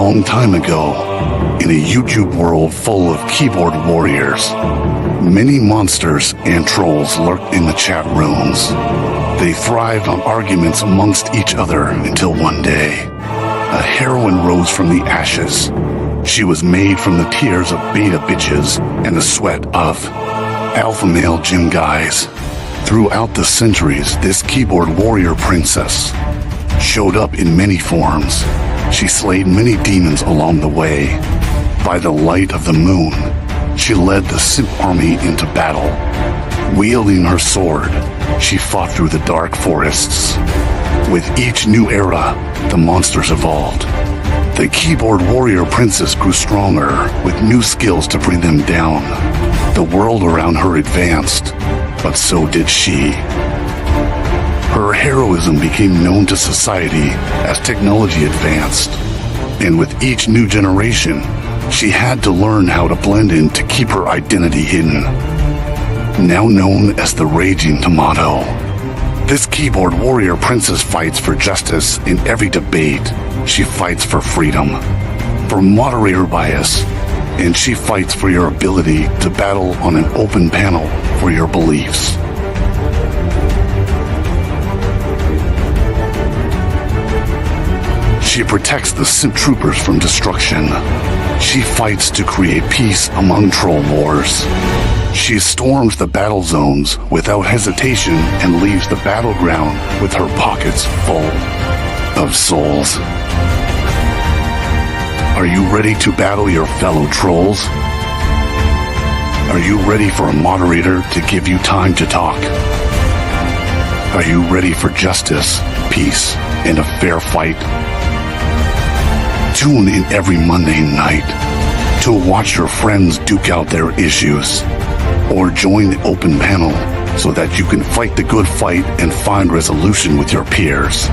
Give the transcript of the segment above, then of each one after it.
long time ago, in a YouTube world full of keyboard warriors, many monsters and trolls lurked in the chat rooms. They thrived on arguments amongst each other until one day, a heroine rose from the ashes. She was made from the tears of beta bitches and the sweat of alpha male gym guys. Throughout the centuries, this keyboard warrior princess showed up in many forms. She slayed many demons along the way. By the light of the moon, she led the simp army into battle. Wielding her sword, she fought through the dark forests. With each new era, the monsters evolved. The keyboard warrior princess grew stronger, with new skills to bring them down. The world around her advanced, but so did she. Her heroism became known to society as technology advanced. And with each new generation, she had to learn how to blend in to keep her identity hidden. Now known as the Raging Tomato, this keyboard warrior princess fights for justice in every debate. She fights for freedom, for moderator bias, and she fights for your ability to battle on an open panel for your beliefs. She protects the simp troopers from destruction. She fights to create peace among troll wars. She storms the battle zones without hesitation and leaves the battleground with her pockets full of souls. Are you ready to battle your fellow trolls? Are you ready for a moderator to give you time to talk? Are you ready for justice, peace, and a fair fight? Tune in every Monday night to watch your friends duke out their issues, or join the open panel so that you can fight the good fight and find resolution with your peers.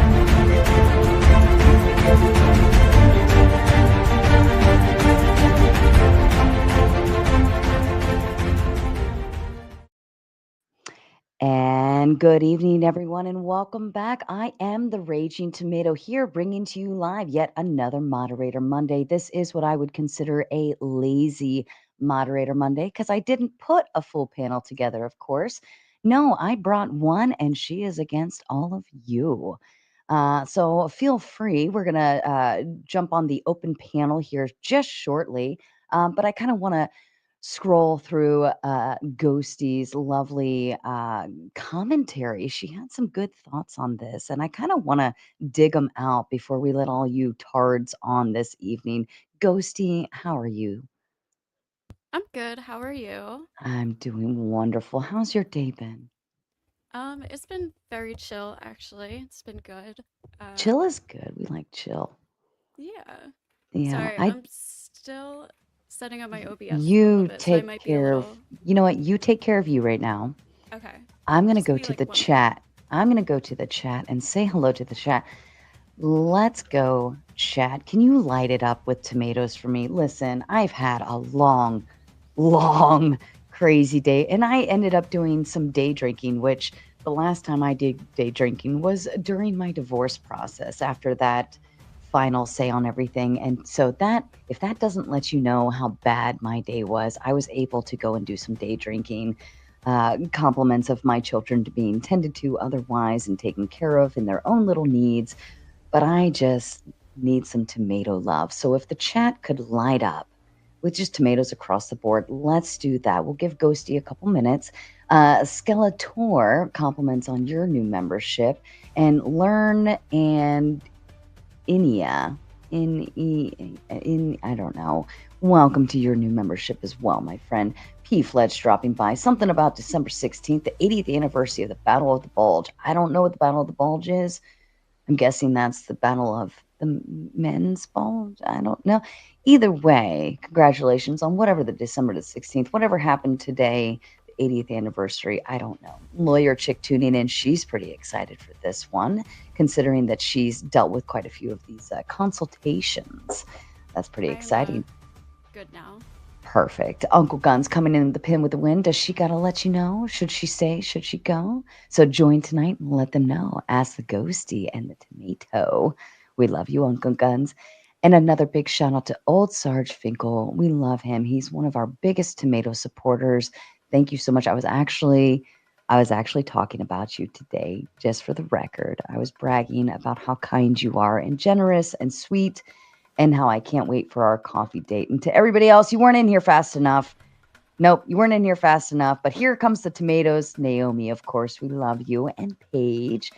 And good evening, everyone, and welcome back. I am the Raging Tomato here, bringing to you live yet another Moderator Monday. This is what I would consider a lazy Moderator Monday because I didn't put a full panel together, of course. No, I brought one, and she is against all of you. So feel free. We're going to jump on the open panel here just shortly, but I kind of want to scroll through Ghosty's lovely commentary. She had some good thoughts on this, and I kind of want to dig them out before we let all you tards on this evening. Ghosty, how are you? I'm good. How are you? I'm doing wonderful. How's your day been? It's been very chill actually. It's been good. Chill is good. We like chill. Yeah. Yeah, Sorry, I I'm still setting up my OBS a little you bit, so I take might be a care of little you know what? You take care of you right now. okay. I'm going to Just go give me to like the 1 minute. chat. I'm going to go to the chat and say hello to the chat. Let's go, chat. Can you light it up with tomatoes for me? Listen, I've had a long, crazy day, and I ended up doing some day drinking, which the last time I did day drinking was during my divorce process after that final say on everything. And so that, if that doesn't let you know how bad my day was, I was able to go and do some day drinking. Compliments of my children to being tended to otherwise and taken care of in their own little needs. But I just need some tomato love. So if the chat could light up with just tomatoes across the board, let's do that. We'll give Ghosty a couple minutes. Skeletor compliments on your new membership, and Learn and Inia in I don't know. Welcome to your new membership as well, my friend. P. Fledge dropping by. Something about December 16th, the 80th anniversary of the Battle of the Bulge. I don't know what the Battle of the Bulge is. I'm guessing that's the Battle of the Men's Bulge. I don't know. Either way, congratulations on whatever the December the 16th, whatever happened today, the 80th anniversary. I don't know. Lawyer chick tuning in. She's pretty excited for this one, considering that she's dealt with quite a few of these consultations. That's pretty exciting. Good now. Perfect. Uncle Gun's coming in the pin with the win. Does she got to let you know? Should she stay? Should she go? So join tonight and let them know. Ask the Ghosty and the Tomato. We love you, Uncle Guns. And another big shout out to old Sarge Finkel. We love him. He's one of our biggest tomato supporters. Thank you so much. I was actually talking about you today, just for the record. I was bragging about how kind you are and generous and sweet, and how I can't wait for our coffee date. And to everybody else, you weren't in here fast enough. Nope, you weren't in here fast enough. But here comes the tomatoes. Naomi, of course, we love you. And Paige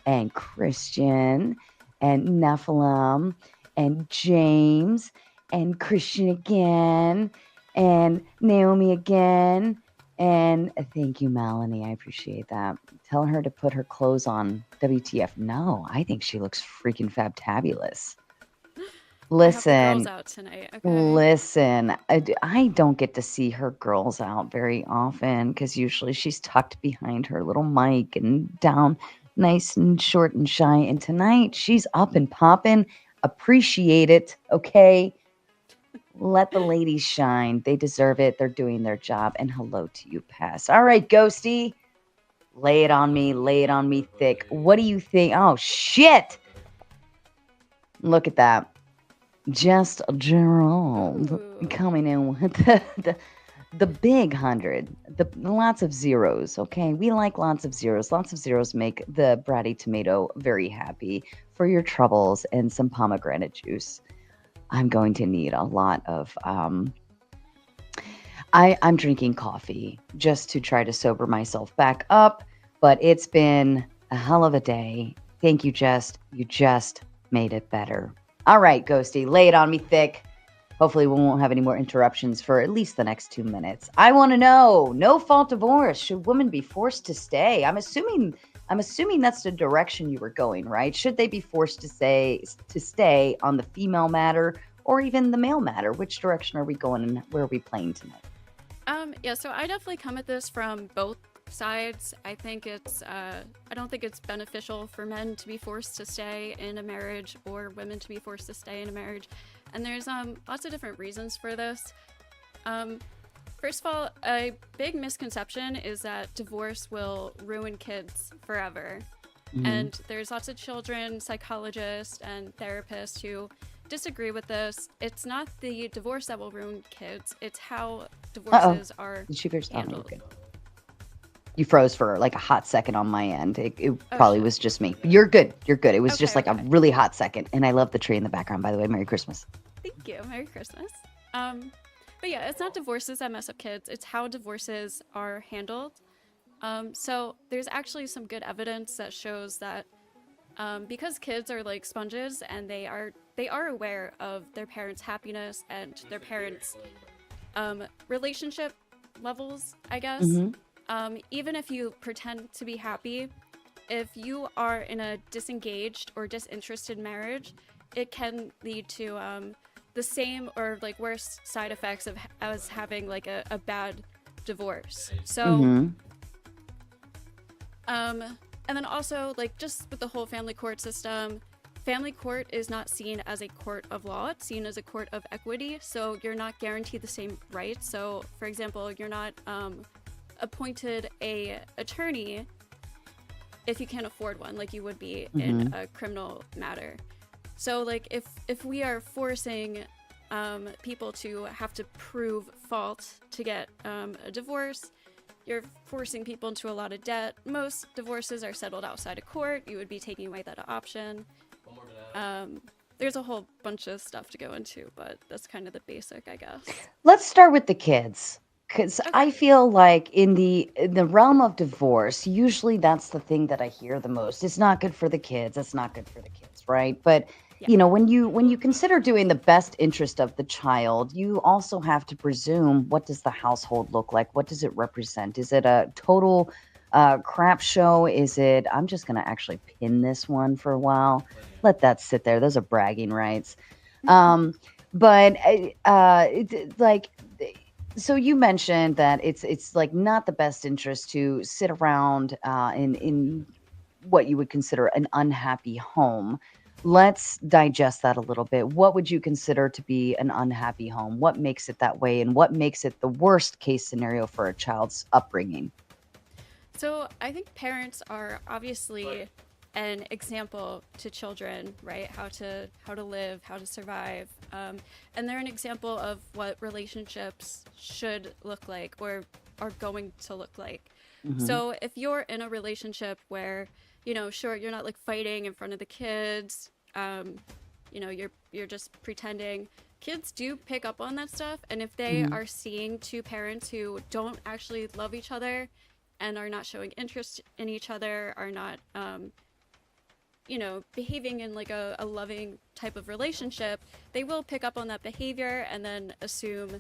and Christian and Nephilim and James and Christian again and Naomi again. And thank you, Melanie. I appreciate that. Tell her to put her clothes on. WTF. No, I think she looks freaking fabtabulous. I have the girls Listen, out tonight. Okay. listen, I don't get to see her girls out very often because usually she's tucked behind her little mic and down nice and short and shy. And tonight she's up and popping. Appreciate it, okay? Let the ladies shine. They deserve it. They're doing their job. And hello to you, Pass. All right, Ghosty. Lay it on me. Lay it on me thick. What do you think? Oh, shit. Look at that. Just Gerald Ooh. coming in with the big 100. The lots of zeros, okay? We like lots of zeros. Lots of zeros make the bratty tomato very happy. For your troubles and some pomegranate juice, I'm going to need a lot of I'm drinking coffee just to try to sober myself back up, but it's been a hell of a day. Thank you, Just. You just made it better. All right, Ghosty, lay it on me thick. Hopefully we won't have any more interruptions for at least the next 2 minutes. I want to know, no fault divorce. Should women be forced to stay? I'm assuming that's the direction you were going, right? Should they be forced to stay on the female matter or even the male matter? Which direction are we going and where are we playing tonight? Yeah, so I definitely come at this from both sides. I think I don't think it's beneficial for men to be forced to stay in a marriage or women to be forced to stay in a marriage. And there's lots of different reasons for this. First of all, a big misconception is that divorce will ruin kids forever. Mhm. And there's lots of children, psychologists, and therapists who disagree with this. It's not the divorce that will ruin kids, it's how divorces are Did she finish? Oh, no, you're handled. good. You froze for like a hot second on my end. It Oh, probably shit. was just me. But you're good. You're good. It was just Okay, like a okay. really hot second. And I love the tree in the background, by the way. Merry Christmas. Thank you. Merry Christmas. But yeah, it's not divorces that mess up kids, it's how divorces are handled. So there's actually some good evidence that shows that because kids are like sponges and they are aware of their parents' happiness and their parents' relationship levels, I guess. Mhm. Even if you pretend to be happy, if you are in a disengaged or disinterested marriage, it can lead to the same or like worse side effects of as having like a bad divorce. So Mhm. and then also like just with the whole family court system, family court is not seen as a court of law, it's seen as a court of equity, so you're not guaranteed the same rights. So for example, you're not appointed a attorney if you can't afford one like you would be in a criminal matter. So like if we are forcing people to have to prove fault to get a divorce, you're forcing people into a lot of debt. Most divorces are settled outside of court. You would be taking away that option. There's a whole bunch of stuff to go into, but that's kind of the basic, I guess. Let's start with the kids. Because Okay. I feel like in the realm of divorce, usually that's the thing that I hear the most. It's not good for the kids. It's not good for the kids, right? But Yeah. when you consider doing the best interest of the child, you also have to presume, what does the household look like? What does it represent? Is it a total crap show? Is it? I'm just gonna actually pin this one for a while. Let that sit there. Those are bragging rights. But like. So you mentioned that it's like not the best interest to sit around in what you would consider an unhappy home. Let's digest that a little bit. What would you consider to be an unhappy home? What makes it that way, and what makes it the worst case scenario for a child's upbringing? So I think parents are obviously an example to children, right? How to live, how to survive, and they're an example of what relationships should look like or are going to look like. So if you're in a relationship where, sure, you're not like fighting in front of the kids, you're just pretending. Kids do pick up on that stuff, and if they are seeing two parents who don't actually love each other and are not showing interest in each other, are not behaving in like a loving type of relationship, they will pick up on that behavior and then assume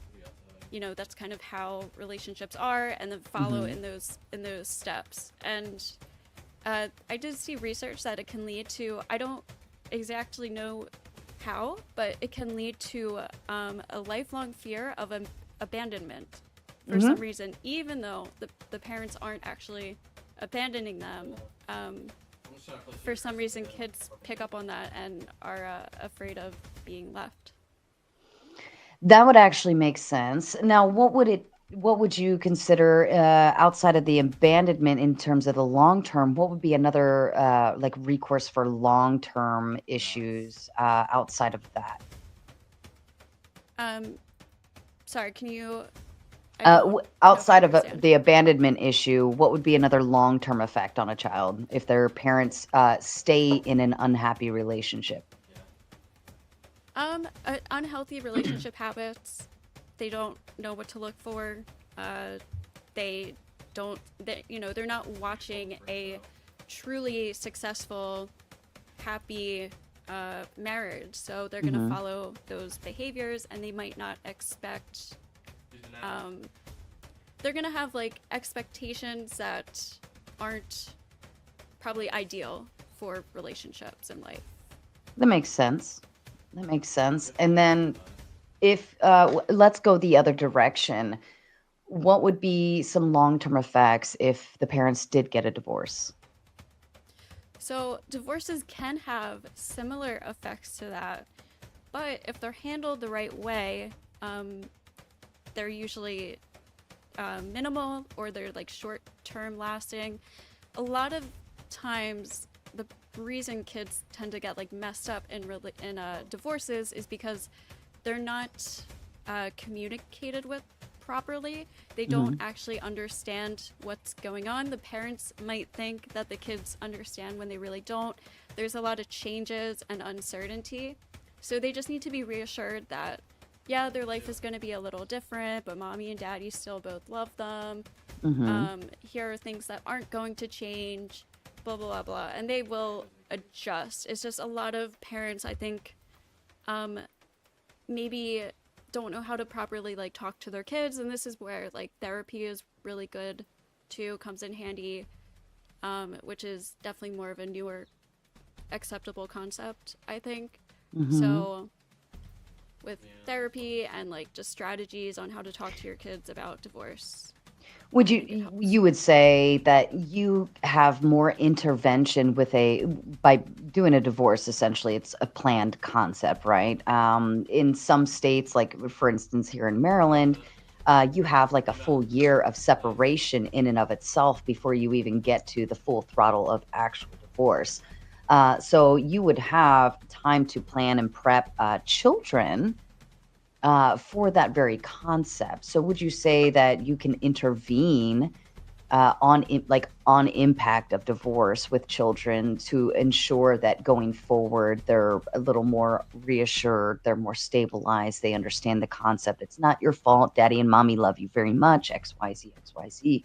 that's kind of how relationships are, and then follow in those steps. And I did see research that it can lead to, I don't exactly know how, but it can lead to a lifelong fear of abandonment for some reason, even though the parents aren't actually abandoning them. For some reason, kids pick up on that and are afraid of being left. That would actually make sense. Now, what would you consider outside of the abandonment in terms of the long term? What would be another like recourse for long term issues outside of that? Sorry, can you? I don't know if I Outside of understand. the abandonment issue, what would be another long term effect on a child if their parents stay in an unhappy relationship? Unhealthy relationship habits. They don't know what to look for. They don't. They're not watching a truly successful, happy marriage. So they're gonna follow those behaviors, and they might not expect. They're gonna have like expectations that aren't probably ideal for relationships in life. That makes sense. That makes sense. And then if let's go the other direction. What would be some long-term effects if the parents did get a divorce? So divorces can have similar effects to that, but if they're handled the right way, they're usually minimal, or they're like short-term lasting. A lot of times, the reason kids tend to get like messed up in divorces is because they're not communicated with properly. They don't actually understand what's going on. The parents might think that the kids understand when they really don't. There's a lot of changes and uncertainty. So they just need to be reassured that, yeah, their life is going to be a little different, but mommy and daddy still both love them. Here are things that aren't going to change, blah, blah, blah, blah. And they will adjust. It's just a lot of parents, I think, maybe don't know how to properly like talk to their kids, and this is where like therapy is really good too, comes in handy, which is definitely more of a newer acceptable concept, I think. So with therapy and like just strategies on how to talk to your kids about divorce, Would I think it you helps. you would say that you have more intervention by doing a divorce? Essentially, it's a planned concept, right? In some states, like for instance here in Maryland, you have like a full year of separation in and of itself before you even get to the full throttle of actual divorce. So you would have time to plan and prep children for that very concept. So would you say that you can intervene on impact of divorce with children to ensure that going forward they're a little more reassured, they're more stabilized, they understand the concept. It's not your fault. Daddy and mommy love you very much. XYZ, XYZ.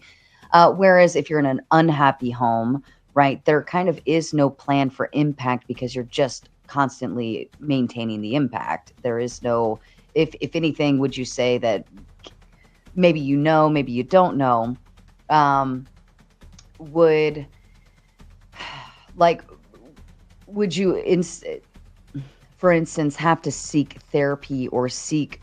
Whereas if you're in an unhappy home, right, there kind of is no plan for impact because you're just constantly maintaining the impact. There is no, if anything, would you say that maybe maybe you don't know, um, would like would you for instance have to seek therapy or seek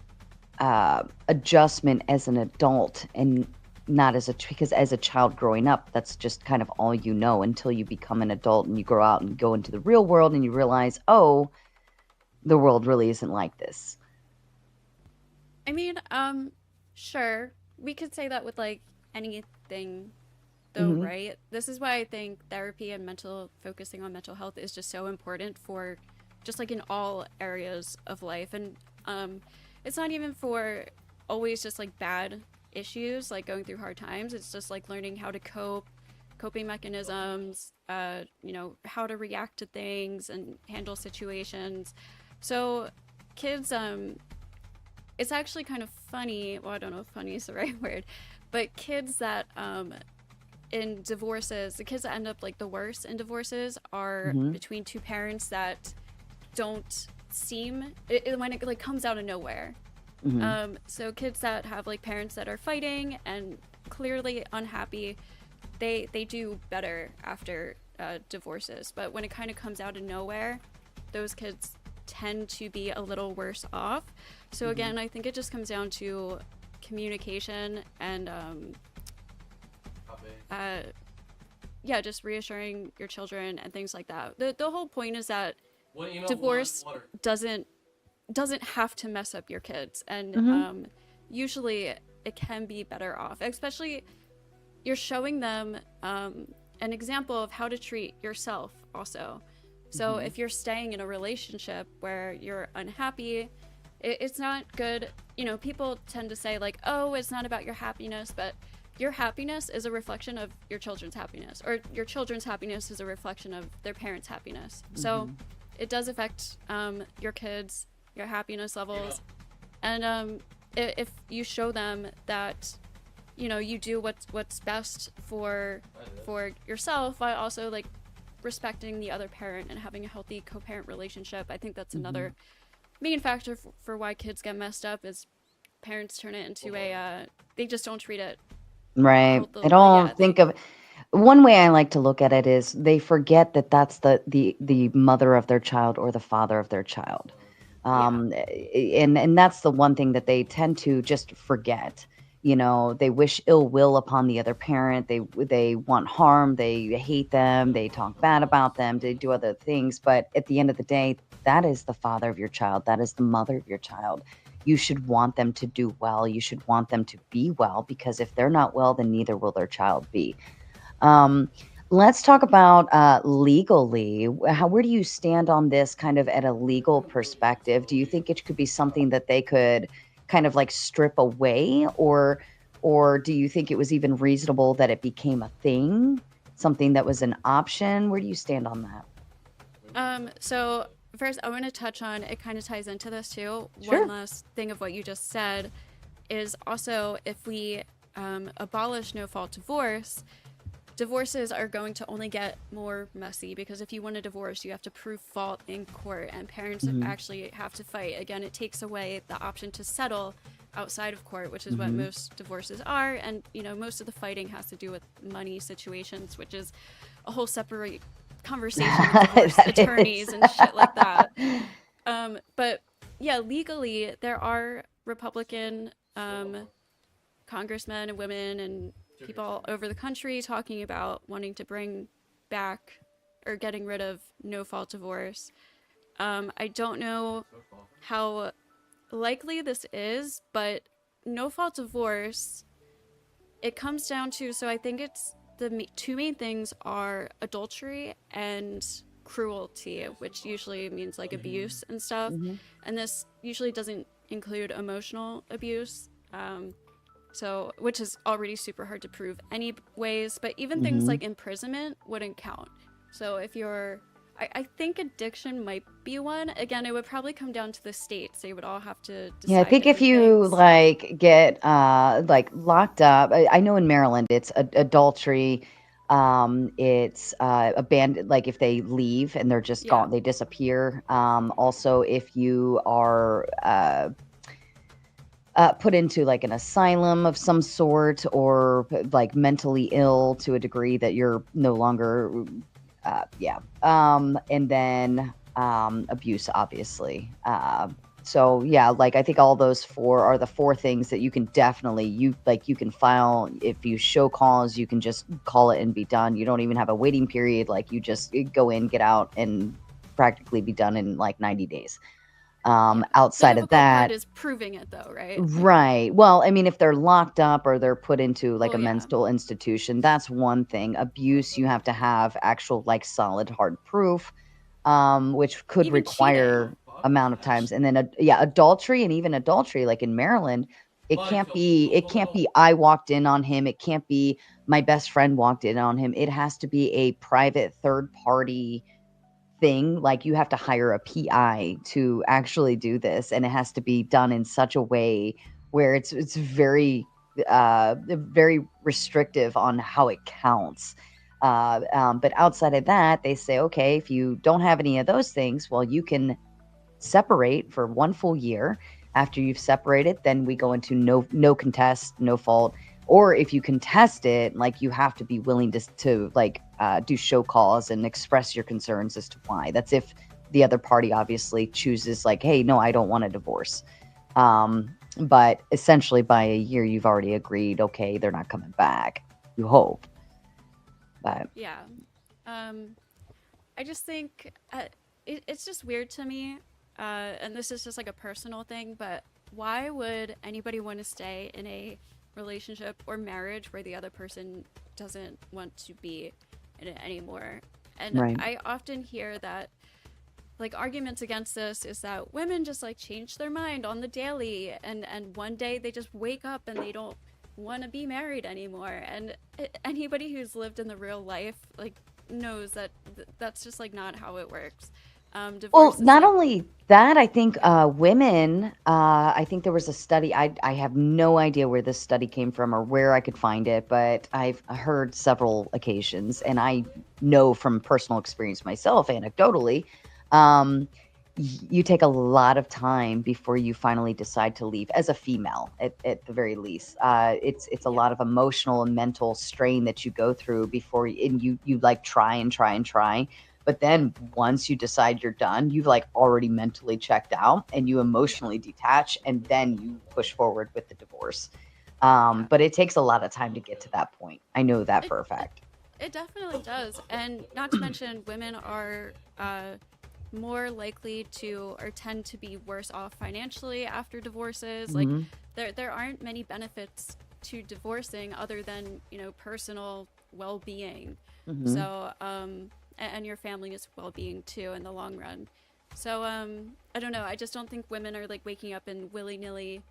adjustment as an adult and not because as a child growing up, that's just kind of all you know until you become an adult and you grow out and go into the real world and you realize, oh, the world really isn't like this. I mean, sure, we could say that with like anything though, right? This is why I think therapy and focusing on mental health is just so important for just like in all areas of life. And it's not even for always just like bad issues, like going through hard times. It's just like learning how to coping mechanisms, how to react to things and handle situations. So kids, it's actually kind of funny. Well, I don't know if funny is the right word, but kids that in divorces, the kids that end up like the worst in divorces are between two parents that don't seem when it like comes out of nowhere. So kids that have like parents that are fighting and clearly unhappy, they do better after divorces. But when it kind of comes out of nowhere, those kids tend to be a little worse off. So again, I think it just comes down to communication and just reassuring your children and things like that. The whole point is that divorce doesn't have to mess up your kids, and usually it can be better off, especially you're showing them an example of how to treat yourself also. So if you're staying in a relationship where you're unhappy, it's not good. People tend to say like, oh, it's not about your happiness, but your happiness is a reflection of your children's happiness, or your children's happiness is a reflection of their parents' happiness. So it does affect your kids, your happiness levels. And if you show them that you do what's best for yourself, while also like respecting the other parent and having a healthy co-parent relationship, I think that's another main factor for why kids get messed up, is parents turn it into they just don't treat it Right. healthily. I don't think of one way I like to look at it is they forget that that's the mother of their child or the father of their child. And that's the one thing that they tend to just forget. They wish ill will upon the other parent. They want harm. They hate them. They talk bad about them. They do other things. But at the end of the day, that is the father of your child. That is the mother of your child. You should want them to do well. You should want them to be well, because if they're not well, then neither will their child be. Let's talk about legally. Where do you stand on this kind of at a legal perspective? Do you think it could be something that they could kind of like strip away, or do you think it was even reasonable that it became a thing, something that was an option? Where do you stand on that? So first I want to touch on, it kind of ties into this too. Sure. One last thing of what you just said is also, if we abolish no-fault divorces are going to only get more messy, because if you want a divorce, you have to prove fault in court, and parents actually have to fight. Again, it takes away the option to settle outside of court, which is what most divorces are. And most of the fighting has to do with money situations, which is a whole separate conversation with divorce attorneys and shit like that. But yeah, legally there are Republican congressmen and women and people all over the country talking about wanting to bring back or getting rid of no-fault divorce. I don't know how likely this is, but no-fault divorce, it comes down to, so I think it's the two main things are adultery and cruelty, which usually means like abuse and stuff. And this usually doesn't include emotional abuse. So, which is already super hard to prove anyways, but even things like imprisonment wouldn't count. So if you're, I think addiction might be one. Again, it would probably come down to the states. They would all have to decide. Yeah, I think if you things. like get like locked up, I know in Maryland it's adultery. It's abandoned, like if they leave and they're just gone, they disappear. Also, if you are put into like an asylum of some sort, or like mentally ill to a degree that you're no longer, and then abuse, obviously. So yeah, like I think all those four are the four things that you can definitely, you can file. If you show cause, you can just call it and be done. You don't even have a waiting period. Like you just go in, get out, and practically be done in like 90 days. Yeah. The Outside of difficult part that, is proving it, though, right? right. Well, I mean, if they're locked up or they're put into like Well, a yeah. mental institution, that's one thing. Abuse, you have to have actual like solid hard proof, which could Even cheating. require amount of times. And then yeah, adultery, and even adultery, like in Maryland, it can't be I walked in on him. It can't be my best friend walked in on him. It has to be a private third party thing. Like you have to hire a PI to actually do this, and it has to be done in such a way where it's very restrictive on how it counts. But outside of that, they say, okay, if you don't have any of those things, well, you can separate for one full year. After you've separated, then we go into no contest, no fault. Or if you contest it, like you have to be willing to like do show cause and express your concerns as to why. That's if the other party obviously chooses like, hey, no, I don't want a divorce. But essentially by a year, you've already agreed, okay, they're not coming back. You hope. But Yeah. I just think it's just weird to me, and this is just like a personal thing, but why would anybody want to stay in a relationship or marriage where the other person doesn't want to be in it anymore? And right. I often hear that like arguments against this is that women just like change their mind on the daily, and one day they just wake up and they don't want to be married anymore. And anybody who's lived in the real life like knows that that's just like not how it works. Well, Divorce is not like, only that, I think women, I think there was a study, I have no idea where this study came from or where I could find it, but I've heard several occasions, and I know from personal experience myself, anecdotally, um, you take a lot of time before you finally decide to leave as a female, at the very least. It's a yeah, lot of emotional and mental strain that you go through before, and you like try and try and try. But then once you decide you're done, you've like already mentally checked out and you yeah, emotionally detach, and then you push forward with the divorce. yeah. But it takes a lot of time to get to that point. I know that It, for a it fact. it definitely does, and not to mention women are more likely to or tend to be worse off financially after divorces. Like Hmm. there aren't many benefits to divorcing other than, you know, personal well-being. Hmm. So and your family's well-being too in the long run. So I don't know, I just don't think women are like waking up and willy-nilly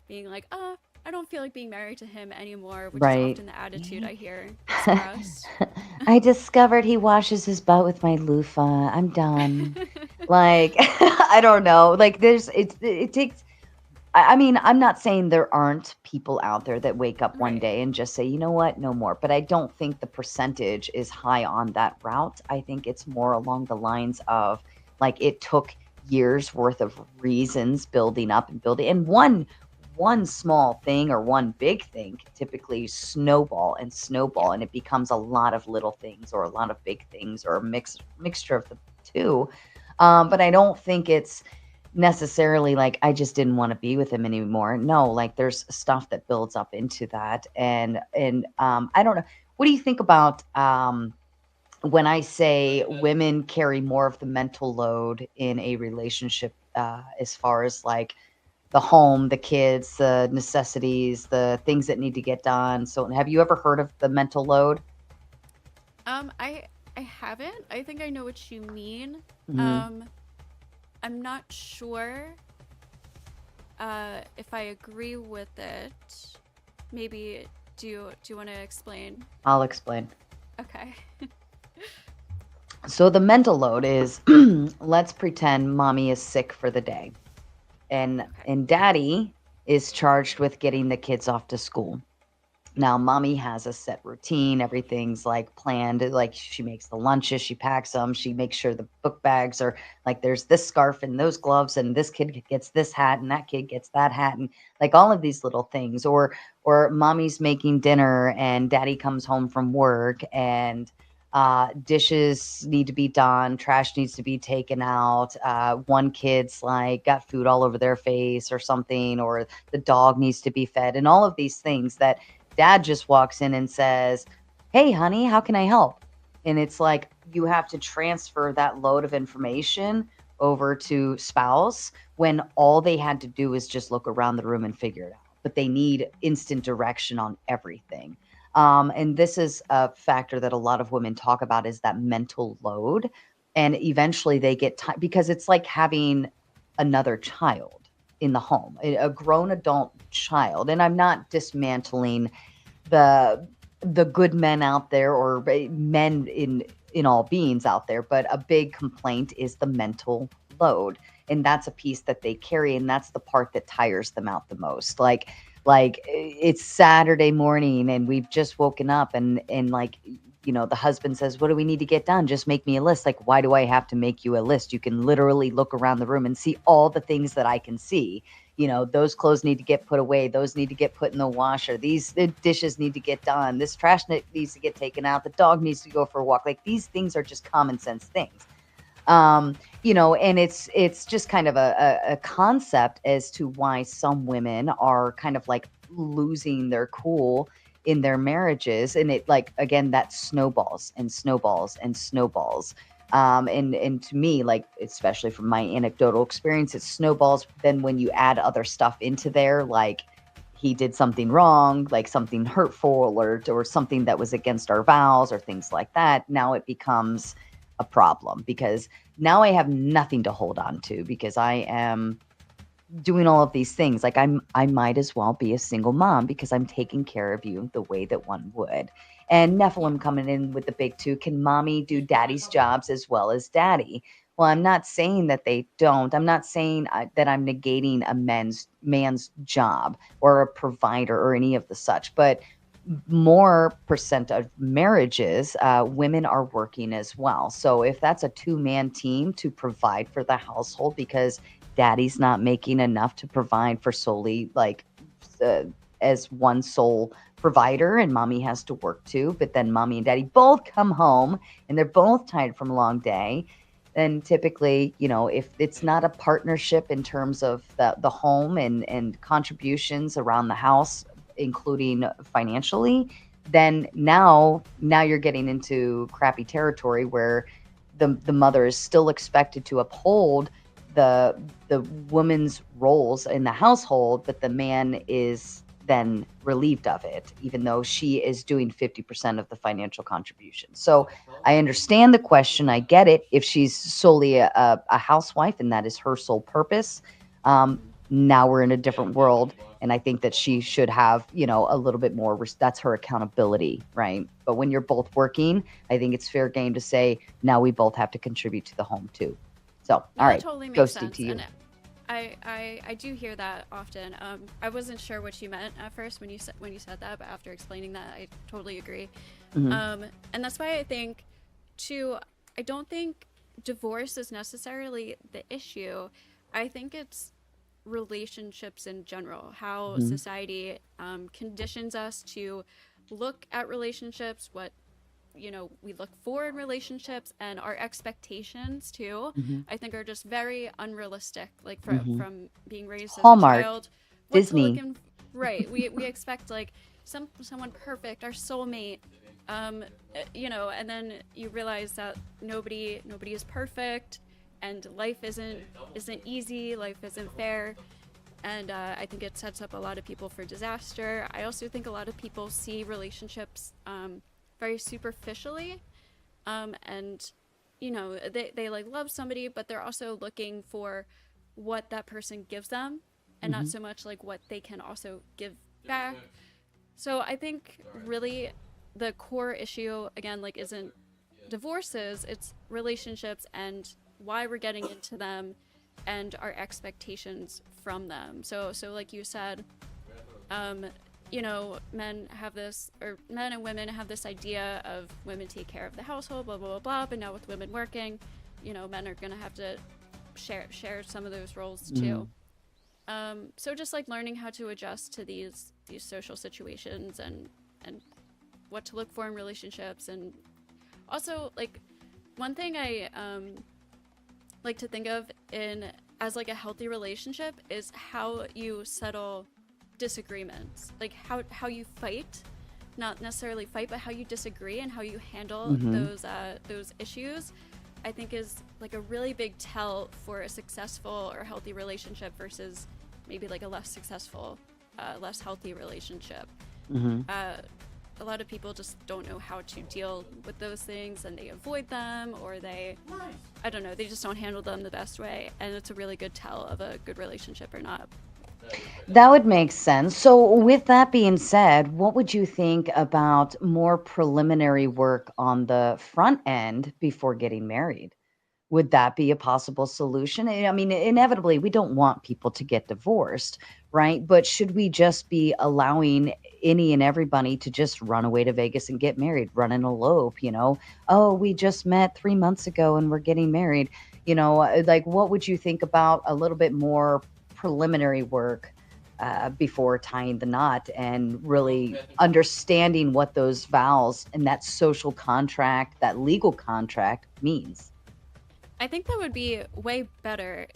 being like, I don't feel like being married to him anymore, which is Right. often the attitude I hear expressed. I discovered he washes his butt with my loofah. I'm done. Like, I don't know. Like, it takes. I mean, I'm not saying there aren't people out there that wake up one Right. day and just say, you know what, no more. But I don't think the percentage is high on that route. I think it's more along the lines of like it took years worth of reasons building up and building. And one small thing or one big thing can typically snowball and Yeah. snowball, and it becomes a lot of little things or a lot of big things or a mixture of the two. But I don't think it's necessarily like I just didn't want to be with him anymore. No, like there's stuff that builds up into that. And I don't know. What do you think about when I say women carry more of the mental load in a relationship, as far as like the home, the kids, the necessities, the things that need to get done? So have you ever heard of the mental load? I haven't. I think I know what you mean. Hmm. Um, I'm not sure if I agree with it. Maybe do you want to explain? I'll explain. Okay. So the mental load is let's pretend mommy is sick for the day, and Okay. and daddy is charged with getting the kids off to school. Now mommy has a set routine, everything's like planned, like she makes the lunches, she packs them, she makes sure the book bags are like there's this scarf and those gloves, and this kid gets this hat and that kid gets that hat, and like all of these little things. Or mommy's making dinner and daddy comes home from work, and dishes need to be done, trash needs to be taken out, one kid's like got food all over their face or something, or the dog needs to be fed, and all of these things that dad just walks in and says, "Hey, honey, how can I help?" And it's like you have to transfer that load of information over to spouse when all they had to do is just look around the room and figure it out. But they need instant direction on everything. And this is a factor that a lot of women talk about, is that mental load. And eventually they get tired, because it's like having another child in the home, a grown adult child. And I'm not dismantling the good men out there, or men in all beings out there, but a big complaint is the mental load. And that's a piece that they carry, and that's the part that tires them out the most. Like it's Saturday morning and we've just woken up, and like, the husband says, what do we need to get done? Just make me a list. Like, why do I have to make you a list? You can literally look around the room and see all the things that I can see. Those clothes need to get put away. Those need to get put in the washer. The dishes need to get done. This trash needs to get taken out. The dog needs to go for a walk. Like, these things are just common sense things. And it's just kind of a concept as to why some women are kind of like losing their cool in their marriages. And it, like, again, that snowballs and snowballs and snowballs. And to me, like, especially from my anecdotal experience, it snowballs. Then when you add other stuff into there, like he did something wrong, like something hurtful, or something that was against our vows or things like that, now it becomes a problem, because now I have nothing to hold on to, because I am doing all of these things. Like, I might as well be a single mom, because I'm taking care of you the way that one would. And Nephilim coming in with the big two. Can mommy do daddy's jobs as well as daddy? Well, I'm not saying that they don't. I'm not saying that I'm negating a man's job or a provider or any of the such. But more percent of marriages, women are working as well. So if that's a two-man team to provide for the household, because daddy's not making enough to provide for solely, like, as one sole provider, and mommy has to work too, but then mommy and daddy both come home and they're both tired from a long day, then typically, if it's not a partnership in terms of the home and contributions around the house, including financially, then now you're getting into crappy territory, where the mother is still expected to uphold the woman's roles in the household, but the man is then relieved of it, even though she is doing 50% of the financial contribution. So I understand the question. I get it. If she's solely a housewife and that is her sole purpose, now we're in a different world. And I think that she should have, a little bit more, that's her accountability, right? But when you're both working, I think it's fair game to say, now we both have to contribute to the home too. So, all right, totally makes Ghosty sense. to you. And I do hear that often. I wasn't sure what you meant at first when you said that, but after explaining that, I totally agree. Mhm. And that's why I think, too, I don't think divorce is necessarily the issue. I think it's relationships in general, how Mhm. society conditions us to look at relationships, what we look for in relationships, and our expectations too, Mhm. I think, are just very unrealistic. Like Mhm. from being raised as a Hallmark, child, what to look Disney. in. Right, we expect like someone perfect, our soulmate, and then you realize that nobody is perfect, and life isn't easy, life isn't fair. And I think it sets up a lot of people for disaster. I also think a lot of people see relationships very superficially, and they like love somebody, but they're also looking for what that person gives them, and not Mhm. so much like what they can also give back. So I think really the core issue, again, like, isn't divorces, it's relationships and why we're getting into them and our expectations from them. So like you said, men and women have this idea of women take care of the household, blah blah blah blah. But now with women working, men are gonna have to share some of those roles too. So just like learning how to adjust to these social situations, and what to look for in relationships. And also, like, one thing I like to think of as like a healthy relationship is how you settle disagreements, like how you fight, not necessarily fight, but how you disagree and how you handle Mhm. those issues. I think is like a really big tell for a successful or healthy relationship versus maybe like a less successful, less healthy relationship. Mm-hmm. A lot of people just don't know how to deal with those things, and they avoid them, or I don't know, they just don't handle them the best way, and it's a really good tell of a good relationship or not. That would make sense. So, with that being said, what would you think about more preliminary work on the front end before getting married? Would that be a possible solution? I mean, inevitably, we don't want people to get divorced, right? But should we just be allowing any and everybody to just run away to Vegas and get married, run an elope, Oh, we just met 3 months ago and we're getting married. Like, what would you think about a little bit more preliminary work before tying the knot and really understanding what those vows and that social contract, that legal contract means? I think that would be way better.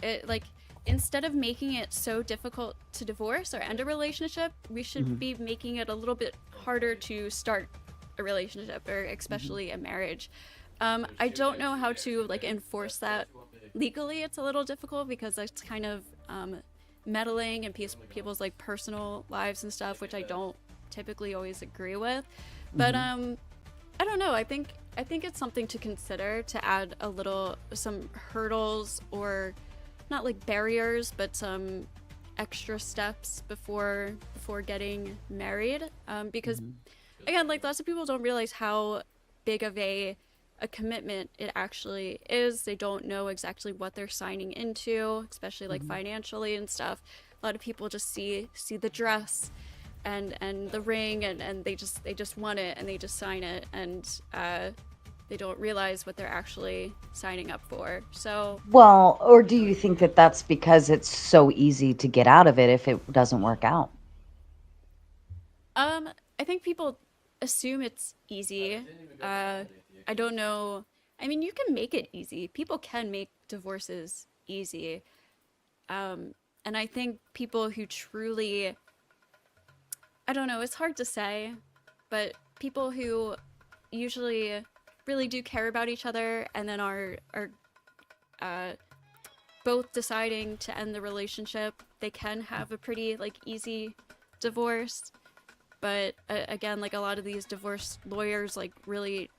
Instead of making it so difficult to divorce or end a relationship, we should be making it a little bit harder to start a relationship, or especially a marriage. I don't know how to like enforce that legally. It's a little difficult because it's kind of meddling in people's like personal lives and stuff, which I don't typically always agree with. But I don't know. I think it's something to consider, to add some hurdles, or not like barriers, but some extra steps before getting married. Because again, like lots of people don't realize how big of a commitment it actually is. They don't know exactly what they're signing into, especially like financially and stuff. A lot of people just see the dress and the ring, and they just want it, and they just sign it, and they don't realize what they're actually signing up for. So, Well, or do you think that that's because it's so easy to get out of it if it doesn't work out? I think people assume it's easy. I don't know. I mean, you can make it easy. People can make divorces easy. And I think people who truly, I don't know, it's hard to say, but people who usually really do care about each other, and then are both deciding to end the relationship, they can have a pretty like easy divorce. But again, like a lot of these divorce lawyers like really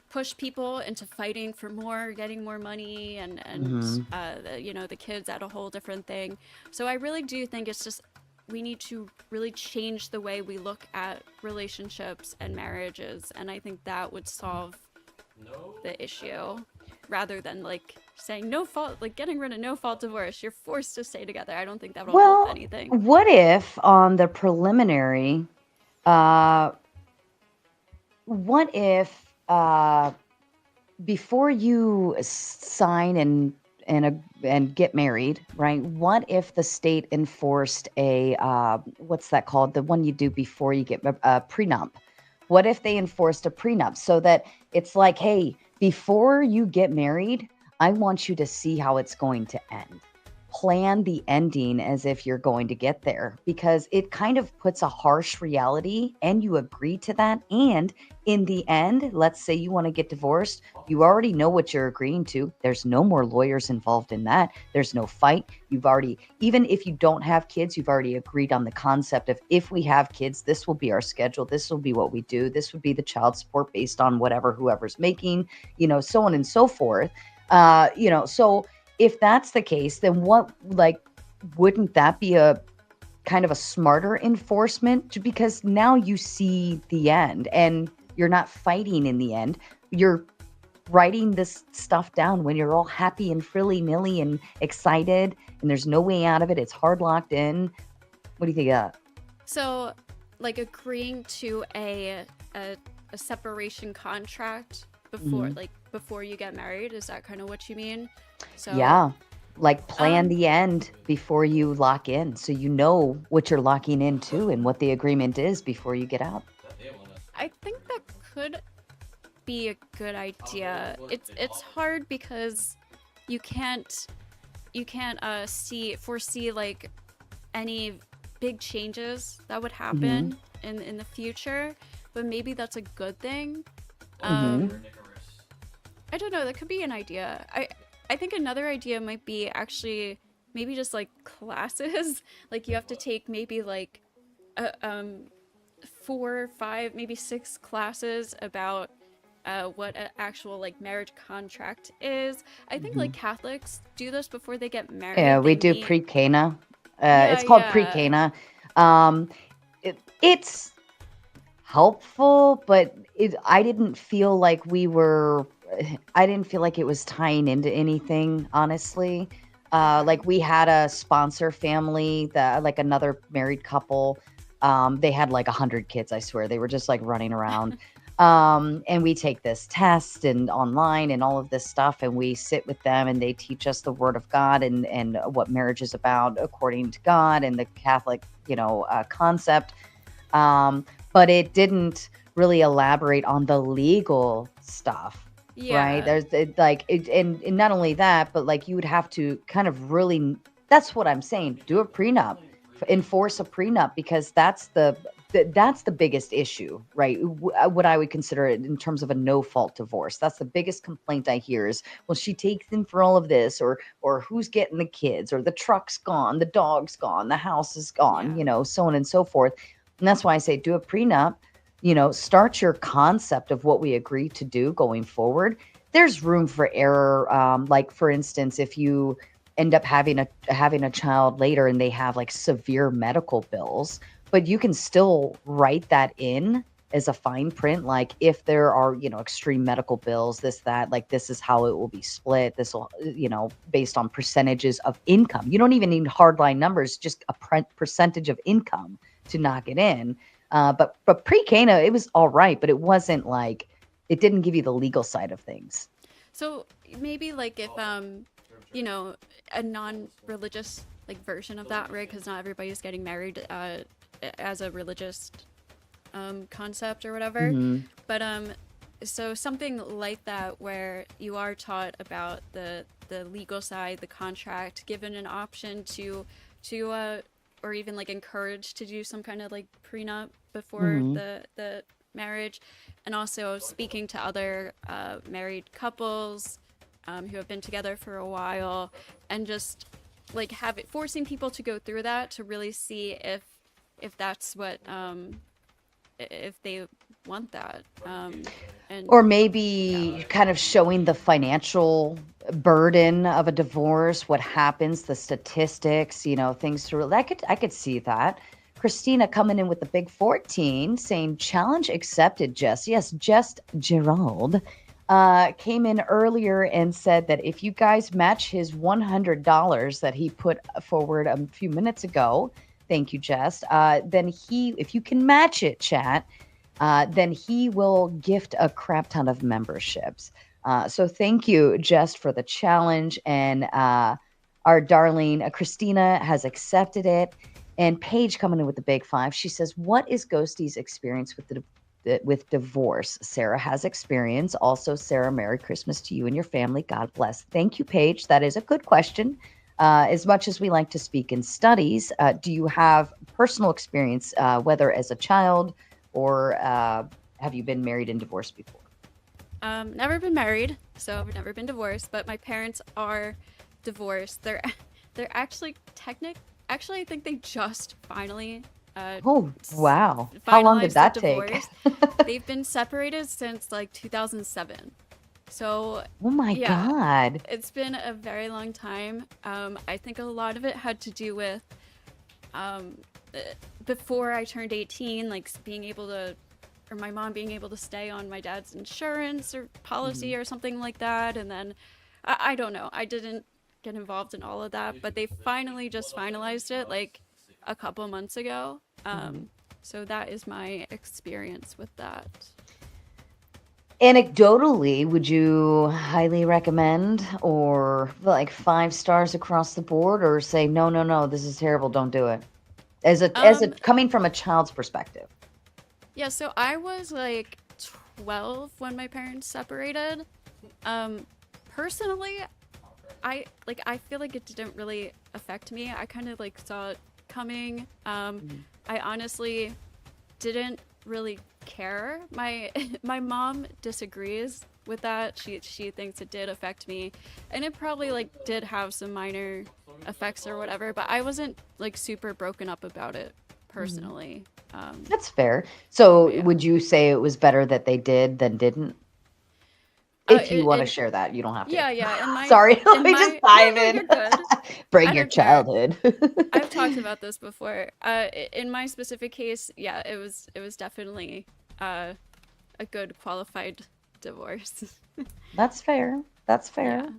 push people into fighting for more, getting more money, and the kids at a whole different thing. So I really do think it's just, we need to really change the way we look at relationships and marriages, and I think that would solve the issue, rather than like saying no fault, like getting rid of no fault divorce. You're forced to stay together. I don't think that will help Well, anything. what if on the preliminary, uh, what if before you sign and get married, right? What if the state enforced a what's that called? The one you do before you get a prenup. What if they enforced a prenup so that it's like, hey, before you get married, I want you to see how it's going to end. Plan the ending as if you're going to get there, because it kind of puts a harsh reality and you agree to that. And in the end, let's say you want to get divorced, you already know what you're agreeing to. There's no more lawyers involved in that. There's no fight. You've already, even if you don't have kids, you've already agreed on the concept of, if we have kids, this will be our schedule. This will be what we do. This would be the child support based on whatever whoever's making, so on and so forth. So if that's the case, then wouldn't that be a kind of a smarter enforcement? Because now you see the end and you're not fighting in the end. You're writing this stuff down when you're all happy and frilly-nilly and excited, and there's no way out of it. It's hard locked in. What do you think of that? So, like agreeing to a separation contract before you get married, is that kind of what you mean? So Yeah. Like plan the end before you lock in, so you know what you're locking into and what the agreement is before you get out. I think that could be a good idea. It's hard because you can't foresee like any big changes that would happen in the future, but maybe that's a good thing. I don't know. That could be an idea. I think another idea might be actually maybe just like classes. Like you have to take maybe like a, 4, 5, maybe 6 classes about what an actual like marriage contract is. I think Hmm. like Catholics do this before they get Yeah, married. They we do meet. pre-Cana. Yeah, It's called yeah, pre-Cana. Um, it's helpful, but I didn't feel like we were. I didn't feel like it was tying into anything, honestly. okay, Like we had a sponsor family that, like another married couple. They had like 100 kids. I swear, they were just like running around. And we take this test and online and all of this stuff, and we sit with them, and they teach us the Word of God and what marriage is about according to God and the Catholic, concept. But it didn't really elaborate on the legal stuff, right? yeah, There's like it, and not only that, but like you would have to kind of really. That's what I'm saying. Do a prenup, enforce a prenup, because that's the biggest issue, right? What I would consider it in terms of a no fault divorce. That's the biggest complaint I hear is, well, she takes in for all of this, or who's getting the kids, or the truck's gone, the dog's gone, the house is gone, yeah. so on and so forth. And that's why I say do a prenup, start your concept of what we agree to do going forward. There's room for error. Like for instance, if you end up having a child later and they have like severe medical bills, but you can still write that in as a fine print, like if there are, extreme medical bills, this, that, like this is how it will be split. This will, based on percentages of income. You don't even need hardline numbers, just a percentage of income to knock it in. But pre-Cana, it was all right, but it wasn't like it didn't give you the legal side of things. So maybe like if you know, a non-religious like version of that, right? Because not everybody's getting married as a religious concept or whatever. Hmm. But so something like that where you are taught about the legal side, the contract, given an option to or even like encouraged to do some kind of like prenup before Hmm. the marriage, and also speaking to other married couples who have been together for a while, and just like forcing people to go through that to really see if that's what if they want that. And Or yeah, maybe kind of showing the financial burden of a divorce, what happens, the statistics, things through. I could see that. Christina coming in with the big 14 saying, challenge accepted, Jess. Yes, just Gerald came in earlier and said that if you guys match his $100 that he put forward a few minutes ago, thank you, Jess, then if you can match it, chat, then he will gift a crap ton of memberships. So thank you, Jess, for the challenge. And our darling Christina has accepted it. And Paige coming in with the big 5. She says, "What is Ghosty's experience with divorce?" Sarah has experience. Also, Sarah, Merry Christmas to you and your family. God bless. Thank you, Paige. That is a good question. As much as we like to speak in studies, do you have personal experience, whether as a child or have you been married and divorced before? never been married, so I've never been divorced. But my parents are divorced. They're actually Actually, I think they just finally Oh, wow. How long did finalized the that take? divorce. They've been separated since like 2007. So Oh my yeah, God. it's been a very long time. I think a lot of it had to do with um, uh, before I turned 18, like being able to, or my mom being able to stay on my dad's insurance or policy Mhm. or something like that. And then I don't know. I didn't get involved in all of that, but they finally just finalized it like a couple months ago. Mhm. So that is my experience with that. Anecdotally, would you highly recommend, or like 5 stars across the board, or say no, no, no, this is terrible, don't do it? As a Um, coming from a child's perspective. yeah, so I was like 12 when my parents separated. Um, Personally, I feel like it didn't really affect me. I kind of like saw it coming. Mhm. I honestly didn't really care. My my mom disagrees with that. She thinks it did affect me, and it probably like did have some minor effects or whatever. But I wasn't like super broken up about it Mhm. personally. That's fair. So Yeah. would you say it was better that they did than didn't? Uh, If you it, want to it share that, you don't have to. yeah. Sorry, let In me just my no dive no in. you're good. Bring I your don't care. childhood. I've talked about this before. In my specific case, yeah, it was definitely uh a good qualified divorce. That's fair. That's Yeah. fair.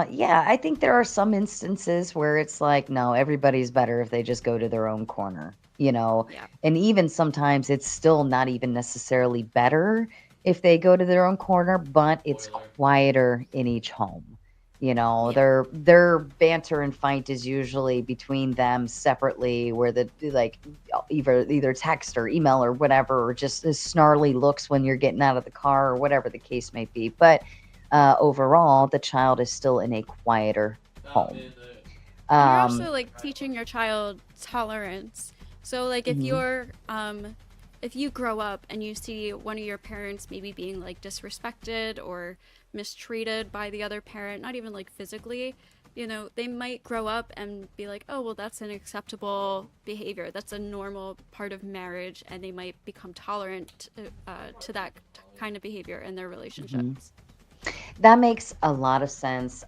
Yeah, I think there are some instances where it's like, no, everybody's better if they just go to their own corner, you know? Yeah. And even sometimes it's still not even necessarily better if they go to their own corner, but it's quieter in each home. You know, Yeah. their banter and fight is usually between them separately, where the like either text or email or whatever, or just the snarly looks when you're getting out of the car or whatever the case may be. But overall, the child is still in a quieter home. And you're Um, also like teaching your child tolerance. So like mhm, if you grow up and you see one of your parents maybe being like disrespected or mistreated by the other parent, not even like physically, you know, they might grow up and be like, "Oh, well that's an acceptable behavior. That's a normal part of marriage," and they might become tolerant to that kind of behavior in their mhm. relationships. That makes a lot of sense,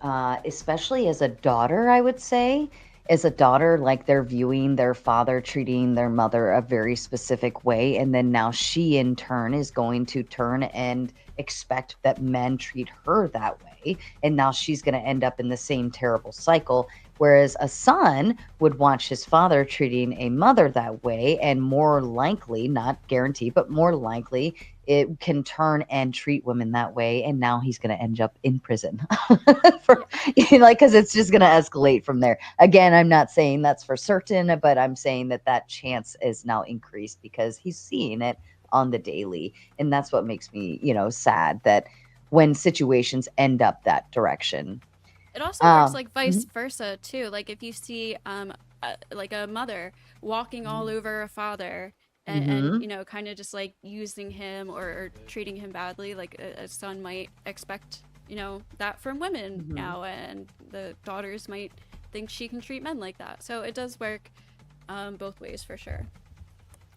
especially as a daughter, I would say. As a daughter, like they're viewing their father treating their mother a very specific way. And then now she, in turn, is going to turn and expect that men treat her that way. And now she's going to end up in the same terrible cycle. Whereas a son would watch his father treating a mother that way, and more likely, not guaranteed, but more likely, it can turn and treat women that way, and now he's going to end up in prison for, Yeah. like, because it's just going to escalate from there. Again, I'm not saying that's for certain, but I'm saying that that chance is now increased because he's seeing it on the daily, and that's what makes me, sad that when situations end up that direction. It also works um like vice mhm, versa too. Like if you see like a mother walking all over a father and mhm, you know kind of just like using him or treating him badly, like a son might expect you know that from women mhm. now, and the daughters might think she can treat men like that. So it does work both ways for sure.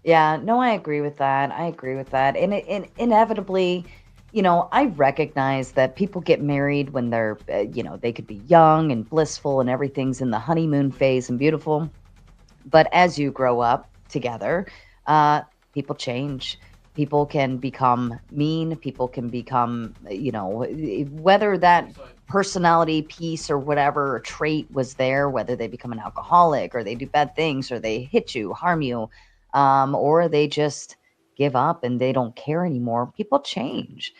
Yeah, no, I agree with that. I agree with that. And inevitably, I recognize that people get married when they're, they could be young and blissful and everything's in the honeymoon phase and beautiful. But as you grow up together, uh, people change. People can become mean. People can become, whether that personality piece or whatever trait was there, whether they become an alcoholic or they do bad things or they hit you, harm you, or they just give up and they don't care anymore. People change.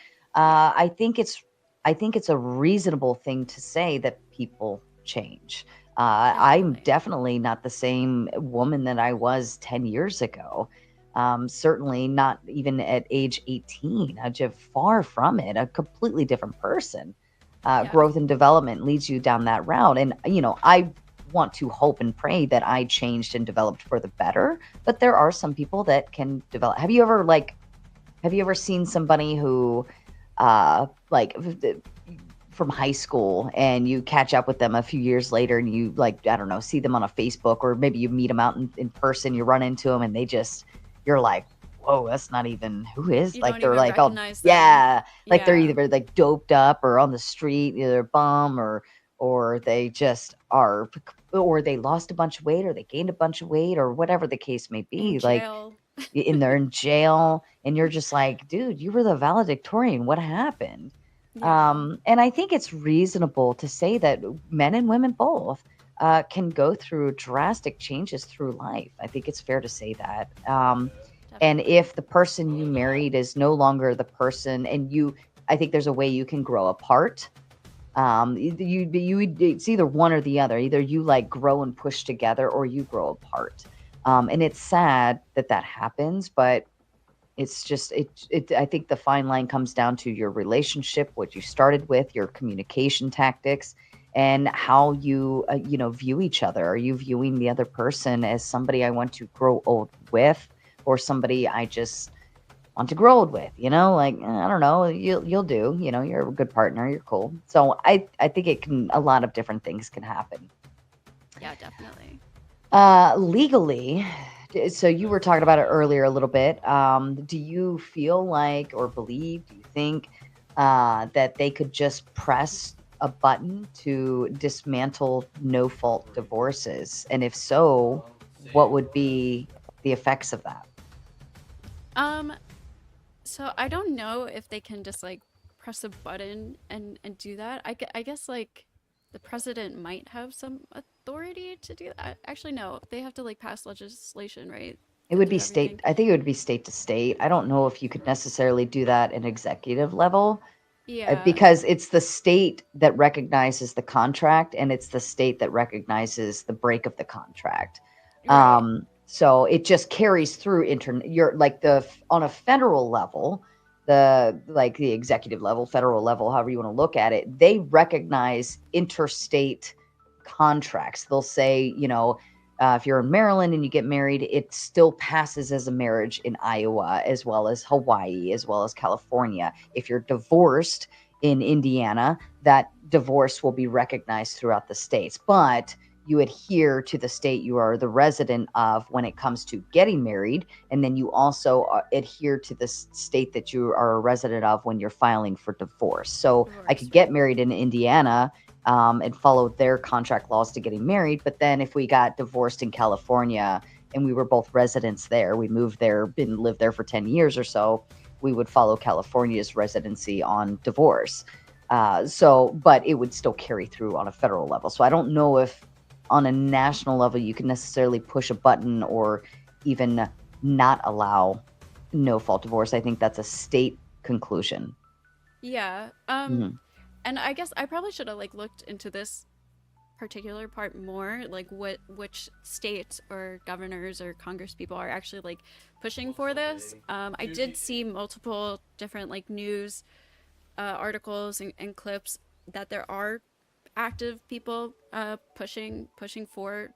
Yeah. Uh, I think it's, I think it's a reasonable thing to say that people change. I'm Definitely. definitely not the same woman that I was 10 years ago. Certainly not even at age 18. I'm just far from it, a completely different person. Yeah. Growth and development leads you down that route. And, I want to hope and pray that I changed and developed for the better. But there are some people that can develop. Have you ever seen somebody who, like, from high school and you catch up with them a few years later and you like, I don't know, see them on a Facebook or maybe you meet them out in person, you run into them and you're like, whoa, that's not even who is You like don't they're even like, oh recognize them. yeah, like they're Yeah. either like doped up or on the street, either a bum or they just are or they lost a bunch of weight or they gained a bunch of weight or whatever the case may In be. Like jail. they're in jail and you're just like, dude, you were the valedictorian. What happened? Yeah. And I think it's reasonable to say that men and women both can go through drastic changes through life. I think it's fair to say that. And Definitely. if the person you married is no longer the person, I think there's a way you can grow apart. It's either one or the other. Either you like grow and push together, or you grow apart. And it's sad that that happens, but it's just I think the fine line comes down to your relationship, what you started with, your communication tactics, and how you, view each other. Are you viewing the other person as somebody I want to grow old with or somebody I just want to grow old with, like, I don't know, you'll do, you're a good partner, you're cool. So I think a lot of different things can happen. Yeah, definitely. Legally, so you were talking about it earlier a little bit. Do you feel like or believe, do you think that they could just press a button to dismantle no-fault divorces? And if so, what would be the effects of that? Um, so I don't know if they can just like press a button and do that. I guess like the president might have some authority to do that. Actually, no, they have to like pass legislation, right? It And would do be everything. state. I think it would be state to state. I don't know if you could necessarily do that in executive level. Yeah, Because it's the state that recognizes the contract and it's the state that recognizes the break of the contract. right. So it just carries through you're like on a federal level, the executive level, federal level, however you want to look at it, they recognize interstate contracts. They'll say, if you're in Maryland and you get married, it still passes as a marriage in Iowa, as well as Hawaii, as well as California. If you're divorced in Indiana, that divorce will be recognized throughout the states. But you adhere to the state you are the resident of when it comes to getting married. And then you also adhere to the state that you are a resident of when you're filing for divorce. So I Divorce, could get right. married in Indiana and follow their contract laws to getting married. But then if we got divorced in California and we were both residents there, we moved there, been lived there for 10 years or so, we would follow California's residency on divorce. But it would still carry through on a federal level. So I don't know if on a national level you can necessarily push a button or even not allow no fault divorce. I think that's a state conclusion. Yeah. Mhm. And I guess I probably should have like looked into this particular part more, like which states or governors or congress people are actually like pushing for this. I did see multiple different like news articles and clips that there are active people pushing for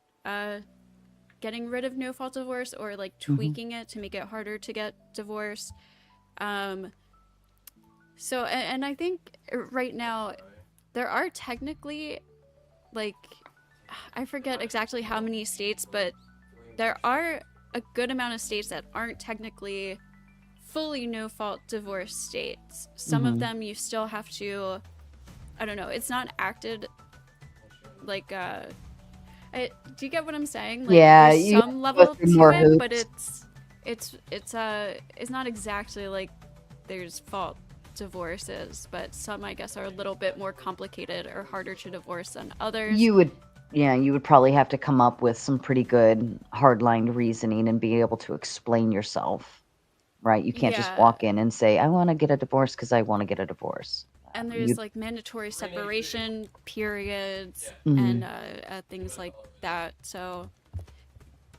getting rid of no fault divorce or like Mhm. tweaking it to make it harder to get divorce. Um, so and I think right now there are technically like I forget exactly how many states, but there are a good amount of states that aren't technically fully no fault divorce states. Some of Mhm. them you still have to, I don't know, it's not acted like do you get what I'm saying? Like Yeah, there's you some have to level go through to more it, but hoops. it's not exactly like there's fault divorces, but some I guess are a little bit more complicated or harder to divorce than others. You would, yeah, you would probably have to come up with some pretty good hard-lined reasoning and be able to explain yourself, right? You can't just Yeah, walk in and say, "I wanna get a divorce because I wanna get a divorce." and there's You'd like mandatory separation periods and Mhm. things like that. So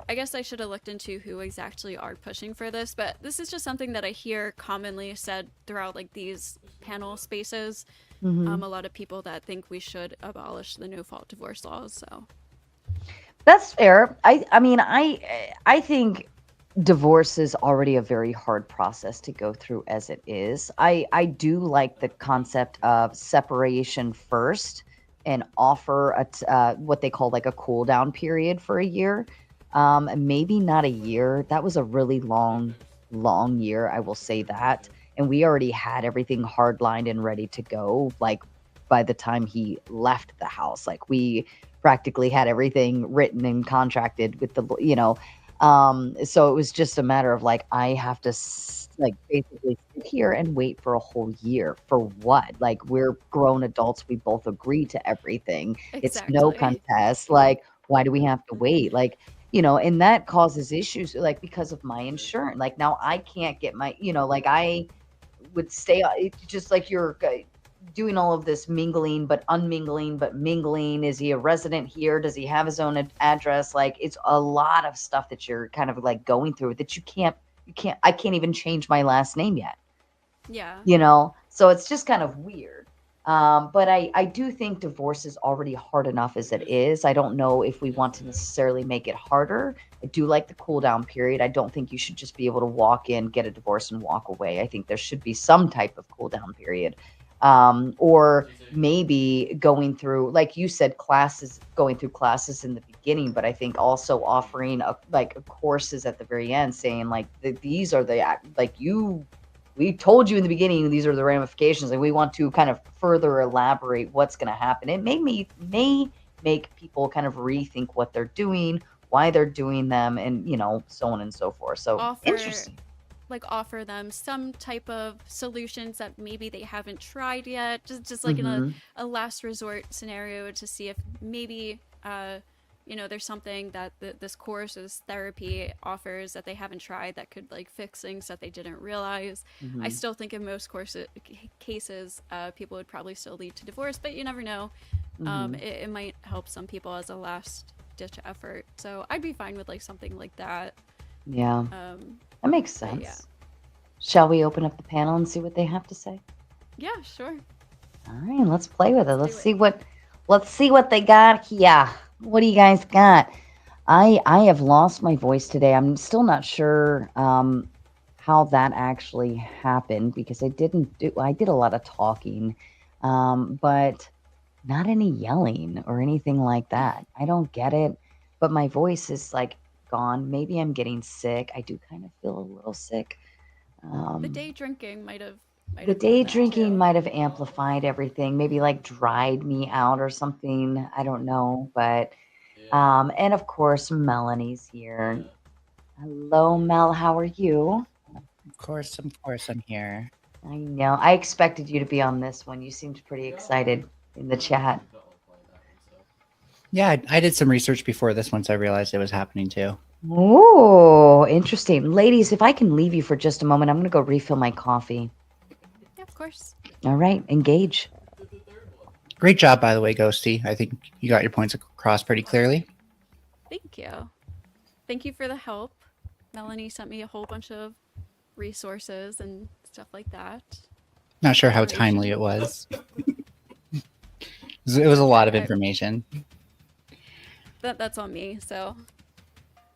I guess I should have looked into who exactly are pushing for this, but this is just something that I hear commonly said throughout like these panel spaces. Mhm. A lot of people that think we should abolish the no fault divorce laws. So That's fair. I mean, I think divorce is already a very hard process to go through as it is. I do like the concept of separation first and offer what they call like a cool down period for a year. Maybe not a year. That was a really long year, I will say that. And we already had everything hardlined and ready to go, like by the time he left the house. Like we practically had everything written and contracted with so it was just a matter of like I have to like basically sit here and wait for a whole year for what? Like we're grown adults, we both agree to everything. It's no exactly. contest. Like why do we have to wait? Like and that causes issues like because of my insurance. Like now I can't get my, like I would stay it's just like you're doing all of this mingling but unmingling but mingling. Is he a resident here? Does he have his own address? Like it's a lot of stuff that you're kind of like going through that you can't I can't even change my last name yet, Yeah. so it's just kind of weird. But I do think divorce is already hard enough as it is. I don't know if we want to necessarily make it harder. I do like the cool down period. I don't think you should just be able to walk in, get a divorce, and walk away. I think there should be some type of cool down period. Or maybe going through, like you said, going through classes in the beginning, but I think also offering courses at the very end, saying like these are we told you in the beginning these are the ramifications, and we want to kind of further elaborate what's going to happen. It may make people kind of rethink what they're doing, why they're doing them, and so on and so forth. So interesting. Offer them some type of solutions that maybe they haven't tried yet, just like in a last resort scenario, to see if maybe there's something that this course, this therapy offers that they haven't tried that could like fix things that they didn't realize. I still think in most cases people would probably still lead to divorce, but you never know. It might help some people as a last ditch effort, so I'd be fine with like something like that. Yeah. That makes sense. Yeah. Shall we open up the panel and see what they have to say? Yeah, sure. All right, let's play with it. Let's see what they got here. What do you guys got? I have lost my voice today. I'm still not sure how that actually happened, because I did a lot of talking, but not any yelling or anything like that. I don't get it, but my voice is like gone. Maybe I'm getting sick. I do kind of feel a little sick. The day drinking might have amplified everything, maybe like dried me out or something. I don't know, but and of course Melanie's here. Hello, Mel, how are you? Of course I'm here. I know, I expected you to be on this one. You seemed pretty excited in the chat. Yeah, I did some research before this once I realized it was happening too. Oh, interesting. Ladies, if I can leave you for just a moment, I'm going to go refill my coffee. Yeah, of course. All right, engage. Great job, by the way, Ghosty. I think you got your points across pretty clearly. Thank you. Thank you for the help. Melanie sent me a whole bunch of resources and stuff like that. Not sure how timely it was. It was a lot of information. That's on me, so...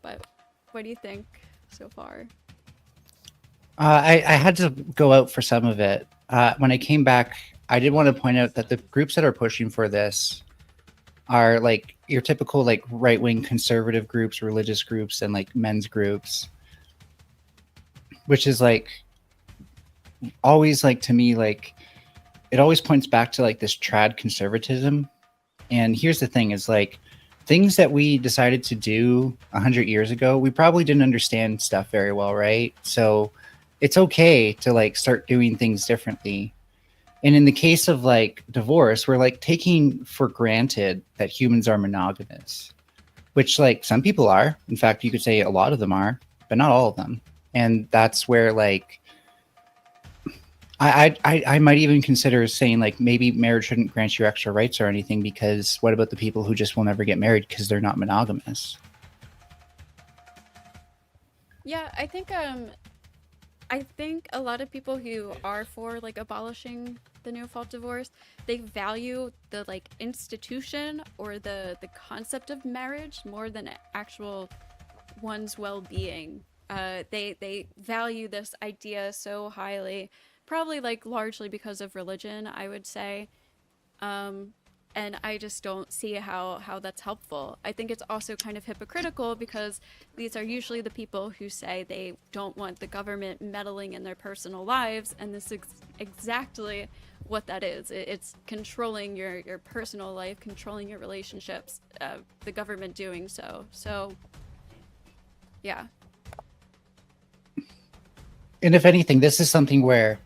But what do you think so far? I had to go out for some of it. When I came back, I did want to point out that the groups that are pushing for this are like your typical like right-wing conservative groups, religious groups, and like men's groups, which is like always like, to me, like it always points back to like this trad conservatism. And here's the thing is like, things that we decided to do 100 years ago, we probably didn't understand stuff very well, right? So it's okay to like start doing things differently. And in the case of like divorce, we're like taking for granted that humans are monogamous, which like some people are. In fact, you could say a lot of them are, but not all of them. And that's where like I might even consider saying like maybe marriage shouldn't grant you extra rights or anything, because what about the people who just will never get married because they're not monogamous? Yeah, I think a lot of people who are for like abolishing the no-fault divorce, they value the like institution or the concept of marriage more than actual one's well-being. They value this idea so highly. Probably like largely because of religion, I would say. And I just don't see how that's helpful. I think it's also kind of hypocritical, because these are usually the people who say they don't want the government meddling in their personal lives, and this is exactly what that is. It's controlling your personal life, controlling your relationships, the government doing so. So, yeah. And if anything, this is something where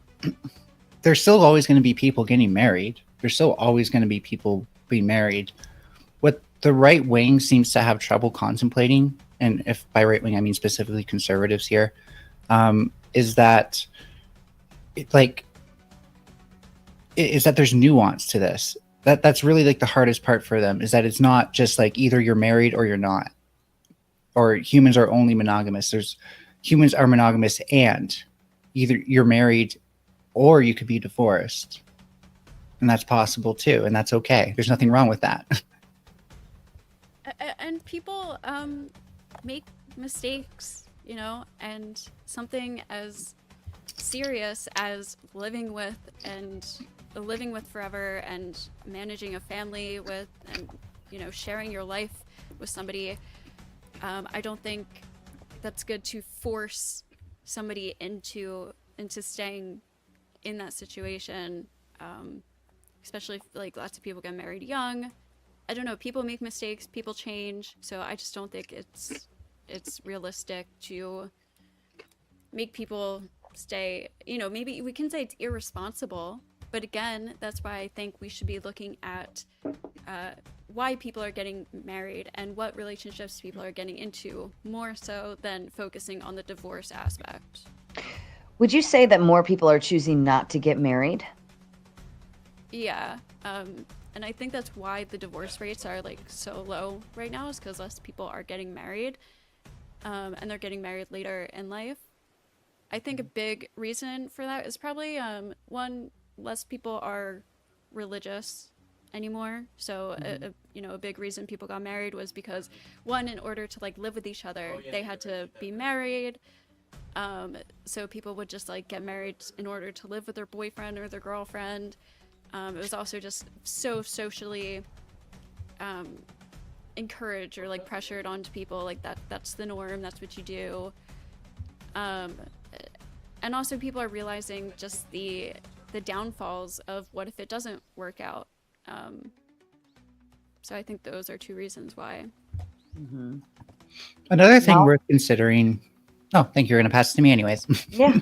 there's still always going to be people getting married. There's still always going to be people being married. What the right wing seems to have trouble contemplating, and if by right wing I mean specifically conservatives here, is that there's nuance to this. That's really like the hardest part for them, is that it's not just like either you're married or you're not, or humans are only monogamous. Humans are monogamous, and either you're married or you could be divorced. and that's possible too, and that's okay. There's nothing wrong with that. And people make mistakes, you know, and something as serious as living with forever and managing a family with, and, you know, sharing your life with somebody, I don't think that's good to force somebody into staying in that situation, especially if, like, lots of people get married young. I don't know, people make mistakes, people change, so I just don't think it's realistic to make people stay, you know, maybe we can say it's irresponsible, but again, that's why I think we should be looking at why people are getting married and what relationships people are getting into, more so than focusing on the divorce aspect. Would you say that more people are choosing not to get married? Yeah, and I think that's why the divorce rates are like so low right now, is because less people are getting married, and they're getting married later in life. I think a big reason for that is probably one, less people are religious anymore. So a big reason people got married was because, one, in order to like live with each other, they had to be married. So people would just like get married in order to live with their boyfriend or their girlfriend. It was also just so socially encouraged or like pressured onto people, like that's the norm, that's what you do. And also people are realizing just the downfalls of what if it doesn't work out. So I think those are two reasons why. Mm-hmm. Another thing worth considering. Oh, thank you. You're going to pass it to me anyways. Yeah.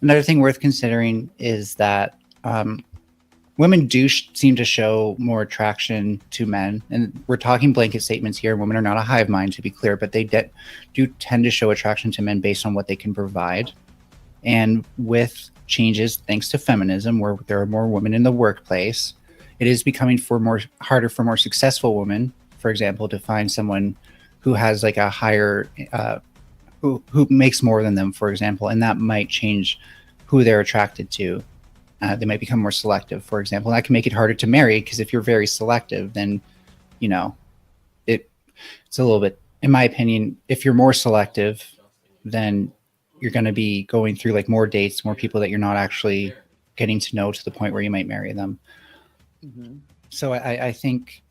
Another thing worth considering is that women do seem to show more attraction to men. And we're talking blanket statements here. Women are not a hive mind, to be clear, but they do tend to show attraction to men based on what they can provide. And with changes, thanks to feminism, where there are more women in the workplace, it is becoming harder for more successful women, for example, to find someone who has like a higher, who makes more than them, for example, and that might change who they're attracted to. They might become more selective, for example. And that can make it harder to marry, because if you're very selective, then, you know, it's a little bit, in my opinion, if you're more selective, then you're going to be going through like more dates, more people that you're not actually getting to know to the point where you might marry them. Mm-hmm. So I think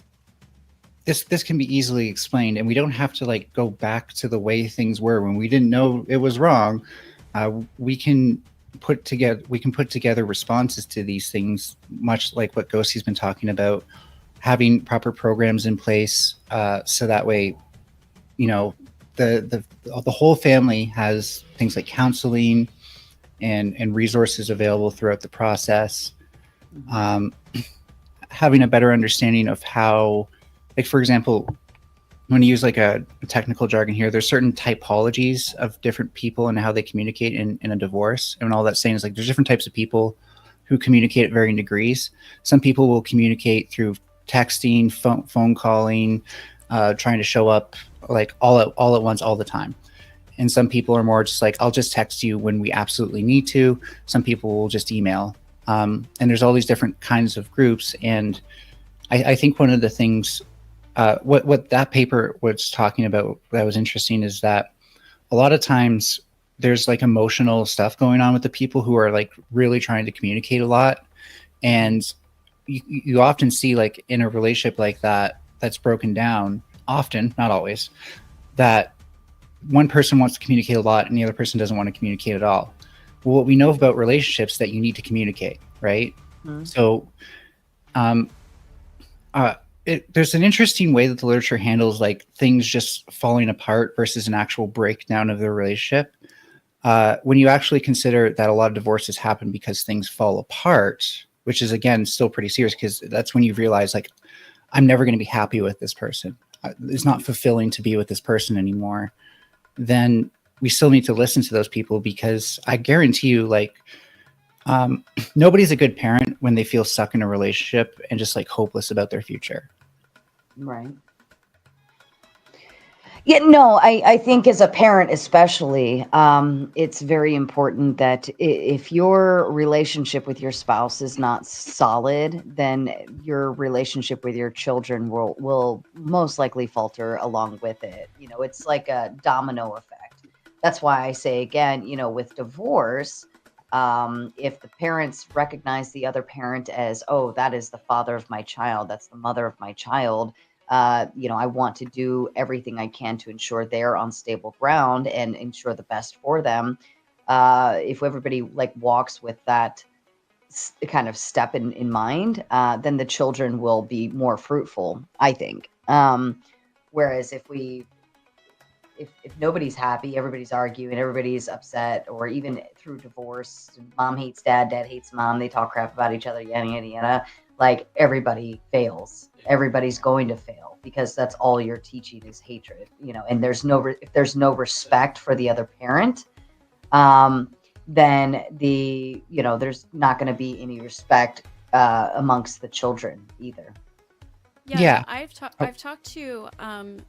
this can be easily explained, and we don't have to like go back to the way things were when we didn't know it was wrong. We can put together responses to these things, much like what Ghostie's been talking about, having proper programs in place, so that way, you know, the whole family has things like counseling and resources available throughout the process. Having a better understanding of how, like, for example, when you use like a technical jargon here, there's certain typologies of different people and how they communicate in a divorce. And all that's saying is like there's different types of people who communicate at varying degrees. Some people will communicate through texting, phone calling, trying to show up like all at once all the time. And some people are more just like, I'll just text you when we absolutely need to. Some people will just email. And there's all these different kinds of groups. And I think one of the things, what that paper was talking about that was interesting is that a lot of times there's like emotional stuff going on with the people who are like really trying to communicate a lot. And you often see like in a relationship like that, that's broken down, often, not always, that one person wants to communicate a lot and the other person doesn't want to communicate at all. Well, what we know about relationships that you need to communicate, right? Mm-hmm. So there's an interesting way that the literature handles like things just falling apart versus an actual breakdown of the relationship. When you actually consider that a lot of divorces happen because things fall apart, which is, again, still pretty serious, because that's when you realize, like, I'm never going to be happy with this person. It's not fulfilling to be with this person anymore. Then we still need to listen to those people, because I guarantee you, like, nobody's a good parent when they feel stuck in a relationship and just like hopeless about their future. Right. Yeah, no, I think as a parent, especially, it's very important that if your relationship with your spouse is not solid, then your relationship with your children will most likely falter along with it. You know, it's like a domino effect. That's why I say again, you know, with divorce, if the parents recognize the other parent as, oh, that is the father of my child, that's the mother of my child, you know, I want to do everything I can to ensure they're on stable ground and ensure the best for them. If everybody like walks with that kind of step in mind, then the children will be more fruitful, I think. Whereas if nobody's happy, everybody's arguing, everybody's upset, or even through divorce, mom hates dad, dad hates mom, they talk crap about each other, yada yada yada. Like everybody fails. Everybody's going to fail because that's all you're teaching is hatred, you know. And there's no if there's no respect for the other parent, then there's not going to be any respect amongst the children either. Yeah, I've talked to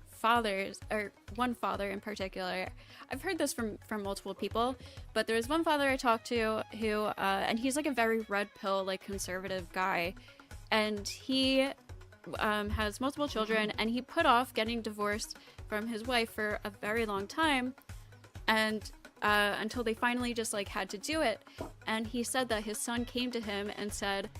fathers, or one father in particular. I've heard this from multiple people, but there was one father I talked to who and he's like a very red pill, like conservative guy, and he has multiple children, and he put off getting divorced from his wife for a very long time, and until they finally just like had to do it. And he said that his son came to him and said,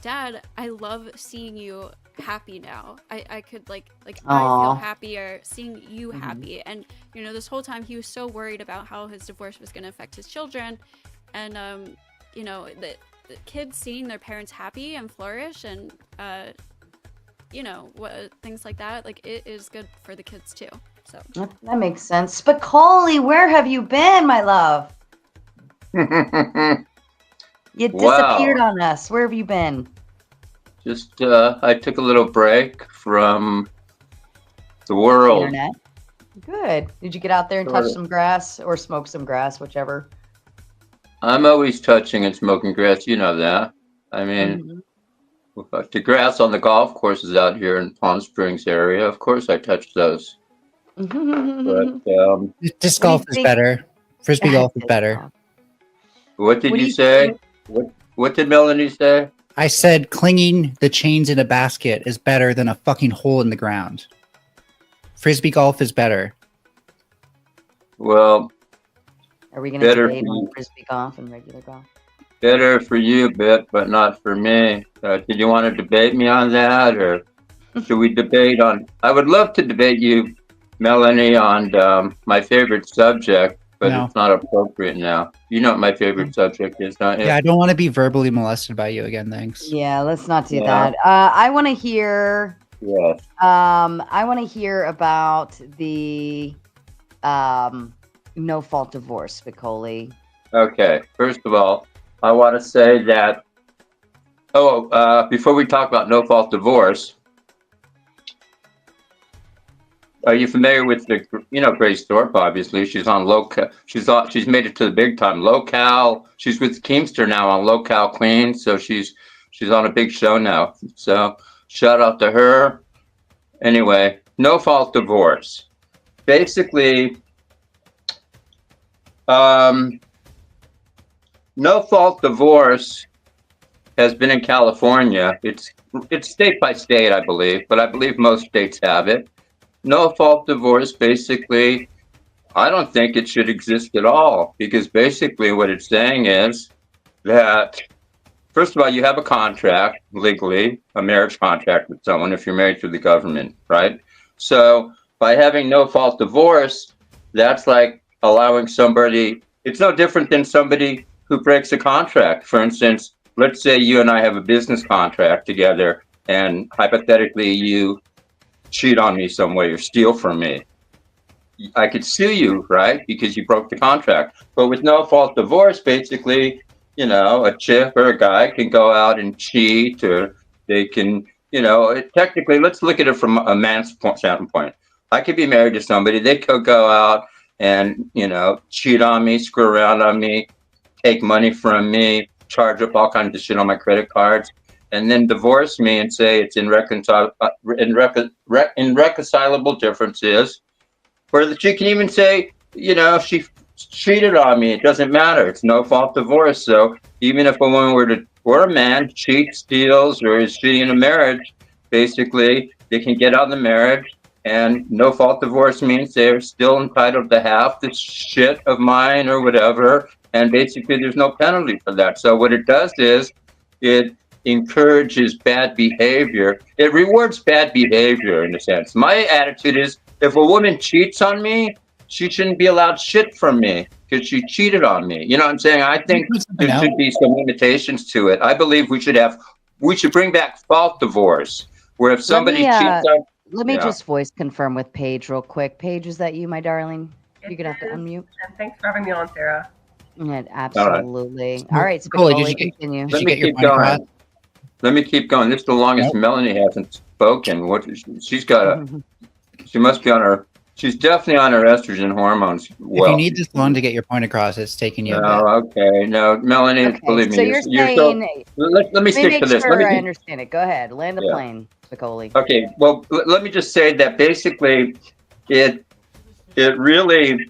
Dad, I love seeing you happy now. I could like I feel happier seeing you happy. And you know, this whole time he was so worried about how his divorce was going to affect his children, and you know, the kids seeing their parents happy and flourish, and you know, things like that, like it is good for the kids too. So that makes sense. Spicoli, where have you been, my love? You disappeared on us. Where have you been? Just I took a little break from the world. Internet. Good. Did you get out there and touch some grass or smoke some grass, whichever? I'm always touching and smoking grass. You know that. I mean, the grass on the golf courses out here in Palm Springs area, of course I touch those. But disc golf is better. Frisbee golf is better. What did you say? What did Melanie say? I said clinging the chains in a basket is better than a fucking hole in the ground. Frisbee golf is better. Well, are we going to debate on frisbee golf and regular golf? Better for you, but not for me. Did you want to debate me on that, or should we debate on? I would love to debate you, Melanie, on my favorite subject, but it's not appropriate now. You know what my favorite subject is, don't you? Yeah, I don't want to be verbally molested by you again. Thanks. Yeah, let's not do that. I want to hear. Yes. I want to hear about the no fault divorce, Spicoli. Okay. First of all, I want to say that. Before we talk about no fault divorce, are you familiar with the, Grace Thorpe? Obviously, she's on local. She's made it to the big time. Local. She's with Keemster now on Local Clean, so she's on a big show now. So shout out to her. Anyway, no fault divorce. Basically, no fault divorce has been in California. It's state by state, I believe, but I believe most states have it. No fault divorce, basically, I don't think it should exist at all, because basically what it's saying is that, first of all, you have a contract legally, a marriage contract with someone if you're married through the government, right? So by having no fault divorce, that's like allowing somebody, it's no different than somebody who breaks a contract. For instance, let's say you and I have a business contract together, and hypothetically you cheat on me some way or steal from me. I could sue you, right? Because you broke the contract. But with no fault divorce, basically, a chick or a guy can go out and cheat, or they can, technically, let's look at it from a man's standpoint. I could be married to somebody, they could go out and, cheat on me, screw around on me, take money from me, charge up all kinds of shit on my credit cards, and then divorce me and say it's irreconcilable differences, Or that she can even say, if she cheated on me, it doesn't matter. It's no fault divorce. So even if a woman or a man cheats, steals, or is cheating in a marriage, basically they can get out of the marriage, and no fault divorce means they're still entitled to half the shit of mine or whatever. And basically there's no penalty for that. So what it does is it encourages bad behavior. It rewards bad behavior in a sense. My attitude is, if a woman cheats on me, she shouldn't be allowed shit from me because she cheated on me. You know what I'm saying? I think there should be some limitations to it. I believe we should bring back fault divorce, where if somebody cheats on. Let me just voice confirm with Paige real quick. Paige, is that you, my darling? You're gonna have to unmute. And thanks for having me on, Sarah. Yeah, absolutely. All right, Spicoli, continue. Did you get your point across? Let me keep going. This is the longest Melanie hasn't spoken. She must be on her. She's definitely on her estrogen hormones. Well, if you need this long to get your point across, it's taking you. No, Melanie, Okay, believe me. So you're saying. Let me stick to this. Let me I understand it. Go ahead, land the plane, Spicoli. Okay. Well, let me just say that basically, it really.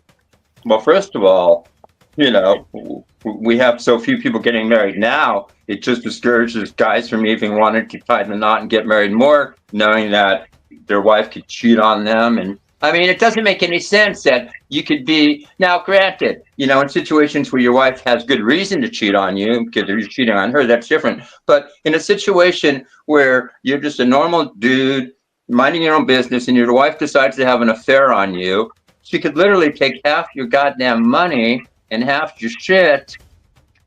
Well, first of all, we have so few people getting married now. It just discourages guys from even wanting to tie the knot and get married more, knowing that their wife could cheat on them. And I mean, it doesn't make any sense that you could be, now granted, in situations where your wife has good reason to cheat on you because you're cheating on her, that's different. But in a situation where you're just a normal dude minding your own business and your wife decides to have an affair on you, she could literally take half your goddamn money and half your shit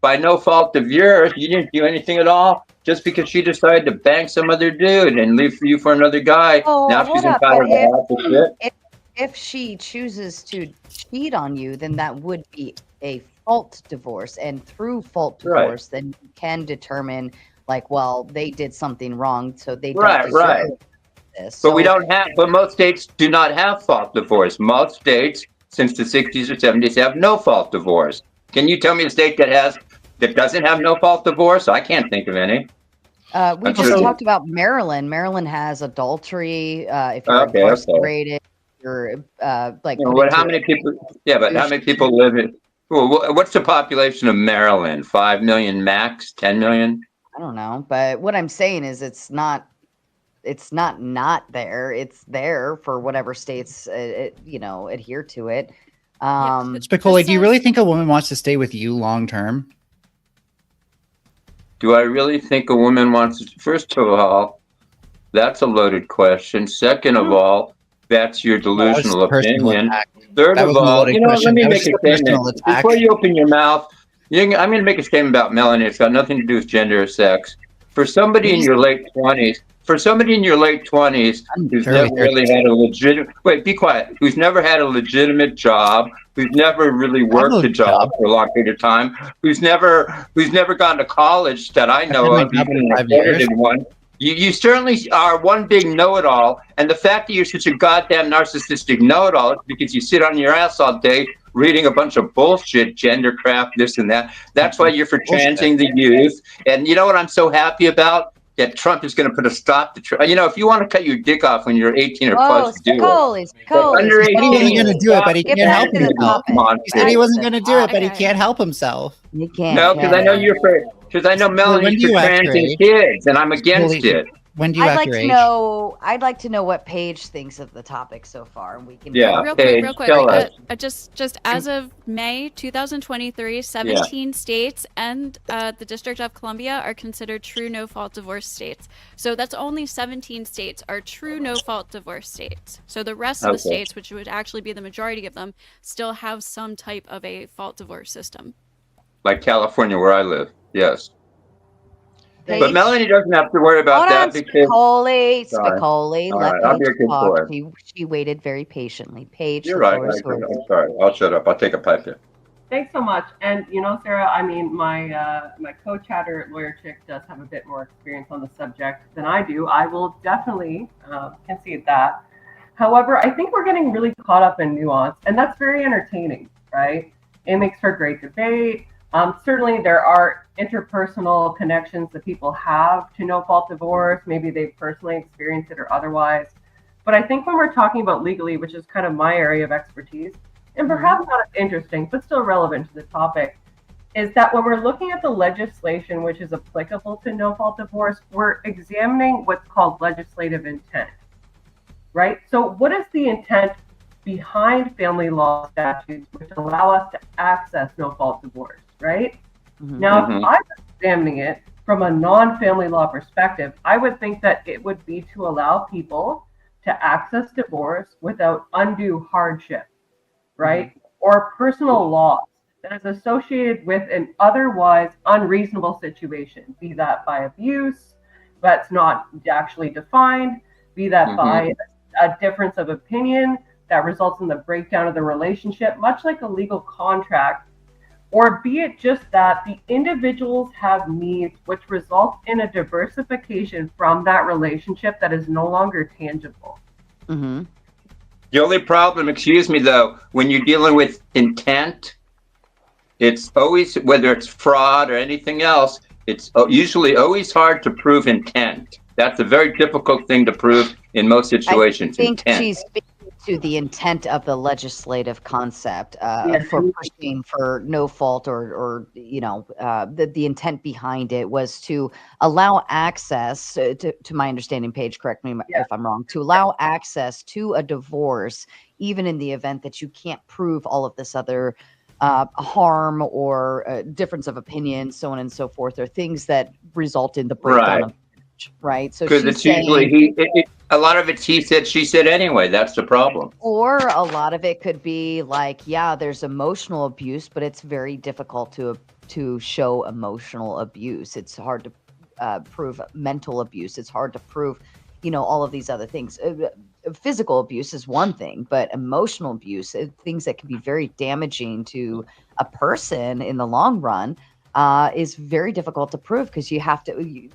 by no fault of yours. You didn't do anything at all, just because she decided to bang some other dude and leave you for another guy. Now she's entitled to half the shit. If she chooses to cheat on you, then that would be a fault divorce, and through fault divorce, then you can determine, they did something wrong, so they don't deserve this. But we don't have. But most states do not have fault divorce. Most states, since the 60s or 70s, have no fault divorce. Can you tell me a state that doesn't have no fault divorce? I can't think of any. We just talked about Maryland. Maryland has adultery. If you're incarcerated, you're how many people? Yeah, but how many people live in? What's the population of Maryland? 5 million max? 10 million? I don't know, but what I'm saying is it's not there. It's there for whatever states adhere to it. Spicoli, do you really think a woman wants to stay with you long term? Do I really think a woman wants to? First of all, that's a loaded question. Second of all, that's your delusional opinion. Third of all, let me make a statement. Before you open your mouth, I'm going to make a statement about Melanie. It's got nothing to do with gender or sex. For somebody in your late 20s, who's never really had a legitimate, be quiet, who's never had a legitimate job, who's never really worked a job for a long period of time, who's never gone to college that I know of, even an accredited one. You certainly are one big know-it-all, and the fact that you're such a goddamn narcissistic know-it-all is because you sit on your ass all day reading a bunch of bullshit, gender crap, this and that. That's why you're for transing the youth. And you know what I'm so happy about? That Trump is going to put a stop to Trump. If you want to cut your dick off when you're 18 or plus, do it. Under 18, he wasn't going to do it, but he can't help himself. He said he wasn't going to do it, but he can't help himself. He can't. No, because I know you're for. Because I know Melanie's for transing kids, and I'm against it. When do you I'd like to know what Paige thinks of the topic so far, and we can. Yeah, real quick. Just as of May 2023, 17 states and the District of Columbia are considered true no-fault divorce states. So that's only 17 states are true no-fault divorce states. So the rest of the states, which would actually be the majority of them, still have some type of a fault divorce system. Like California, where I live. Yes. But Melanie doesn't have to worry about that because Spicoli, let Paige talk. She waited very patiently. Paige, you're right. I'm sorry. I'll shut up. I'll take a pipe here. Thanks so much. And Sarah, I mean, my co-chatter lawyer chick does have a bit more experience on the subject than I do. I will definitely concede that. However, I think we're getting really caught up in nuance, and that's very entertaining, right? It makes for great debate. Certainly, there are interpersonal connections that people have to no-fault divorce. Maybe they've personally experienced it or otherwise. But I think when we're talking about legally, which is kind of my area of expertise, and perhaps not as interesting, but still relevant to the topic, is that when we're looking at the legislation which is applicable to no-fault divorce, we're examining what's called legislative intent, right? So what is the intent behind family law statutes which allow us to access no-fault divorce, right? Now, if I was examining it from a non-family law perspective, I would think that it would be to allow people to access divorce without undue hardship, right? Or personal loss that is associated with an otherwise unreasonable situation, be that by abuse that's not actually defined, be that by a difference of opinion that results in the breakdown of the relationship, much like a legal contract, or be it just that the individuals have needs which result in a diversification from that relationship that is no longer tangible. The only problem, excuse me though, when you're dealing with intent, it's always, whether it's fraud or anything else, it's usually always hard to prove intent. That's a very difficult thing to prove in most situations. I think intent. she's speaking to the intent of the legislative concept for pushing for no fault, or the intent behind it was to allow access to my understanding. Paige, correct me if I'm wrong. To allow access to a divorce, even in the event that you can't prove all of this other harm or difference of opinion, so on and so forth, or things that result in the breakdown of marriage, right? So because it's usually a lot of it's he said, she said anyway. That's the problem. Or a lot of it could be like, yeah, there's emotional abuse, but it's very difficult to show emotional abuse. It's hard to prove mental abuse. It's hard to prove, all of these other things. Physical abuse is one thing, but emotional abuse, things that can be very damaging to a person in the long run, is very difficult to prove, because you have to,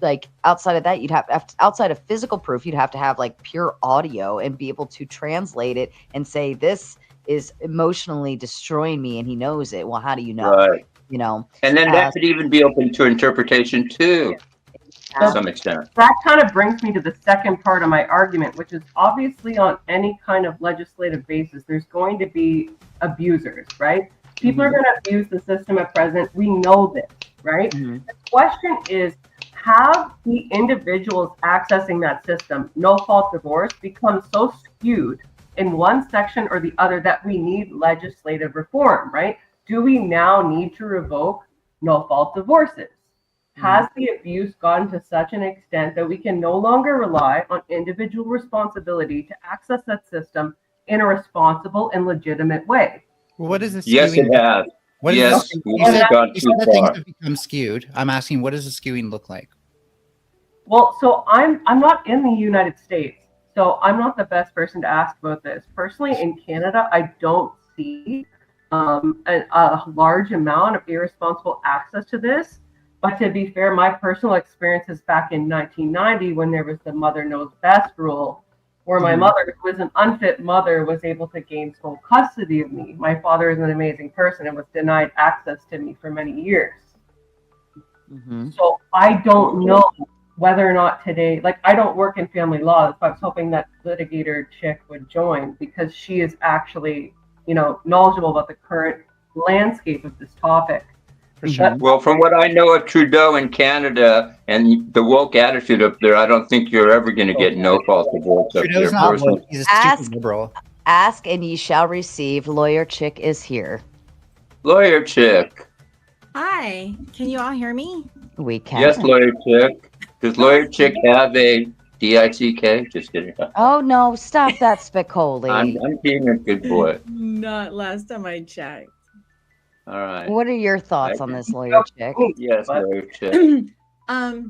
outside of that, outside of physical proof, you'd have to have like pure audio and be able to translate it and say, this is emotionally destroying me, and he knows it. Well, how do you know? Right. And then that could even be open to interpretation too. To some extent. That kind of brings me to the second part of my argument, which is obviously on any kind of legislative basis, there's going to be abusers, right? People are going to abuse the system at present. We know this, right? The question is, have the individuals accessing that system, no-fault divorce, become so skewed in one section or the other that we need legislative reform, right? Do we now need to revoke no-fault divorces? Has the abuse gone to such an extent that we can no longer rely on individual responsibility to access that system in a responsible and legitimate way? Well, what is this? Yes, it has. Yes, it's gone too far. Things have become skewed. I'm asking, what does the skewing look like? Well, so I'm not in the United States, so I'm not the best person to ask about this. Personally, in Canada, I don't see a large amount of irresponsible access to this. But to be fair, my personal experience is back in 1990 when there was the mother knows best rule, where my mother, who was an unfit mother, was able to gain sole custody of me. My father is an amazing person and was denied access to me for many years. So I don't know whether or not today, I don't work in family law. That's why I was hoping that litigator chick would join, because she is actually, knowledgeable about the current landscape of this topic. Well, from what I know of Trudeau in Canada and the woke attitude up there, I don't think you're ever going to get no-fault divorce up there. Not woke. He's a stupid liberal. Ask and ye shall receive. Lawyer Chick is here. Lawyer Chick. Hi. Can you all hear me? We can. Yes, Lawyer Chick. Does Lawyer Chick have a DICK? Just kidding. Oh, no. Stop that, Spicoli. I'm being a good boy. Not last time I checked. All right. What are your thoughts on this, Lawyer Chick? Yes, Lawyer Chick. I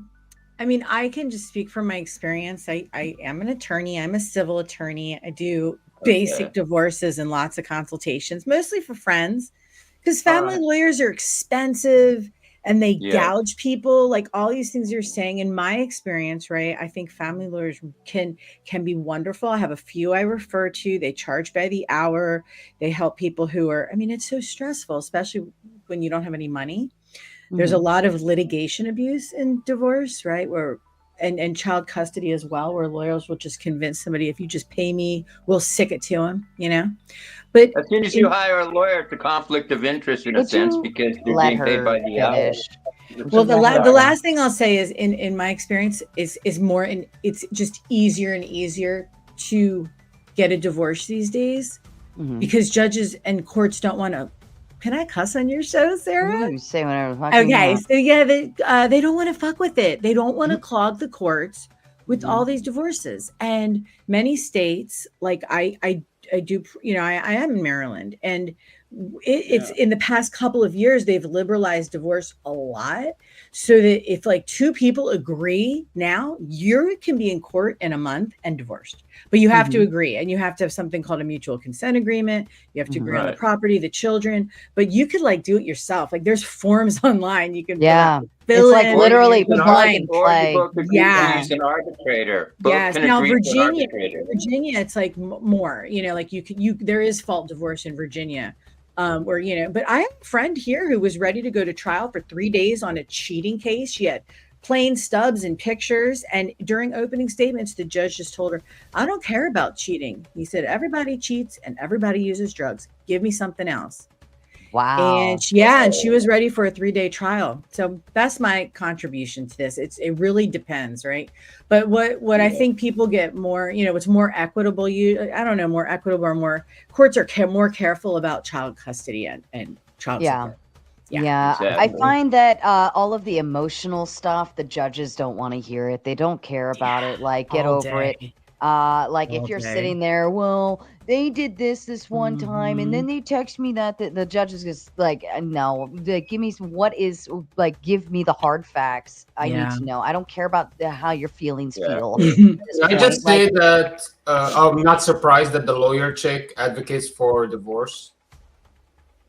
mean, I can just speak from my experience. I am an attorney. I'm a civil attorney. I do basic divorces and lots of consultations, mostly for friends, because family lawyers are expensive and they gouge people, like all these things you're saying. In my experience, right, I think family lawyers can be wonderful. I have a few I refer to. They charge by the hour. They help people who are, it's so stressful, especially when you don't have any money. There's a lot of litigation abuse in divorce, right, where and child custody as well, where lawyers will just convince somebody, if you just pay me, we'll stick it to him, you know. But As soon as you hire a lawyer, it's a conflict of interest in a Would sense you because you're let being paid by her the hour. finish? well, the Let her last thing I'll say is, in my experience, is more, and it's just easier and easier to get a divorce these days Mhm. because judges and courts don't want to. Can I cuss on your show, Sarah? You say whatever the fuck you Okay, want. so yeah, they don't want to fuck with it. They don't want to Mhm. clog the courts with all these divorces. And many states, like I do, you know, I am in Maryland, and it's in the past couple of years they've liberalized divorce a lot, so that if like two people agree now, you can be in court in a month and divorced. But you have to agree, and you have to have something called a mutual consent agreement. You have to agree on the Right. property, the children, but you could like do it yourself. Like there's forms online you can Yeah. fill It's like in, literally Or you plug can and or you play. both agree Yeah. to use an arbitrator. Both Yes. can Now agree to an Virginia, arbitrator. it's like more, you know, like there is fault divorce in Virginia. Where, you know, but I have a friend here who was ready to go to trial for 3 days on a cheating case. She had plain stubs and pictures, and during opening statements the judge just told her, I don't care about cheating. He said, everybody cheats and everybody uses drugs. Give me something else. Wow. And she was ready for a 3-day trial. So that's my contribution to this. It really depends, right? But what I think people get more, you know, it's more equitable. More equitable, or more courts are more careful about child custody and child support. Yeah. Exactly. I find that all of the emotional stuff, the judges don't want to hear it. They don't care about it. Like, get All over it. day. Like All if you're day. sitting there, well, they did this one time, and then they text me that the judge is just like, no, give me give me the hard facts. I need to know. I don't care about how your feelings feel. Can I just say that I'm not surprised that the lawyer chick advocates for divorce.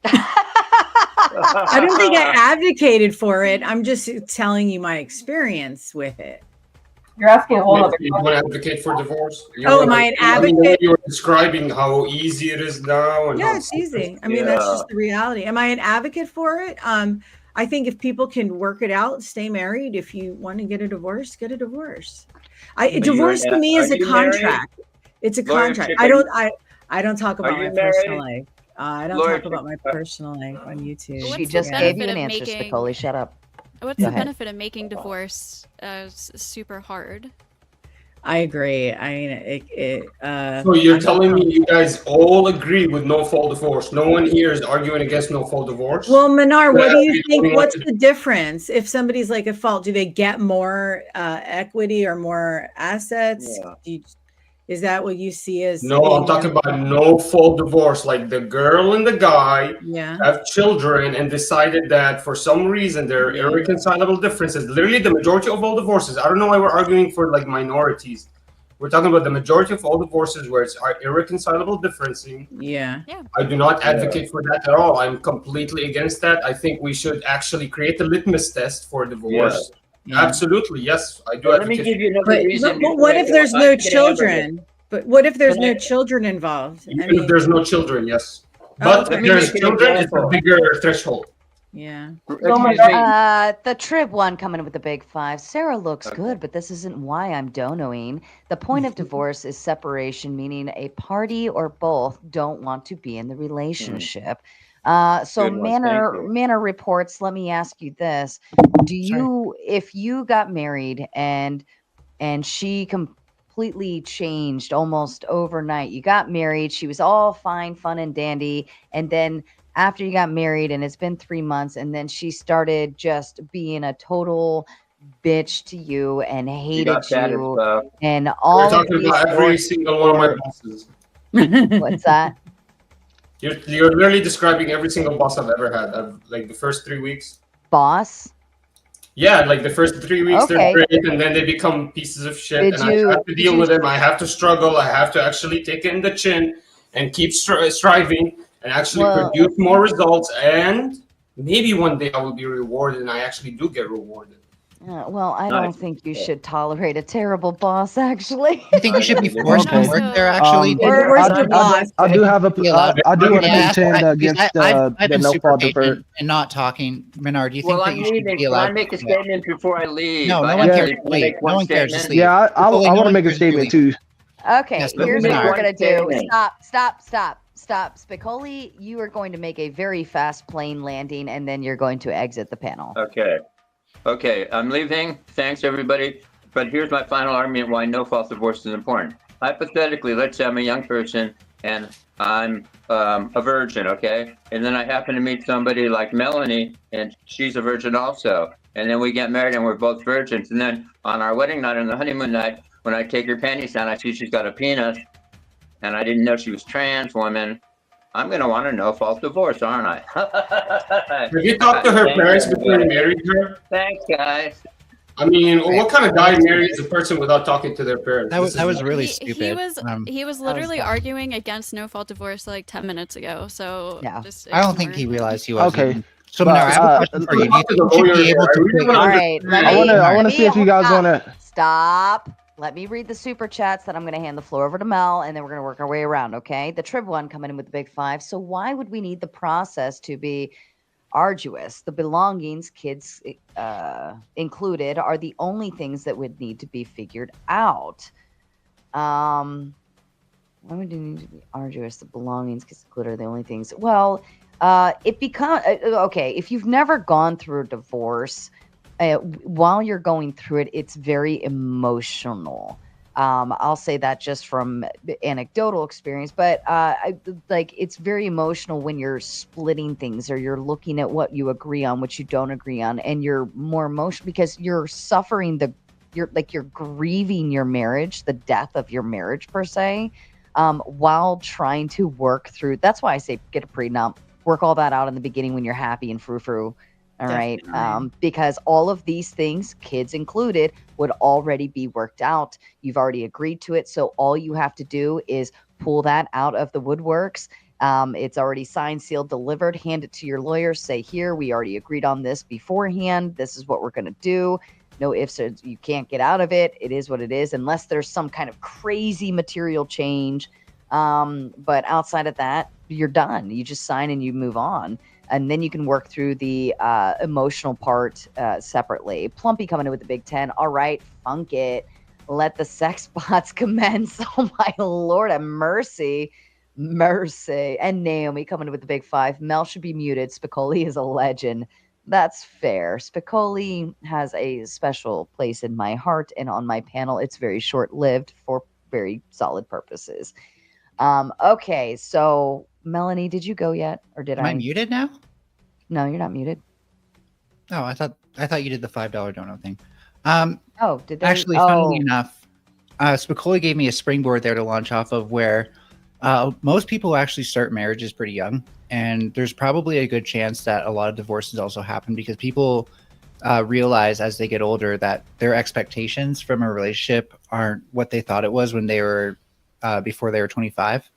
I don't think I advocated for it. I'm just telling you my experience with it. You're asking a whole other You want to advocate for divorce? Am I an I mean, the way advocate? you were describing how easy it is now, and how Yeah, it's easy. I mean, that's just the reality. Am I an advocate for it? I think if people can work it out, stay married. If you want to get a divorce, get a divorce. Divorce to me is a contract. It's a contract. I don't talk about my personal life. I don't talk about my personal life on YouTube. She just gave you an answer, Spicoli. Shut up. What's the benefit of making divorce super hard? I agree. I mean, so you're telling me you guys all agree with no-fault divorce? No one here is arguing against no-fault divorce? Well, Manar, what do you think? What's the difference? If somebody's like at fault, do they get more equity or more assets? Is that what you see as? No, I'm talking about no-fault divorce. Like the girl and the guy have children and decided that for some reason there are irreconcilable differences. Literally the majority of all divorces. I don't know why we're arguing for like minorities. We're talking about the majority of all divorces where it's irreconcilable differencing. Yeah. I do not advocate for that at all. I'm completely against that. I think we should actually create a litmus test for divorce. Absolutely, yes, I do. Let me give you another reason. But what if there's no children? But what if there's no children involved? Even if there's no children, yes. But if there's children, it's a bigger threshold. Yeah. The Trib one coming in with the big 5. Sarah looks good, but this isn't why I'm donoing. The point of divorce is separation, meaning a party or both don't want to be in the relationship. So Manor reports, let me ask you this. If you got married and she completely changed almost overnight, you got married, she was all fine, fun and dandy, and then after you got married and it's been 3 months and then she started just being a total bitch to you and hated you and all We're talking about every single one of my bosses. What's that? You're literally describing every single boss I've ever had. Like the first 3 weeks. Boss? Yeah, like the first 3 weeks they're great, and then they become pieces of shit. I have to deal with them. I have to struggle. I have to actually take it in the chin and keep striving and actually produce more results. And maybe one day I will be rewarded, and I actually do get rewarded. Well, I Nice. don't think you should tolerate a terrible boss, actually. I think you should be forced to Okay. work there. Actually, Where's the boss? I do have Be allowed- I do want to Yeah, contend because against I've the been no super fault patient divert. and not talking. Menard, do you Well, think that I'm you should leaving. be Can allowed I make a to statement before I leave? No, no I one have cares. to Leave. make No one one cares. Just statement. leave. Yeah, I Only want to one make a cares, statement leave. too. Okay, Yes, here's but what we're Menard. gonna do. Statement. Stop. Spicoli, you are going to make a very fast plane landing, and then you're going to exit the panel. Okay, I'm leaving. Thanks, everybody. But here's my final argument why no fault divorce is important. Hypothetically, let's say I'm a young person and I'm a virgin, okay? And then I happen to meet somebody like Melanie, and she's a virgin also. And then we get married and we're both virgins. And then on our wedding night, on the honeymoon night, when I take her panties down, I see she's got a penis, and I didn't know she was trans woman. I'm going to want a no-fault divorce, aren't I? Have you talked to her parents before you married her? Thanks, guys. I mean, what kind of guy marries a person without talking to their parents? That was really He stupid. was literally arguing against no fault divorce like 10 minutes ago. So Yeah. just I don't think ignore he it. realized he was. Okay. So, But, Menard, I have a question for you. Do you think you should be able to pick All right, I want to see if you guys want to. Stop. Let me read the super chats, then I'm going to hand the floor over to Mel, and then we're going to work our way around, okay? The Trib one coming in with the big 5. So why would we need the process to be arduous? The belongings, kids included, are the only things that would need to be figured out. Why would it need to be arduous? The belongings, kids included, are the only things. Well, it becomes okay. If you've never gone through a divorce, while you're going through it, it's very emotional. I'll say that just from anecdotal experience, but it's very emotional when you're splitting things or you're looking at what you agree on, what you don't agree on, and you're more emotional because you're suffering you're grieving your marriage, the death of your marriage per se, while trying to work through. That's why I say get a prenup, work all that out in the beginning when you're happy and frou-frou. All right. Because all of these things, kids included, would already be worked out. You've already agreed to it. So all you have to do is pull that out of the woodworks. It's already signed, sealed, delivered. Hand it to your lawyer. Say, here, we already agreed on this beforehand. This is what we're going to do. No ifs, you can't get out of it. It is what it is, unless there's some kind of crazy material change. But outside of that, you're done. You just sign and you move on. And then you can work through the emotional part separately. Plumpy coming in with the big 10. All right, funk it. Let the sex bots commence. Oh, my Lord have mercy. Mercy. And Naomi coming in with the big 5. Mel should be muted. Spicoli is a legend. That's fair. Spicoli has a special place in my heart and on my panel. It's very short-lived for very solid purposes. Okay, so Melanie, did you go yet, or did Am I muted now? No, you're not muted. Oh, I thought you did the $5 dono thing. Oh, did they? Actually, funnily enough, Spicoli gave me a springboard there to launch off of, where most people actually start marriages pretty young, and there's probably a good chance that a lot of divorces also happen because people realize as they get older that their expectations from a relationship aren't what they thought it was when they were before they were 25.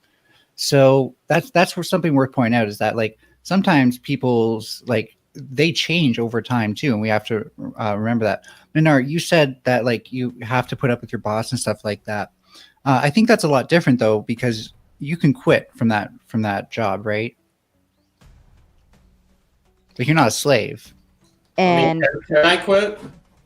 So that's where something worth pointing out is that, like, sometimes people's, like, they change over time too, and we have to remember that. Menard, you said that, like, you have to put up with your boss and stuff like that. I think that's a lot different though, because you can quit from that job, right? Like, you're not a slave. And can I quit?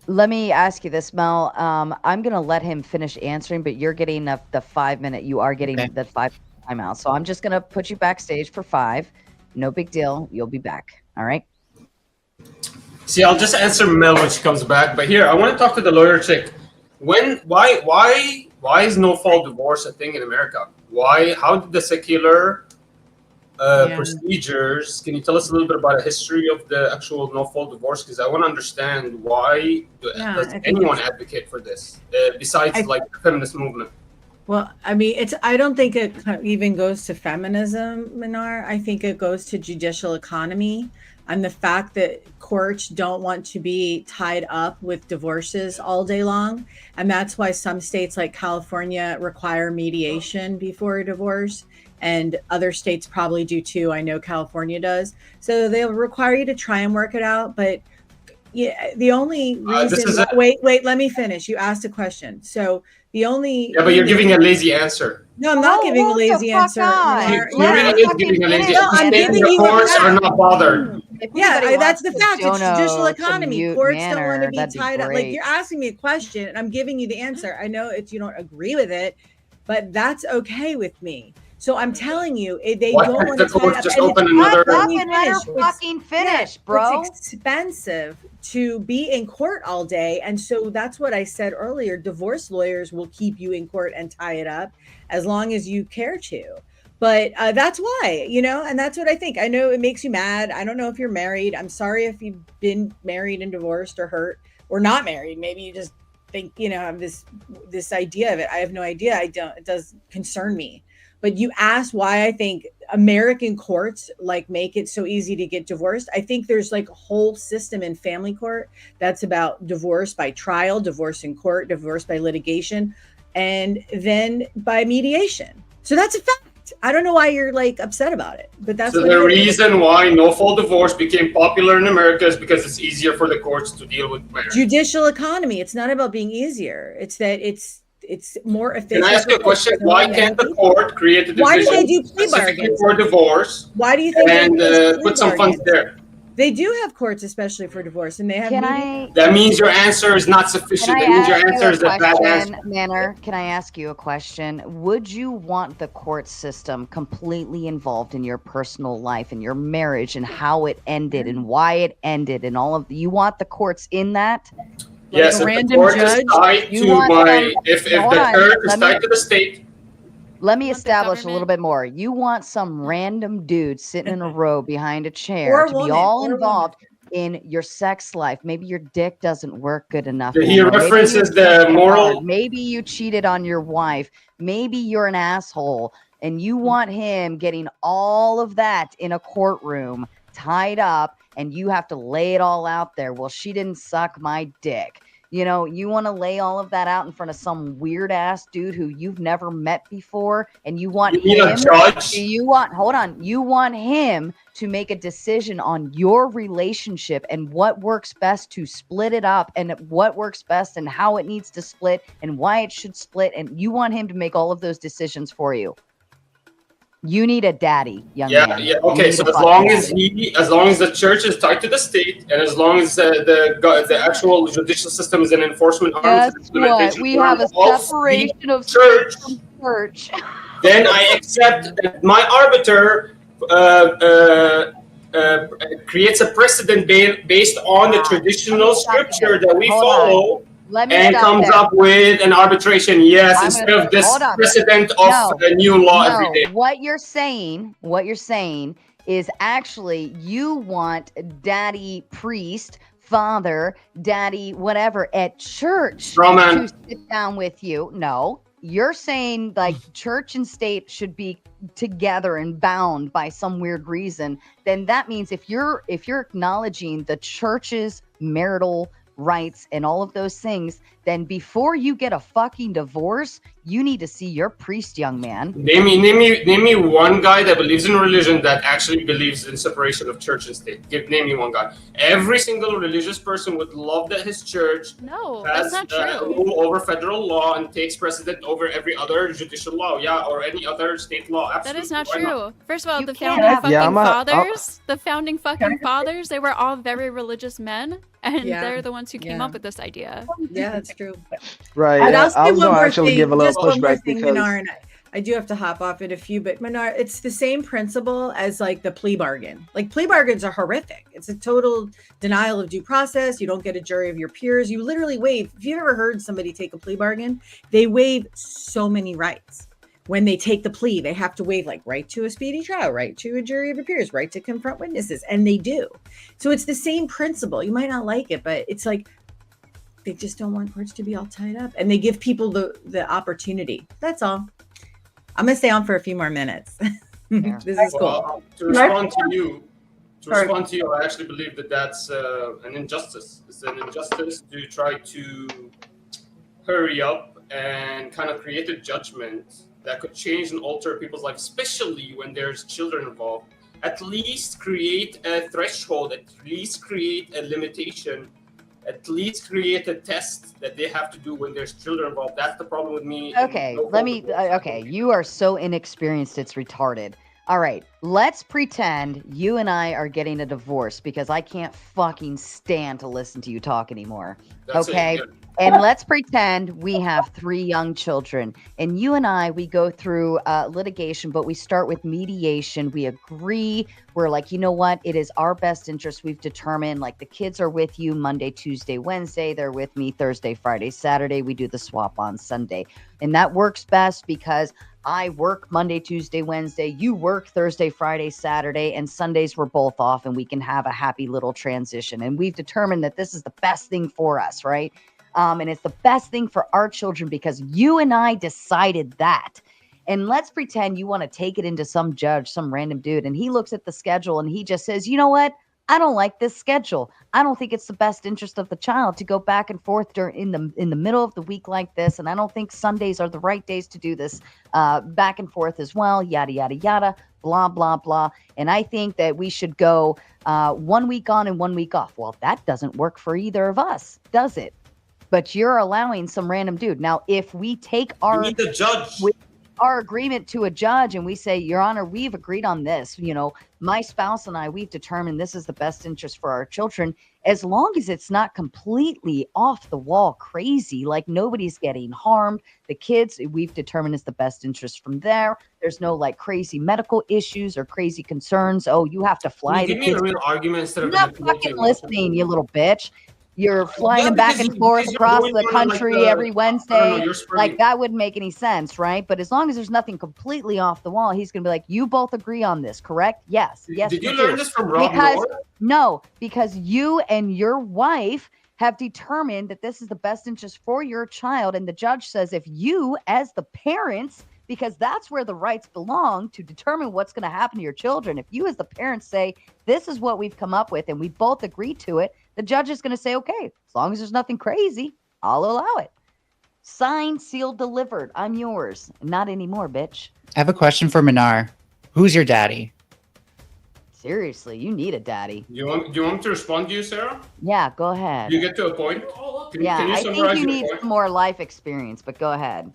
let me ask you this, Mel. I'm gonna let him finish answering, but you're getting the 5 minute. You are getting the 5 timeout. So I'm just gonna put you backstage for 5. No big deal. You'll be back. All right. See, I'll just answer Mel when she comes back. But here, I want to talk to the lawyer chick. Why is no fault divorce a thing in America? Why? How did the secular procedures? Can you tell us a little bit about the history of the actual no fault divorce? Because I want to understand why does anyone advocate for this besides like the feminist movement? Well, I mean, I don't think it even goes to feminism, Minar. I think it goes to judicial economy and the fact that courts don't want to be tied up with divorces all day long. And that's why some states like California require mediation before a divorce. And other states probably do too. I know California does. So they'll require you to try and work it out. But Yeah, the only reason. Wait, let me finish. You asked a question, so the only. Yeah, but you're giving a lazy answer. No, I'm not giving a lazy answer. You really is giving a lazy answer. I'm giving you the courts are not bothered. Yeah, that's the fact. It's judicial to economy. mute Courts don't want to Manor, be that'd be tied up. Like, great. you're asking me a question, and I'm giving you the answer. I know you don't agree with it, but that's okay with me. So I'm telling you, they Why don't can't want the to tie courts up. just And open another? Let me finish, bro. It's expensive to be in court all day, and so that's what I said earlier. Divorce lawyers will keep you in court and tie it up as long as you care to. But that's why, and that's what I think. I know it makes you mad. I don't know if you're married. I'm sorry if you've been married and divorced or hurt or not married. Maybe you just think, have this idea of it. I have no idea. It does concern me. But you asked why I think American courts make it so easy to get divorced. I think there's a whole system in family court that's about divorce by trial, divorce in court, divorce by litigation, and then by mediation. So that's a fact. I don't know why you're upset about it, but that's so the reason why no-fault divorce became popular in America is because it's easier for the courts to deal with marriage. Judicial economy. It's not about being easier. It's that it's more efficient. Can I ask you a question? Why can't the court create a division why do they do plea specifically bargains for divorce? Why do you think and put some funds there? They do have courts, especially for divorce, and they have. That means your answer is not sufficient. That means your answer is a bad answer. Manor, can I ask you a question? Would you want the court system completely involved in your personal life and your marriage and how it ended and why it ended and all of you want the courts in that? Yes, if the court is tied to if the church is tied to the state. Let me establish a little bit more. You want some random dude sitting in a row behind a chair to be all involved in your sex life. Maybe your dick doesn't work good enough. He references the moral. Maybe you cheated on your wife. Maybe you're an asshole. And you want him getting all of that in a courtroom tied up and you have to lay it all out there. Well, she didn't suck my dick. You want to lay all of that out in front of some weird ass dude who you've never met before, and you want him. You want him to make a decision on your relationship and what works best to split it up, and what works best and how it needs to split and why it should split, and you want him to make all of those decisions for you. You need a daddy, young man. Yeah. Okay. So as long as the church is tied to the state, and as long as the actual judicial system is an enforcement arm, we have a separation of church from church. Then I accept that my arbiter creates a precedent based on the traditional scripture that we follow. And comes up with an arbitration, instead of this precedent of a new law every day. What you're saying is actually you want daddy priest, father, daddy, whatever at church to sit down with you. No, you're saying church and state should be together and bound by some weird reason. Then that means if you're acknowledging the church's marital rights and all of those things, then before you get a fucking divorce, you need to see your priest, young man. Name me one guy that believes in religion that actually believes in separation of church and state. Name me one guy. Every single religious person would love that his church has rule over federal law and takes precedent over every other judicial law, or any other state law. Absolutely. That is not true. First of all, the founding fucking fathers, they were all very religious men, and they're the ones who came up with this idea. Yeah, that's true. Right. And I was going to actually give a little pushback because I do have to hop off in a few, but Menard, it's the same principle as the plea bargain. Plea bargains are horrific. It's a total denial of due process. You don't get a jury of your peers. You literally waive. If you've ever heard somebody take a plea bargain, they waive so many rights. When they take the plea, they have to waive right to a speedy trial, right to a jury of your peers, right to confront witnesses, and they do. So it's the same principle. You might not like it, but it's they just don't want courts to be all tied up, and they give people the opportunity. That's all. I'm gonna stay on for a few more minutes. This is cool. To respond to you, I actually believe that's an injustice. It's an injustice to try to hurry up and kind of create a judgment that could change and alter people's life, especially when there's children involved. At least create a threshold. At least create a limitation at least create a test that they have to do when there's children involved. That's the problem with me. Okay, okay, you are so inexperienced, it's retarded. All right, let's pretend you and I are getting a divorce because I can't fucking stand to listen to you talk anymore. Okay? And let's pretend we have 3 young children. And you and I, we go through litigation, but we start with mediation. We agree. We're like, you know what? It is our best interest. We've determined, like, the kids are with you Monday, Tuesday, Wednesday. They're with me Thursday, Friday, Saturday. We do the swap on Sunday. And that works best because I work Monday, Tuesday, Wednesday. You work Thursday, Friday, Saturday, and Sundays we're both off and we can have a happy little transition. And we've determined that this is the best thing for us, right? And it's the best thing for our children because you and I decided that. And let's pretend you want to take it into some judge, some random dude, and he looks at the schedule and he just says, you know what? I don't like this schedule. I don't think it's the best interest of the child to go back and forth in the middle of the week like this. And I don't think Sundays are the right days to do this back and forth as well, yada, yada, yada, blah, blah, blah. And I think that we should go 1 week on and 1 week off. Well, that doesn't work for either of us, does it? But you're allowing some random dude. Now, if we take our agreement to a judge and we say, Your Honor, we've agreed on this, you know, my spouse and I, we've determined this is the best interest for our children, as long as it's not completely off the wall crazy, like nobody's getting harmed, the kids, we've determined is the best interest from there. There's no like crazy medical issues or crazy concerns. Oh, you have to fly the kids. Give me a real argument instead of not fucking listening, you little bitch. You're flying them back and forth across the country every Wednesday. Like, that wouldn't make any sense, right? But as long as there's nothing completely off the wall, he's going to be like, you both agree on this, correct? Yes. Yes. Did you learn this from Rob Moore? No, because you and your wife have determined that this is the best interest for your child. And the judge says if you, as the parents, because that's where the rights belong to determine what's going to happen to your children. If you as the parents say, this is what we've come up with and we both agree to it, the judge is going to say, okay, as long as there's nothing crazy, I'll allow it. Signed, sealed, delivered. I'm yours. Not anymore, bitch. I have a question for Minar. Who's your daddy? Seriously, you need a daddy. Do you want me to respond to you, Sarah? Yeah, go ahead. You get to a point? Can you I think you need some more life experience, but go ahead.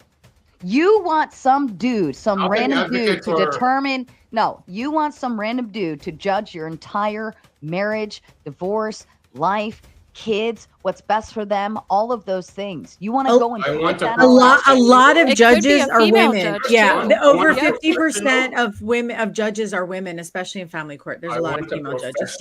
You want some dude, some random dude to determine. No, you want some random dude to judge your entire marriage, divorce, life, kids, what's best for them, all of those things. You want to go and put that a lot of judges are women. Over 50% of women of judges are women, especially in family court. There's a lot of female judges.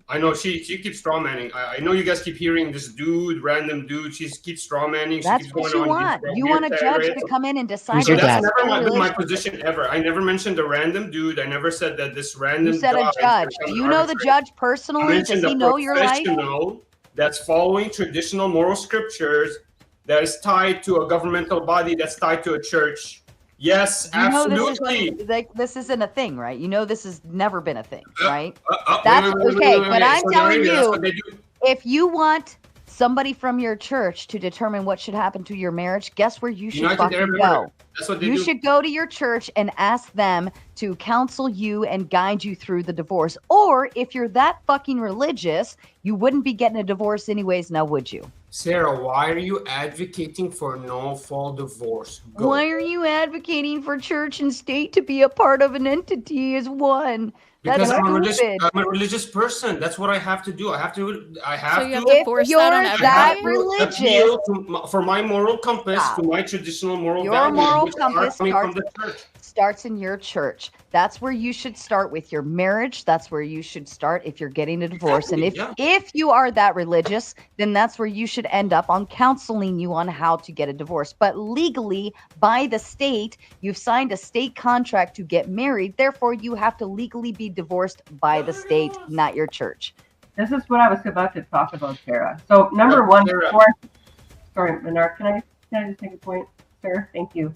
I know she keeps strawmanning. I know you guys keep hearing this dude, random dude. She keeps strawmanning. That's what you want. You want a judge to come in and decide. So that's never been my position ever. I never mentioned a random dude. I never said that this random. You said a judge. Do you know the judge personally? Does he know your life? That's following traditional moral scriptures that is tied to a governmental body that's tied to a church. Yes, absolutely. This isn't a thing, right? You know this has never been a thing, right? That's okay, but I'm telling you, if you want somebody from your church to determine what should happen to your marriage, guess where you should fucking go? That's what they you do. should go to your church and ask them to counsel you and guide you through the divorce. Or if you're that fucking religious, you wouldn't be getting a divorce anyways, now would you? Sarah, why are you advocating for no-fault divorce? Go. Why are you advocating for church and state to be a part of an entity as one? Because I'm a religious person. That's what I have to do. I have to. If you're that religious, appeal for my moral compass, to my traditional moral values. Your moral compass from the church. Starts in your church. That's where you should start with your marriage. That's where you should start if you're getting a divorce. Exactly, and if you are that religious, then that's where you should end up on counseling you on how to get a divorce. But legally, by the state, you've signed a state contract to get married. Therefore, you have to legally be divorced by the state, not your church. This is what I was about to talk about, Sarah. So number one, sorry, Minar, can I just make a point, sir? Thank you.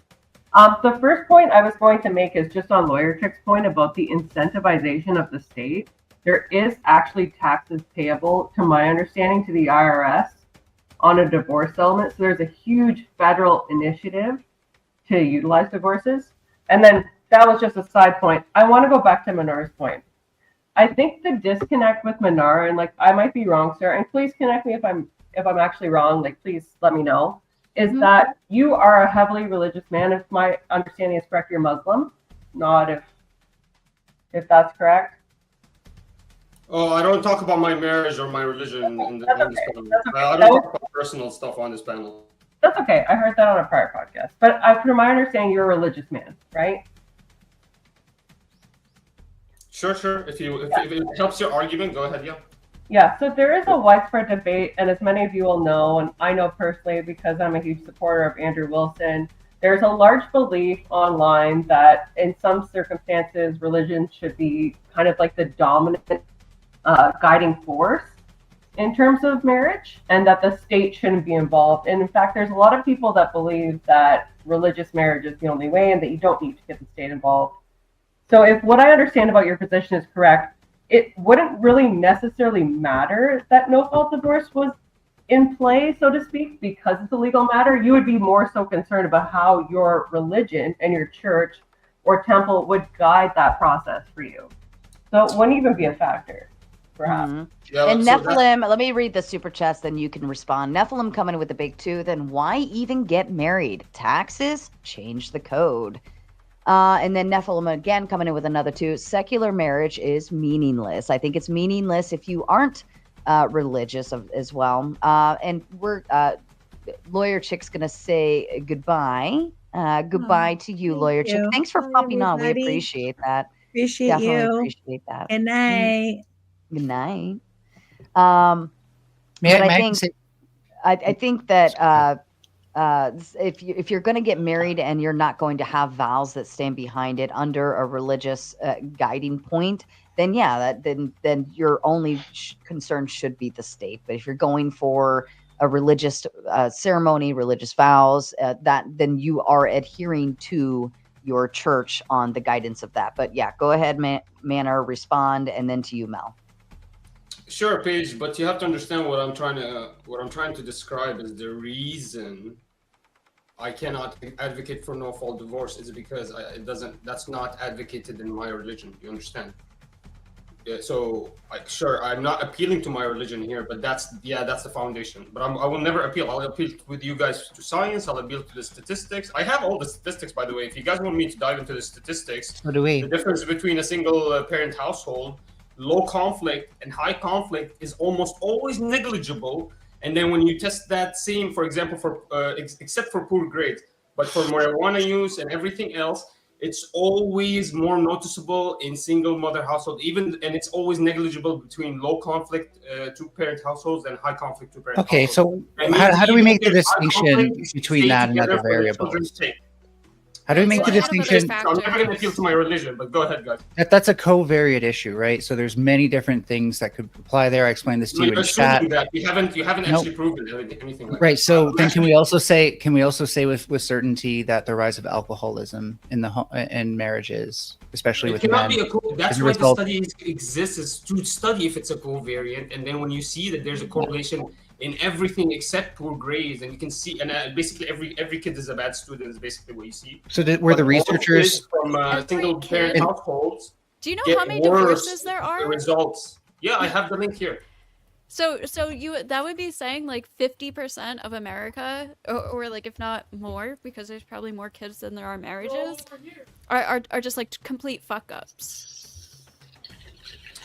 The first point I was going to make is just on Lawyer Chick's point about the incentivization of the state. There is actually taxes payable, to my understanding, to the IRS on a divorce settlement. So there's a huge federal initiative to utilize divorces. And then that was just a side point. I want to go back to Minar's point. I think the disconnect with Minar, and like I might be wrong, sir, and please connect me if I'm if I'm actually wrong, like please let me know, is that you are a heavily religious man. If my understanding is correct, you're Muslim, not if that's correct. Oh, I don't talk about my marriage or my religion in this panel. Okay. I don't talk about personal stuff on this panel. That's okay. I heard that on a prior podcast. But from my understanding, you're a religious man, right? Sure. If it helps your argument, go ahead, yeah. Yeah, so there is a widespread debate, and as many of you will know, and I know personally because I'm a huge supporter of Andrew Wilson, there's a large belief online that in some circumstances, religion should be kind of like the dominant guiding force in terms of marriage, and that the state shouldn't be involved. And in fact, there's a lot of people that believe that religious marriage is the only way and that you don't need to get the state involved. So if what I understand about your position is correct, it wouldn't really necessarily matter that no-fault divorce was in play, so to speak, because it's a legal matter. You would be more so concerned about how your religion and your church or temple would guide that process for you. So it wouldn't even be a factor, perhaps. Yeah, And so Nephilim, let me read the super chats, then you can respond. Nephilim coming in with a big two, then why even get married? Taxes? Change the code. And then Nephilim again coming in with another two. Secular marriage is meaningless. I think it's meaningless if you aren't religious as well. And we're Lawyer Chick's gonna say goodbye. Goodbye to you, Lawyer Chick. Thanks for popping on. We appreciate that. Appreciate that. Good night. Good night. I think that if you're going to get married and you're not going to have vows that stand behind it under a religious guiding point, then then your only concern should be the state. But if you're going for a religious ceremony, religious vows, then you are adhering to your church on the guidance of that. But yeah, go ahead, Manor, respond, and then to you, Mel. Sure, Paige, but you have to understand what I'm trying to describe is the reason I cannot advocate for no-fault divorce is because that's not advocated in my religion. You understand? Yeah, so sure, I'm not appealing to my religion here, but that's the foundation. But I will never appeal. I'll appeal with you guys to science. I'll appeal to the statistics. I have all the statistics, by the way. If you guys want me to dive into the statistics, so do we. The difference between a single parent household, low conflict and high conflict is almost always negligible. And then when you test that same, for example, for except for poor grades, but for marijuana use and everything else, it's always more noticeable in single mother household, and it's always negligible between low conflict two parent households and high conflict two parent households. So how do we make the distinction between that and other variables? How do we make the distinction? I'm never going to appeal to my religion, but go ahead, guys. That's a covariate issue, right? So there's many different things that could apply there. I explained this to you in chat. That. You haven't actually proven anything like right. that. So then can we also say with certainty that the rise of alcoholism in marriages, especially with men, that's why the study exists, is to study if it's a covariant, and then when you see that there's a correlation in everything except poor grades, and you can see, and basically every kid is a bad student is basically what you see. So were the researchers from single parent households? Do you know how many divorces there are? The results. Yeah, I have the link here. So that would be saying like 50% of America, or like if not more, because there's probably more kids than there are marriages, are just like complete fuck ups.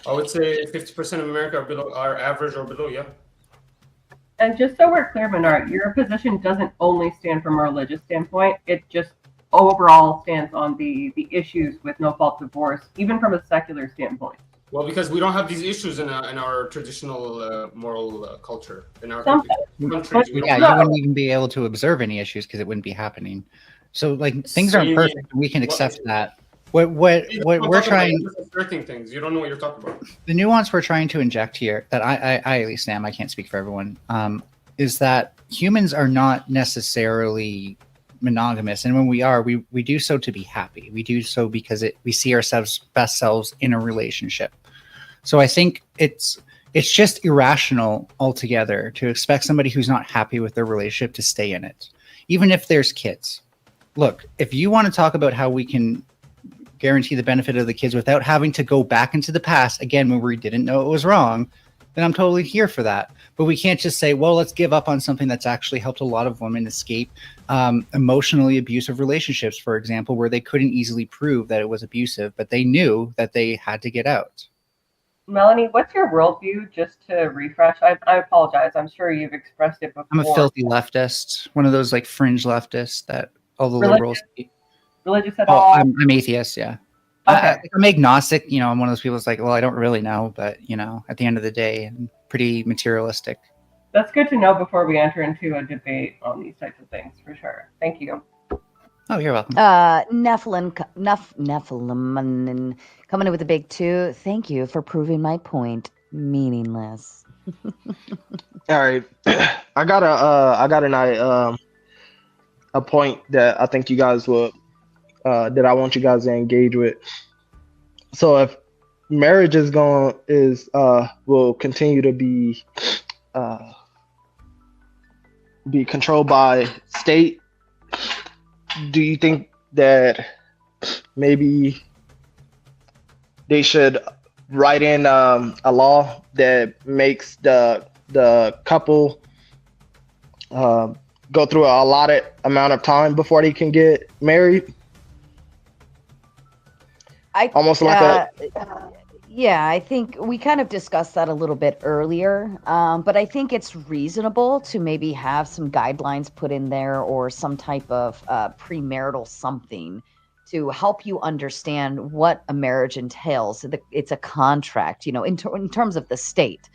I would say 50% of America are average or below. Yeah. And just so we're clear, Menard, your position doesn't only stand from a religious standpoint. It just overall stands on the issues with no-fault divorce, even from a secular standpoint. Well, because we don't have these issues in our traditional moral culture. In our countries, you wouldn't even be able to observe any issues because it wouldn't be happening. So, like, things aren't perfect. We can accept that. What we're trying, things you don't know what you're talking about. The nuance we're trying to inject here, that I at least am, I can't speak for everyone, is that humans are not necessarily monogamous, and when we are, we do so to be happy. We do so because we see ourselves best selves in a relationship. So I think it's just irrational altogether to expect somebody who's not happy with their relationship to stay in it, even if there's kids. Look, if you want to talk about how we can guarantee the benefit of the kids without having to go back into the past again when we didn't know it was wrong, then I'm totally here for that. But we can't just say, well, let's give up on something that's actually helped a lot of women escape emotionally abusive relationships, for example, where they couldn't easily prove that it was abusive, but they knew that they had to get out. Melanie, what's your worldview? Just to refresh, I apologize. I'm sure you've expressed it before. I'm a filthy leftist, one of those like fringe leftists that all the liberals. Religious at all? I'm atheist, yeah. Okay. I'm agnostic. You know, I'm one of those people that's like, well, I don't really know, but you know, at the end of the day, I'm pretty materialistic. That's good to know before we enter into a debate on these types of things, for sure. Thank you. Oh, you're welcome. Nephilim coming in with a big 2. Thank you for proving my point meaningless. All right, I got a point that I think you guys would that I want you guys to engage with. So if marriage will continue to be controlled by state, do you think that maybe they should write in a law that makes the couple go through a allotted amount of time before they can get married? Yeah, I think we kind of discussed that a little bit earlier, but I think it's reasonable to maybe have some guidelines put in there or some type of premarital something to help you understand what a marriage entails. It's a contract, you know, in terms of the state.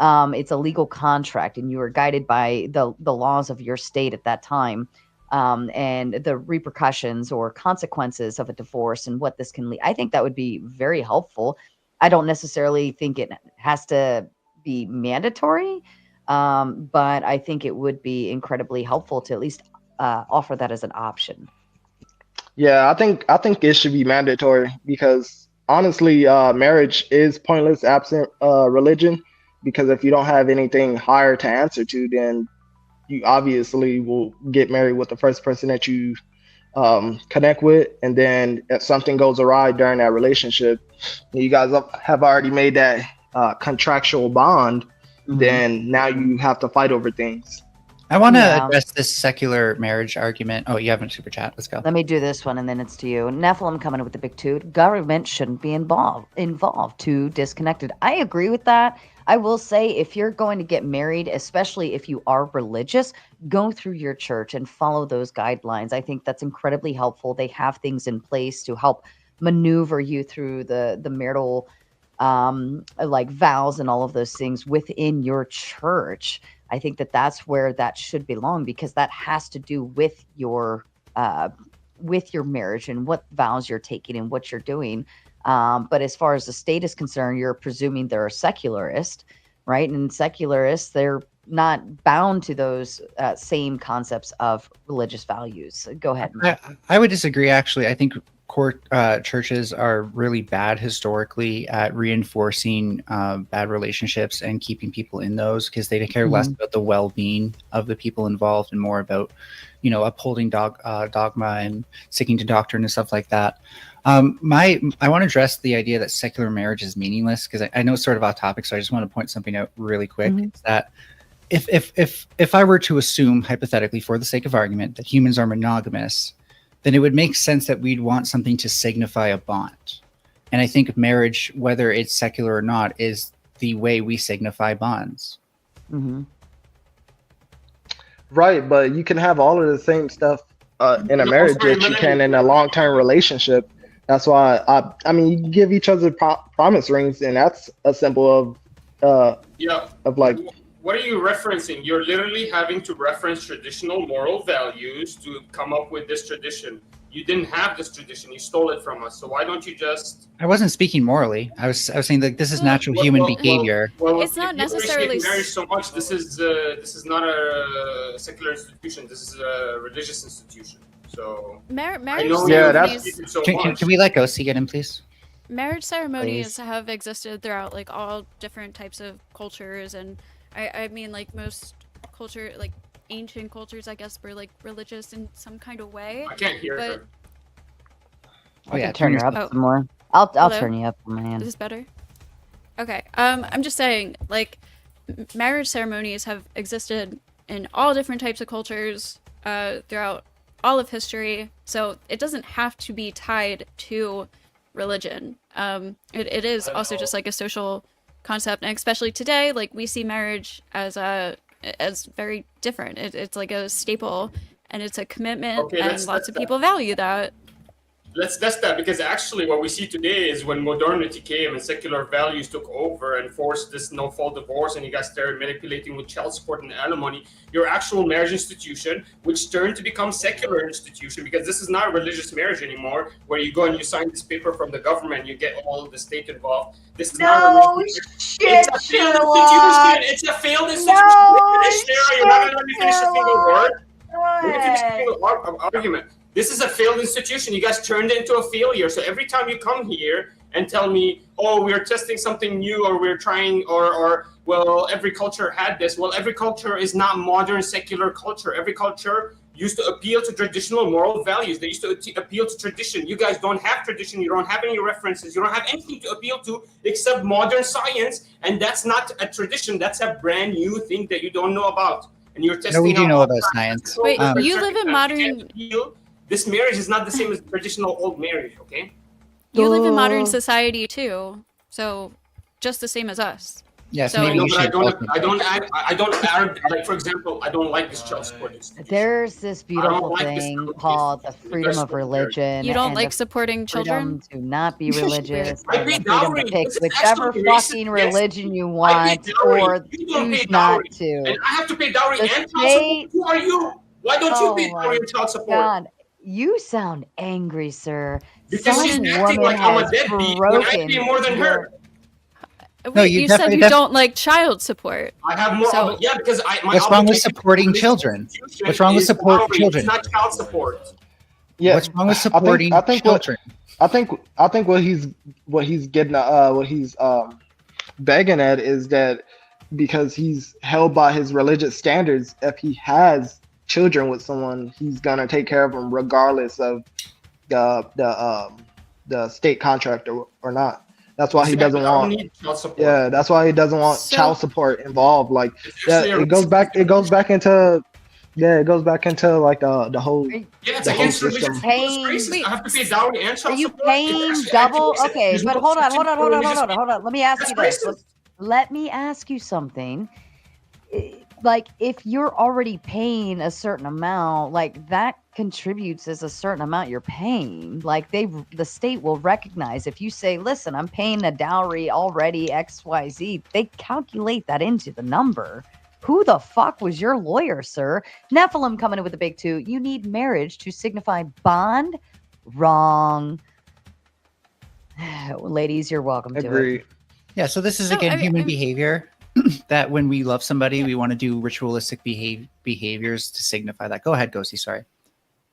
It's a legal contract, and you are guided by the laws of your state at that time, and the repercussions or consequences of a divorce and what this can lead. I think that would be very helpful. I don't necessarily think it has to be mandatory, but I think it would be incredibly helpful to at least offer that as an option. Yeah, I think it should be mandatory because honestly, marriage is pointless absent religion. Because if you don't have anything higher to answer to, then you obviously will get married with the first person that you connect with, and then if something goes awry during that relationship, you guys have already made that contractual bond, then now you have to fight over things. I want to address this secular marriage argument. Oh, you haven't super chat. Let's go. Let me do this one, and then it's to you. Nephilim coming in with the big 2. Government shouldn't be involved. Too disconnected. I agree with that. I will say, if you're going to get married, especially if you are religious, go through your church and follow those guidelines. I think that's incredibly helpful. They have things in place to help maneuver you through the marital like vows and all of those things within your church. I think that's where that should belong, because that has to do with your marriage and what vows you're taking and what you're doing. But as far as the state is concerned, you're presuming they're a secularist, right? And secularists, they're not bound to those same concepts of religious values. Go ahead. I would disagree, actually. I think churches are really bad historically at reinforcing bad relationships and keeping people in those, because they care less about the well-being of the people involved and more about, you know, upholding dogma and sticking to doctrine and stuff like that. I want to address the idea that secular marriage is meaningless, because I know it's sort of off topic, so I just want to point something out really quick. It's that if I were to assume, hypothetically, for the sake of argument, that humans are monogamous, then it would make sense that we'd want something to signify a bond. And I think marriage, whether it's secular or not, is the way we signify bonds. Right, but you can have all of the same stuff in a marriage that you can in a long-term relationship. That's why I mean, you give each other promise rings, and that's a symbol of like. What are you referencing? You're literally having to reference traditional moral values to come up with this tradition. You didn't have this tradition. You stole it from us. So why don't you just... I wasn't speaking morally. I was saying that this is natural human behavior. Well, it's not necessarily marriage so much. This is not a secular institution. This is a religious institution. So marriage. Can we let Ghosty get in, please? Marriage ceremonies have existed throughout like all different types of cultures, and I mean, like most culture, like ancient cultures, I guess, were like religious in some kind of way. I can't hear her. I can turn her up some more. I'll turn you up on my end. Is this better? Okay. I'm just saying, like, marriage ceremonies have existed in all different types of cultures throughout all of history, so it doesn't have to be tied to religion. It is also just like a social concept, and especially today, like we see marriage as very different. It's like a staple, and it's a commitment, Okay, and lots of people value that. Let's test that, because actually what we see today is when modernity came and secular values took over and forced this no-fault divorce, and you guys started manipulating with child support and alimony, your actual marriage institution, which turned to become secular institution, because this is not a religious marriage anymore, where you go and you sign this paper from the government, you get all of the state involved. This is not a religious shit, It's a failed Sherlock. institution. It's a failed institution. No Sarah, you're not going to let me finish a single word. Go Let me finish a ahead. single argument. This is a failed institution. You guys turned it into a failure. So every time you come here and tell me, oh, we're testing something new, or we're trying, or well, every culture had this. Well, every culture is not modern secular culture. Every culture used to appeal to traditional moral values. They used to appeal to tradition. You guys don't have tradition. You don't have any references. You don't have anything to appeal to except modern science. And that's not a tradition. That's a brand new thing that you don't know about. And you're testing. No, we do out know all about kinds science. of Wait, cultures. you live in modern. This marriage is not the same as traditional old marriage, okay? You live in modern Oh. society too, so just the same as us. Yes, So- maybe No, you but I should. don't add, like, for example, I don't like this child support institution. There's this beautiful like this thing little called the piece. freedom That's of so weird. religion. You don't and like the supporting children? freedom to not be religious, I and pay the freedom dowry. to pick This is whichever actually racist fucking against religion you I pay want dowry. or You don't pay choose not dowry. to. And I have to pay dowry The and child state- support. Who are you? Why don't you pay Oh dowry my and child support? God, you sound angry, sir. Because she's Some acting woman like I'm a has deadbeat when I pay broken more than your- her. Wait, No, you you said definitely- you don't like child support. I have more. So- Yeah, because my What's wrong with obligation supporting to this children? institution What's wrong with is supporting dowry. children? It's not child support. Yeah, What's wrong with supporting I think children? I think what he's getting what he's begging at is that because he's held by his religious standards, if he has children with someone, he's gonna take care of them regardless of the state contract or not. That's why he doesn't I don't want. need child support. Yeah, that's why he doesn't want So- child support involved. Like It's that, actually a it goes back into like the whole. Yeah, it's the whole against religious system. people. It's Paying- racist. Wait, I have to pay dowry and Are child you support. It's paying actually double? anti-racist. Okay, There's but no hold on. such thing for religious Let me ask That's you this. racist. Let me ask you something. Like, if you're already paying a certain amount, like that contributes as a certain amount you're paying. Like the state will recognize if you say, "Listen, I'm paying a dowry already XYZ." They calculate that into the number. Who the fuck was your lawyer, sir? Nephilim coming in with a big two. You need marriage to signify bond. Wrong. Ladies, you're welcome to it. Agreed. Yeah, so this is No, again I mean- human behavior. That when we love somebody, we want to do ritualistic behaviors to signify that. Go ahead, Ghosty. Sorry.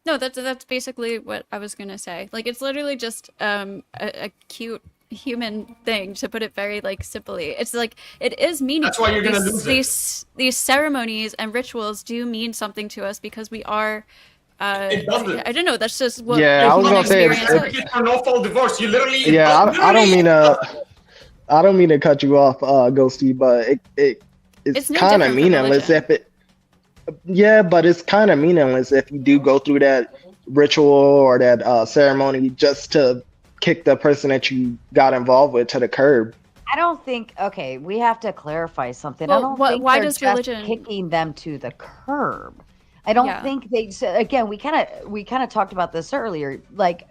No, that's basically what I was gonna say. Like, it's literally just a cute human thing, to put it very like simply. It's like it is meaningful. That's why you're gonna lose it. These ceremonies and rituals do mean something to us because we are. It doesn't. I don't know. That's just what Yeah, the I was human gonna say experience it's- is. It's for no fault divorce. You literally. Yeah, I don't mean I don't mean to cut you off, Ghosty, but It's it's no kind of different from meaningless religion. if it. Yeah, but it's kind of meaningless if you do go through that ritual or that ceremony just to kick the person that you got involved with to the curb. I don't think. Okay, we have to clarify something. Well, I don't think why they're does just religion- kicking them to the curb. I don't Yeah. think they. Again, we kind of talked about this earlier. Like,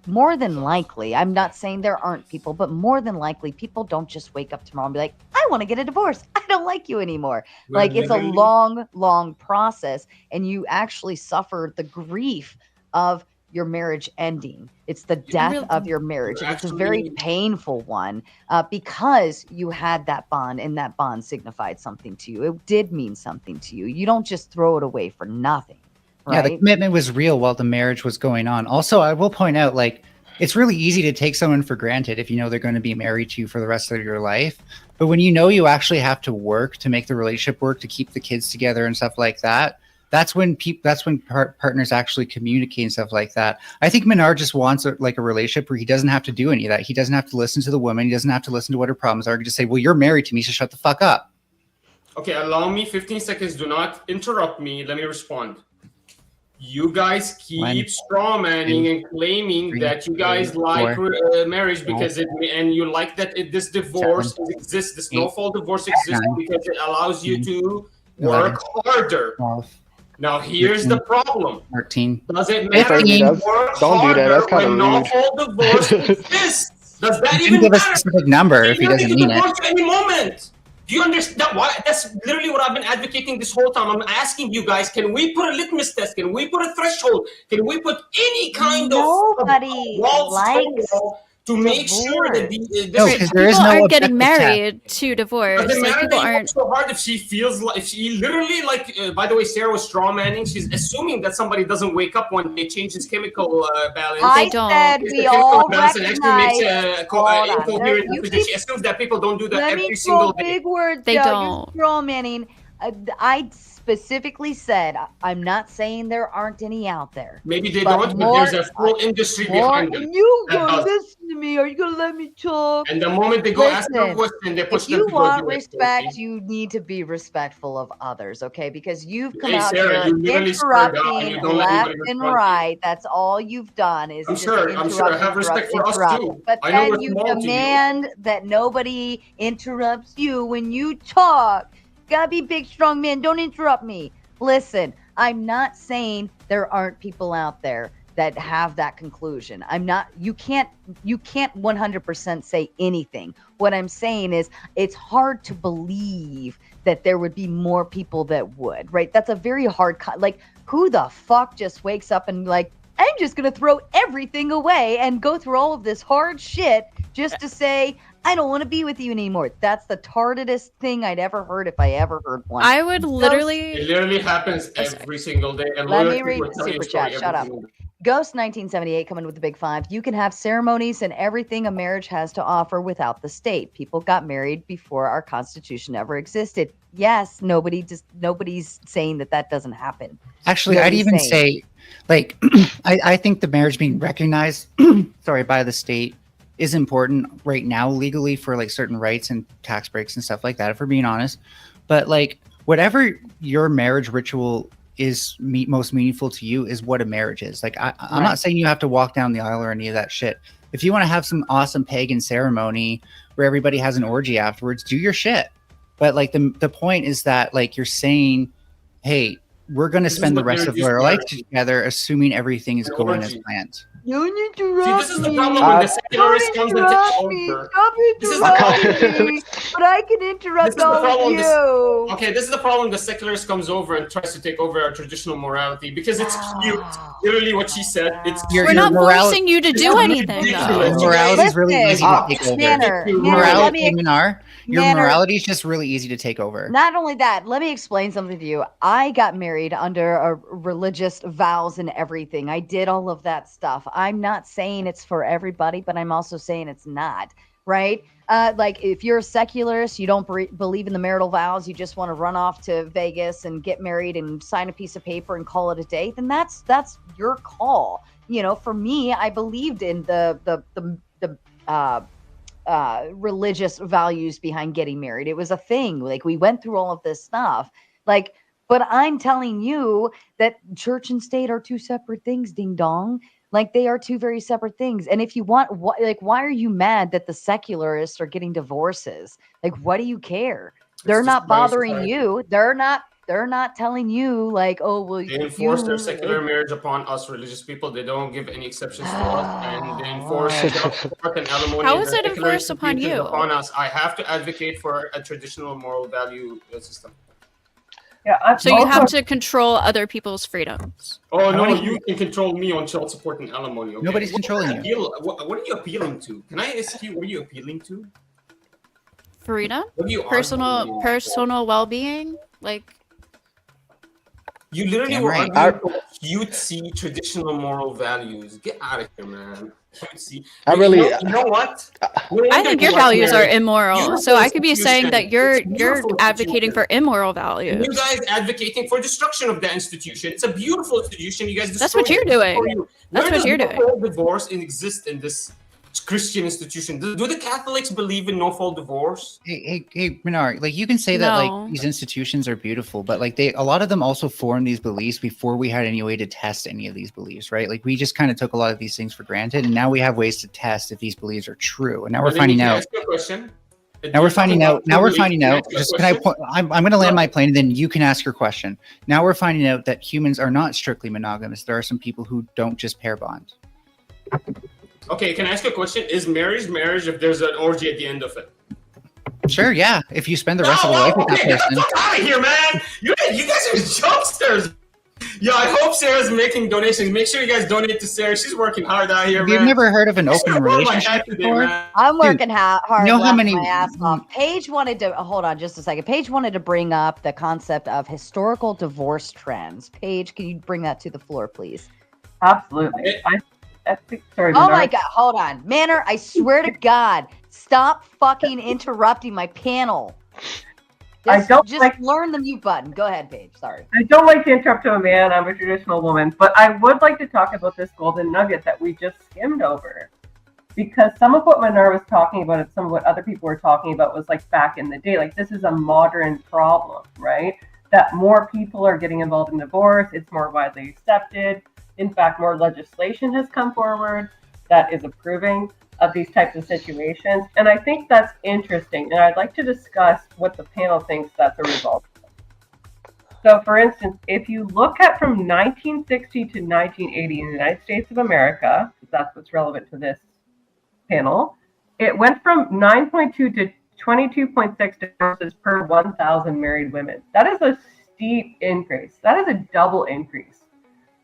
more than likely, I'm not saying there aren't people, but more than likely, people don't just wake up tomorrow and be like, "I want to get a divorce. I don't like you anymore." Like, it's a long process, and you actually suffer the grief of your marriage ending. It's the death really- of your marriage, and it's a actually- very painful one because you had that bond, and that bond signified something to you. It did mean something to you. You don't just throw it away for nothing, Yeah, the right? commitment was real while the marriage was going on. Also, I will point out, like, it's really easy to take someone for granted if you know they're going to be married to you for the rest of your life. But when you know you actually have to work to make the relationship work, to keep the kids together and stuff like that, That's when partners actually communicate and stuff like that. I think Menard just wants a relationship where he doesn't have to do any of that. He doesn't have to listen to the woman. He doesn't have to listen to what her problems are. He can just say, well, you're married to me, so shut the fuck up. Okay, allow me 15 seconds. Do not interrupt me. Let me respond. You guys keep strawmanning and claiming that you guys like marriage because and you like that this divorce exists, this no-fault divorce exists because it allows you to work harder. Now here's the problem. 13. Does it matter if you work Don't do that. That's kind of when rude. no-fault divorce exists? Does that He even didn't give a matter? specific number if he doesn't mean it. At any moment. Do you understand why? That's literally what I've been advocating this whole time. I'm asking you guys, can we put a litmus test? Can we put a threshold? Can we put any kind Nobody of wall likes to make sure that No, because there is People no aren't getting objective married to divorce. doesn't Like, matter people that you work aren't. so hard if she feels like, if she literally by the way, Sarah was strawmanning. She's assuming that somebody doesn't wake up one day, change his chemical balance. I don't. said Change we the chemical all balance and actually makes recognize. Hold on. incoherent You messages. keep, She assumes that people don't do that let me every single throw day. big words They out. don't. You're strawmanning. I specifically said I'm not saying there aren't any out there. Maybe they But don't, more- but there's a full industry behind them. You that gonna does. listen to me? Are you gonna let me talk? And the moment they go ask Listen, a question, they push If them you to go want do it. respect, you need to be respectful of others, okay? Because you've come Hey, out Sarah, here you literally swear God, interrupting you don't let left anybody and respond to you. right. That's all you've done is I'm just sure. I have respect for us too. But I know then we're you small to you. demand that nobody interrupts you when you talk. Gotta be big, strong men. Don't interrupt me. Listen, I'm not saying there aren't people out there that have that conclusion. I'm not, you can't 100% say anything. What I'm saying is it's hard to believe that there would be more people that would, right? That's a very hard, like, who the fuck just wakes up and like, I'm just going to throw everything away and go through all of this hard shit just to say, I don't want to be with you anymore. That's the tardedest thing I'd ever heard if I ever heard one. I would literally. It literally happens every single day. And Let loyal me read people the tell you super a story chat. Shut every up. single day. Ghost 1978 coming with the big five. You can have ceremonies and everything a marriage has to offer without the state. People got married before our Constitution ever existed. Yes, nobody's saying that doesn't happen. Actually, I'd even say, like, I think the marriage being recognized, by the state is important right now legally for like certain rights and tax breaks and stuff like that, if we're being honest. But like, whatever your marriage ritual is most meaningful to you is what a marriage is. Like, I'm not saying you have to walk down the aisle or any of that shit. If you want to have some awesome pagan ceremony where everybody has an orgy afterwards, do your shit. But like the point is that like you're saying, hey, we're going to spend the rest of our life together, assuming everything is going as planned. Don't interrupt this is the problem when the secularist comes and takes over. Stop interrupting me. But I can interrupt all of you. Okay, this is the problem. The secularist comes over and tries to take over our traditional morality because it's cute. Literally what she said. We're not forcing you to do anything, though. Morality is really easy to take over. Your morality is just really easy to take over. Not only that, let me explain something to you. I got married under a religious vows and everything. I did all of that stuff. I'm not saying it's for everybody, but I'm also saying it's not, right? Like if you're a secularist, you don't believe in the marital vows, you just want to run off to Vegas and get married and sign a piece of paper and call it a day, then that's your call. You know, for me, I believed in the religious values behind getting married. It was a thing. Like we went through all of this stuff. Like, but I'm telling you that church and state are two separate things, ding dong. Like they are two very separate things. And if you want, why are you mad that the secularists are getting divorces? Like, what do you care? They're not bothering you. They're not telling you like, oh, well, they enforce their secular marriage upon us religious people. They don't give any exceptions to us, and they enforce support and alimony. How is it enforced upon you? Upon us. I have to advocate for a traditional moral value system. Yeah, so you have to control other people's freedoms. Oh no, you can control me on child support and alimony. Okay? Nobody's controlling you. What are you appealing to? Can I ask you, what are you appealing to? Freedom, personal well-being, like. You literally Damn were right. arguing for cutesy traditional moral values. Get out of here, man. Cutesy. I really, You know what? I think your values are immoral. Beautiful So I could be saying that you're beautiful advocating for institution. immoral And values. you guys advocating for destruction of that institution. It's a beautiful institution. You guys destroy That's what you're it. doing. That's what you're doing. Where does no-fault divorce exist in this Christian institution? Do the Catholics believe in no-fault divorce? Hey, Minar, like you can say that No. like these institutions are beautiful, but like a lot of them also formed these beliefs before we had any way to test any of these beliefs, right? Like we just kind of took a lot of these things for granted, and now we have ways to test if these beliefs are true. And now we're finding out. Now we're finding out. Now we're finding out. Just can I point? I'm going to land my plane, and then you can ask your question. Now we're finding out that humans are not strictly monogamous. There are some people who don't just pair bond. Okay, can I ask you a question? Is marriage if there's an orgy at the end of it? Sure, yeah. If you spend the rest of your life with that person. Get the fuck out of here, man! You guys are jokesters! Yeah, I hope Sarah's making donations. Make sure you guys donate to Sarah. She's working hard out here, man. You've never heard of an open relationship before? I'm working hard, you know how laughing many- my ass off. Paige wanted to hold on just a second. Paige wanted to bring up the concept of historical divorce trends. Paige, can you bring that to the floor, please? Absolutely. Sorry. Oh my God! Hold on, Manor. I swear to God, stop fucking interrupting my panel. Just learn the mute button. Go ahead, Paige. Sorry. I don't like to interrupt a man. I'm a traditional woman, but I would like to talk about this golden nugget that we just skimmed over, because some of what Manar was talking about and some of what other people were talking about was like back in the day. Like this is a modern problem, right? That more people are getting involved in divorce. It's more widely accepted. In fact, more legislation has come forward that is approving of these types of situations. And I think that's interesting. And I'd like to discuss what the panel thinks that's a result of. So, for instance, if you look at from 1960 to 1980 in the United States of America, that's what's relevant to this panel, it went from 9.2 to 22.6 divorces per 1,000 married women. That is a steep increase. That is a double increase.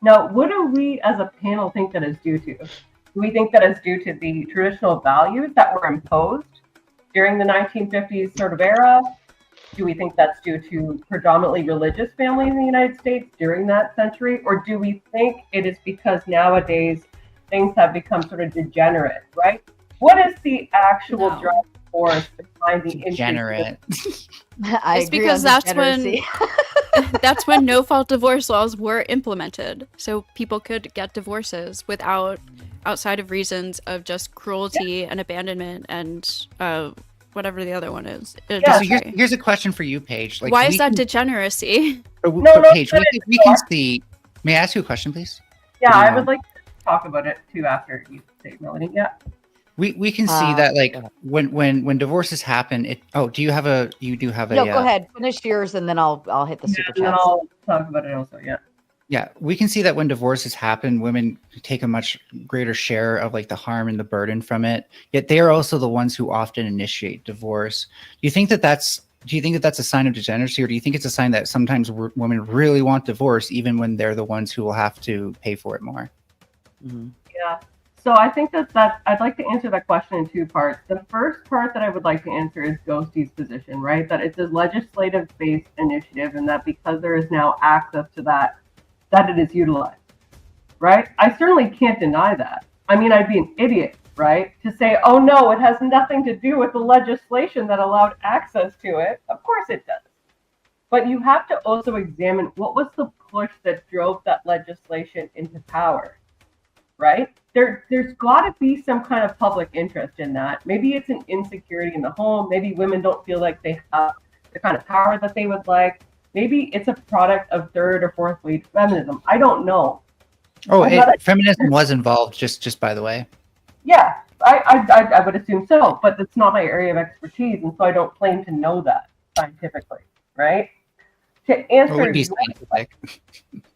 Now, what do we as a panel think that is due to? Do we think that is due to the traditional values that were imposed during the 1950s sort of era? Do we think that's due to predominantly religious families in the United States during that century? Or do we think it is because nowadays things have become sort of degenerate, right? What is the actual driving force behind the degenerate? It's because that's when no-fault divorce laws were implemented, so people could get divorces outside of reasons of just cruelty and abandonment and whatever the other one is. So here's a question for you, Paige. Like, why is that degeneracy? Paige, we can see. May I ask you a question, please? Yeah, I would like to talk about it too after you say, Melanie. Yeah. We can see that like when divorces happen. Do you have a? No, go ahead. Finish yours, and then I'll hit the super chat. And then I'll talk about it also. Yeah. Yeah, we can see that when divorces happen, women take a much greater share of like the harm and the burden from it. Yet they are also the ones who often initiate divorce. Do you think that that's a sign of degeneracy, or do you think it's a sign that sometimes women really want divorce even when they're the ones who will have to pay for it more? Mm-hmm. Yeah. So I think that I'd like to answer that question in two parts. The first part that I would like to answer is Ghosty's position, right? That it's a legislative-based initiative, and that because there is now access to that it is utilized, right? I certainly can't deny that. I mean, I'd be an idiot, right? To say, oh no, it has nothing to do with the legislation that allowed access to it. Of course it does. But you have to also examine what was the push that drove that legislation into power, right? There's got to be some kind of public interest in that. Maybe it's an insecurity in the home. Maybe women don't feel like they have the kind of power that they would like. Maybe it's a product of third or fourth wave feminism. I don't know. Feminism was involved, just by the way. Yeah, I would assume so, but it's not my area of expertise, and so I don't claim to know that scientifically, right? To answer, would be scientific.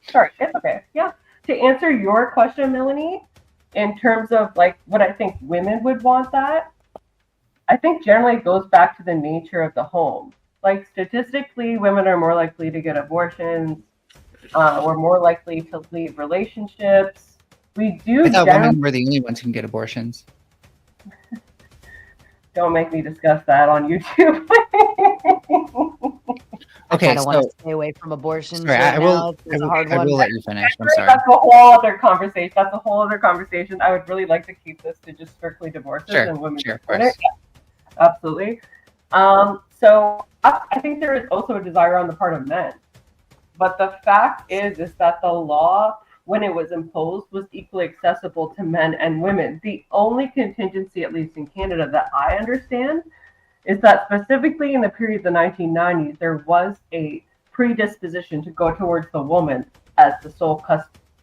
Sorry, it's okay. Yeah, to answer your question, Melanie, in terms of like what I think women would want, that I think generally it goes back to the nature of the home. Like statistically, women are more likely to get abortions. We're more likely to leave relationships. We do. I thought women were the only ones who can get abortions. Don't make me discuss that on YouTube. Okay, kind of want to so stay away from abortions sorry, right I now. will. It's a hard I one. will let you finish. I'm sorry. That's a whole other conversation. That's a whole other conversation. I would really like to keep this to just strictly divorces Sure, and women. sure, of course. Yeah, absolutely. So I think there is also a desire on the part of men, but the fact is that the law, when it was imposed, was equally accessible to men and women. The only contingency, at least in Canada, that I understand, is that specifically in the period of the 1990s, there was a predisposition to go towards the woman as the sole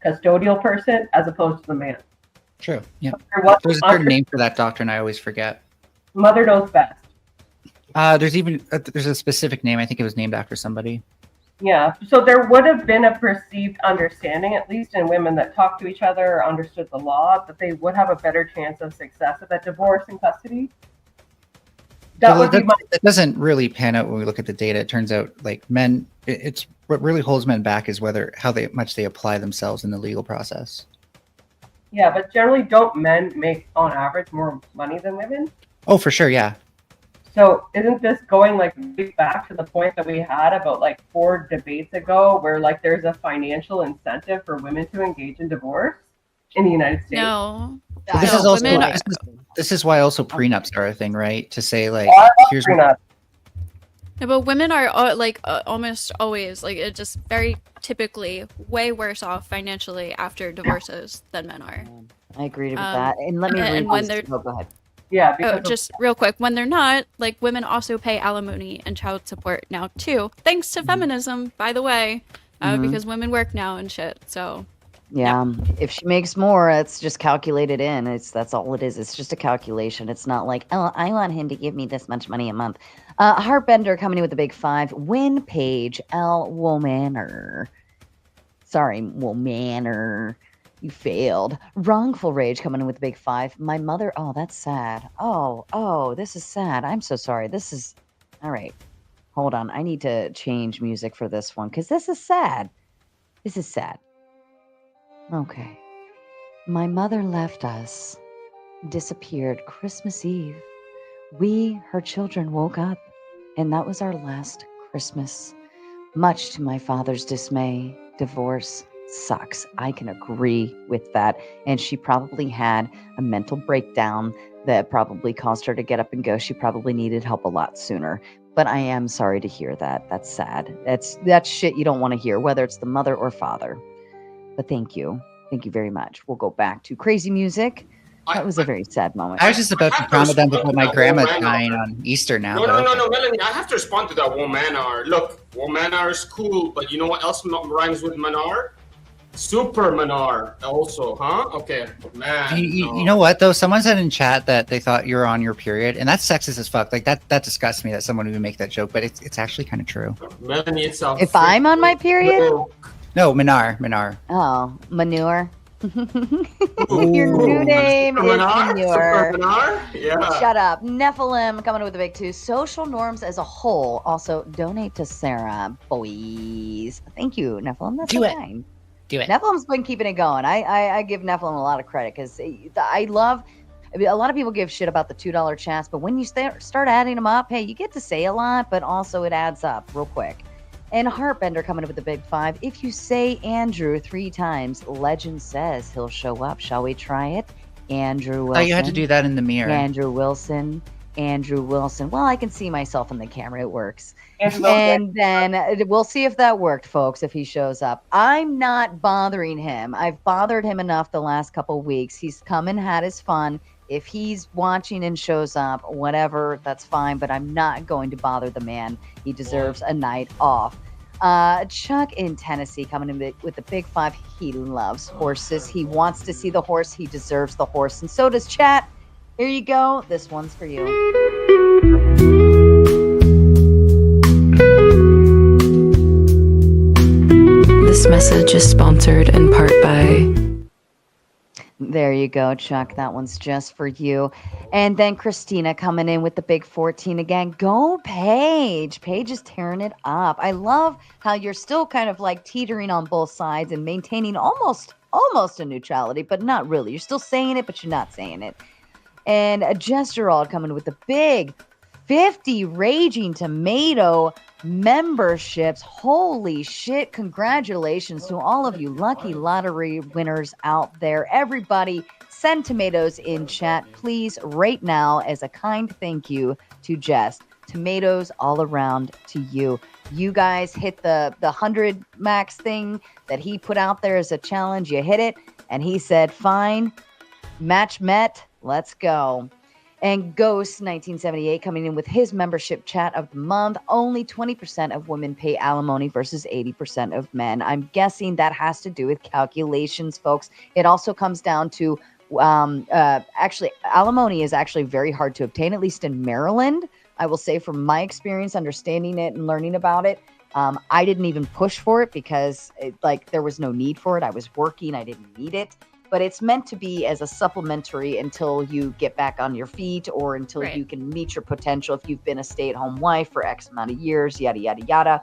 custodial person as opposed to the man. True. Yeah. There's a certain name for that doctrine. I always forget. Mother knows best. There's a specific name. I think it was named after somebody. Yeah. So there would have been a perceived understanding, at least in women that talked to each other or understood the law, that they would have a better chance of success with a divorce in custody. That doesn't really pan out when we look at the data. It turns out like men, it's what really holds men back is how much they apply themselves in the legal process. Yeah, but generally, don't men make on average more money than women? Oh, for sure, yeah. So isn't this going like back to the point that we had about like 4 debates ago, where like there's a financial incentive for women to engage in divorce in the United States? No. But this is also this is why also prenups are a thing, right? To say like, here's prenup. Yeah, but women are almost always like it just very typically way worse off financially after divorces than men are. I agree with that. And let me read when this. Go ahead. Yeah. Just real quick, when they're not, like women also pay alimony and child support now too, thanks to feminism, by the way, because women work now and shit. So. Yeah. If she makes more, it's just calculated in. That's all it is. It's just a calculation. It's not like, oh, I want him to give me this much money a month. Heartbender coming in with the big 5. Win Page L. Womaner. Sorry, Womaner. You failed. Wrongful Rage coming in with the big 5. My mother. Oh, that's sad. Oh, this is sad. I'm so sorry. This is. All right. Hold on. I need to change music for this one because this is sad. This is sad. Okay. My mother left us, disappeared Christmas Eve. We, her children, woke up, and that was our last Christmas. Much to my father's dismay, divorce sucks. I can agree with that. And she probably had a mental breakdown that probably caused her to get up and go. She probably needed help a lot sooner. But I am sorry to hear that. That's sad. That's shit you don't want to hear, whether it's the mother or father. But thank you. Thank you very much. We'll go back to crazy music. That was a very sad moment. I was just about to comment on that my grandma's dying on Easter now. No, Melanie. I have to respond to that Womanar. Look, Womanar is cool, but you know what else rhymes with Manar? Supermanar also, huh? Okay, man. You know what though? Someone said in chat that they thought you were on your period, and that's sexist as fuck. Like that disgusts me that someone would make that joke, but it's actually kind of true. Melanie, it's a if I'm on my period? No, Manar. Oh, manure. Your new name is manure. Yeah. Shut up. Nephilim coming with a big 2. Social norms as a whole. Also, donate to Sara, boys. Thank you, Nephilim. That's so kind. Do it. Nephilim's been keeping it going. I give Nephilim a lot of credit because I mean, a lot of people give shit about the $2 chats, but when you start adding them up, hey, you get to say a lot, but also it adds up real quick. And Heartbender coming up with the big 5. If you say Andrew 3 times, legend says he'll show up. Shall we try it? Andrew Wilson. Oh, you had to do that in the mirror. Andrew Wilson. Well, I can see myself in the camera. It works. And then we'll see if that worked, folks, if he shows up. I'm not bothering him. I've bothered him enough the last couple weeks. He's come and had his fun. If he's watching and shows up, whatever, that's fine. But I'm not going to bother the man. He deserves a night off. Chuck in Tennessee coming in with the big 5. He loves horses. He wants to see the horse. He deserves the horse. And so does Chat. Here you go. This one's for you. This message is sponsored in part by... There you go, Chuck. That one's just for you. And then Christina coming in with the big 14 again. Go, Paige. Paige is tearing it up. I love how you're still kind of like teetering on both sides and maintaining almost a neutrality, but not really. You're still saying it, but you're not saying it. And Jess Gerald coming with the big 50 Raging Tomato memberships. Holy shit. Congratulations to all of you lucky lottery winners out there. Everybody, send tomatoes in chat, please, right now, as a kind thank you to Jess. Tomatoes all around to you. You guys hit the 100 max thing that he put out there as a challenge. You hit it, and he said, fine, match met, let's go. And Ghost 1978 coming in with his membership chat of the month. Only 20% of women pay alimony versus 80% of men. I'm guessing that has to do with calculations, folks. It also comes down to actually, alimony is actually very hard to obtain, at least in Maryland. I will say from my experience understanding it and learning about it, I didn't even push for it because there was no need for it. I was working. I didn't need it. But it's meant to be as a supplementary until you get back on your feet or until you can meet your potential. If you've been a stay-at-home wife for X amount of years, yada, yada, yada.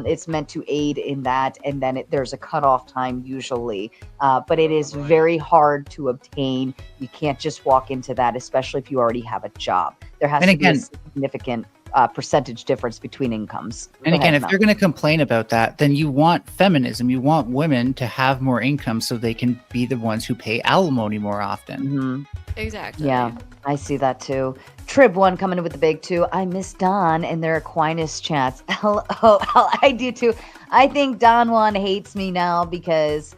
It's meant to aid in that. And then there's a cutoff time usually. But it is very hard to obtain. You can't just walk into that, especially if you already have a job. There has to be a significant percentage difference between incomes. And again, if you're going to complain about that, then you want feminism. You want women to have more income so they can be the ones who pay alimony more often. Mm-hmm. Exactly. Yeah, I see that too. Trib1 coming in with the big two. I miss Don and their Aquinas chats. I do too. I think Don 1 hates me now because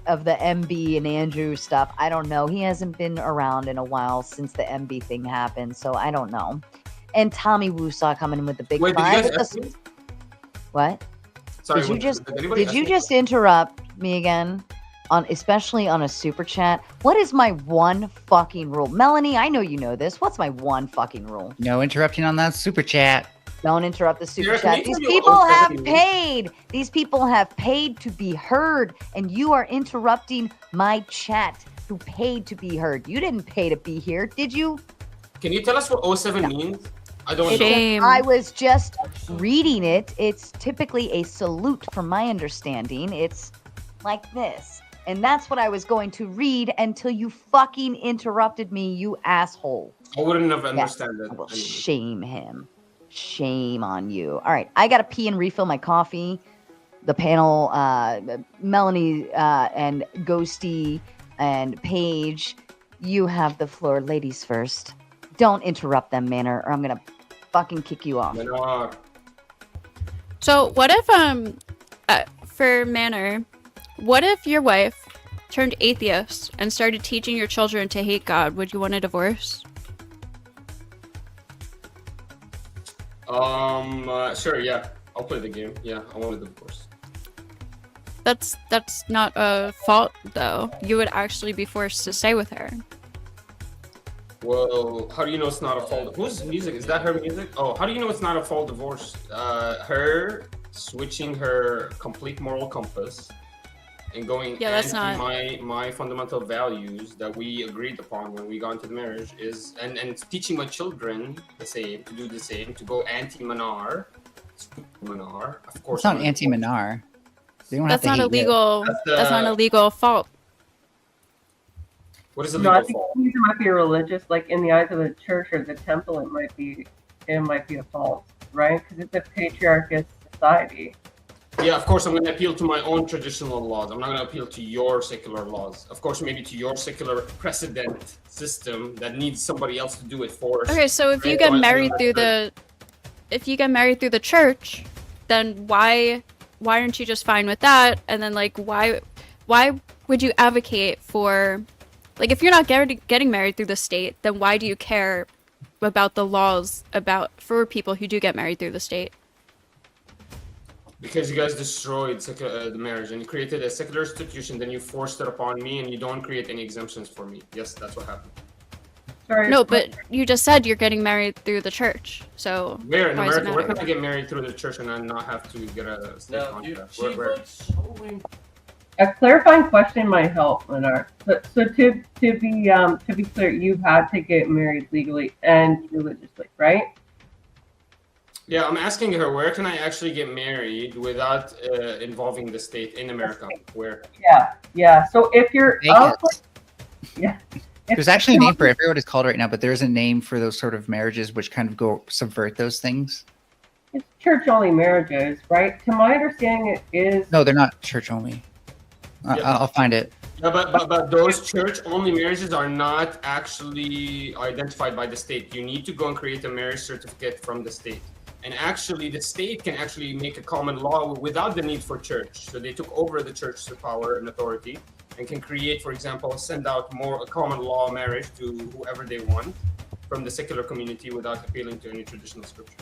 of the MB and Andrew stuff. I don't know. He hasn't been around in a while since the MB thing happened, so I don't know. And Tommy Woosaw coming in with the big five. What? Sorry, did you just interrupt me again? Especially on a super chat. What is my one fucking rule? Melanie, I know you know this. What's my one fucking rule? No interrupting on that super chat. Don't interrupt the super chat. These people have paid. These people have paid to be heard, and you are interrupting my chat who paid to be heard. You didn't pay to be here, did you? Can you tell us what 07 means? I don't know. I was just reading it. It's typically a salute from my understanding. It's like this. And that's what I was going to read until you fucking interrupted me, you asshole. I wouldn't have understood that. I will shame him. Shame on you. All right, I gotta pee and refill my coffee. The panel, Melanie and Ghosty and Paige, you have the floor. Ladies first. Don't interrupt them, Manor, or I'm gonna fucking kick you off. So what if for Manor, what if your wife turned atheist and started teaching your children to hate God? Would you want a divorce? Sure, yeah. I'll play the game. Yeah, I want a divorce. That's not a fault, though. You would actually be forced to stay with her. Well, how do you know it's not a fault? Whose music? Is that her music? Oh, how do you know it's not a fault divorce? Her switching her complete moral compass and going that's anti not my fundamental values that we agreed upon when we got into the marriage is and teaching my children the same, to do the same, to go anti-Manar. Of course. It's not anti-Manar. That's not illegal. That's not a legal fault. What is a legal I think fault? it might be religious, like in the eyes of the church or the temple, it might be a fault, right? Because it's a patriarchal society. Yeah, of course, I'm going to appeal to my own traditional laws. I'm not going to appeal to your secular laws. Of course, maybe to your secular precedent system that needs somebody else to do it for us. Okay, so if you get married through the church, then why aren't you just fine with that? And then why would you advocate for, if you're not getting married through the state, then why do you care about the laws for people who do get married through the state? Because you guys destroyed the marriage and you created a secular institution, then you forced it upon me and you don't create any exemptions for me. Yes, that's what happened. Sorry. No, but you just said you're getting married through the church. So where in America? Where can I get married through the church and then not have to get a state contract? Where? A clarifying question might help, Leonard. So to be clear, you've had to get married legally and religiously, right? Yeah, I'm asking her, where can I actually get married without involving the state in America? Where? Yeah. So if you're There's actually a name for it. I forget what it's called right now, but there's a name for those sort of marriages which kind of go subvert those things. It's church-only marriages, right? To my understanding, it is. No, they're not church only. I'll find it. No, but those church-only marriages are not actually identified by the state. You need to go and create a marriage certificate from the state. And actually, the state can actually make a common law without the need for church. So they took over the church's power and authority and can create, for example, send out more a common law marriage to whoever they want from the secular community without appealing to any traditional scripture.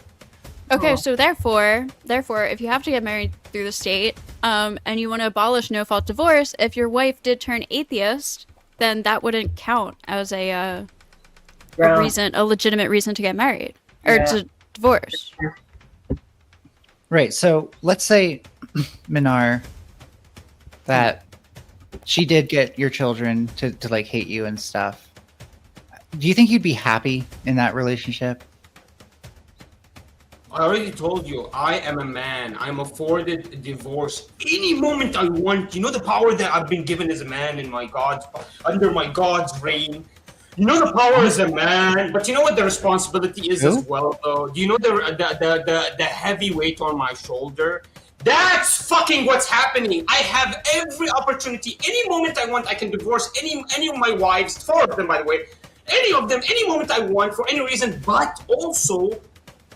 Okay, so therefore, if you have to get married through the state, and you want to abolish no-fault divorce, if your wife did turn atheist, then that wouldn't count as a legitimate reason to get married or to divorce. Right. So let's say, Minar, that she did get your children to like hate you and stuff. Do you think you'd be happy in that relationship? I already told you, I am a man. I'm afforded a divorce any moment I want. You know the power that I've been given as a man in under my God's reign. You know the power as a man, but you know what the responsibility is as well, though. Do you know the heavy weight on my shoulder? That's fucking what's happening. I have every opportunity, any moment I want, I can divorce any of my wives, 4 of them, by the way, any of them, any moment I want for any reason, but also.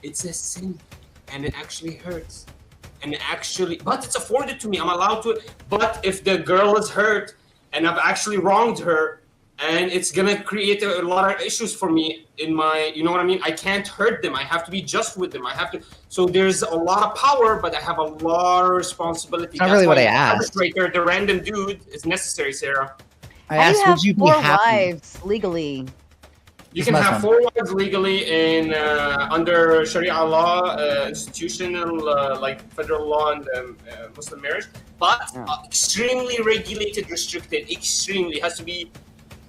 It's a sin, and it actually hurts, but it's afforded to me. I'm allowed to. But if the girl is hurt, and I've actually wronged her, and it's gonna create a lot of issues for me in my, you know what I mean? I can't hurt them. I have to be just with them. I have to. So there's a lot of power, but I have a lot of responsibility. That's not really what I asked. The random dude is necessary, Sarah. I asked, would you be happy? Wives legally. You can have 4 wives legally in under Sharia law, institutional like federal law and Muslim marriage, but extremely regulated, restricted. Extremely has to be.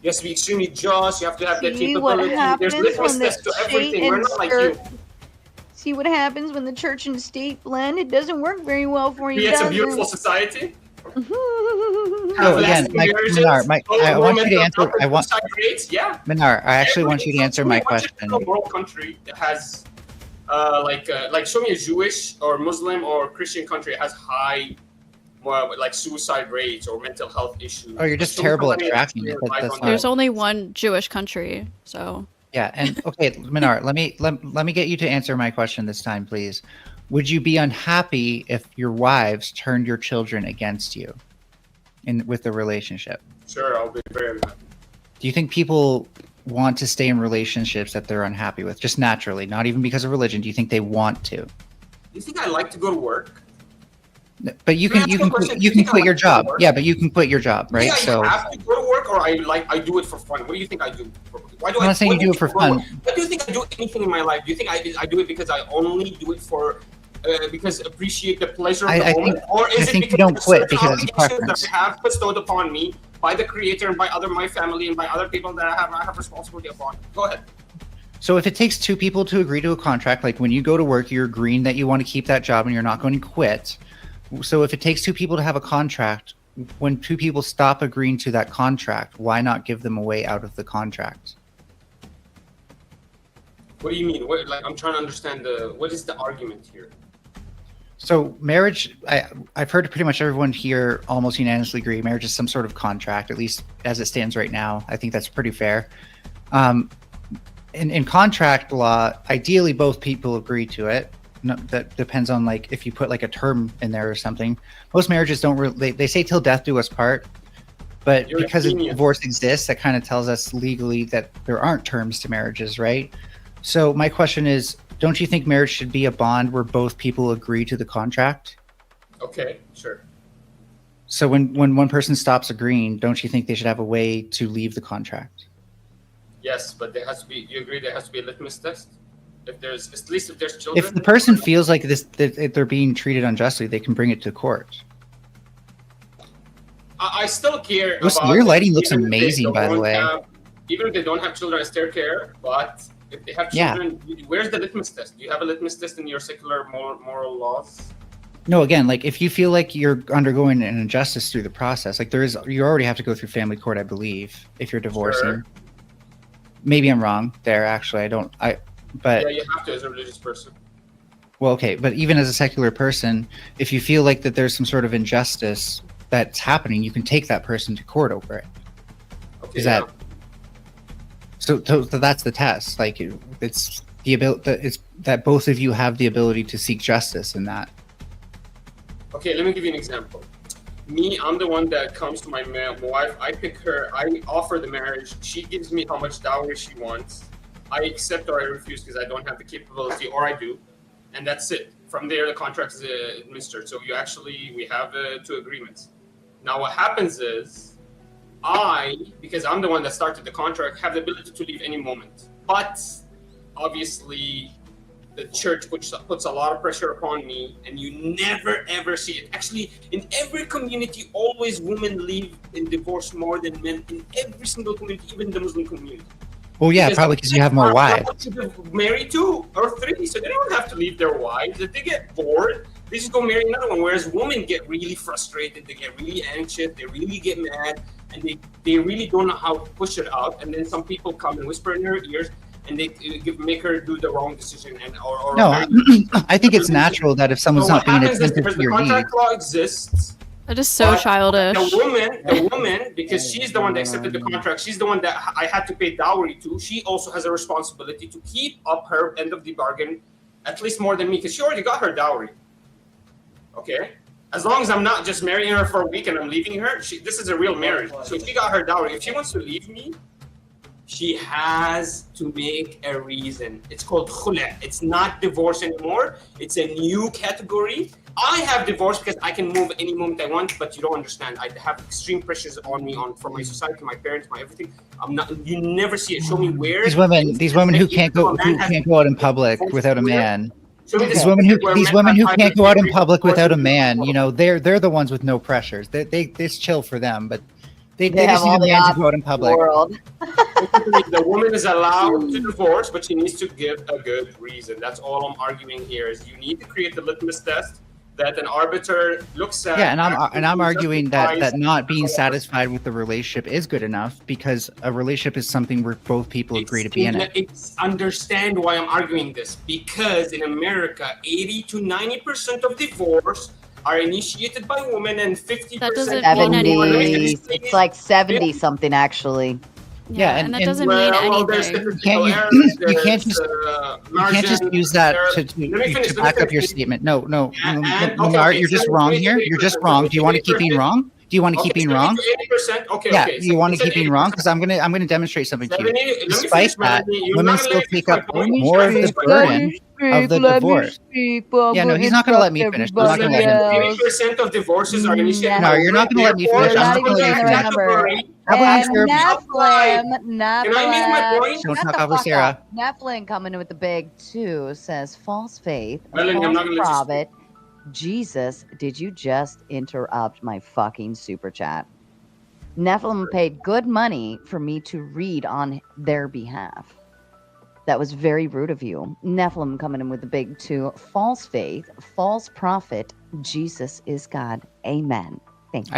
You have to be extremely just. You have to have the capability. There's litmus tests to everything. We're not like you. See what happens when the church and state blend? It doesn't work very well for you. It's a beautiful society. Oh, again, Minar, I want you to answer. Minar, I actually want you to answer my question. A world country that has, like, show me a Jewish or Muslim or Christian country that has high, like suicide rates or mental health issues. Oh, you're just terrible at tracking it. There's only one Jewish country, so. Yeah, and okay, Minar, let me get you to answer my question this time, please. Would you be unhappy if your wives turned your children against you with the relationship? Sure, I'll be very unhappy. Do you think people want to stay in relationships that they're unhappy with, just naturally, not even because of religion? Do you think they want to? You think I like to go to work? But you can quit your job. Yeah, but you can quit your job, right? So I have to go to work, or I do it for fun. What do you think I do? Why do I'm not saying you do it for fun. What do you think I do anything in my life? Do you think I do it because I only do it for because appreciate the pleasure of the moment, or is it because you don't quit because it's a preference that have bestowed upon me by the Creator and by my family and by other people that I have responsibility upon? Go ahead. So if it takes 2 people to agree to a contract, like when you go to work, you're agreeing that you want to keep that job and you're not going to quit. So if it takes 2 people to have a contract, when 2 people stop agreeing to that contract, why not give them a way out of the contract? What do you mean? I'm trying to understand what is the argument here? So marriage, I've heard pretty much everyone here almost unanimously agree marriage is some sort of contract, at least as it stands right now. I think that's pretty fair. In contract law, ideally both people agree to it. No, that depends on like if you put like a term in there or something. Most marriages don't really, they say till death do us part, but because divorce exists, that kind of tells us legally that there aren't terms to marriages, right? So my question is, don't you think marriage should be a bond where both people agree to the contract? Okay, sure. So when one person stops agreeing, don't you think they should have a way to leave the contract? Yes, but there has to be, you agree there has to be a litmus test? If there's, at least if there's children? If the person feels like that they're being treated unjustly, they can bring it to court. I still care about... Your lighting looks amazing, by the way. Even if they don't have children, I still care, but if they have children, where's the litmus test? Do you have a litmus test in your secular moral laws? No, again, like if you feel like you're undergoing an injustice through the process, like you already have to go through family court, I believe, if you're divorcing. Sure. maybe I'm wrong there. Actually, but yeah, you have to as a religious person. Well, okay, but even as a secular person, if you feel like that there's some sort of injustice that's happening, you can take that person to court over it. Okay, Is that so that's the test? Like it's the ability it's that both of you have the ability to seek justice in that. Okay, let me give you an example. Me, I'm the one that comes to my wife. I pick her. I offer the marriage. She gives me how much dowry she wants. I accept or I refuse because I don't have the capability, or I do. And that's it. From there, the contract is administered. So we have 2 agreements. Now, what happens is because I'm the one that started the contract, have the ability to leave any moment. But obviously, the church puts a lot of pressure upon me, and you never ever see it. Actually, in every community, always women leave in divorce more than men in every single community, even the Muslim community. Well, yeah, probably because you have more wives. Marry 2 or 3, so they don't have to leave their wives. If they get bored, they just go marry another one. Whereas women get really frustrated, they get really anxious, they really get mad, and they really don't know how to push it out. And then some people come and whisper in her ears, and they make her do the wrong decision. No, I think it's natural that if someone's not being attentive to your needs. The contract law exists. That is so childish. The woman, because she's the one that accepted the contract, she's the one that I had to pay dowry to. She also has a responsibility to keep up her end of the bargain, at least more than me, because she already got her dowry. Okay, as long as I'm not just marrying her for a week and I'm leaving her, this is a real marriage. So she got her dowry. If she wants to leave me, she has to make a reason. It's called khula. It's not divorce anymore. It's a new category. I have divorce because I can move any moment I want, but you don't understand. I have extreme pressures on me from my society, my parents, my everything. You never see it. Show me where these women who can't go out in public without a man. These women who can't go out in public without a man, you know, they're the ones with no pressures. It's chill for them, but they just need a man to go out in public. The woman is allowed to divorce, but she needs to give a good reason. That's all I'm arguing here. Is you need to create the litmus test that an arbiter looks at. Yeah, and I'm arguing that not being satisfied with the relationship is good enough, because a relationship is something where both people agree to be in it. Understand why I'm arguing this, because in America, 80 to 90% of divorce are initiated by women, and 50%. That doesn't mean anything. It's like 70 something actually. Yeah, and that doesn't mean anything. You can't just use that to back up your statement. No, you're just wrong here. You're just wrong. Do you want to keep being wrong? Do you want to keep being wrong? 80%? Okay. Yeah, you want to keep being wrong? Because I'm gonna demonstrate something to you. Despite that, women still take up more of the burden of the divorce. Yeah, no, he's not going to let me finish. I'm not going to let him finish. 80% of divorces are initiated. No, you're not going to let me finish. I'm not going to let you finish. Nephilim. Can I make my point? Don't talk over Sarah. Nephilim coming in with the big 2 says false faith, I'm not false prophet. Jesus, did you just interrupt my fucking super chat? Nephilim paid good money for me to read on their behalf. That was very rude of you. Nephilim coming in with the big 2. False faith, false prophet. Jesus is God. Amen. Thank you.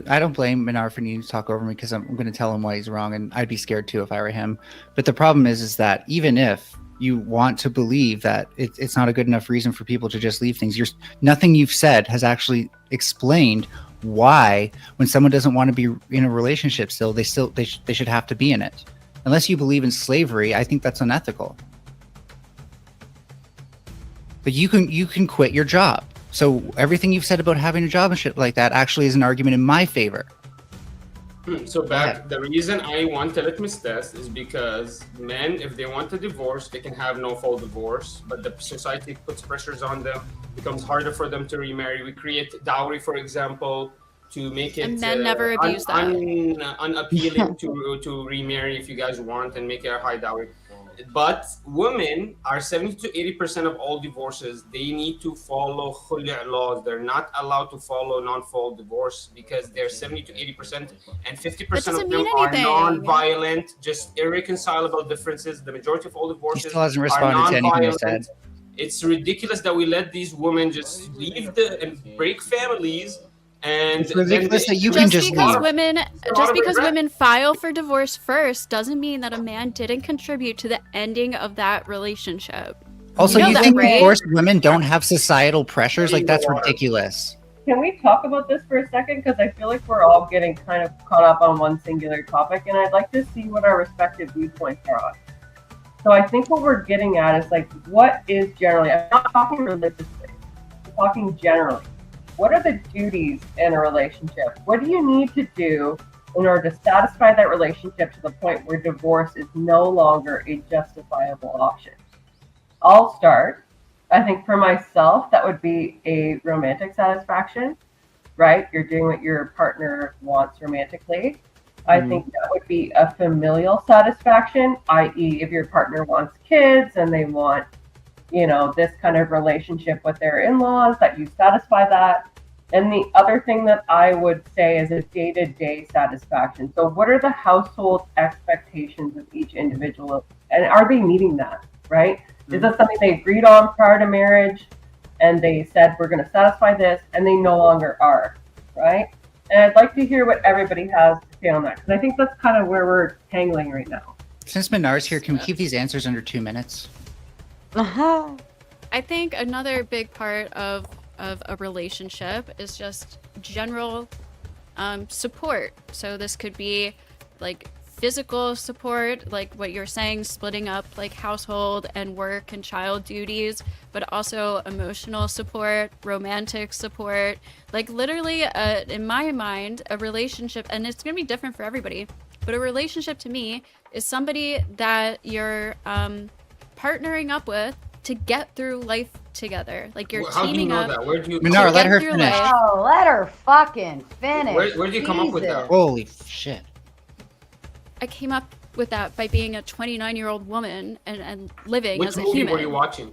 I don't blame Minar for needing to talk over me, because I'm going to tell him why he's wrong, and I'd be scared too if I were him. But the problem is that even if you want to believe that it's not a good enough reason for people to just leave things, nothing you've said has actually explained why, when someone doesn't want to be in a relationship still, they should have to be in it. Unless you believe in slavery, I think that's unethical. But you can quit your job. So everything you've said about having a job and shit like that actually is an argument in my favor. So the reason I want the litmus test is because men, if they want a divorce, they can have no fault divorce, but the society puts pressures on them, becomes harder for them to remarry. We create dowry, for example, to make it and men never abuse that. Unappealing to remarry if you guys want, and make it a high dowry. But women are 70 to 80% of all divorces. They need to follow khuli' laws. They're not allowed to follow non-fault divorce, because they're 70 to 80%, and 50% of them are non-violent, just irreconcilable differences. The majority of all divorces he still hasn't responded to anything you said. It's ridiculous that we let these women just leave and break families And It's ridiculous that you can just leave. Just because women file for divorce first doesn't mean that a man didn't contribute to the ending of that relationship. Also, you that, think right? divorced women don't have societal pressures? Like, that's ridiculous. Can we talk about this for a second? Because I feel like we're all getting kind of caught up on one singular topic, and I'd like to see what our respective viewpoints are on. So I think what we're getting at is like, what is generally, I'm not talking religiously, I'm talking generally. What are the duties in a relationship? What do you need to do in order to satisfy that relationship to the point where divorce is no longer a justifiable option? I'll start. I think for myself, that would be a romantic satisfaction, right? You're doing what your partner wants romantically. I think that would be a familial satisfaction, i.e. if your partner wants kids and they want, this kind of relationship with their in-laws, that you satisfy that. And the other thing that I would say is a day-to-day satisfaction. So what are the household expectations of each individual? And are they meeting that, right? Is that something they agreed on prior to marriage and they said, we're going to satisfy this, and they no longer are, right? And I'd like to hear what everybody has to say on that, because I think that's kind of where we're tangling right now. Since Minar's here, can we keep these answers under 2 minutes? I think another big part of a relationship is just general support. So this could be like physical support, like what you're saying, splitting up like household and work and child duties, but also emotional support, romantic support. Like literally, in my mind, a relationship, and it's gonna be different for everybody, but a relationship to me is somebody that you're partnering up with to get through life together. Like you're teaming up. That? Where do you? Minar, let her finish. Oh, let her fucking finish. Where do you come up with that? Holy shit. I came up with that by being a 29-year-old woman and living Which as a movie human. were you watching?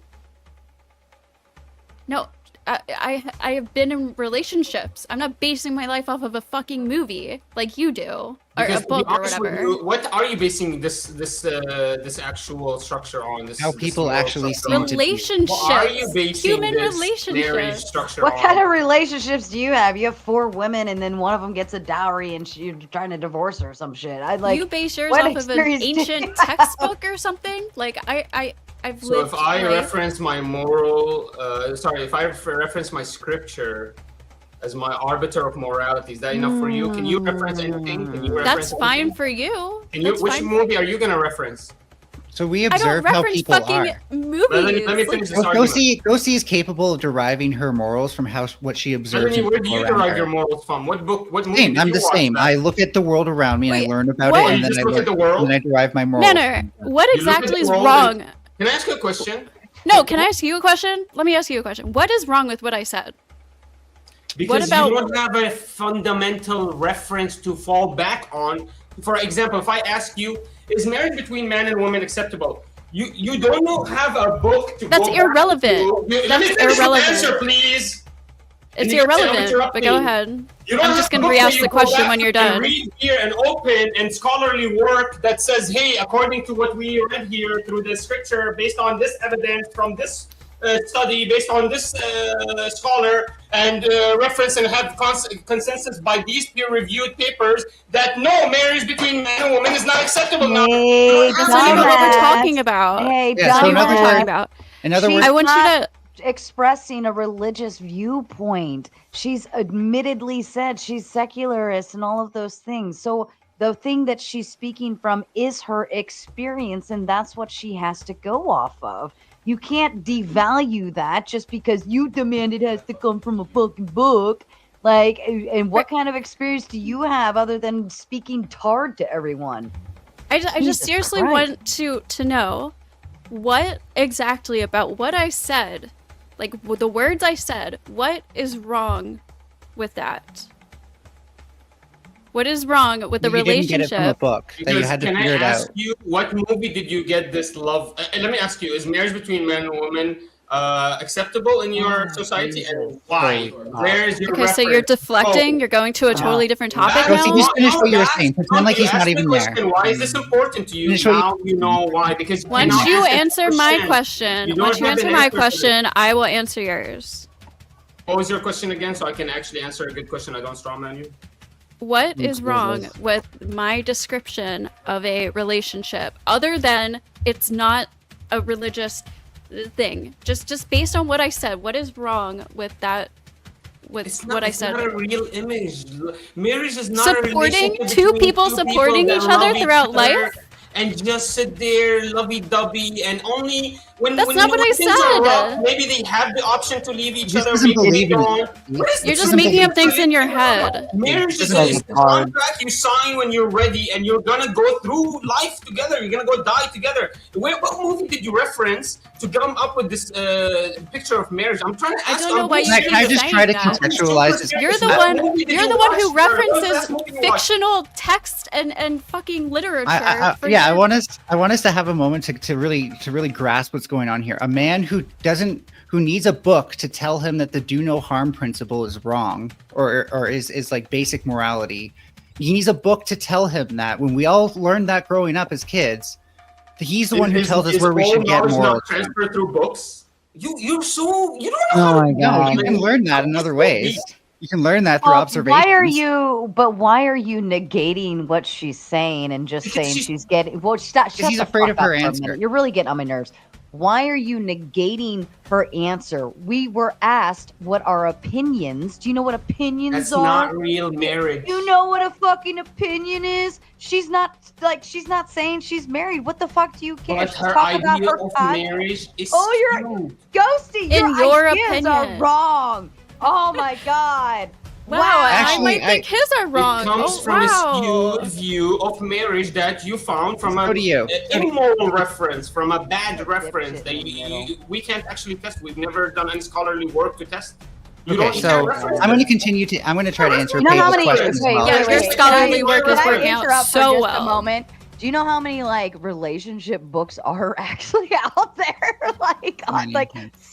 No, I have been in relationships. I'm not basing my life off of a fucking movie like you do, or a book or whatever. What are you basing this actual structure on? How people actually see relationships. What are you basing Human this relationships. marriage structure What on? kind of relationships do you have? You have 4 women, and then one of them gets a dowry, and you're trying to divorce her or some shit. I'd like. You base yours what off of an experience do you ancient have? textbook or something? Like I've So lived if I life. reference my moral, if I reference my scripture as my arbiter of morality, is that enough for you? Can you reference anything? Can you reference That's fine anything? for you. Can you? That's Which fine. movie are you gonna reference? So we I don't observe how reference people fucking are. movies. Let me finish this argument. Gosi is capable of deriving her morals from what she observes. Melanie, where do you around derive her. your morals from? What book? What movie? Same. Did I'm you the watch same. that? I look at the world around me and I learn about what? it, and You then just I look at learn, the world? and I derive my morals. Nanner, what You look at exactly the is world wrong? Can I ask you a question? No, can I ask you a question? Let me ask you a question. What is wrong with what I said? Because about- you don't have a fundamental reference to fall back on. For example, if I ask you, is marriage between man and woman acceptable? You don't have a book to That's go back irrelevant. to. Let me That's finish the irrelevant. answer, please. It's And you can say I'm irrelevant, but interrupting. go ahead. You don't I'm have just a gonna book re-ask where you the go question back when you're and done. read here and open and scholarly work that says, hey, according to what we read here through the scripture, based on this evidence from this study, based on this scholar, and reference and have consensus by these peer-reviewed papers, that no, marriage between man and woman is not acceptable now. Hey, That's not even what we're dumbass. talking about. Hey, Yeah, so That's not even what we're dumbass. talking about. In other She's words, I want you not to. expressing a religious viewpoint. She's admittedly said she's secularist and all of those things. So the thing that she's speaking from is her experience, and that's what she has to go off of. You can't devalue that just because you demand it has to come from a fucking book. Like, and what kind of experience do you have other than speaking tard to everyone? I just Jesus seriously Christ. want to know what exactly about what I said, like the words I said, what is wrong with that? What is wrong with the you didn't get it from a relationship? book that you Because had to can I figure it out. ask you, what movie did you get this love? Let me ask you, is marriage between man and woman acceptable in your society, and why? Where is your Okay, so you're deflecting. You're going to a totally different topic Go see, now. just finish what you were saying. Pretend like he's not even there. Why is this important to you? Finish what you- Now you know why. Because Once now you ask answer my You question, don't once you have answer an my answer to question, I will answer yours. What was your question again, so I can actually answer a good question? I don't strawman you. What is wrong with my description of a relationship other than it's not a religious thing? Just based on what I said, what is wrong with that? I said. It's not a real image. Marriage is not supporting a two people supporting each other throughout life. And just sit there lovey-dovey, and only when That's not what I things are rough, said. maybe they have the option to leave each other. doesn't Maybe they believe in don't. You're just making up things in your head. Marriage is a contract you sign when you're ready, and you're gonna go through life together. You're gonna go die together. What movie did you reference to come up with this picture of marriage? I'm trying to ask. I don't know why you Can I just try to contextualize this? You're the one who references fictional text and fucking literature. I want us to have a moment to really grasp what's going on here. A man who needs a book to tell him that the do no harm principle is wrong or is like basic morality. He needs a book to tell him that. When we all learned that growing up as kids, he's the one who tells us where we should get morals. Transfer through books. You don't know. Oh my God! You can learn that in other ways. You can learn that through observation. Why are you negating what she's saying and just saying she's getting? Well, shut he's the afraid fuck of her up for a answer. minute. You're really getting on my nerves. Why are you negating her answer? We were asked what our opinions. Do you know what opinions That's are? not real marriage. You know what a fucking opinion is? She's not saying she's married. What the fuck do you care? But She's her talking about idea her of content. marriage is you're ghosty. In your ideas opinion. are wrong. Oh my God. Wow, Actually, I might think his are wrong. It comes from a skewed view of marriage that you found from an immoral reference, from a bad reference that we can't actually test. We've never done any scholarly work to test. Okay, so I'm going to continue to. I'm going to try to answer Paige's question as well. Yeah, your scholarly work is working out so well. Just a moment. Do you know how many relationship books are actually out there?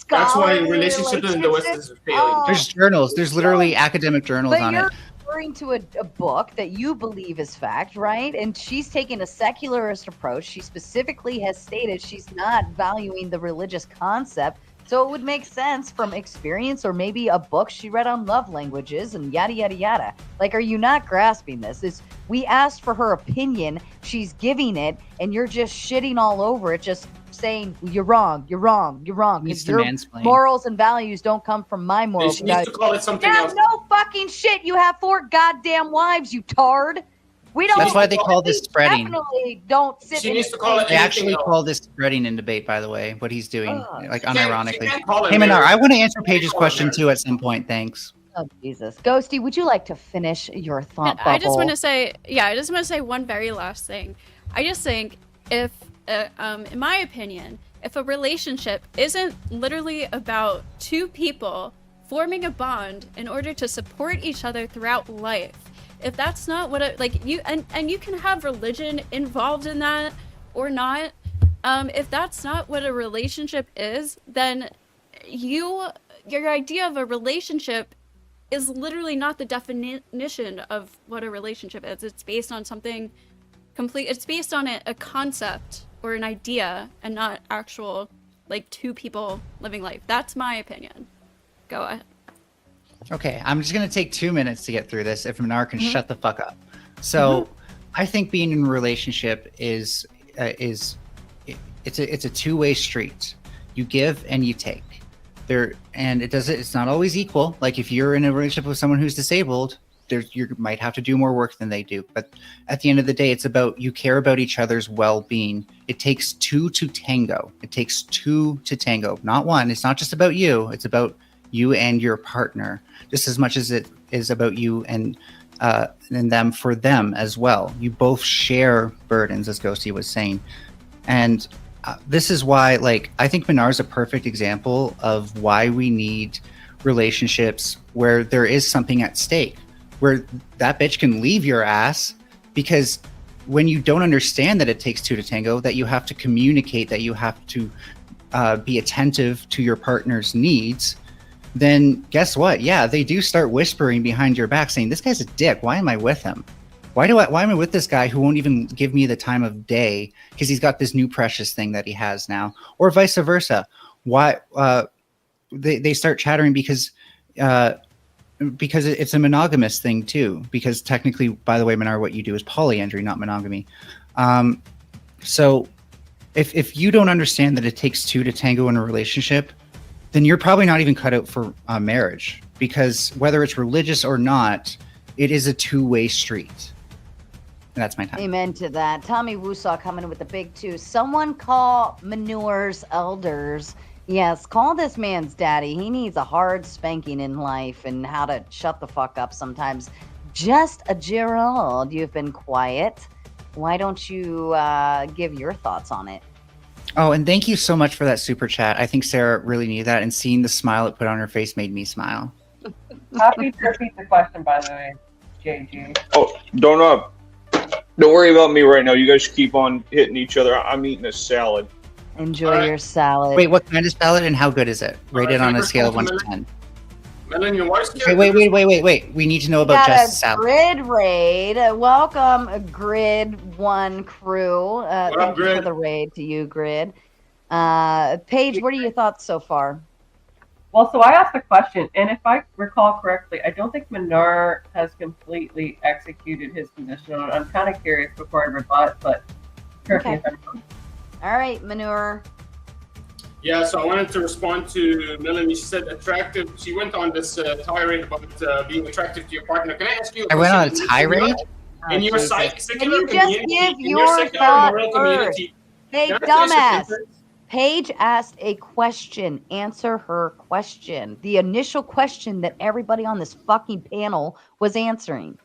That's why relationships in the West is failing. There's journals. There's literally academic journals on it. But you're referring to a book that you believe is fact, right? And she's taking a secularist approach. She specifically has stated she's not valuing the religious concept. So it would make sense from experience, or maybe a book she read on love languages and yada, yada, yada. Are you not grasping this? We asked for her opinion. She's giving it, and you're just shitting all over it, just saying, you're wrong, you're wrong, you're wrong. Because your morals and values don't come from my morals. She needs to call it something else. No fucking shit. You have 4 goddamn wives, you tard. We don't. That's why they call this spreading. Definitely don't sit. She needs to call it. They actually call this spreading in debate, by the way. What he's doing, unironically. Hey, Manar, I want to answer Paige's question too at some point. Thanks. Oh Jesus, Ghosty, would you like to finish your thought bubble? I just want to say one very last thing. I just think if, in my opinion, if a relationship isn't literally about two people forming a bond in order to support each other throughout life, if that's not what you can have religion involved in that or not, if that's not what a relationship is, then your idea of a relationship is literally not the definition of what a relationship is. It's based on something complete. It's based on a concept or an idea and not actual two people living life. That's my opinion. Go ahead. Okay, I'm just going to take 2 minutes to get through this if Manar can shut the fuck up. So I think being in a relationship is it's a two-way street. You give and you take. It's not always equal. Like if you're in a relationship with someone who's disabled, you might have to do more work than they do. But at the end of the day, it's about you care about each other's well-being. It takes 2 to tango. It takes 2 to tango, not 1. It's not just about you. It's about you and your partner, just as much as it is about you and them for them as well. You both share burdens, as Ghosty was saying. And this is why, I think Minar's a perfect example of why we need relationships where there is something at stake, where that bitch can leave your ass, because when you don't understand that it takes 2 to tango, that you have to communicate, that you have to be attentive to your partner's needs, then guess what? Yeah, they do start whispering behind your back saying, this guy's a dick. Why am I with him? Why am I with this guy who won't even give me the time of day because he's got this new precious thing that he has now? Or vice versa. Why they start chattering because because it's a monogamous thing too. Because technically, by the way, Minar, what you do is polyandry, not monogamy. So if you don't understand that it takes two to tango in a relationship, then you're probably not even cut out for marriage. Because whether it's religious or not, it is a two-way street. And that's my time. Amen to that. Tommy Woosaw coming in with the big two. Someone call Manure's elders. Yes, call this man's daddy. He needs a hard spanking in life and how to shut the fuck up sometimes. Just a Gerald, you've been quiet. Why don't you give your thoughts on it? Oh, and thank you so much for that super chat. I think Sarah really needed that, and seeing the smile it put on her face made me smile. Happy to repeat the question, by the way, JG. Oh, don't worry about me right now. You guys keep on hitting each other. I'm eating a salad. Enjoy your salad. Wait, what kind of salad and how good is it? Rate it on a scale of 1 to 10. Melon, your wife's Wait. We need to know about Jess's salad. Grid raid. Welcome, Grid One crew. Thank you for the raid to you, Grid. Paige, what are your thoughts so far? Well, so I asked the question, and if I recall correctly, I don't think Minar has completely executed his position on it. I'm kind of curious before I rebut, but correct me if I'm wrong. All right, Manure. Yeah, so I wanted to respond to Melanie. She said attractive. She went on this tirade about being attractive to your partner. Can I ask you a question? I went on a tirade? In your secular community, give your secular thought community. Hey, dumbass. Paige asked a question. Answer her question. The initial question that everybody on this fucking panel was answering.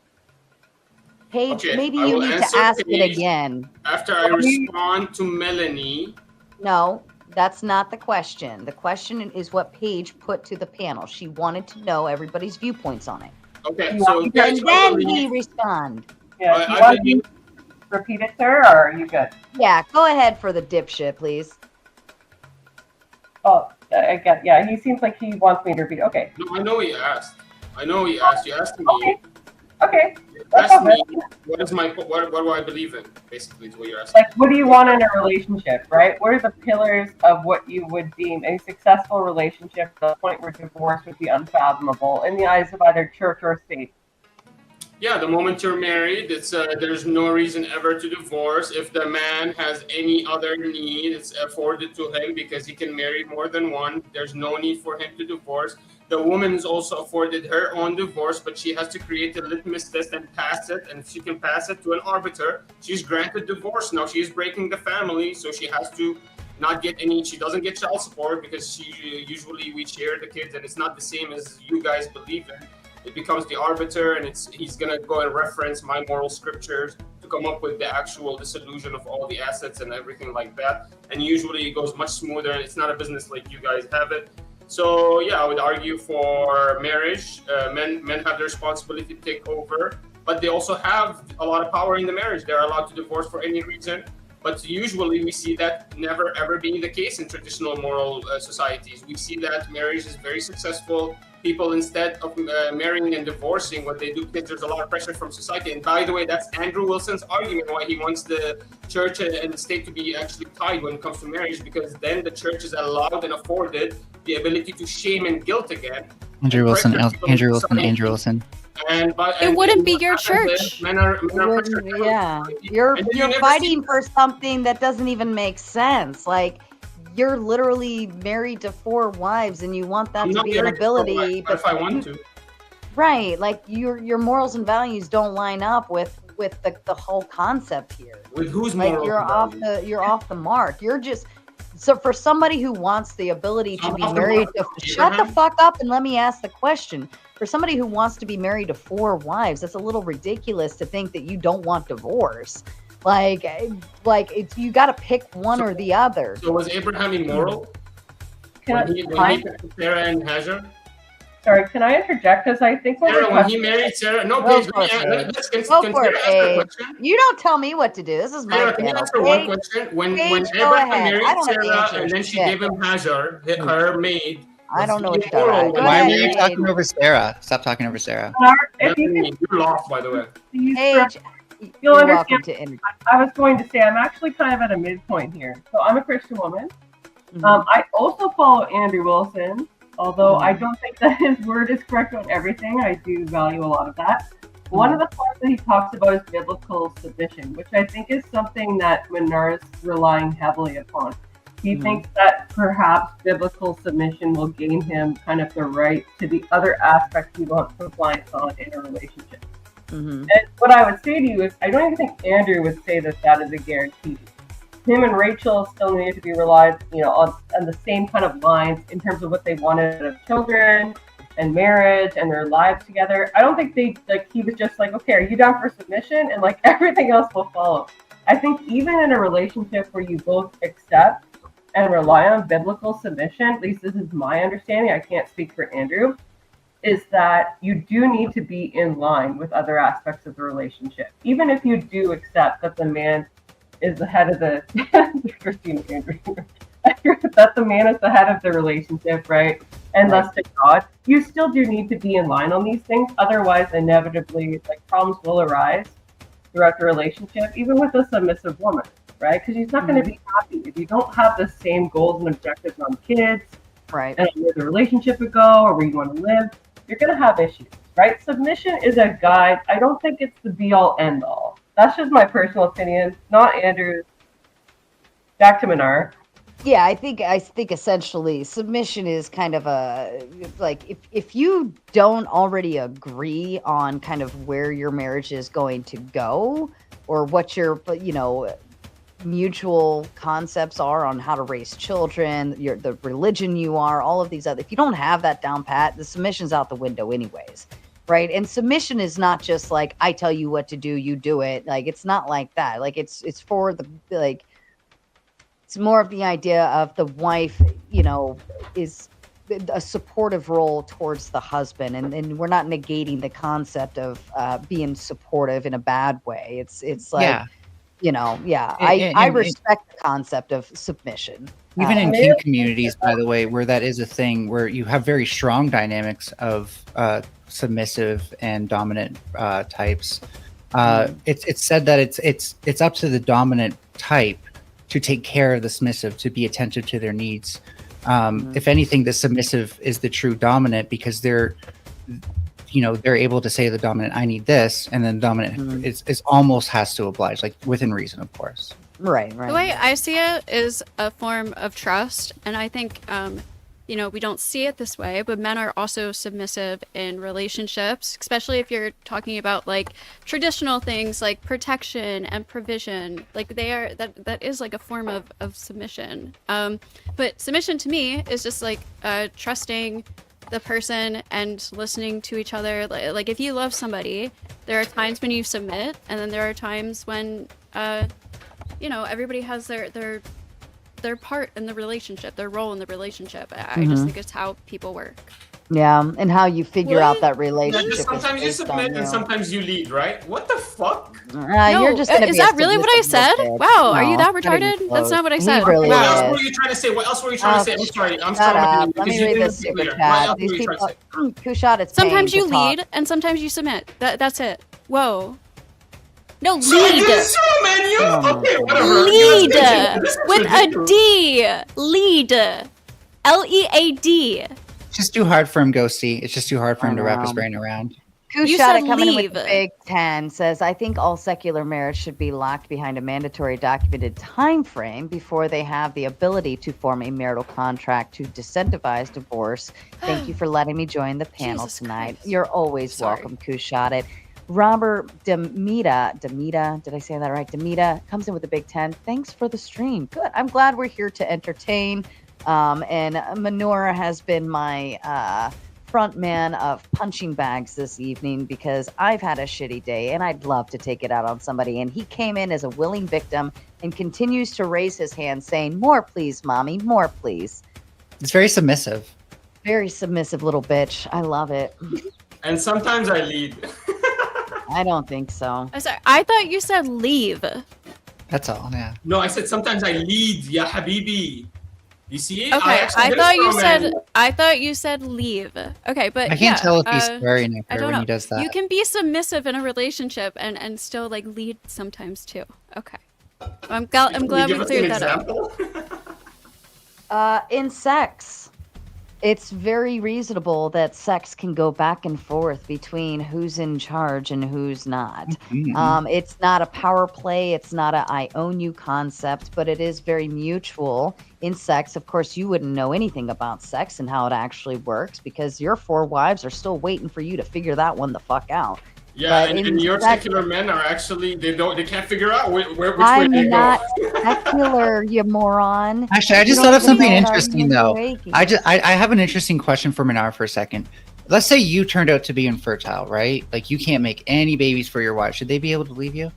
Paige, Okay, maybe I you will need to answer ask Paige it again. After I respond to Melanie. No, that's not the question. The question is what Paige put to the panel. She wanted to know everybody's viewpoints on it. Okay, so and then he respond. Yeah, you want to repeat it, sir, or are you good? Yeah, go ahead for the dipshit, please. Oh, I get. Yeah, he seems like he wants me to repeat. Okay. No, I know he asked. You asked me. Okay. You asked me what do I believe in, basically, is what you're asking. Like, what do you want in a relationship, right? What are the pillars of what you would deem a successful relationship to the point where divorce would be unfathomable in the eyes of either church or state? Yeah, the moment you're married, it's there's no reason ever to divorce. If the man has any other need, it's afforded to him because he can marry more than one. There's no need for him to divorce. The woman is also afforded her own divorce, but she has to create a litmus test and pass it. And if she can pass it to an arbiter, she's granted divorce. Now she's breaking the family, so she has to not get any. She doesn't get child support because usually we share the kids, and it's not the same as you guys believe in. It becomes the arbiter, and he's gonna go and reference my moral scriptures to come up with the actual dissolution of all the assets and everything like that. And usually it goes much smoother, and it's not a business like you guys have it. So yeah, I would argue for marriage. Men have the responsibility to take over, but they also have a lot of power in the marriage. They're allowed to divorce for any reason. But usually we see that never ever being the case in traditional moral societies. We see that marriage is very successful. People, instead of marrying and divorcing, what they do, because there's a lot of pressure from society. And by the way, that's Andrew Wilson's argument why he wants the church and the state to be actually tied when it comes to marriage, because then the church is allowed and afforded the ability to shame and guilt again. Andrew Wilson. And it wouldn't be your church. Yeah, you're fighting for something that doesn't even make sense. Like, you're literally married to 4 wives, and you want that to be an ability. But if I want to, right? Like your morals and values don't line up with the whole concept here. With whose like morals? You're off the mark. You're just. So for somebody who wants the ability to be married to, shut the fuck up and let me ask the question. For somebody who wants to be married to 4 wives, that's a little ridiculous to think that you don't want divorce. Like it's, you got to pick one or the other. So was Abraham immoral? When he picked Sarah and Hagar? Sorry, can I interject? Because I think when he married Sarah, no, please, you don't tell me what to do. This is my Sarah, can you answer one question? When Abraham married Sarah and then she gave him Hagar, her maid. I don't know what you're talking about. Why were you talking over Sarah? Stop talking over Sarah. You lost, by the way. Paige, you'll understand. I was going to say I'm actually kind of at a midpoint here. So I'm a Christian woman. I also follow Andrew Wilson. Although I don't think that his word is correct on everything, I do value a lot of that. One of the points that he talks about is biblical submission, which I think is something that Minar is relying heavily upon. He thinks that perhaps biblical submission will gain him kind of the right to the other aspects he wants compliance on in a relationship. And what I would say to you is, I don't even think Andrew would say that that is a guarantee. Him and Rachel still need to be relied, on the same kind of lines in terms of what they wanted out of children and marriage and their lives together. I don't think he was just like, okay, are you down for submission? And like everything else will follow. I think even in a relationship where you both accept and rely on biblical submission, at least this is my understanding, I can't speak for Andrew, is that you do need to be in line with other aspects of the relationship. Even if you do accept that the man is the head of the Christine Andrew, that the man is the head of the relationship, right? And thus to God, you still do need to be in line on these things. Otherwise, inevitably, problems will arise throughout the relationship, even with a submissive woman, right? Because she's not going to be happy if you don't have the same goals and objectives on kids, right? And where the relationship would go or where you want to live. You're going to have issues, right? Submission is a guide. I don't think it's the be-all, end-all. That's just my personal opinion, not Andrew's. Back to Minar. Yeah, I think essentially submission is kind of if you don't already agree on kind of where your marriage is going to go or what your mutual concepts are on how to raise children, the religion you are, all of these other, if you don't have that down pat, the submission's out the window anyways, right? And submission is not just like I tell you what to do, you do it. Like it's not like that. Like it's for the it's more of the idea of the wife, is a supportive role towards the husband, and we're not negating the concept of being supportive in a bad way. It's like, I respect the concept of submission. Even in kink communities, by the way, where that is a thing, where you have very strong dynamics of submissive and dominant types. It's said that it's up to the dominant type to take care of the submissive, to be attentive to their needs. If anything, the submissive is the true dominant because they're able to say to the dominant, I need this. And then dominant is almost has to oblige, like within reason, of course. Right. The way I see it is a form of trust. And I think, we don't see it this way, but men are also submissive in relationships, especially if you're talking about like traditional things like protection and provision. Like that is like a form of submission. But submission to me is just like trusting the person and listening to each other. Like if you love somebody, there are times when you submit, and then there are times when everybody has their part in the relationship, their role in the relationship. I just think it's how people work. Yeah, and how you figure out that relationship. Sometimes you submit and sometimes you lead, right? What the fuck? No, you're just is that really what I said? Wow, are you that retarded? That's not what I said. Really what else were you trying to say? What else were you trying to say? I'm sorry. Let me read this super chat. These people, Kushat, it's sometimes you lead and sometimes you submit. That's it. Whoa. No, lead. Okay, whatever. Lead with a D. Lead. Lead. It's just too hard for him, Ghosty. It's just too hard for him to wrap his brain around. Kushat coming in with the Big 10 says, I think all secular marriage should be locked behind a mandatory documented time frame before they have the ability to form a marital contract to disincentivize divorce. Thank you for letting me join the panel tonight. You're always welcome, Kushat. Robert Demita, did I say that right? Demita comes in with the Big 10. Thanks for the stream. Good. I'm glad we're here to entertain. And Menorah has been my front man of punching bags this evening because I've had a shitty day and I'd love to take it out on somebody. And he came in as a willing victim and continues to raise his hand saying, more please, mommy, more please. It's very submissive. Very submissive little bitch. I love it. And sometimes I lead. I don't think so. I'm sorry. I thought you said leave. That's all, yeah. No, I said sometimes I lead, ya habibi. You see? Okay, I thought you said leave. Okay, but I can't tell if he's swearing at her when he does that. You can be submissive in a relationship and still like lead sometimes too. Okay. I'm glad we cleared that up. In sex. it's very reasonable that sex can go back and forth between who's in charge and who's not. It's not a power play. It's not a I own you concept, but it is very mutual in sex. Of course, you wouldn't know anything about sex and how it actually works because your 4 wives are still waiting for you to figure that one the fuck out. Yeah, and your secular men are actually they can't figure out which way I'm they not go. secular, you moron. Actually, I just thought of something interesting though. I have an interesting question for Minar for a second. Let's say you turned out to be infertile, right? Like you can't make any babies for your wife. Should they be able to leave you?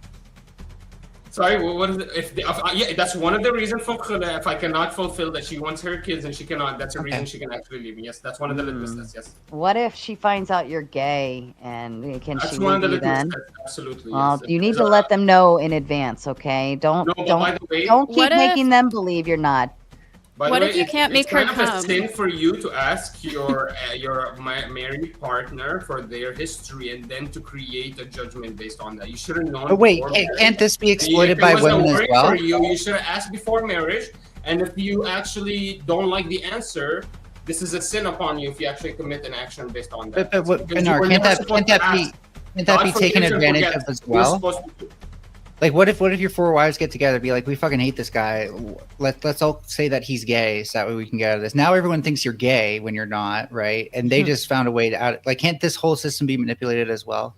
Sorry, what is it? Yeah, that's one of the reasons for if I cannot fulfill that she wants her kids and she cannot. That's a reason she can actually leave me. Yes, that's one of the litmus tests. Yes. What if she finds out you're gay and can That's she one of leave the you then? litmus tests. Absolutely. Well, Yes. you need to let them know in advance, okay? Don't by the way, don't keep What if- making them believe you're not. By the What way, if you can't make it's her kind of a come? sin for you to ask your married partner for their history and then to create a judgment based on that. You should have known. But wait, before marriage. can't this be exploited If it by was a women as worry well? For you should have asked before marriage. And if you actually don't like the answer, this is a sin upon you if you actually commit an action based on that. But Because you Minar, were can't never that supposed to ask. be taken forgives and advantage forgets. of as You're well? supposed to. Like, what if your 4 wives get together, be like, we fucking hate this guy. Let's all say that he's gay, so that way we can get out of this. Now everyone thinks you're gay when you're not, right? And they just found a way to out. Like, can't this whole system be manipulated as well?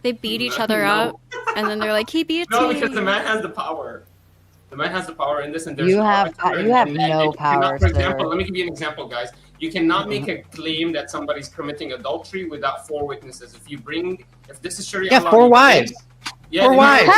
They beat each other up, and then they're like, he beats No, me. because the man has the power. The man has the power in this, and there's You have no power, For example, sir. let me give you an example, guys. You cannot make a claim that somebody's committing adultery without 4 witnesses. If this is Sharia Yeah, law, 4 you wives. claim- Yeah, 4 wives.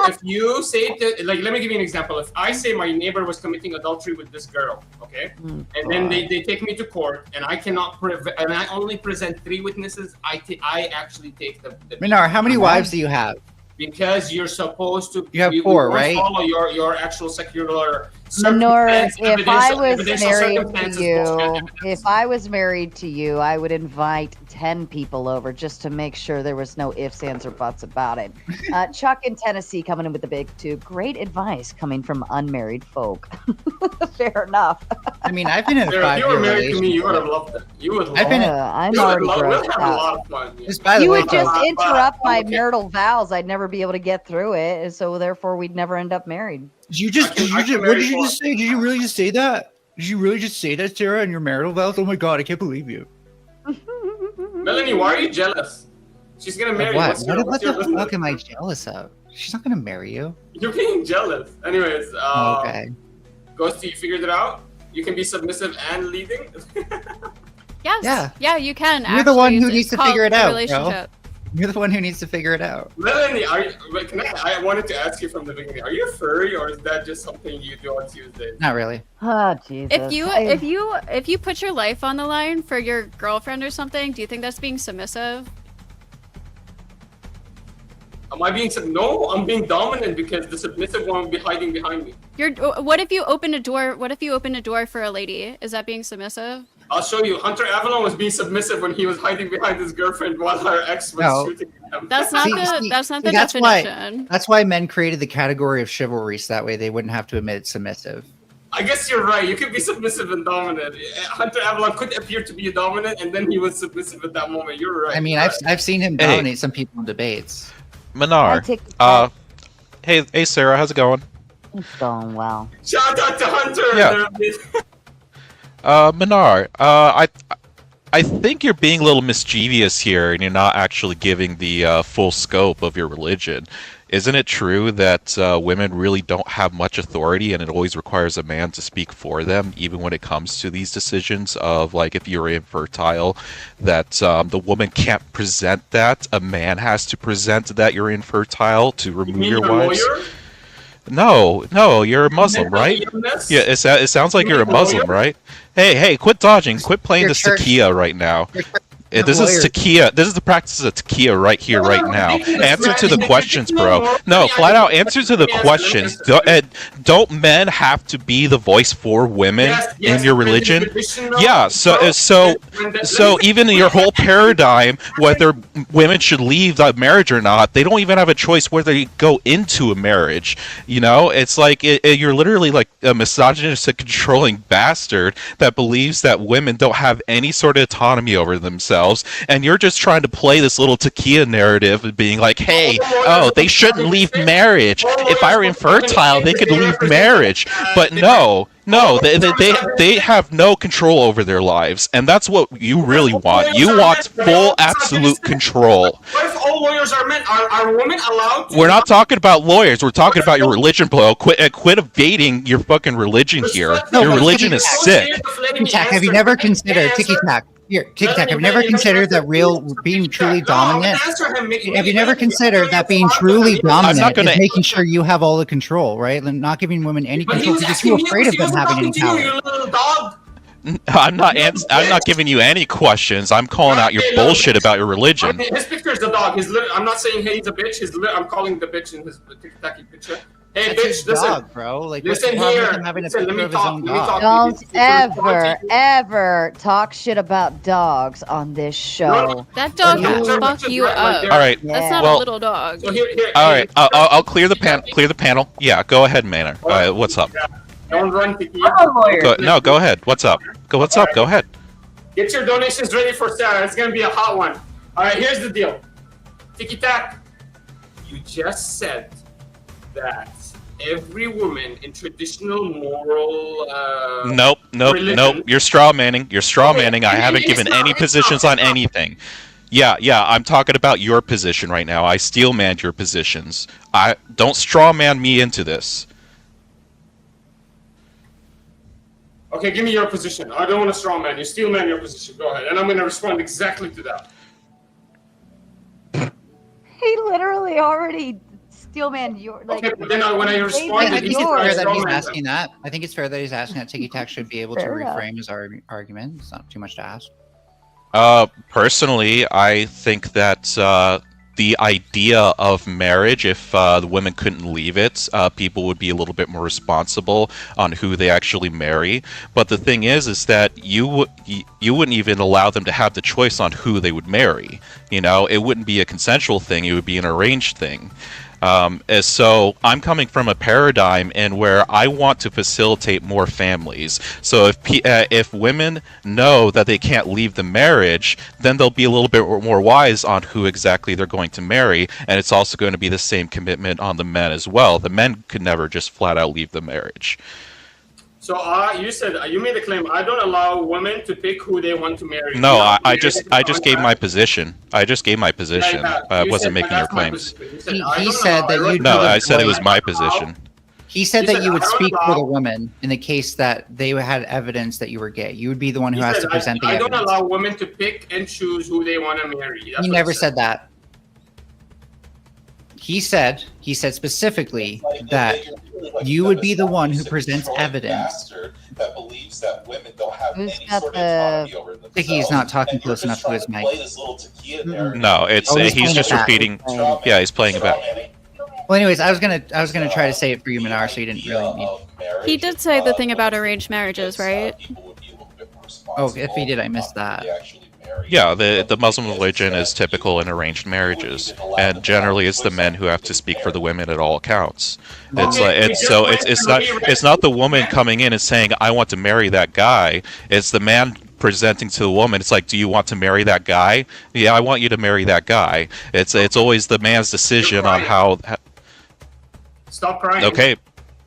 If you say like, let me give you an example. If I say my neighbor was committing adultery with this girl, okay, and then they take me to court, and I cannot and I only present 3 witnesses, I actually take the Minar, how many wives do you have? because you're supposed to. You have we 4, won't right? Follow your actual secular. Lenore, circumstance, if I was evidential married to circumstances, you, bullshit. if I was married to you, I would invite 10 people over just to make sure there was no ifs, ands, or buts about it. Chuck in Tennessee coming in with the big 2. Great advice coming from unmarried folk. Fair enough. I mean, I've been in a Sarah, if you were 5-year married to me, you would have relationship. loved it. You would love I've been it. in- I'm You would already love, we'll grossed have a out. lot of fun. Yeah. Just by the You way, would just folks, interrupt my okay. marital vows. I'd never be able to get through it, and so therefore we'd never end up married. what did you just say? Did you really just say that? Did you really just say that, Sarah, in your marital vows? Oh my god, I can't believe you. Melanie, why are you jealous? She's gonna marry you. What? What's What your the fuck am I jealous of? She's not gonna marry you. You're being jealous. Anyways, Okay. Ghosty, you figured it out? You can be submissive and leading? Yes. Yeah, you can. You're the one actually. who It's needs to called figure it a out, bro. relationship. You're the one who needs to figure it out. Melanie, I wanted to ask you from the beginning, are you a furry or is that just something you do on Tuesdays? Not really. Oh, Jesus. If you put your life on the line for your girlfriend or something, do you think that's being submissive? Am I being no? I'm being dominant because the submissive one will be hiding behind me. What if you open a door? What if you open a door for a lady? Is that being submissive? I'll show you. Hunter Avalon was being submissive when he was hiding behind his girlfriend while her ex was shooting him. That's not the definition. That's why men created the category of chivalry, so that way they wouldn't have to admit submissive. I guess you're right. You could be submissive and dominant. Hunter Avalon could appear to be dominant, and then he was submissive at that moment. You're right. I mean, I've seen him dominate some people in debates. Minar. Hey Sarah, how's it going? It's going well. Shout out to Hunter. Yeah. Minar, I think you're being a little mischievous here, and you're not actually giving the full scope of your religion. Isn't it true that women really don't have much authority, and it always requires a man to speak for them, even when it comes to these decisions of, like, if you're infertile, that the woman can't present that, a man has to present that you're infertile to remove your wives? No, you're a Muslim, right? Yeah, it sounds like you're a Muslim, right? Hey, quit dodging, quit playing the Sakia right now. This is Takia. This is the practice of Takia right here, right now. Answer to the questions, bro. No, flat out answer to the questions. Don't men have to be the voice for women in your religion? Yeah. So even in your whole paradigm, whether women should leave the marriage or not, they don't even have a choice whether they go into a marriage. You know, it's like you're literally like a misogynistic, controlling bastard that believes that women don't have any sort of autonomy over themselves, and you're just trying to play this little Takia narrative of being like, hey, oh, they shouldn't leave marriage. If I were infertile, they could leave marriage. But no, they have no control over their lives, and that's what you really want. You want full, absolute control. What if all lawyers are men? Are women allowed to? We're not talking about lawyers. We're talking about your religion, bro. Quit evading your fucking religion here. Your religion is sick. Tiki-tac, have you never considered Tiki-tac? Here, Tiki-tac, have you never considered that being truly dominant? Have you never considered that being truly dominant is making sure you have all the control, right? And not giving women any control because you're too afraid of them having any power. I'm not giving you any questions. I'm calling out your bullshit about your religion. His picture is the dog. I'm not saying hey, he's a bitch. I'm calling the bitch in his Tiki-Taki picture. Hey, that's bitch, listen, dog, bro. Like, listen here. Let me talk. Don't ever talk shit about dogs on this show. That dog will fuck you up. All right. That's not a little dog. So all right. I'll clear the panel. Yeah, go ahead, Manor. What's up? Don't run, Tiki. No, go ahead. What's up? What's up? Go ahead. Get your donations ready for Sara. It's gonna be a hot one. All right. Here's the deal. Tiki-tac. You just said that every woman in traditional moral Nope. You're straw manning. I haven't given any positions on anything. Yeah, I'm talking about your position right now. I steel manned your positions. I don't straw man me into this. Okay, give me your position. I don't want to straw man. You steel man your position. Go ahead, and I'm gonna respond exactly to that. He literally already steelman your like. Okay, but then when I responded, I think it's fair that he's asking that. I think it's fair that he's asking that. Tiki-tac should be able to reframe his argument. It's not too much to ask. Personally, I think that the idea of marriage, if the women couldn't leave it, people would be a little bit more responsible on who they actually marry. But the thing is that you wouldn't even allow them to have the choice on who they would marry. You know, it wouldn't be a consensual thing; it would be an arranged thing. So I'm coming from a paradigm in where I want to facilitate more families. So if women know that they can't leave the marriage, then they'll be a little bit more wise on who exactly they're going to marry, and it's also going to be the same commitment on the men as well. The men could never just flat out leave the marriage. So you said you made a claim. I don't allow women to pick who they want to marry. No, I just gave my position. I just gave my position. I wasn't making your claims. He said that you. No, I said it was my position. He said that you would speak for the woman in the case that they had evidence that you were gay. You would be the one who has to present the evidence. I don't allow women to pick and choose who they want to marry. He never said that. He said specifically that you would be the one who presents evidence. That believes that women don't have Who's any got sort of autonomy over themselves. I think he's not talking close enough to his mic. No, he's just repeating. Yeah, he's playing it back. Well, anyways, I was gonna try to say it for you, Minar, so you didn't really need. He did say the thing about arranged marriages, right? Oh, if he did, I missed that. Yeah, the Muslim religion is typical in arranged marriages, and generally it's the men who have to speak for the women at all accounts. It's not the woman coming in and saying I want to marry that guy. It's the man presenting to the woman. It's like, do you want to marry that guy? Yeah, I want you to marry that guy. It's always the man's decision on how. Stop crying. Okay.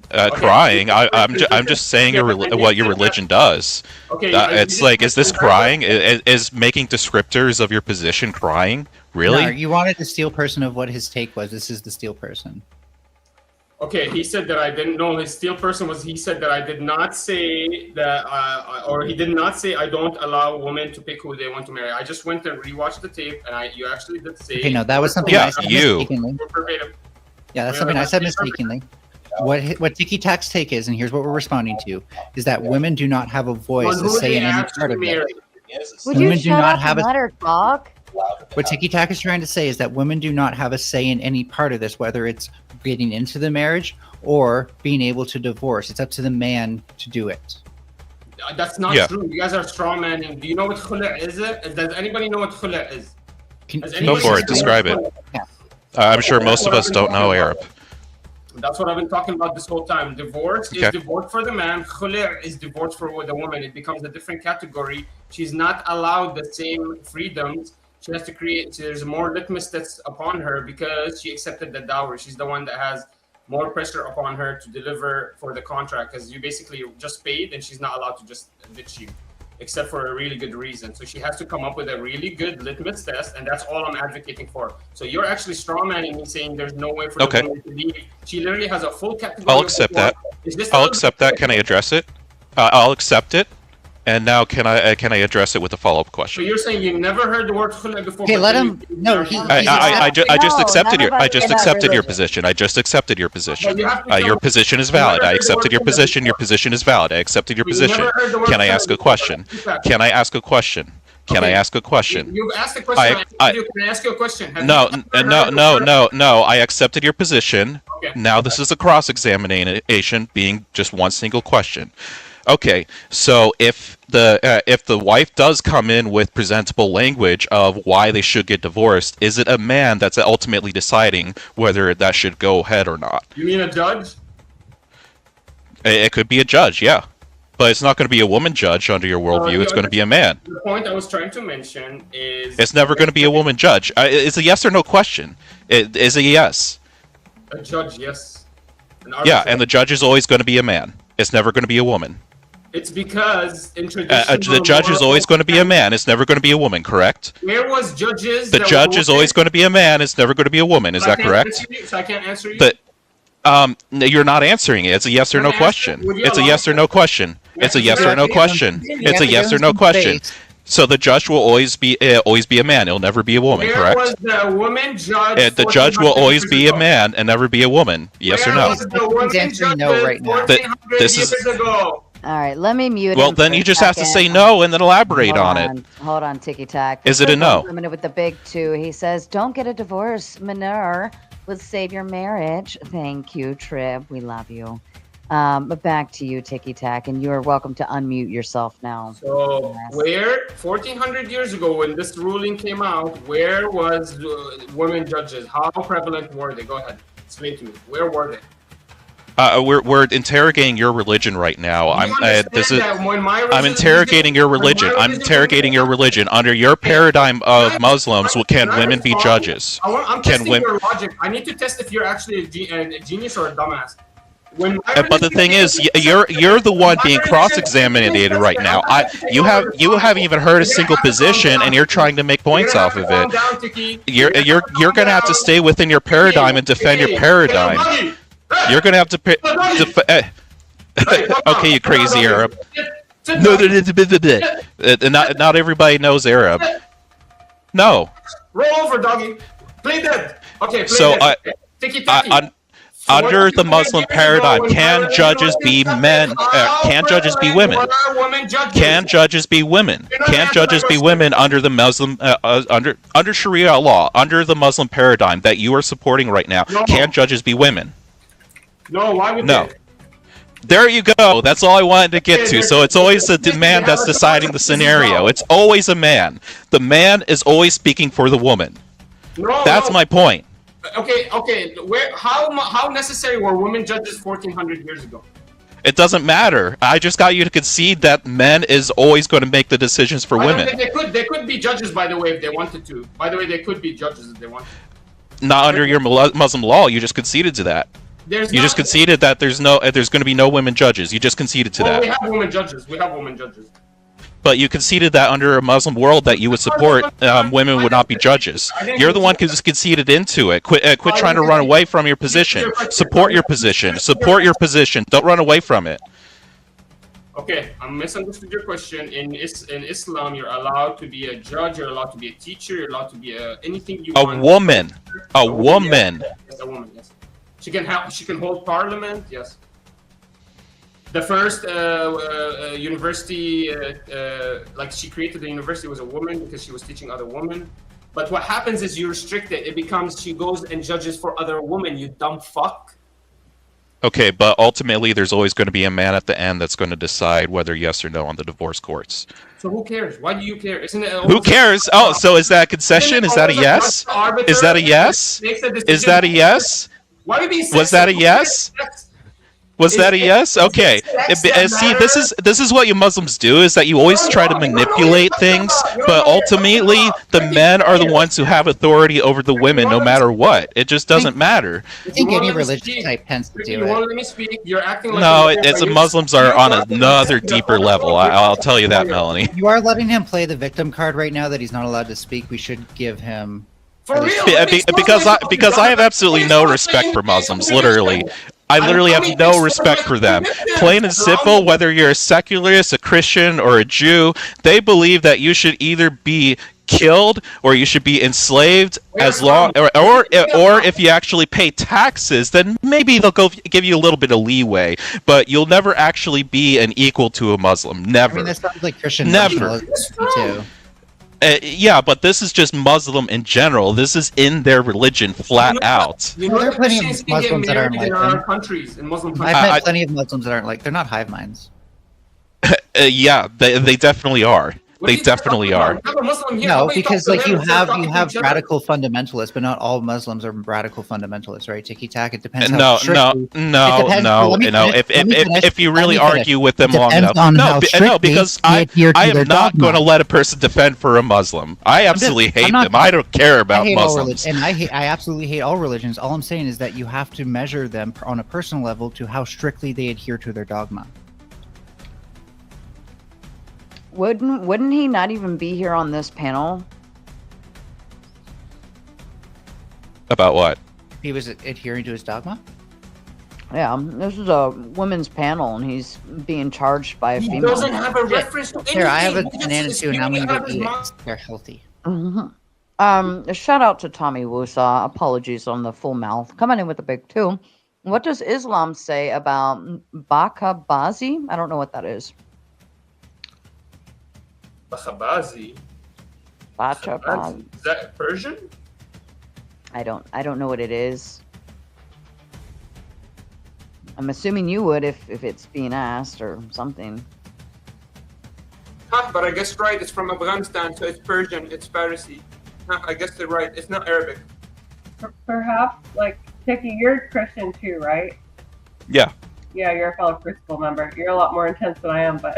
Crying. I'm just saying what your religion does. Okay. It's like, is this crying? Is making descriptors of your position crying? Really? No, you wanted the steel person of what his take was. This is the steel person. Okay, he said that I didn't know his steel person was. He said that I did not say that, or he did not say I don't allow women to pick who they want to marry. I just went and rewatched the tape, and you actually did say. Okay, no, that was something I said mistakenly. Yeah, that's something I said mistakenly. What Tiki-tac's take is, and here's what we're responding to, is that women do not have a voice to say in any part of it. Would you Women do shut not up have and a. let her talk? What Tiki Tak is trying to say is that women do not have a say in any part of this, whether it's getting into the marriage or being able to divorce. It's up to the man to do it. That's not true. You guys are straw manning. Do you know what khula is? Does anybody know what khula is? Go for it. Describe it. I'm sure most of us don't know Arab. That's what I've been talking about this whole time. Divorce is divorce for the man. Khula is divorce for the woman. It becomes a different category. She's not allowed the same freedoms. She has to create. There's more litmus tests upon her because she accepted the dowry. She's the one that has more pressure upon her to deliver for the contract because you basically just paid and she's not allowed to just ditch you, except for a really good reason. So she has to come up with a really good litmus test, and that's all I'm advocating for. So you're actually strawmanning me, saying there's no way for the woman to leave. She literally has a full category. I'll accept that. I'll accept that. Can I address it? I'll accept it. And now, can I address it with a follow-up question? So you're saying you've never heard the word khula before? Okay, let him. No, I just accepted your. I just accepted your position. I just accepted your position. Your position is valid. I accepted your position. Your position is valid. I accepted your position. Can I ask a question? Can I ask a question? Can I ask a question? You've asked a question. Can I ask you a question? No. I accepted your position. Now this is a cross-examination, being just one single question. Okay, so if the wife does come in with presentable language of why they should get divorced, is it a man that's ultimately deciding whether that should go ahead or not? You mean a judge? It could be a judge, yeah. But it's not going to be a woman judge under your worldview. It's going to be a man. The point I was trying to mention is... It's never going to be a woman judge. It's a yes or no question. It is a yes. A judge, yes. Yeah, and the judge is always going to be a man. It's never going to be a woman. It's because in traditional the judge is always going to be a man. It's never going to be a woman, correct? There was judges. The judge is always going to be a man. It's never going to be a woman. Is that correct? So I can't answer you. But you're not answering it. It's a yes or no question. It's a yes or no question. It's a yes or no question. It's a yes or no question. So the judge will always be a man. It'll never be a woman, correct? Where was the woman judge? The judge will always be a man and never be a woman. Yes or no? He's answering no right now. This is. All right, let me mute him. Well, then you just have to say no and then elaborate on it. Hold on, Tiki Tak. Is it a no? With the big two, he says, "Don't get a divorce. Manure will save your marriage." Thank you, Trib. We love you. But back to you, Tiki Tak, and you are welcome to unmute yourself now. So, where 1400 years ago, when this ruling came out, where was women judges? How prevalent were they? Go ahead, explain to me. Where were they? We're interrogating your religion right now. I'm interrogating your religion. I'm interrogating your religion. Under your paradigm of Muslims, can women be judges? I'm testing your logic. I need to test if you're actually a genius or a dumbass. But the thing is, you're the one being cross-examined right now. You haven't even heard a single position, and you're trying to make points off of it. You're gonna have to stay within your paradigm and defend your paradigm. You're gonna have to. Okay, you crazy Arab. No, not everybody knows Arab. No. Roll over, doggy. Play dead. Okay. Play so dead. Under the Muslim paradigm, can judges be men? Can judges be women? Can judges be women? Can judges be women under the Muslim under Sharia law, under the Muslim paradigm that you are supporting right now? Can judges be women? No, why would they? There you go. That's all I wanted to get to. So it's always the man that's deciding the scenario. It's always a man. The man is always speaking for the woman. That's my point. Okay. How necessary were women judges 1400 years ago? It doesn't matter. I just got you to concede that men is always going to make the decisions for women. They could be judges, by the way, if they wanted to. By the way, they could be judges if they wanted to. Not under your Muslim law. You just conceded to that. You just conceded that there's going to be no women judges. You just conceded to that. We have women judges. But you conceded that under a Muslim world that you would support women would not be judges. You're the one who just conceded into it. Quit trying to run away from your position. Support your position. Support your position. Don't run away from it. Okay, I misunderstood your question. In Islam, you're allowed to be a judge. You're allowed to be a teacher. You're allowed to be anything you want. A woman. A woman. Yes, a woman. Yes. She can hold parliament. Yes. The first university, like she created the university, was a woman because she was teaching other women. But what happens is you restrict it. It becomes she goes and judges for other women. You dumb fuck. Okay, but ultimately, there's always going to be a man at the end that's going to decide whether yes or no on the divorce courts. So who cares? Why do you care? Isn't it? Who cares? Oh, so is that a concession? Is that a yes? Is that a yes? Is that a yes? Why are you being Was that a yes? Was that a yes? Okay. See, this is what you Muslims do, is that you always try to manipulate things, but ultimately the men are the ones who have authority over the women no matter what. It just doesn't matter. I think any religious type tends to do You it. won't let me speak. You're acting like No, it's the Muslims are on another deeper level. I'll tell you that, Melanie. You are letting him play the victim card right now that he's not allowed to speak. We should give him... Because I have absolutely no respect for Muslims, literally. I literally have no respect for them. Plain and simple, whether you're a secularist, a Christian, or a Jew, they believe that you should either be killed or you should be enslaved as long or if you actually pay taxes, then maybe they'll give you a little bit of leeway, but you'll never actually be an equal to a Muslim. Never. I mean, that sounds like Christian Never. too. Yeah, but this is just Muslim in general. This is in their religion, flat out. You know, There are plenty of Muslims that aren't in like our them. countries, in Muslim I've countries. met plenty of Muslims that aren't like... They're not hive minds. Yeah, they definitely are. They definitely are. No, because like you have radical fundamentalists, but not all Muslims are radical fundamentalists, right? Ticky tack. It depends. No. If you really argue with them long enough, because I am not going to let a person defend for a Muslim. I absolutely hate them. I don't care about Muslims. And I absolutely hate all religions. All I'm saying is that you have to measure them on a personal level to how strictly they adhere to their dogma. Wouldn't he not even be here on this panel? About what? He was adhering to his dogma? Yeah, this is a women's panel, and he's being charged by a female. He doesn't have a reference to anything. Here, I have a banana too, and I'm going to go eat it. They're healthy. Mm-hmm. Shout out to Tommy Wusa. Apologies on the full mouth. Coming in with a big two. What does Islam say about Bakabazi? I don't know what that is. Bakhabazi. Bachabazi. Is that Persian? I don't know what it is. I'm assuming you would if it's being asked or something. Huh, but I guess right, it's from Afghanistan, so it's Persian, it's Farsi. Huh, I guess they're right, it's not Arabic. Perhaps, like, Tiki, you're Christian too, right? Yeah. Yeah, you're a fellow Crucible member. You're a lot more intense than I am, but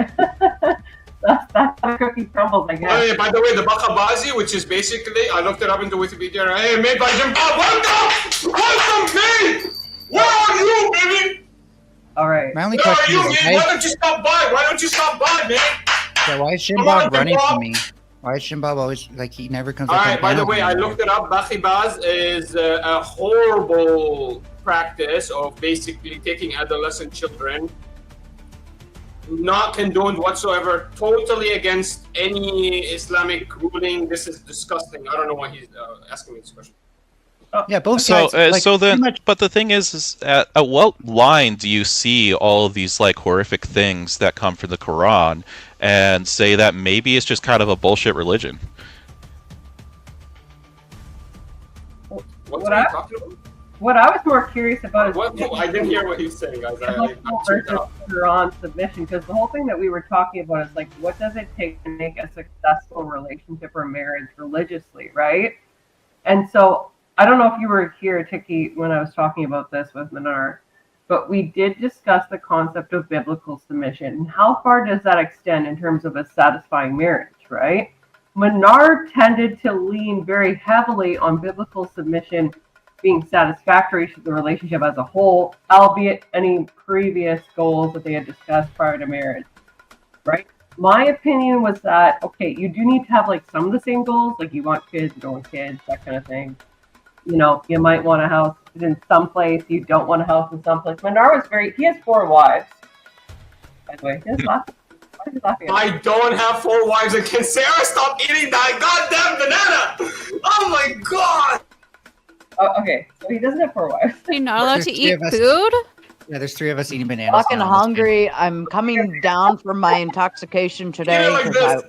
that's how cookie crumbles, I guess. Oh, yeah, by the way, the Bakabazi, which is basically, I looked it up into Wikipedia, hey, made by Jim Bob, welcome, me! Where are you, baby? All right. My only question is, why don't you stop by? Why don't you stop by, man? So why is Shinbab running from me? Why is Shinbab always, like, he never comes All up right, on by the panels way, I anymore? looked it up. Bakhibaz is a horrible practice of basically taking adolescent children. Not condoned whatsoever. Totally against any Islamic ruling. This is disgusting. I don't know why he's asking me this question. Yeah, both So, sides. Like, so then, pretty much- but the thing is at what line do you see all of these like horrific things that come from the Quran and say that maybe it's just kind of a bullshit religion? What are you talking about? What I was more curious about is I didn't hear what he was saying, guys. versus Quran submission, because the whole thing that we were talking about is like, what does it take to make a successful relationship or marriage religiously, right? And so I don't know if you were here, Tiki, when I was talking about this with Minar, but we did discuss the concept of biblical submission. And how far does that extend in terms of a satisfying marriage, right? Minar tended to lean very heavily on biblical submission being satisfactory to the relationship as a whole, albeit any previous goals that they had discussed prior to marriage, right? My opinion was that, okay, you do need to have like some of the same goals, like you want kids, you don't want kids, that kind of thing. You know, you might want a house in some place, you don't want a house in some place. Minar was he has 4 wives, by the way. I don't have 4 wives, and can Sarah stop eating that goddamn banana? Oh my god! Oh, okay, so he doesn't have 4 wives. You're not allowed to There's 3 eat of us. food? Yeah, there's 3 of us eating bananas. Fucking now on this hungry. I'm coming down from my intoxication today. like 'cause this.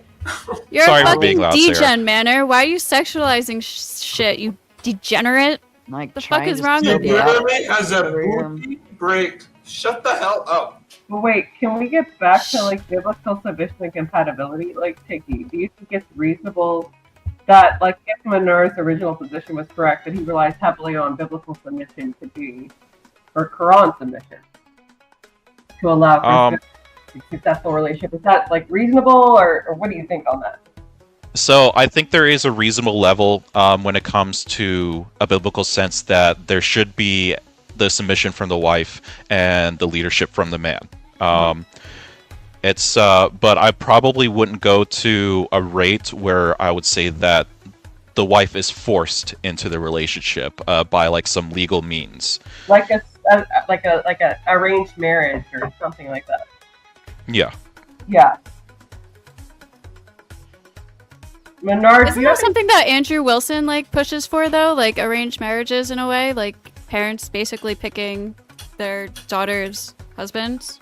You're Sorry a for fucking being loud, Sarah. degen, Manor. Why are you sexualizing shit, you degenerate? Like, The fuck trying is to wrong He with you? literally has a career. booty break. Shut the hell up. But wait, can we get back to like biblical submission and compatibility? Like, Tiki, do you think it's reasonable that, like, if Manar's original position was correct, that he relies heavily on biblical submission to be, or Quran submission, to allow for a successful relationship? Is that like reasonable, or what do you think on that? So I think there is a reasonable level when it comes to a biblical sense that there should be the submission from the wife and the leadership from the man. It's but I probably wouldn't go to a rate where I would say that the wife is forced into the relationship by like some legal means. Like a arranged marriage or something like that. Yeah. Yeah. Menard, Isn't that something that Andrew Wilson like pushes for though? Like arranged marriages in a way, like parents basically picking their daughter's husbands?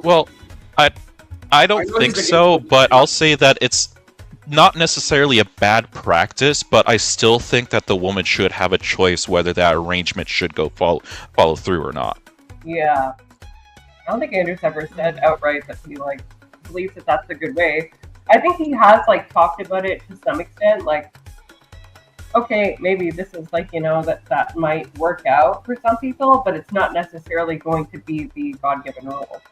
Well, I don't think so, but I'll say that it's not necessarily a bad practice, but I still think that the woman should have a choice whether that arrangement should go follow through or not. Yeah. I don't think Andrew's ever said outright that he like believes that that's a good way. I think he has like talked about it to some extent, like, okay, maybe this is like, you know, that might work out for some people, but it's not necessarily going to be the God-given rule.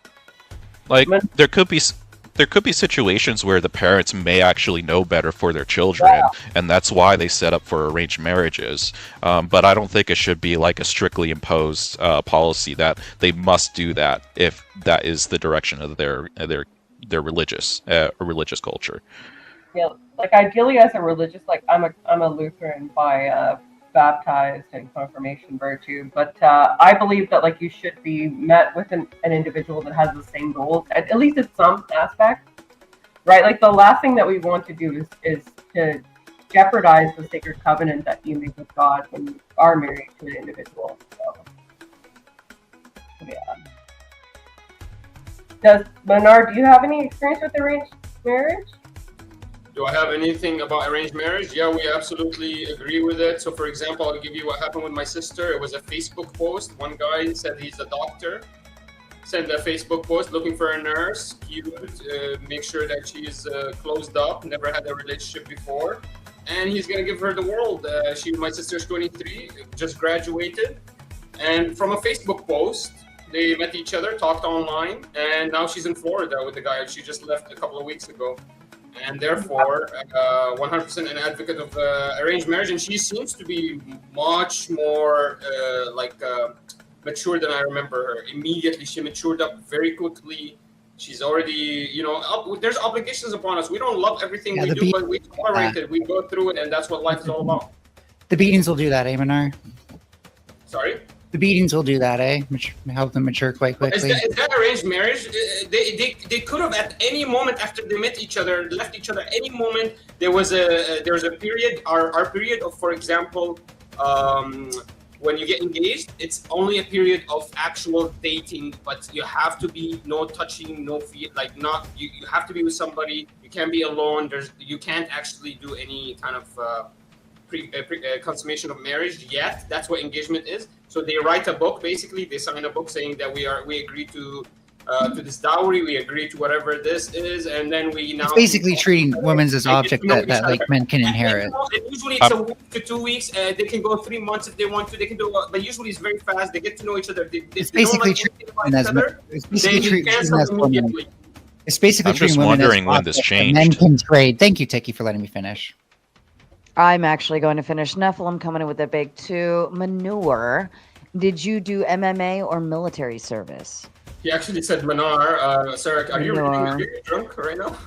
Like there could be situations where the parents may actually know better for their children, and that's why they set up for arranged marriages. But I don't think it should be like a strictly imposed policy that they must do that if that is the direction of their religious culture. Yeah, like ideally as a religious, like I'm a Lutheran by baptized and confirmation virtue, but I believe that like you should be met with an individual that has the same goals, at least in some aspect, right? Like the last thing that we want to do is to jeopardize the sacred covenant that you make with God when you are married to an individual. So, yeah. Bernard, do you have any experience with arranged marriage? Do I have anything about arranged marriage? Yeah, we absolutely agree with it. So, for example, I'll give you what happened with my sister. It was a Facebook post. One guy said he's a doctor, sent a Facebook post looking for a nurse, cute, make sure that she's closed up, never had a relationship before, and he's gonna give her the world. My sister's 23, just graduated, and from a Facebook post, they met each other, talked online, and now she's in Florida with the guy. She just left a couple of weeks ago. And therefore, 100% an advocate of arranged marriage. And she seems to be much more mature than I remember her. Immediately, she matured up very quickly. She's already, there's obligations upon us. We don't love everything we do, but we tolerate it. We go through it, and that's what life is all about. The beatings will do that, eh, Manar? Sorry? The beatings will do that, eh? Help them mature quite quickly. Is that arranged marriage? They could have at any moment after they met each other, left each other. Any moment there was a period. Our period of, for example, when you get engaged, it's only a period of actual dating, but you have to be no touching, no feel, like not you have to be with somebody. You can't be alone. You can't actually do any kind of consummation of marriage yet. That's what engagement is. So they write a book, basically. They sign a book saying that we agree to this dowry, we agree to whatever this is, and then we now. It's basically treating women as objects that like men can inherit. And usually it's a week to 2 weeks. They can go 3 months if they want to. They can do, but usually it's very fast. They get to know each other. It's basically treating women as women. It's basically I'm just wondering when this changed. Men can trade. Thank you, Tiki, for letting me finish. I'm actually going to finish. Nephilim coming in with a big 2. Manure, did you do MMA or military service? He actually said Manar. Sarah, are you drunk right now?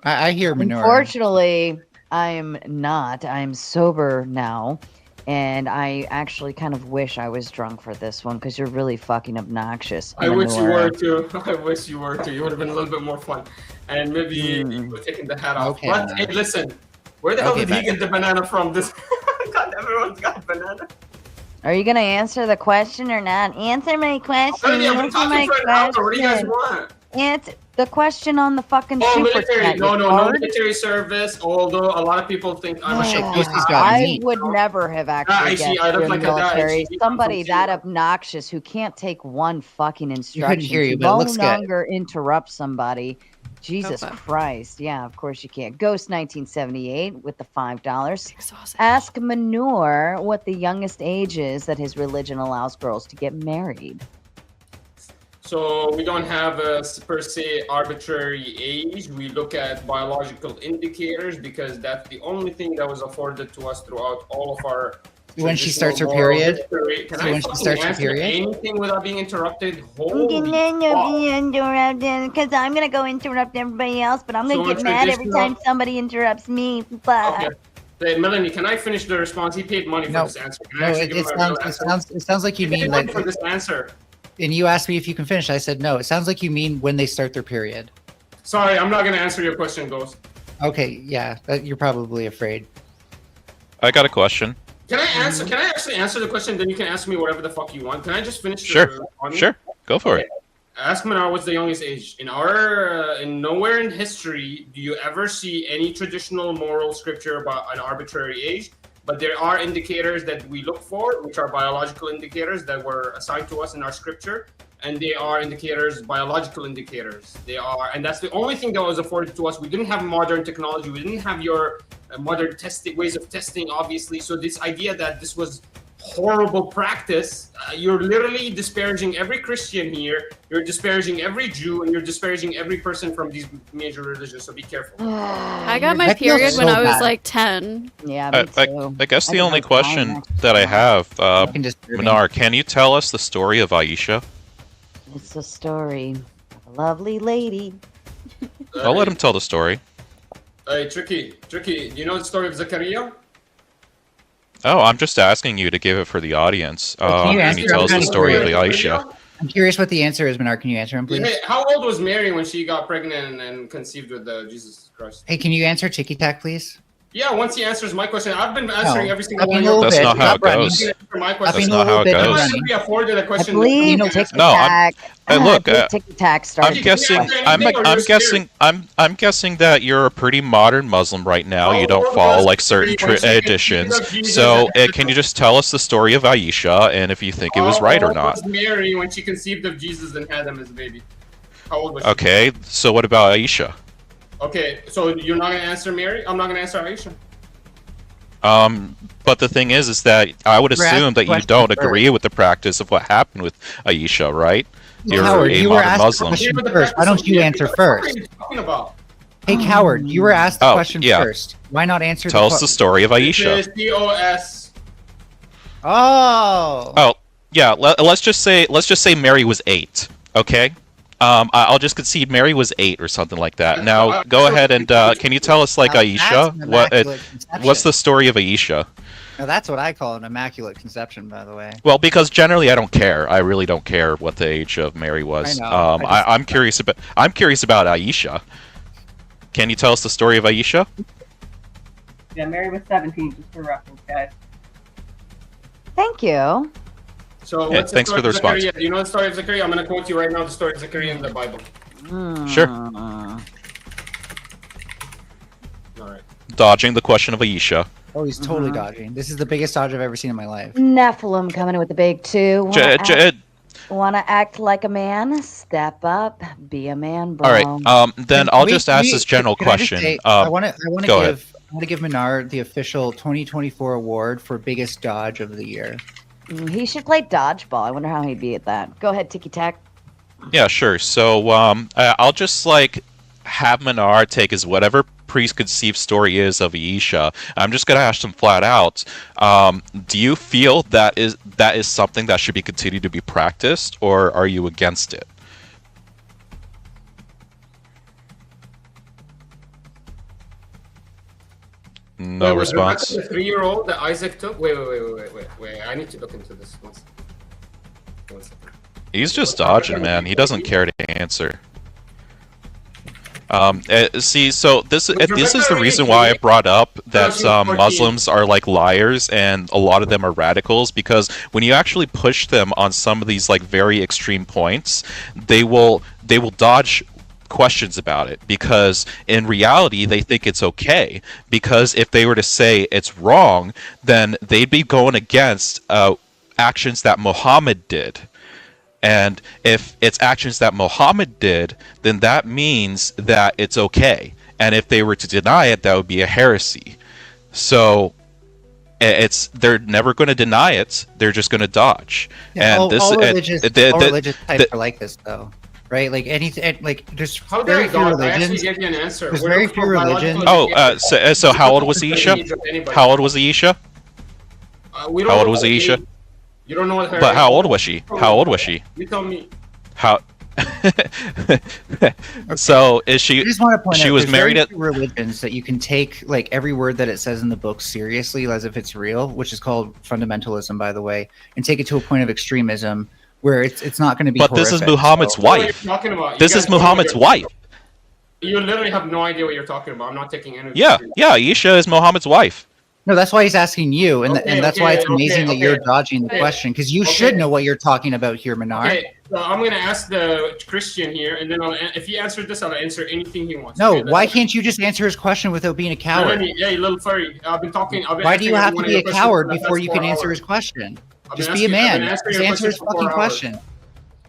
I hear Manure. Unfortunately, I'm not. I'm sober now. And I actually kind of wish I was drunk for this one because you're really fucking obnoxious. I wish you were too. I wish you were too. You would have been a little bit more fun. And maybe you would have taken the hat off. Okay, but hey, listen. Where the hell did he get the banana from? This God, everyone's got banana. Are you gonna answer the question or not? Answer my question. I've been Answer talking my for an hour. question. What do you guys want? Answer the question on the fucking Oh, super military. chat. No retard. military service. Although a lot of people think I'm a shit. I would never have actually I guessed see. I look you're like a guy. military. I'm Somebody from that obnoxious who can't take one fucking instruction hear you, to but it no looks good. longer interrupt somebody. Jesus Christ. Yeah, of course you can't. Ghost 1978 with the $5. Ask Manure what the youngest age is that his religion allows girls to get married. So we don't have a per se arbitrary age. We look at biological indicators because that's the only thing that was afforded to us throughout all of our. When she starts her traditional moral period? history. Can So I when she fucking starts her answer period? anything without being interrupted? Because Holy I'm gonna go interrupt everybody else, but I'm So gonna in get mad every traditional- time somebody interrupts me. But Okay. Hey, Melanie, can I finish the response? He paid money for No, this answer. Can I no, actually it give him a real answer? sounds like you He paid mean money like. for this answer. And you asked me if you can finish. I said no. It sounds like you mean when they start their period. Sorry, I'm not gonna answer your question, Ghost. Okay, yeah, you're probably afraid. I got a question. Can I answer? Can I actually answer the question? Then you can ask me whatever the fuck you want. Can I just finish? Sure. Sure. Go for it. Ask Manar what's the youngest age. In our, in nowhere in history do you ever see any traditional moral scripture about an arbitrary age. But there are indicators that we look for, which are biological indicators that were assigned to us in our scripture. And they are indicators, biological indicators. They are, and that's the only thing that was afforded to us. We didn't have modern technology. We didn't have your modern testing ways of testing, obviously. So this idea that this was horrible practice, you're literally disparaging every Christian here. You're disparaging every Jew, and you're disparaging every person from these major religions. So be careful. I got my period when I was like 10. Yeah, I guess the only question that I have, Manar, can you tell us the story of Aisha? it's a story of a lovely lady. I'll let him tell the story. Hey, Tricky, do you know the story of Zachariah? Oh, I'm just asking you to give it for the audience. Can you tell us the story of the Aisha? I'm curious what the answer is, Manar. Can you answer him, please? Hey, how old was Mary when she got pregnant and conceived with Jesus Christ? Hey, can you answer Ticky Tack, please? Yeah, once he answers my question, I've been answering every single Stop one of being a your little That's not how it goes. That's not how it goes. I should be afforded a question. I believe that- Ticky No, Tack. look, Ticky Tack started. I'm guessing. I'm guessing that you're a pretty modern Muslim right now. You don't follow like certain traditions. So, can you just tell us the story of Aisha and if you think it was right or How old not? was Mary when she conceived of Jesus and had him as a baby? How old was she? Okay. So what about Aisha? Okay, so you're not gonna answer Mary? I'm not gonna answer Aisha. But the thing is that I would We're asking assume that you questions don't first. agree with the practice of what happened with Aisha, right? You're Howard, a you were modern asked Muslim. the question first. Why don't you answer first? What are you talking about? Hey, Coward, you were asked the Oh, question yeah. first. Why not answer Tell the us the story of Aisha. This is TOS. Oh. Oh, yeah. Let's just say Mary was 8. Okay. I'll just concede Mary was 8 or something like that. Now go ahead and can you tell us like Now, Aisha? that's an What? immaculate conception. What's the story of Aisha? Now, that's what I call an immaculate conception, by the way. Well, because generally I don't care. I really don't care what the age of Mary was. I know. I'm curious about Aisha. Can you tell us the story of Aisha? Yeah, Mary was 17, just for reference, guys. Thank you. So Yeah, what's thanks story for the of response. Zechariah? Do you know the story of Zechariah? I'm going to quote you right now the story of Zechariah in the Bible. Sure. Hmm. All right. Dodging the question of Aisha. Oh, he's totally dodging. This is the biggest dodge I've ever seen in my life. Nephilim coming in with the big 2. Wanna act like a man? Step up, be a man, bro. All right. Then I'll just ask this general can I just question. say, I want go ahead. to give Menard the official 2024 award for biggest dodge of the year. He should play dodgeball. I wonder how he'd be at that. Go ahead, Ticky Tack. Yeah, sure. So I'll just like have Menard take his whatever preconceived story is of Aisha. I'm just gonna ask him flat out. Do you feel that is something that should be continued to be practiced, or are you against it? No Wait, response. The 3-year-old that Isaac took? Wait. I need to look into this. One second. He's just dodging, man. He doesn't care to answer. See, so this is the reason why I brought up that Muslims are like liars and a lot of them are radicals, because when you actually push them on some of these like very extreme points, they will dodge questions about it, because in reality they think it's okay, because if they were to say it's wrong, then they'd be going against actions that Muhammad did. And if it's actions that Muhammad did, then that means that it's okay. And if they were to deny it, that would be a heresy. So they're never going to deny it. They're just going to dodge. Yeah, and all religious types are like this, though, right? Like anything, like there's very few religions. I actually gave you an answer. There's very few religions. So how old was Aisha? How old was Aisha? How old was Aisha? You don't know what her. But how old was she? How old was she? You tell me. How? So is she? I just want to point she out, was married at religions that you can take like every word that it says in the book seriously as if it's real, which is called fundamentalism, by the way, and take it to a point of extremism where it's not going to be. But this is Muhammad's wife. This is Muhammad's wife. You literally have no idea what you're talking about. I'm not taking any. Yeah, Aisha is Muhammad's wife. No, that's why he's asking you, and that's why it's amazing that you're dodging the question, because you should know what you're talking about here, Minar. Okay, so I'm going to ask the Christian here, and then if he answers this, I'll answer anything he wants. No, why can't you just answer his question without being a coward? Yeah, you little furry. I've been talking. Why do you have to be a coward before you can answer his question? Just be a man. Just answer his fucking question.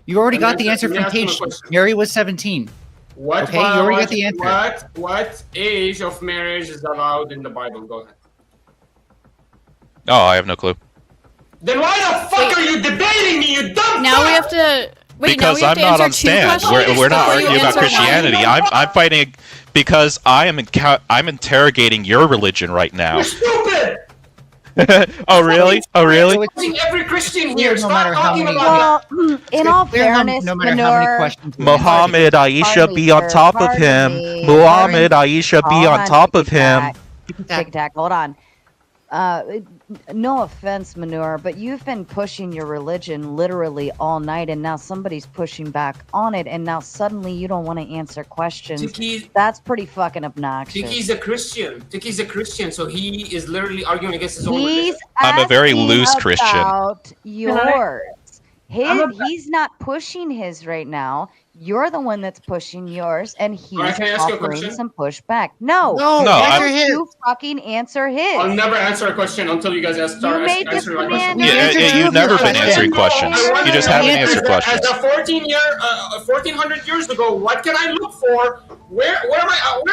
You already got the answer from Kate. Mary was 17. Okay, you already got the answer. What age of marriage is allowed in the Bible? Go ahead. Oh, I have no clue. Then why the fuck are you debating me, you dumb Now we have to... Wait, because I'm not on stand. We're not arguing about Christianity. I'm fighting because I'm interrogating your religion right now. You're stupid! Oh really? Oh really? Every Christian here, no matter how many. Well, in all fairness, no matter how many questions. Muhammad, Aisha, be on top of him. Muhammad, Aisha, be on top of him. Tic-tac, hold on. No offense, Manure, but you've been pushing your religion literally all night, and now somebody's pushing back on it, and now suddenly you don't want to answer questions. That's pretty fucking obnoxious. Tiki's a Christian, so he is literally arguing against his own religion. I'm a very loose Christian. About yours. He's not pushing his right now. You're the one that's pushing yours, and he's offering some pushback. No, you fucking answer his. I'll never answer a question until you guys start answering my question. You've never been answering questions. You just haven't answered questions. As a 1400 years ago, what can I look for? Where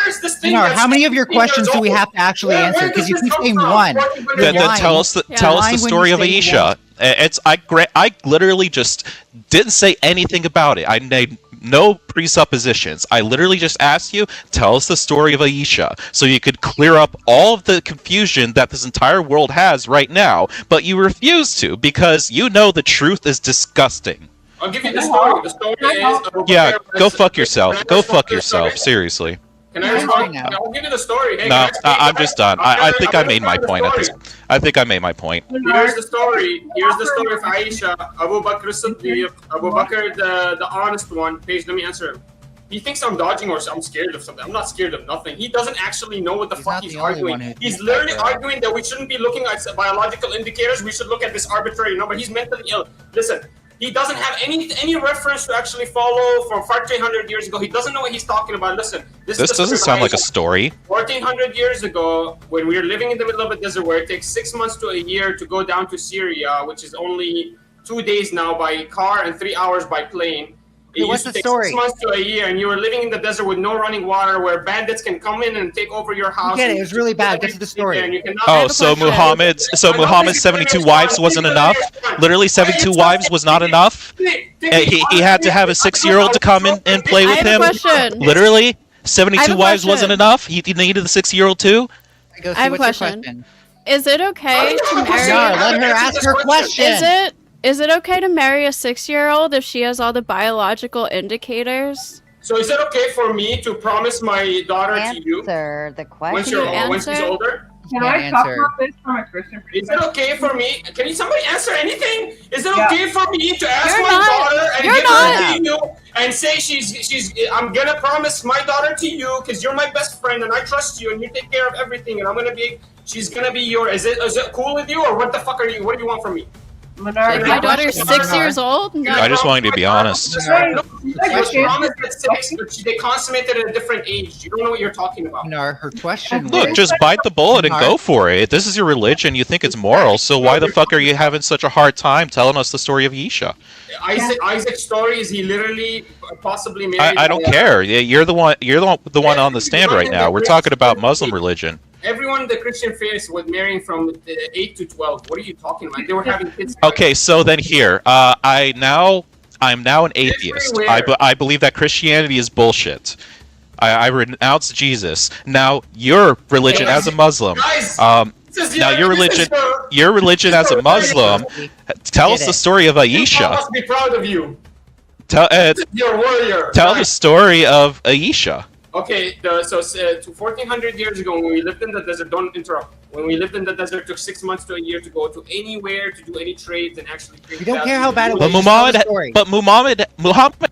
is this thing? How many of your questions do we have to actually answer? Because you keep saying one. Then tell us the story of Aisha. I literally just didn't say anything about it. I made no presuppositions. I literally just asked you, tell us the story of Aisha, so you could clear up all of the confusion that this entire world has right now, but you refuse to, because you know the truth is disgusting. I'll give you the story. The story is... Yeah, go fuck yourself. Go fuck yourself, seriously. Can I respond? I'll give you the story. Hey, no, I'm just done. I think I made my point. I think I made my point. Here's the story. Here's the story of Aisha. Abu Bakr Siddiq. Abu Bakr, the honest one. Paige, let me answer him. He thinks I'm dodging or I'm scared of something. I'm not scared of nothing. He doesn't actually know what the fuck he's arguing. He's literally arguing that we shouldn't be looking at biological indicators. We should look at this arbitrary number. He's mentally ill. Listen. He doesn't have any reference to actually follow from 1400 years ago. He doesn't know what he's talking about. Listen, this doesn't sound like a story. 1400 years ago, when we were living in the middle of a desert where it takes 6 months to a year to go down to Syria, which is only 2 days now by car and 3 hours by plane. It used to take 6 months to a year, and you were living in the desert with no running water, where bandits can come in and take over your house. It was really bad. Get to the story. Oh, so Muhammad's 72 wives wasn't enough? Literally 72 wives was not enough? He had to have a 6-year-old to come in and play with him? Literally? 72 wives wasn't enough? He needed the 6-year-old too? I have a question. Is it okay to marry... Let her ask her question. Is it okay to marry a 6-year-old if she has all the biological indicators? So is it okay for me to promise my daughter to you? Answer the question. When she's older? Can I talk about this from a Christian perspective? Is it okay for me? Can somebody answer anything? Is it Yeah. okay for me to ask You're my not- daughter and you're give not- her to you and say I'm gonna promise my daughter to you because you're my best friend and I trust you and you take care of everything and she's gonna be your. Is it cool with you or what the fuck are you? What do you want from me? My daughter's 6 years old. No. I just wanted to be honest. She was promised at 6, but they consummated at a different age. You don't know what you're talking about. Her question Look, was, just bite the bullet and go for it. This is your religion. You think it's moral, so why the fuck are you having such a hard time telling us the story of Isha? Isaac's story is he literally possibly married. I don't care. You're the one. You're the one on the stand right now. We're talking about Muslim religion. Everyone in the Christian faith was marrying from 8 to 12. What are you talking about? They were having kids. Okay, so then here, I'm now an atheist. I believe that Christianity is bullshit. I renounce Jesus. Now your religion as a Muslim. Now your religion as a Muslim. Tell us the story of Aisha. I must be proud of you. Tell You're a warrior. Tell the story of Aisha. Okay, so 1400 years ago, when we lived in the desert, don't interrupt. When we lived in the desert, it took 6 months to a year to go to anywhere to do any trades and actually. You don't care how bad it was. But Muhammad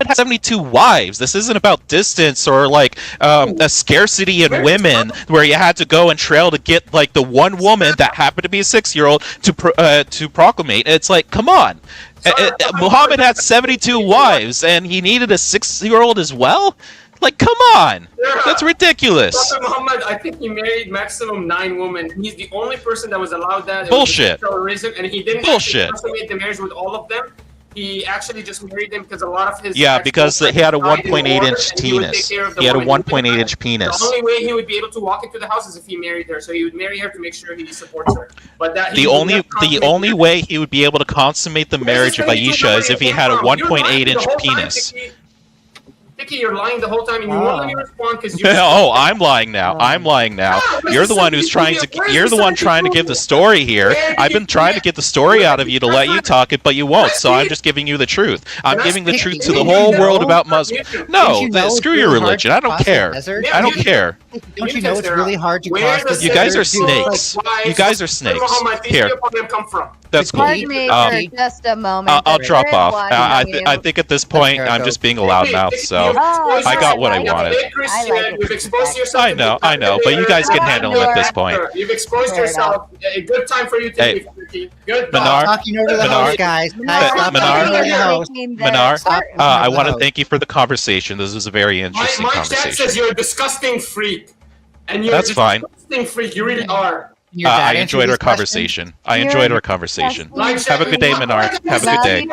had 72 wives. This isn't about distance or like a scarcity in women where you had to go and trail to get like the one woman that happened to be a 6-year-old to proclamate. It's like, come on. Muhammad had 72 wives and he needed a 6-year-old as well? Like, come on! That's ridiculous! Prophet Muhammad, I think he married maximum 9 women. He's the only person that was allowed that. Bullshit! Terrorism, and he didn't consummate the marriage with all of them. He actually just married them because a lot of his... Yeah, because he had a 1.8-inch penis. He had a 1.8-inch penis. The only way he would be able to walk into the house is if he married her. So he would marry her to make sure he supports her. But that the only way he would be able to consummate the marriage of Aisha is if he had a 1.8-inch penis. Dickie, you're lying the whole time, and you won't let me respond because you. Oh, I'm lying now. I'm lying now. You're the one who's trying to. You're the one trying to give the story here. I've been trying to get the story out of you to let you talk it, but you won't. So I'm just giving you the truth. I'm giving the truth to the whole world about Muslim. No, screw your religion. I don't care. I don't care. Don't you know it's really hard to cross the You guys are snakes. You guys are snakes. Here. That's cool. Pardon me for just a moment. I'll drop off. I think at this point I'm just being a loudmouth, so I got what I wanted. I know, but you guys can handle it at this point. You've exposed yourself. A good time for you to leave. Good. Manar, I want to thank you for the conversation. This was a very interesting my chat conversation. says you're a disgusting freak. And you're That's fine. Disgusting freak. You really are. I enjoyed our conversation. Have a good day, Manar. Have a good day.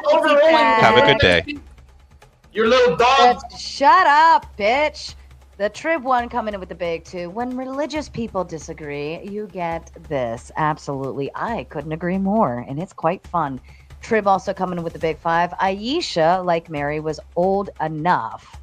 Have a good day. Your little dog. Shut up, bitch. The Trib one coming in with the big 2. When religious people disagree, you get this. Absolutely. I couldn't agree more. And it's quite fun. Trib also coming in with the big 5. Aisha, like Mary, was old enough.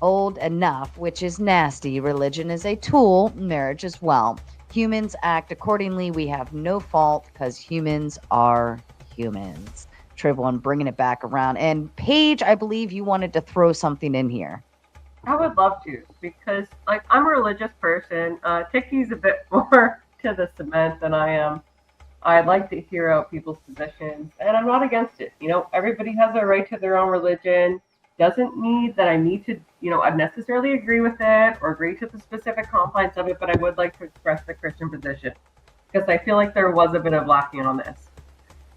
Old enough, which is nasty. Religion is a tool. Marriage as well. Humans act accordingly. We have no fault because humans are humans. Trib one bringing it back around. And Paige, I believe you wanted to throw something in here. I would love to, because like I'm a religious person. Tiki's a bit more to the cement than I am. I like to hear out people's positions, and I'm not against it. You know, everybody has a right to their own religion. Doesn't mean that I need to, I necessarily agree with it or agree to the specific confines of it, but I would like to express the Christian position because I feel like there was a bit of lacking on this,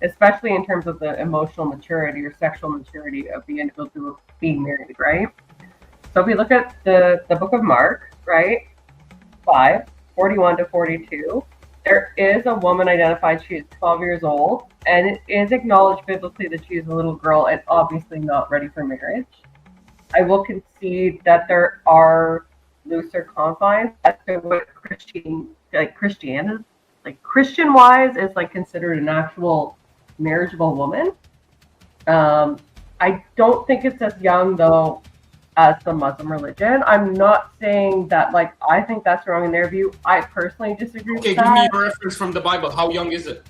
especially in terms of the emotional maturity or sexual maturity of the individual being married, right? So if we look at the book of Mark, right, 5:41 to 42, there is a woman identified. She is 12 years old, and it is acknowledged biblically that she is a little girl and obviously not ready for marriage. I will concede that there are looser confines as to what Christian-wise is like considered an actual marriageable woman. I don't think it's as young though as the Muslim religion. I'm not saying that like I think that's wrong in their view. I personally disagree with that. Okay, give me a reference from the Bible. How young is it?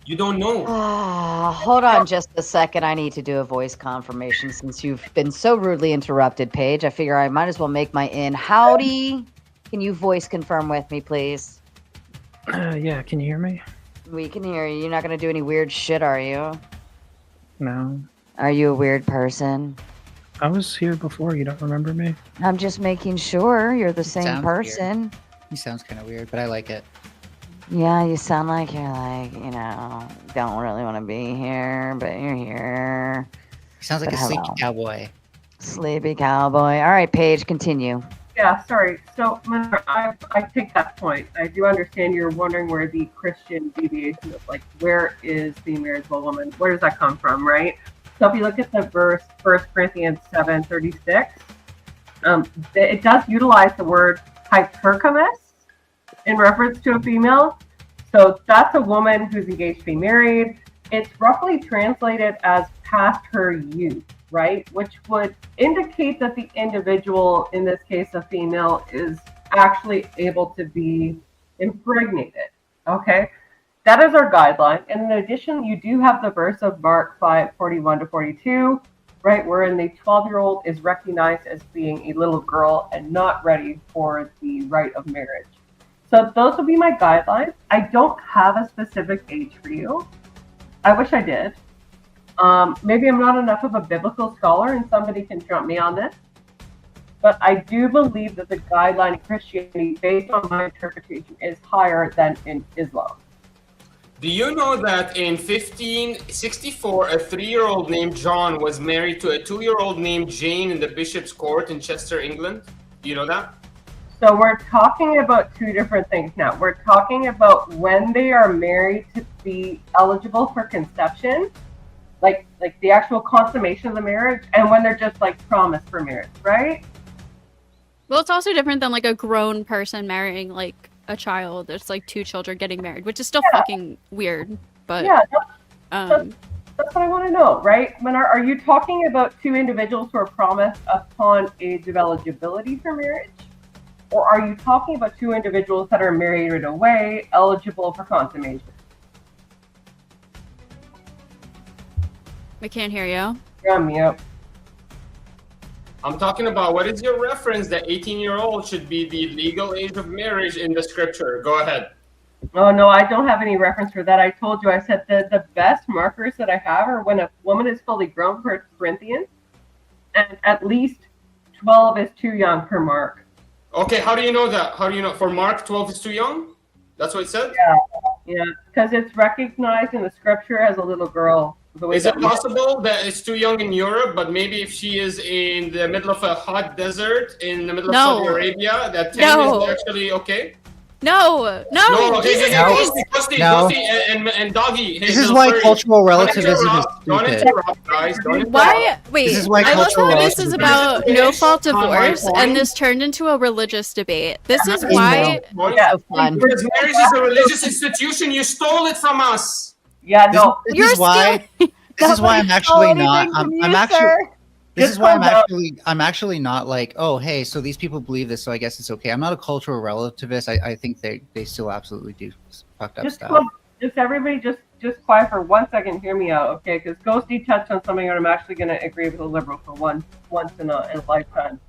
You don't know. Hold on just a second. I need to do a voice confirmation since you've been so rudely interrupted, Paige. I figure I might as well make my in. Howdy. Can you voice confirm with me, please? Yeah, can you hear me? We can hear you. You're not going to do any weird shit, are you? No. Are you a weird person? I was here before. You don't remember me? I'm just making sure you're the same sounds person. Weird. He sounds kind of weird, but I like it. Yeah, you sound like you're like, don't really want to be here, but you're here. He sounds like a sleepy cowboy. Sleepy cowboy. All right, Paige, continue. Yeah, sorry. So, I take that point. I do understand you're wondering where the Christian deviation is, like, where is the marriageable woman? Where does that come from, right? So if you look at the verse, 1 Corinthians 7:36, it does utilize the word hypercamus in reference to a female. So that's a woman who's engaged to be married. It's roughly translated as past her youth, right? Which would indicate that the individual, in this case a female, is actually able to be impregnated, okay? That is our guideline. And in addition, you do have the verse of Mark 5:41-42, right, wherein the 12-year-old is recognized as being a little girl and not ready for the rite of marriage. So those would be my guidelines. I don't have a specific age for you. I wish I did. Maybe I'm not enough of a biblical scholar and somebody can jump me on this. But I do believe that the guideline in Christianity, based on my interpretation, is higher than in Islam. Do you know that in 1564, a 3-year-old named John was married to a 2-year-old named Jane in the Bishop's Court in Chester, England? Do you know that? So we're talking about two different things now. We're talking about when they are married to be eligible for conception, like the actual consummation of the marriage, and when they're just like promised for marriage, right? Well, it's also different than like a grown person marrying like a child. It's like two children getting married, which is still fucking weird. But yeah, that's what I want to know, right? Are you talking about two individuals who are promised upon age of eligibility for marriage? Or are you talking about two individuals that are married right away, eligible for consummation? I can't hear you. You're on mute. I'm talking about what is your reference that 18-year-old should be the legal age of marriage in the scripture? Go ahead. Oh, no, I don't have any reference for that. I told you, I said the best markers that I have are when a woman is fully grown per Corinthians, and at least 12 is too young per Mark. Okay, how do you know that? How do you know? For Mark, 12 is too young? That's what it said? Yeah, because it's recognized in the scripture as a little girl. Is it possible that it's too young in Europe, but maybe if she is in the middle of a hot desert in the middle of Saudi Arabia, that 10 is actually okay? No, Jesus Christ. Ghosty, and Doggy. This is why cultural relativism is stupid. Don't interrupt, guys. Don't interrupt. Why? Wait, This is why I love cultural how this is about no-fault divorce, and this turned into a religious debate. This is why... Because marriage is a religious institution. You stole it from us. Yeah, no. This is why I'm actually not. This is why I'm actually not like, oh, hey, so these people believe this, so I guess it's okay. I'm not a cultural relativist. I think they still absolutely do fucked up stuff. Everybody just quiet for 1 second. Hear me out, okay? Because Ghosty touched on something that I'm actually going to agree with a liberal for once in a lifetime.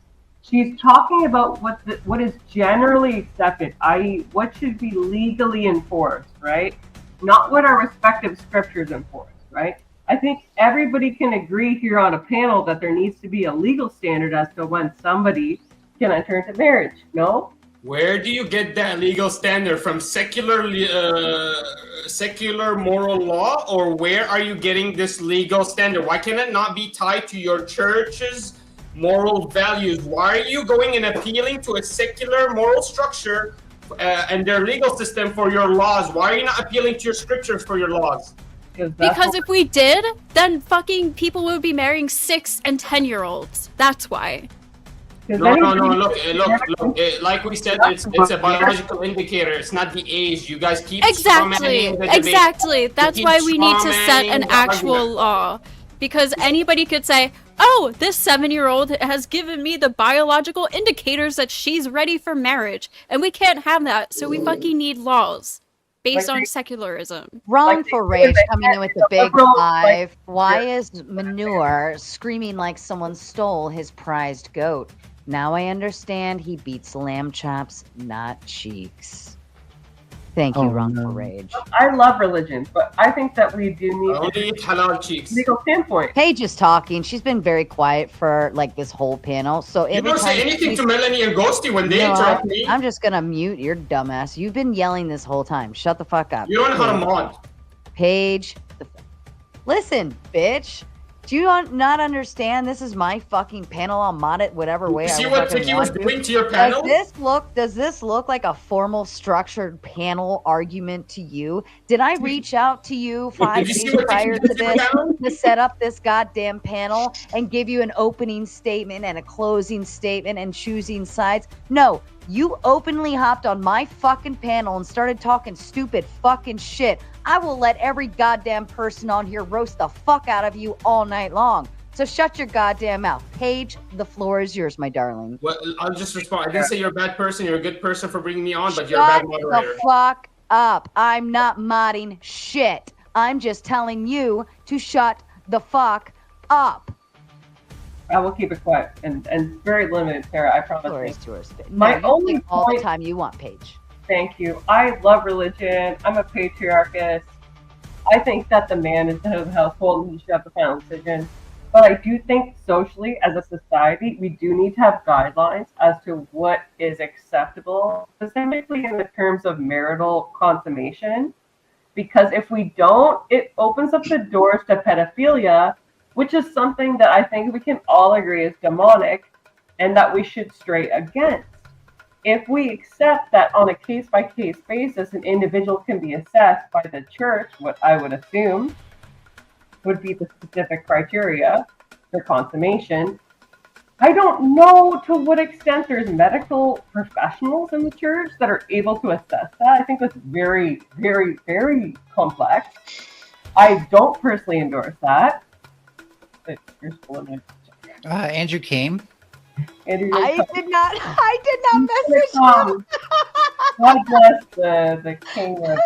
She's talking about what is generally accepted, i.e., what should be legally enforced, right? Not what our respective scriptures enforce, right? I think everybody can agree here on a panel that there needs to be a legal standard as to when somebody can enter into marriage, no? Where do you get that legal standard from? Secular moral law, or where are you getting this legal standard? Why can it not be tied to your church's moral values? Why are you going and appealing to a secular moral structure and their legal system for your laws? Why are you not appealing to your scriptures for your laws? Because if we did, then fucking people would be marrying 6 and 10-year-olds. That's why. No. Look. Like we said, it's a biological indicator. It's not the age. You guys keep Exactly. That's why we need to set an actual law. Because anybody could say, oh, this 7-year-old has given me the biological indicators that she's ready for marriage. And we can't have that, so we fucking need laws. Based on secularism. Wrongful rage coming in with the big five. Why is Manure screaming like someone stole his prized goat? Now I understand he beats lamb chops, not cheeks. Thank you, Wrongful Rage. I love religion, but I think that we do need only eat halal cheeks. legal standpoint. Paige is talking. She's been very quiet for like this whole panel. So You every don't say time anything she- to Melanie and Ghosty when they No, interrupt me. I'm just gonna mute your dumbass. You've been yelling this whole time. Shut the fuck up. You don't know how to mod. Paige, listen, bitch. Do you not understand? This is my fucking panel. I'll mod it whatever way You I see what fucking Vicky was want doing to your panel? Does this look like a formal, structured panel argument to you? Did I reach out to you 5 you see days what Vicky prior did to to your this panel? to set up this goddamn panel and give you an opening statement and a closing statement and choosing sides? No, you openly hopped on my fucking panel and started talking stupid fucking shit. I will let every goddamn person on here roast the fuck out of you all night long. So shut your goddamn mouth. Paige, the floor is yours, my darling. Well, I'll just respond. I didn't say you're a bad person. You're a good person for bringing me on, but you're a bad Shut moderator. the fuck up. I'm not modding shit. I'm just telling you to shut the fuck up. I will keep it quiet and very limited, Sarah. I promise. Floor you. is yours. My No, you only take all the point- time you want, Paige. Thank you. I love religion. I'm a patriarchist. I think that the man is the head of the household and he should have the final decision. But I do think socially, as a society, we do need to have guidelines as to what is acceptable, specifically in the terms of marital consummation. Because if we don't, it opens up the doors to pedophilia, which is something that I think we can all agree is demonic and that we should stray against. If we accept that on a case-by-case basis, an individual can be assessed by the church, what I would assume would be the specific criteria for consummation, I don't know to what extent there's medical professionals in the church that are able to assess that. I think that's very, very, very complex. I don't personally endorse that. But you're still in it. Andrew came. Andrew, I did not message him. God bless the king of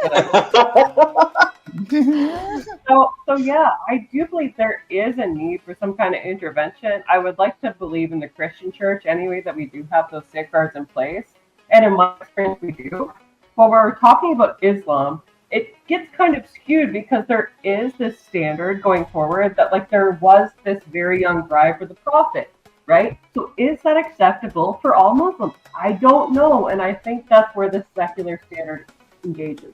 so yeah, I do believe there is a need for some kind of intervention. I would like to believe in the Christian church anyway that we do have those safeguards in place. And in my experience we do. But when we're talking about Islam, it gets kind of skewed because there is this standard going forward that like there was this very young bride for the prophet, right? So is that acceptable for all Muslims? I don't know. And I think that's where the secular standard engages.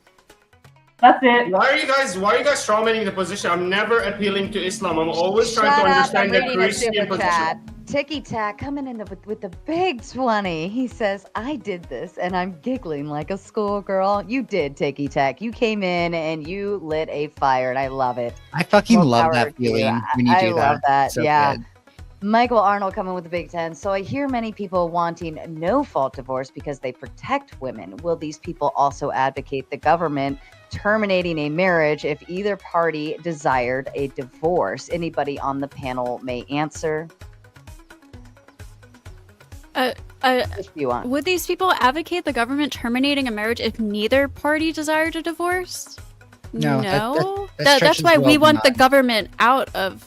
That's it. Why are you guys strawmanning the position? I'm never appealing to Islam. I'm always trying to understand the Christian position. Ticky Tack coming in with the big 20. He says, I did this and I'm giggling like a schoolgirl. You did, Ticky Tack. You came in and you lit a fire and I love it. I fucking More love power that to you. feeling when you do I love that. So yeah. good. Michael Arnold coming with the Big 10. So I hear many people wanting no fault divorce because they protect women. Will these people also advocate the government terminating a marriage if either party desired a divorce? Anybody on the panel may answer. If you want. Would these people advocate the government terminating a marriage if neither party desired a divorce? No, That's why we want the government out of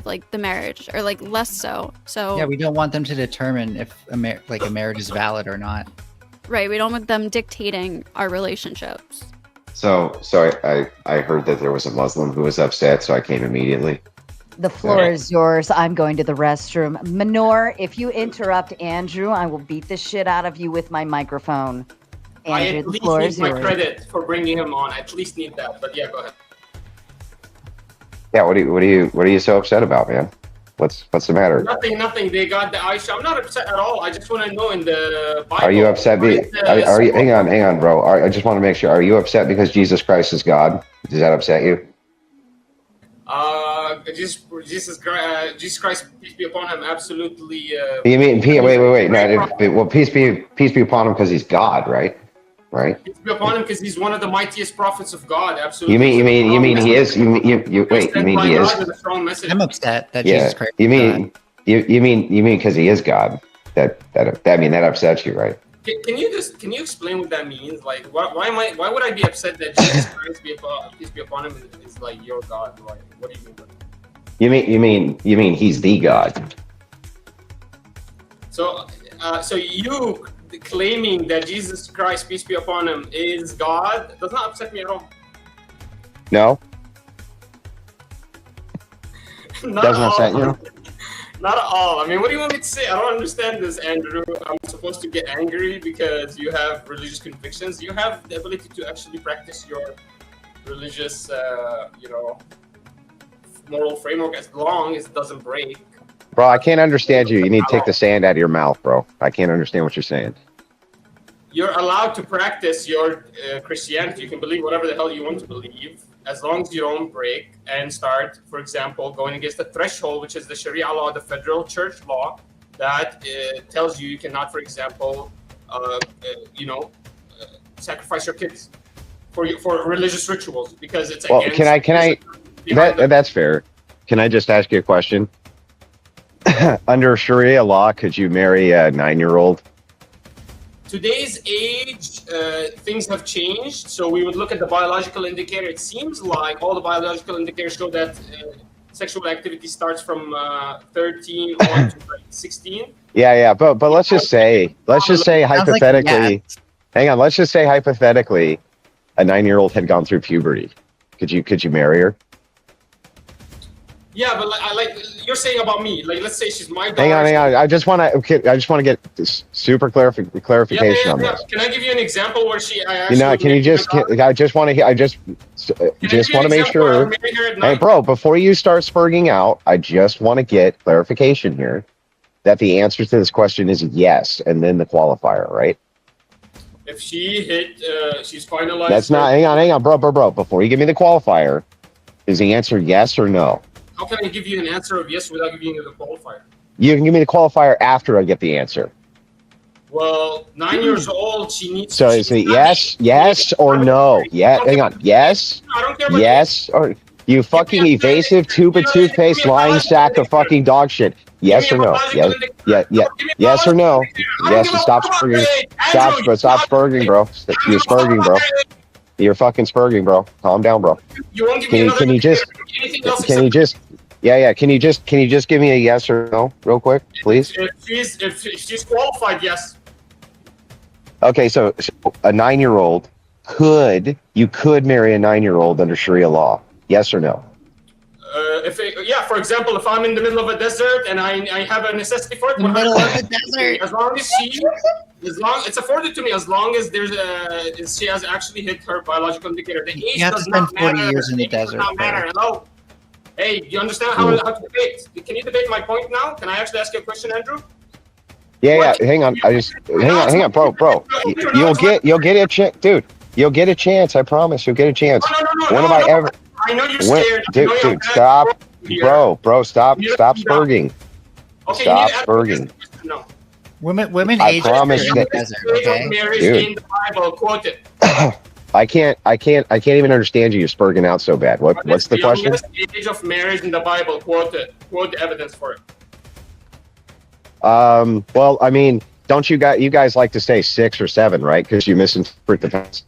like the marriage, or like less so. So yeah, we don't want them to determine if a marriage is valid or not. Right, we don't want them dictating our relationships. So I heard that there was a Muslim who was upset, so I came immediately. The floor is yours. I'm going to the restroom. Manor, if you interrupt Andrew, I will beat the shit out of you with my microphone. I Andrew, at the least floor need is my yours. credit for bringing him on. I at least need that. But yeah, go ahead. Yeah, what are you so upset about, man? What's the matter? Nothing. They got the Aisha. I'm not upset at all. I just want to know in the Bible. Are you upset? Are you? Hang on, bro. I just want to make sure. Are you upset because Jesus Christ is God? Does that upset you? Jesus Christ, peace be upon him, absolutely. You mean wait? No, peace be upon him because he's God, right? Right. Peace be upon him because he's one of the mightiest prophets of God. Absolutely. You mean he is? You mean he is? I'm upset that Yeah. Jesus Christ. You mean because he is God? That upsets you, right? Can you explain what that means? Like, why would I be upset that Jesus Christ peace be upon him is like your God? Like, what do you mean by that? You mean he's the God? So you claiming that Jesus Christ, peace be upon him, is God does not upset me at all. No, Not doesn't at upset all. you. Not at all. I mean, what do you want me to say? I don't understand this, Andrew. I'm supposed to get angry because you have religious convictions. You have the ability to actually practice your religious, moral framework as long as it doesn't break. Bro, I can't understand you. You need to take the sand out of your mouth, bro. I can't understand what you're saying. You're allowed to practice your Christianity. You can believe whatever the hell you want to believe, as long as you don't break and start, for example, going against the threshold, which is the Sharia law, the federal church law, that tells you cannot, for example, sacrifice your kids for religious rituals because it's Well, against. can I? That's fair. Can I just ask you a question? Under Sharia law, could you marry a 9-year-old? Today's age, things have changed. So we would look at the biological indicator. It seems like all the biological indicators show that sexual activity starts from 13 on to 16. Yeah, but let's just say hypothetically. Hang on, let's just say hypothetically, a 9-year-old had gone through puberty. Could you marry her? Yeah, but like you're saying about me, like let's say she's my daughter. Hang on. I just want to get this super clarification on this. Can I give you an example where Can you just? I just want to make sure. Hey, bro, before you start spurging out, I just want to get clarification here that the answer to this question is yes, and then the qualifier, right? If she she's finalized. That's not. Hang on, bro. Before you give me the qualifier, is the answer yes or no? How can I give you an answer of yes without giving you the qualifier? You can give me the qualifier after I get the answer. Well, 9 years old, she needs. So is it yes or no? Yeah, hang on. Yes. I don't care about yes or you fucking evasive tube of toothpaste lying sack of fucking dog shit. Yes or no? Yes or no? Yes. Stop spurging. Stop spurging, bro. You're spurging, bro. You're fucking spurging, bro. Calm down, bro. Can you just give me a yes or no real quick, please? If she's qualified, yes. Okay, so a 9-year-old you could marry a 9-year-old under Sharia law. Yes or no? For example, if I'm in the middle of a desert and I have a necessity for it, the middle of the desert. As long as it's afforded to me, as long as she has actually hit her biological indicator. The age does not matter. 40 years in the desert. Does not matter. Hello. Hey, do you understand how to debate? Can you debate my point now? Can I actually ask you a question, Andrew? Yeah. Hang on. Hang on, bro. You'll get a chance, dude. You'll get a chance. I promise. You'll get a chance. No. I know you're scared. Dude, stop, bro. Stop spurging. Okay, stop spurging. No. Women I age promise in the desert. Okay, dude. In the Bible, quote it. I can't even understand you. You're spurging out so bad. What's the question? Age of marriage in the Bible, quote it. Quote the evidence for it. Well, I mean, don't you guys like to say 6 or 7, right? Because you misinterpret the text.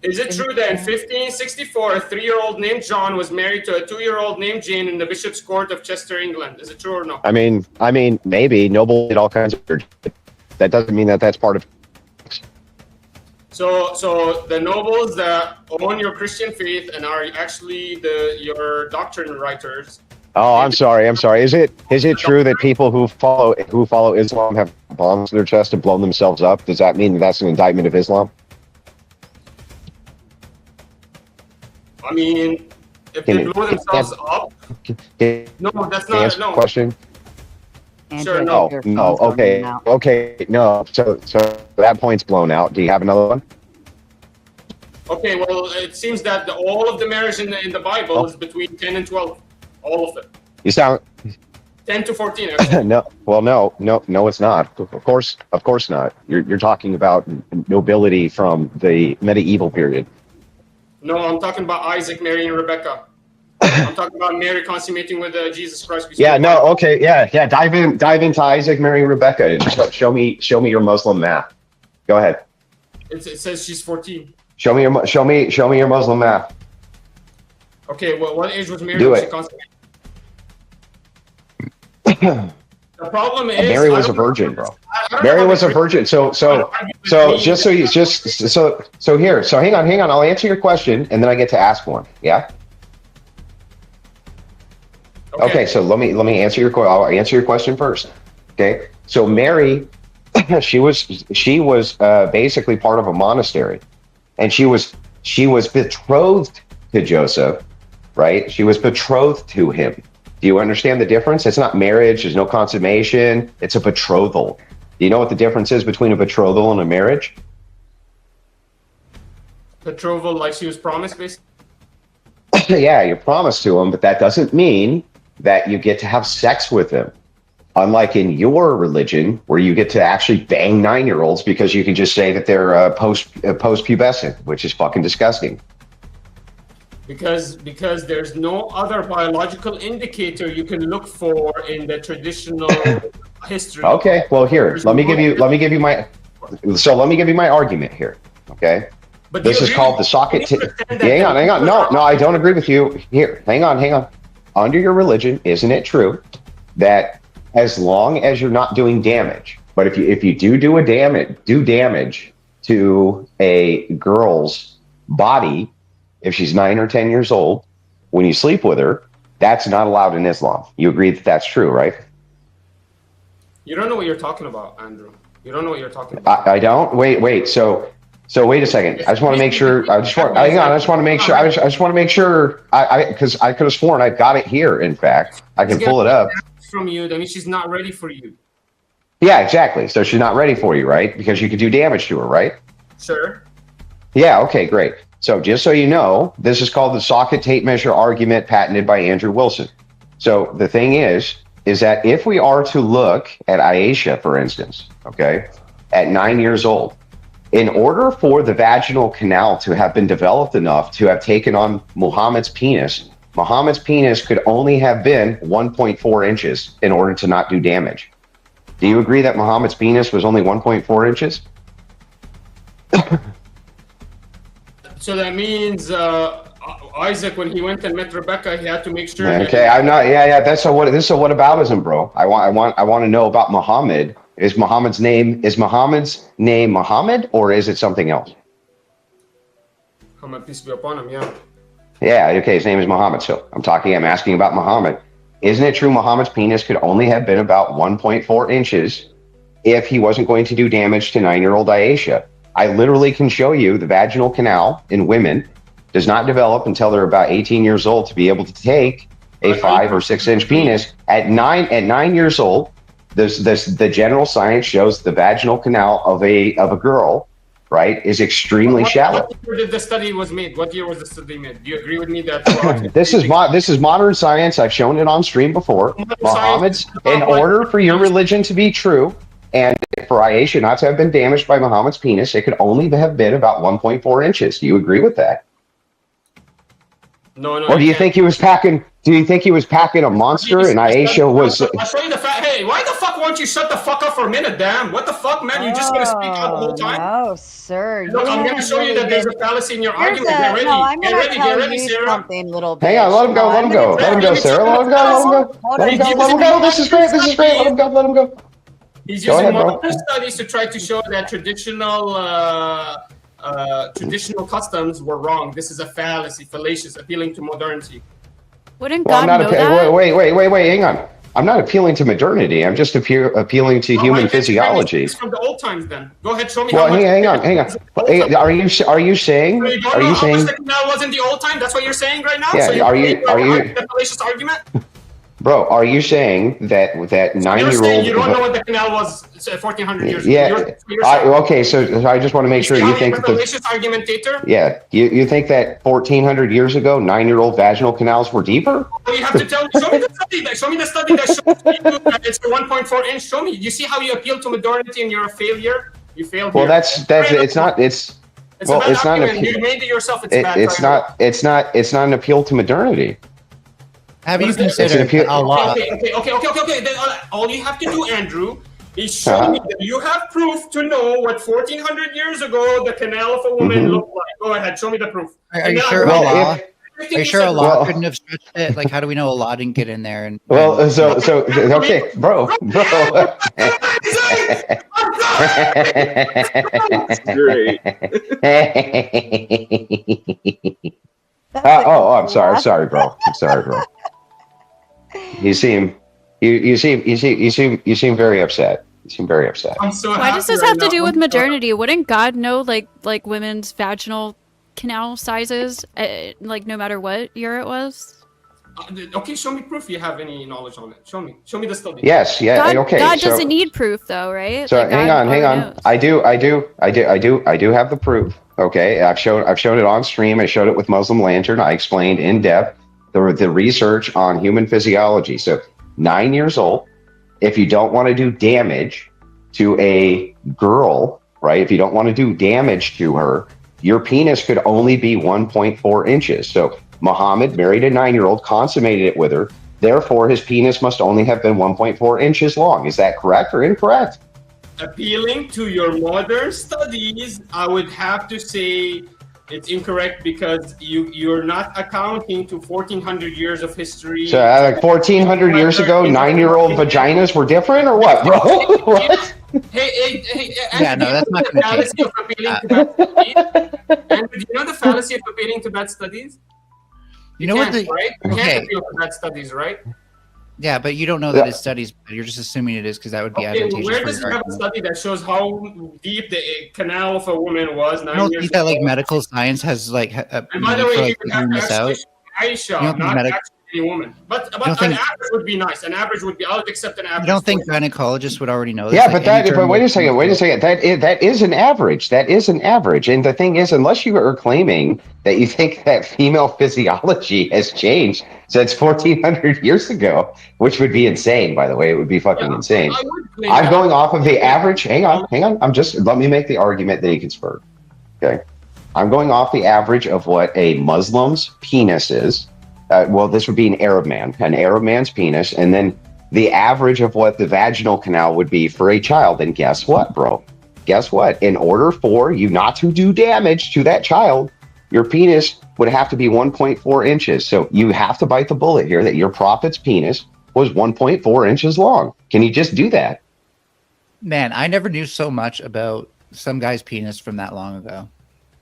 Is it true that in 1564, a 3-year-old named John was married to a 2-year-old named Jane in the Bishop's Court of Chester, England? Is it true or no? I mean, maybe Noble did all kinds of weird. That doesn't mean that that's part of. So the nobles that own your Christian faith and are actually your doctrine writers. Oh, I'm sorry. Is it true that people who follow Islam have bombs in their chest and blown themselves up? Does that mean that's an indictment of Islam? I mean, if they blow themselves up, no, that's not no question. Sure, no. Okay, no. So that point's blown out. Do you have another one? Okay, well, it seems that all of the marriage in the Bible is between 10 and 12, all of it. You sound 10 to 14. Actually. No, it's not. Of course not. You're talking about nobility from the medieval period. No, I'm talking about Isaac, Mary, and Rebecca. I'm talking about Mary consummating with Jesus Christ. Yeah, no, okay, yeah. Dive into Isaac, Mary, and Rebecca. Show me your Muslim math. Go ahead. It says she's 14. Show me your Muslim math. Okay, well, what age was Mary when she consummated? The problem is Mary was a virgin, bro. Mary was a virgin. So just so you so here. So hang on. I'll answer your question and then I get to ask one. Yeah. Okay. So let me answer your question. I'll answer your question first. Okay. So Mary, she was basically part of a monastery, and she was betrothed to Joseph, right? She was betrothed to him. Do you understand the difference? It's not marriage. There's no consummation. It's a betrothal. Do you know what the difference is between a betrothal and a marriage? Betrothal, like she was promised, basically. Yeah, you're promised to him, but that doesn't mean that you get to have sex with him. Unlike in your religion, where you get to actually bang 9-year-olds because you can just say that they're post-pubescent, which is fucking disgusting. Because there's no other biological indicator you can look for in the traditional history. Okay, well here, let me give you my argument here. Okay, but this is called the socket. Hang on. No, I don't agree with you. Here, hang on. Under your religion, isn't it true that as long as you're not doing damage, but if you do damage to a girl's body, if she's 9 or 10 years old, when you sleep with her, that's not allowed in Islam. You agree that that's true, right? You don't know what you're talking about, Andrew. You don't know what you're talking about. I don't. Wait. So wait a second. I just want to make sure. I just want to make sure. Because I could have sworn I've got it here. In fact, I can pull it up. From you, that means she's not ready for you. Yeah, exactly. So she's not ready for you, right? Because you could do damage to her, right? Sure. Yeah. Okay. Great. So just so you know, this is called the socket tape measure argument, patented by Andrew Wilson. So the thing is that if we are to look at Aisha, for instance, okay, at 9 years old, in order for the vaginal canal to have been developed enough to have taken on Muhammad's penis could only have been 1.4 inches in order to not do damage. Do you agree that Muhammad's penis was only 1.4 inches? So that means Isaac, when he went and met Rebecca, he had to make sure. Okay, I'm not. Yeah. This is a whataboutism, bro. I want to know about Muhammad. Is Muhammad's name Muhammad, or is it something else? Muhammad, peace be upon him. Yeah. Yeah. Okay, his name is Muhammad. So I'm asking about Muhammad. Isn't it true Muhammad's penis could only have been about 1.4 inches if he wasn't going to do damage to 9-year-old Aisha? I literally can show you the vaginal canal in women does not develop until they're about 18 years old to be able to take a 5 or 6 inch penis. At 9 years old, the general science shows the vaginal canal of a girl, right, is extremely shallow. What year did the study was made? What year was the study made? Do you agree with me that this is modern science? I've shown it on stream before. Muhammad's, in order for your religion to be true, and for Aisha not to have been damaged by Muhammad's penis, it could only have been about 1.4 inches. Do you agree with that? No. Or do you think he was packing? Do you think he was packing a monster and Aisha was? I'll show you the fact. Hey, why the fuck won't you shut the fuck up for a minute, damn? What the fuck, man? You're just gonna speak out the whole time? No, sir. Look, I'm gonna show you that there's a fallacy in your argument. Get ready. I'm Get gonna ready, tell Sarah. you something, little bitch. Hang on, let him go. Let him go. Let him go, Sarah. Let him go. This is great. Let him go. He's using modern studies to try to show that traditional customs were wrong. This is a fallacy, fallacious, appealing to modernity. Wouldn't God know that? Wait, hang on. I'm not appealing to modernity. I'm just appealing to human physiology. It's from the old times, then. Go ahead, show me. Well, hang on. Are you saying? So you don't know how much the canal was in the old time? That's what you're saying right now. Yeah. So Are you? the fallacious argument? Bro, are you saying that 9-year-old? You're saying you don't know what the canal was 1,400 years ago. Yeah. Okay, so I just want to make sure you think that fallacious argumentator. Yeah, you think that 1,400 years ago, 9-year-old vaginal canals were deeper? Well, you have to tell me. Show me the study that shows you that it's 1.4 inch. Show me. You see how you appeal to modernity and you're a failure. You failed. Well, it's not. You made it yourself. It's not an appeal to modernity. Have you considered Allah? Okay. Then all you have to do, Andrew, is show me that you have proof to know what 1,400 years ago the canal of a woman looked like. Go ahead, show me the proof. Are you sure Allah? Are you sure a law couldn't have stretched it? Like, how do we know a law didn't get in there? And well, so okay, bro. That's great. I'm sorry, bro. I'm sorry, bro. You seem very upset. You seem very upset. I'm so Why does this have to do with modernity? Wouldn't God know like women's vaginal canal sizes, like no matter what year it was? Okay, show me proof you have any knowledge on it. Show me the study. Yes, yeah, okay. God doesn't need proof though, right? So like, hang on. knows. I do have the proof. Okay, I've shown it on stream. I showed it with Muslim Lantern. I explained in depth the research on human physiology. So 9 years old, if you don't want to do damage to a girl, right? If you don't want to do damage to her, your penis could only be 1.4 inches. So Muhammad married a 9-year-old, consummated it with her. Therefore, his penis must only have been 1.4 inches long. Is that correct or incorrect? Appealing to your modern studies, I would have to say it's incorrect because you're not accounting to 1,400 years of history. So, 1,400 years ago, 9-year-old vaginas were different, or what, bro? What? Hey, yeah, no, that's not going to change. Of appealing to bad studies? And do you know the fallacy of appealing to bad studies? You know what? Right? You can't appeal to bad studies, right? Yeah, but you don't know that it's studies. You're just assuming it is because that would be advantageous. Where does it have a study that shows how deep the canal of a woman was 9 years ago? I don't think that like medical science has like. And by the way, Aisha, not actually any woman. But an average would be nice. An average would be. I would accept an average. You don't think gynecologists would already know this? Yeah, but wait a second. That is an average. That is an average. And the thing is, unless you are claiming that you think that female physiology has changed since 1,400 years ago, which would be insane, by the way, it would be fucking insane. I'm going off of the average. Hang on. Let me make the argument that he can spur. Okay. I'm going off the average of what a Muslim's penis is. Well, this would be an Arab man's penis, and then the average of what the vaginal canal would be for a child. And guess what, bro? Guess what? In order for you not to do damage to that child, your penis would have to be 1.4 inches. So you have to bite the bullet here that your prophet's penis was 1.4 inches long. Can you just do that? Man, I never knew so much about some guy's penis from that long ago.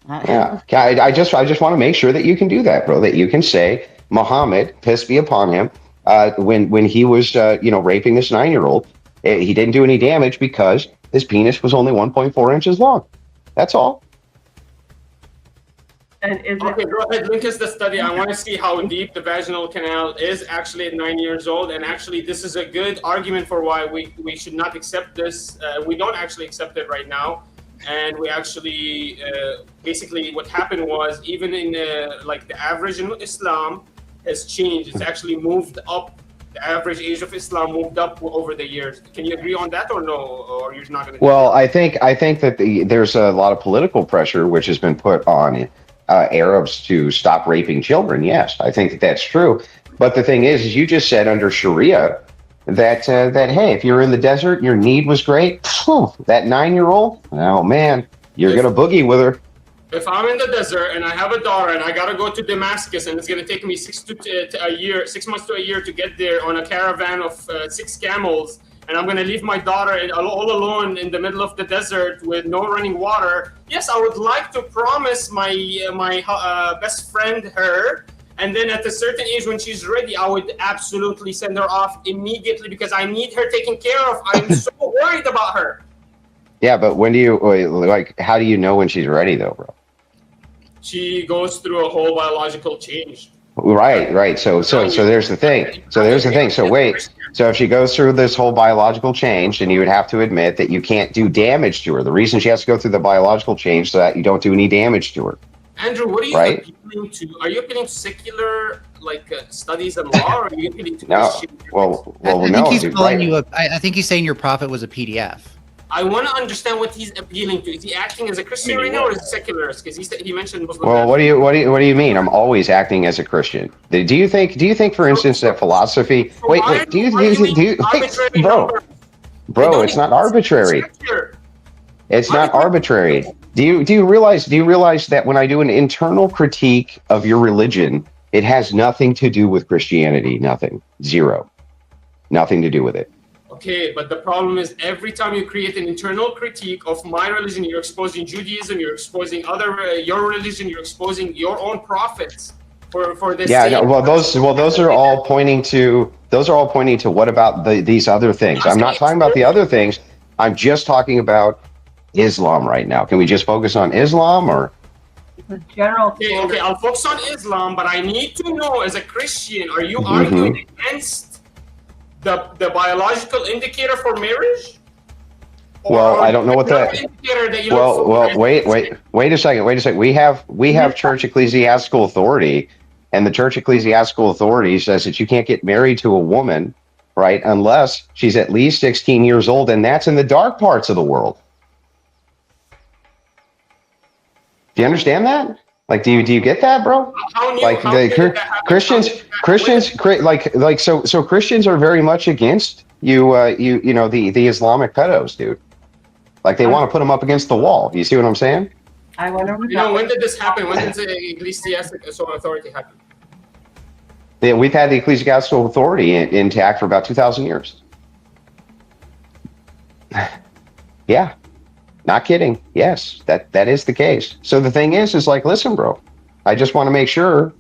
Yeah, I just want to make sure that you can do that, bro. That you can say, Muhammad, peace be upon him, when he was raping this 9-year-old, he didn't do any damage because his penis was only 1.4 inches long. That's all. And okay, go ahead, link us the study. I want to see how deep the vaginal canal is actually at 9 years old. And actually, this is a good argument for why we should not accept this. We don't actually accept it right now. And we actually, basically what happened was, even in the average in Islam has changed. It's actually moved up. The average age of Islam moved up over the years. Can you agree on that or no? Or you're not going to? Well, I think that there's a lot of political pressure which has been put on Arabs to stop raping children. Yes, I think that's true. But the thing is you just said under Sharia that hey, if you're in the desert, your need was great. That 9-year-old, oh man, you're gonna boogie with her. If I'm in the desert and I have a daughter and I gotta go to Damascus and it's gonna take me 6 months to a year to get there on a caravan of 6 camels, and I'm gonna leave my daughter all alone in the middle of the desert with no running water. Yes, I would like to promise my best friend her. And then at a certain age, when she's ready, I would absolutely send her off immediately because I need her taken care of. I'm so worried about her. Yeah, but how do you know when she's ready though, bro? She goes through a whole biological change. Right. So there's the thing. So wait. So if she goes through this whole biological change, then you would have to admit that you can't do damage to her. The reason she has to go through the biological change so that you don't do any damage to her. Andrew, what are you appealing to? Are you appealing to secular studies and law, or are you appealing to Christian? I think he's calling you I think he's saying your prophet was a PDF. I want to understand what he's appealing to. Is he acting as a Christian right now, or is he secularist? Because he mentioned Muslim. Well, what do you mean? I'm always acting as a Christian. Do you think, for instance, that philosophy? Bro, it's not arbitrary. It's not arbitrary. Do you realize that when I do an internal critique of your religion, It has nothing to do with Christianity. Nothing. Zero. Nothing to do with it. Okay, but the problem is every time you create an internal critique of my religion, you're exposing Judaism, you're exposing your religion, you're exposing your own prophets for this. Yeah, no, well, those are all pointing to what about these other things? I'm not talking about the other things. I'm just talking about Islam right now. Can we just focus on Islam or? The general. Okay, I'll focus on Islam, but I need to know, as a Christian, are you arguing against the biological indicator for marriage? Well, I don't know what that. Well, wait a second. We have church ecclesiastical authority, and the church ecclesiastical authority says that you can't get married to a woman, right, unless she's at least 16 years old, and that's in the dark parts of the world. Do you understand that? Like, do you get that, bro? Like the Christians, so Christians are very much against the Islamic pedos, dude. Like they want to put them up against the wall. You see what I'm saying? I wonder. When did this happen? When did the ecclesiastical authority happen? Yeah, we've had the ecclesiastical authority intact for about 2,000 years. Yeah. Not kidding. Yes, that is the case. So the thing is like, listen, bro, I just want to make sure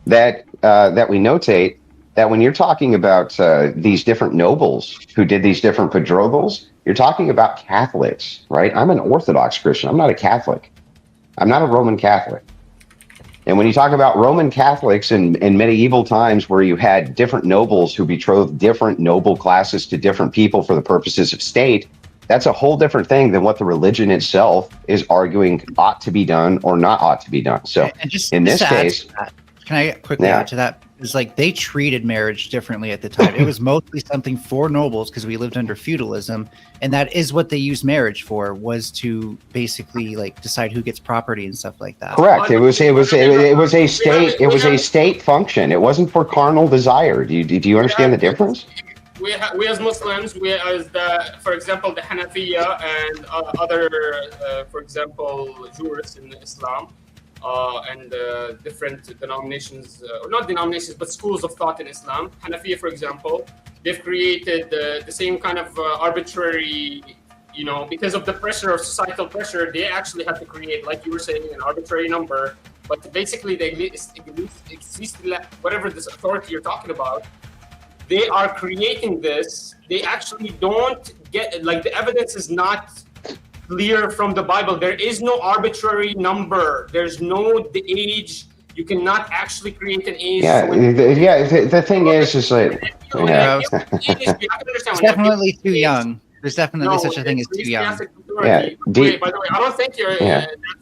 that that we notate that when you're talking about these different nobles who did these different betrothals, you're talking about Catholics, right? I'm an Orthodox Christian. I'm not a Catholic. I'm not a Roman Catholic. And when you talk about Roman Catholics in medieval times where you had different nobles who betrothed different noble classes to different people for the purposes of state, that's a whole different thing than what the religion itself is arguing ought to be done or not ought to be done. So in this case, can I quickly add to that? It's like they treated marriage differently at the time. It was mostly something for nobles because we lived under feudalism, and that is what they used marriage for, was to basically like decide who gets property and stuff like that. Correct. It was a state function. It wasn't for carnal desire. Do you understand the difference? We as Muslims, for example, the Hanafiya and other, for example, jurists in Islam and different denominations, or not denominations, but schools of thought in Islam. Hanafiya, for example, they've created the same kind of arbitrary, because of the pressure of societal pressure, they actually have to create, like you were saying, an arbitrary number. But basically, whatever this authority you're talking about, they are creating this. They actually don't get, like, the evidence is not clear from the Bible. There is no arbitrary number. There's no the age. You cannot actually create an age. The thing is like, it's definitely too young. There's definitely such a thing as too young. By the way, I don't think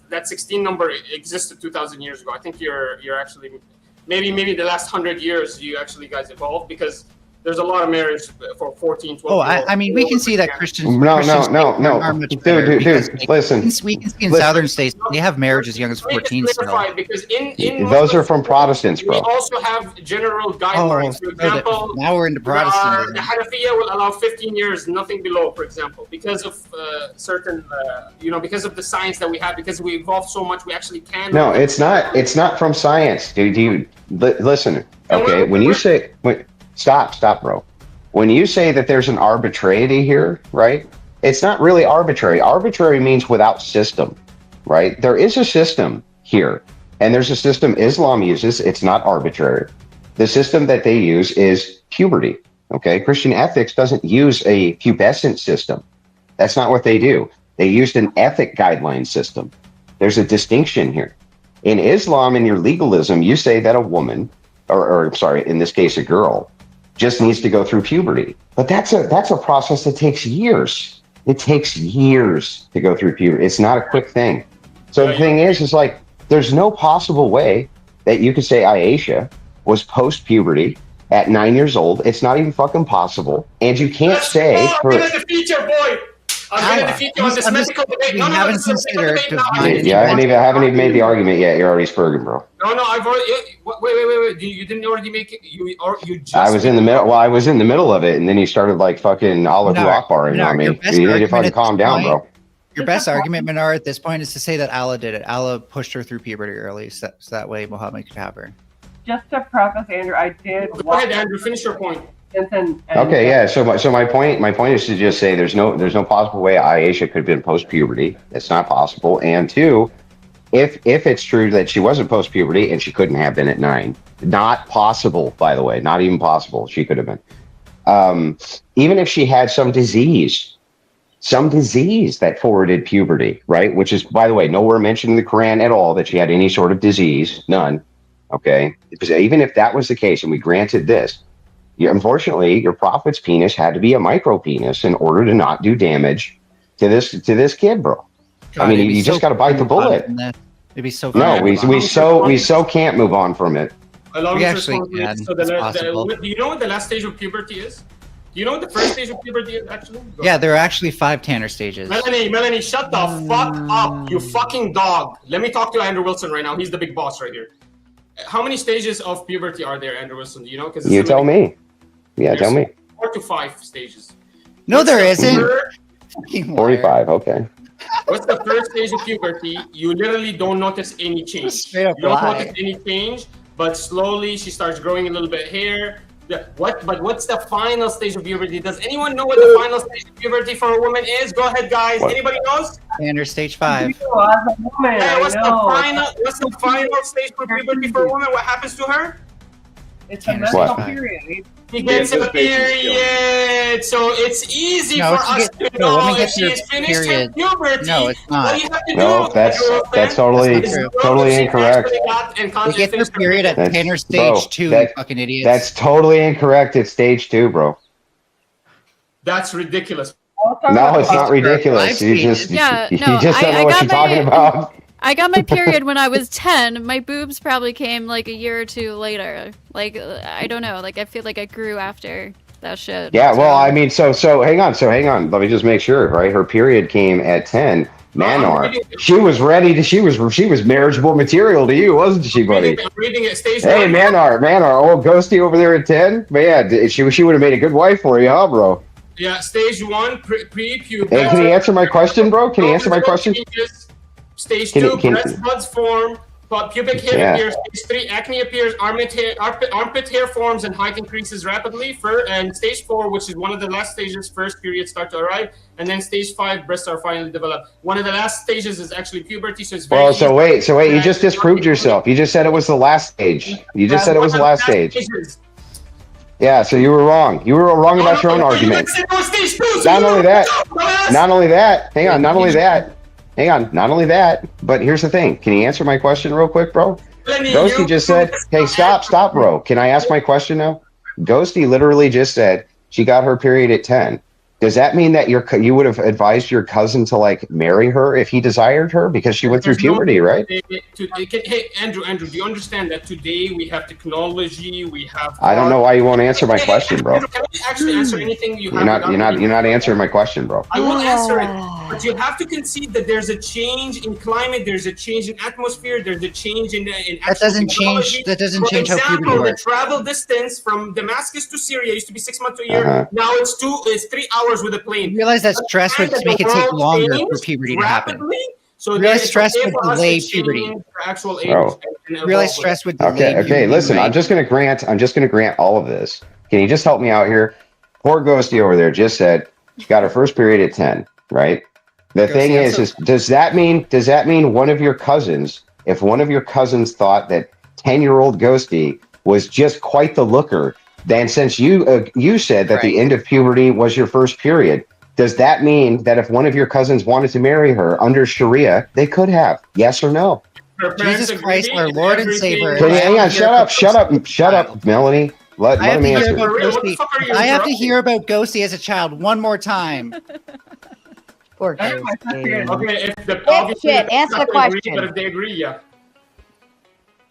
that 16 number existed 2,000 years ago. I think you're actually maybe the last 100 years you actually guys evolved, because there's a lot of marriage for 14, 12. I mean, we can see that Christians. No. Dude, listen. We can see in southern states they have marriage as young as 14 still. Because in those are from Protestants, bro. We also have general guidelines. For example, now we're into Protestantism. The Hanafiya will allow 15 years, nothing below, for example, because of certain, because of the science that we have, because we evolved so much, we actually can. No, it's not. It's not from science, dude. Listen. Okay, when you say. Stop, bro. When you say that there's an arbitrarity here, right? It's not really arbitrary. Arbitrary means without system, right? There is a system here, and there's a system Islam uses. It's not arbitrary. The system that they use is puberty, okay? Christian ethics doesn't use a pubescent system. That's not what they do. They used an ethic guideline system. There's a distinction here. In Islam, in your legalism, you say that a woman, or sorry, in this case, a girl, just needs to go through puberty. But that's a process that takes years. It takes years to go through puberty. It's not a quick thing. So the thing is like, there's no possible way that you could say Aisha was post-puberty at 9 years old. It's not even fucking possible. And you can't say... I'm going to defeat your boy. I'm going to defeat you on this medical debate. I haven't even made the argument yet. You're already spurging, bro. No, I've already. Wait. You didn't already make it. You just. I was in the middle. Well, I was in the middle of it, and then you started like fucking Allahu Akbar on me. You need to fucking calm down, bro. Your best argument, Minar, at this point is to say that Allah did it. Allah pushed her through puberty early, so that way Muhammad could have her. just to preface, Andrew, I did. Go ahead, Andrew. Finish your point. Okay, yeah. So my point is to just say there's no possible way Aisha could have been post-puberty. It's not possible. And two, if it's true that she wasn't post-puberty and she couldn't have been at 9, not possible, by the way, not even possible. She could have been. Even if she had some disease that forwarded puberty, right? Which is, by the way, nowhere mentioned in the Quran at all that she had any sort of disease, none. Okay, because even if that was the case, and we granted this. Unfortunately, your prophet's penis had to be a micro penis in order to not do damage to this kid, bro. God, I mean, you just got to bite the bullet. It'd be so. No, we so can't move on from it. We actually can. So do you know what the last stage of puberty is? Do you know what the first stage of puberty is actually? Yeah, there are actually 5 Tanner stages. Melanie, shut the fuck up, you fucking dog. Let me talk to Andrew Wilson right now. He's the big boss right here. How many stages of puberty are there, Andrew Wilson? Do you know? You tell me. Yeah, tell me. 4 to 5 stages. No, there isn't. 45. Okay. What's the first stage of puberty? You literally don't notice any change. You don't notice any change, but slowly she starts growing a little bit hair. But what's the final stage of puberty? Does anyone know what the final stage of puberty for a woman is? Go ahead, guys. What? Anybody knows? Standard stage 5. Hey, what's the final stage for puberty for a woman? What happens to her? It's a menstrual period. She gets a period, so it's easy for us to know if she has finished her puberty. No, it's not. What do you have to No, do? that's totally incorrect. You get your period at Tanner stage 2, you fucking idiots. That's totally incorrect. It's stage 2, bro. That's ridiculous. No, it's not ridiculous. You just don't know what you're talking about. I got my period when I was 10. My boobs probably came like a year or 2 later. Like, I don't know. Like, I feel like I grew after that shit. Yeah, well, I mean, so hang on. Let me just make sure, right? Her period came at 10. Manar, she was ready to. She was marriageable material to you, wasn't she, buddy? I'm reading it. Stage hey, 1. Manar, old Ghosty over there at 10. Man, she would have made a good wife for you, huh, bro? Yeah, stage 1, pre-puberty. Hey, can you answer my question, bro? Can you answer my question? Stage 2, breast buds form, pubic hair appears. Stage 3, acne appears, armpit hair forms, and height increases rapidly. And stage 4, which is one of the last stages, first periods start to arrive. And then stage 5, breasts are finally developed. One of the last stages is actually puberty, so it's very easy. So wait, you just disproved yourself. You just said it was the last stage. You just said it was the last stage. Yeah, so you were wrong. You were wrong about your own argument. Not only that, but here's the thing. Can you answer my question real quick, bro? Ghosty just said, hey, stop, bro. Can I ask my question now? Ghosty literally just said she got her period at 10. Does that mean that you would have advised your cousin to like marry her if he desired her because she went through puberty, right? Hey, Andrew, do you understand that today we have technology, we have... I don't know why you won't answer my question, bro. Andrew, can I actually answer anything you have? You're not answering my question, bro. I will answer it, but you have to concede that there's a change in climate, there's a change in atmosphere, there's a change in that doesn't change. That doesn't change how puberty works. The travel distance from Damascus to Syria used to be 6 months to a year. Now it's 3 hours with a plane. You realize that stress would make it take longer for puberty to happen. So realize stress would delay puberty. Realize stress would delay puberty. Okay, listen, I'm just gonna grant all of this. Can you just help me out here? Poor Ghosty over there just said she got her first period at 10, right? The thing is does that mean one of your cousins, if one of your cousins thought that 10-year-old Ghosty was just quite the looker, then since you said that the end of puberty was your first period, does that mean that if one of your cousins wanted to marry her under Sharia, they could have? Yes or no? Jesus Christ, our Lord and Savior. Hang on, shut up, Melanie. Let him answer. I have to hear about Ghosty as a child one more time. Poor Ghosty. Okay, Answer the question. But if they agree, yeah.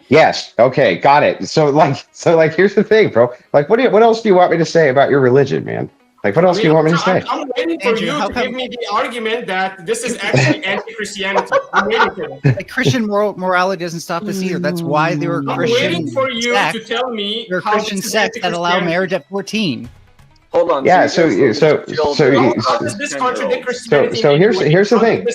Yes. Okay. Got it. So here's the thing, bro. Like, what else do you want me to say about your religion, man? Like, what else do you want me to say? I'm waiting for you to give me the argument that this is actually anti-Christianity. I'm waiting for that. Like, Christian morality doesn't stop us either. That's why there were Christian I'm waiting for you to tell me there are Christian sects that allow marriage at 14. Hold on. Yeah. So here's the thing.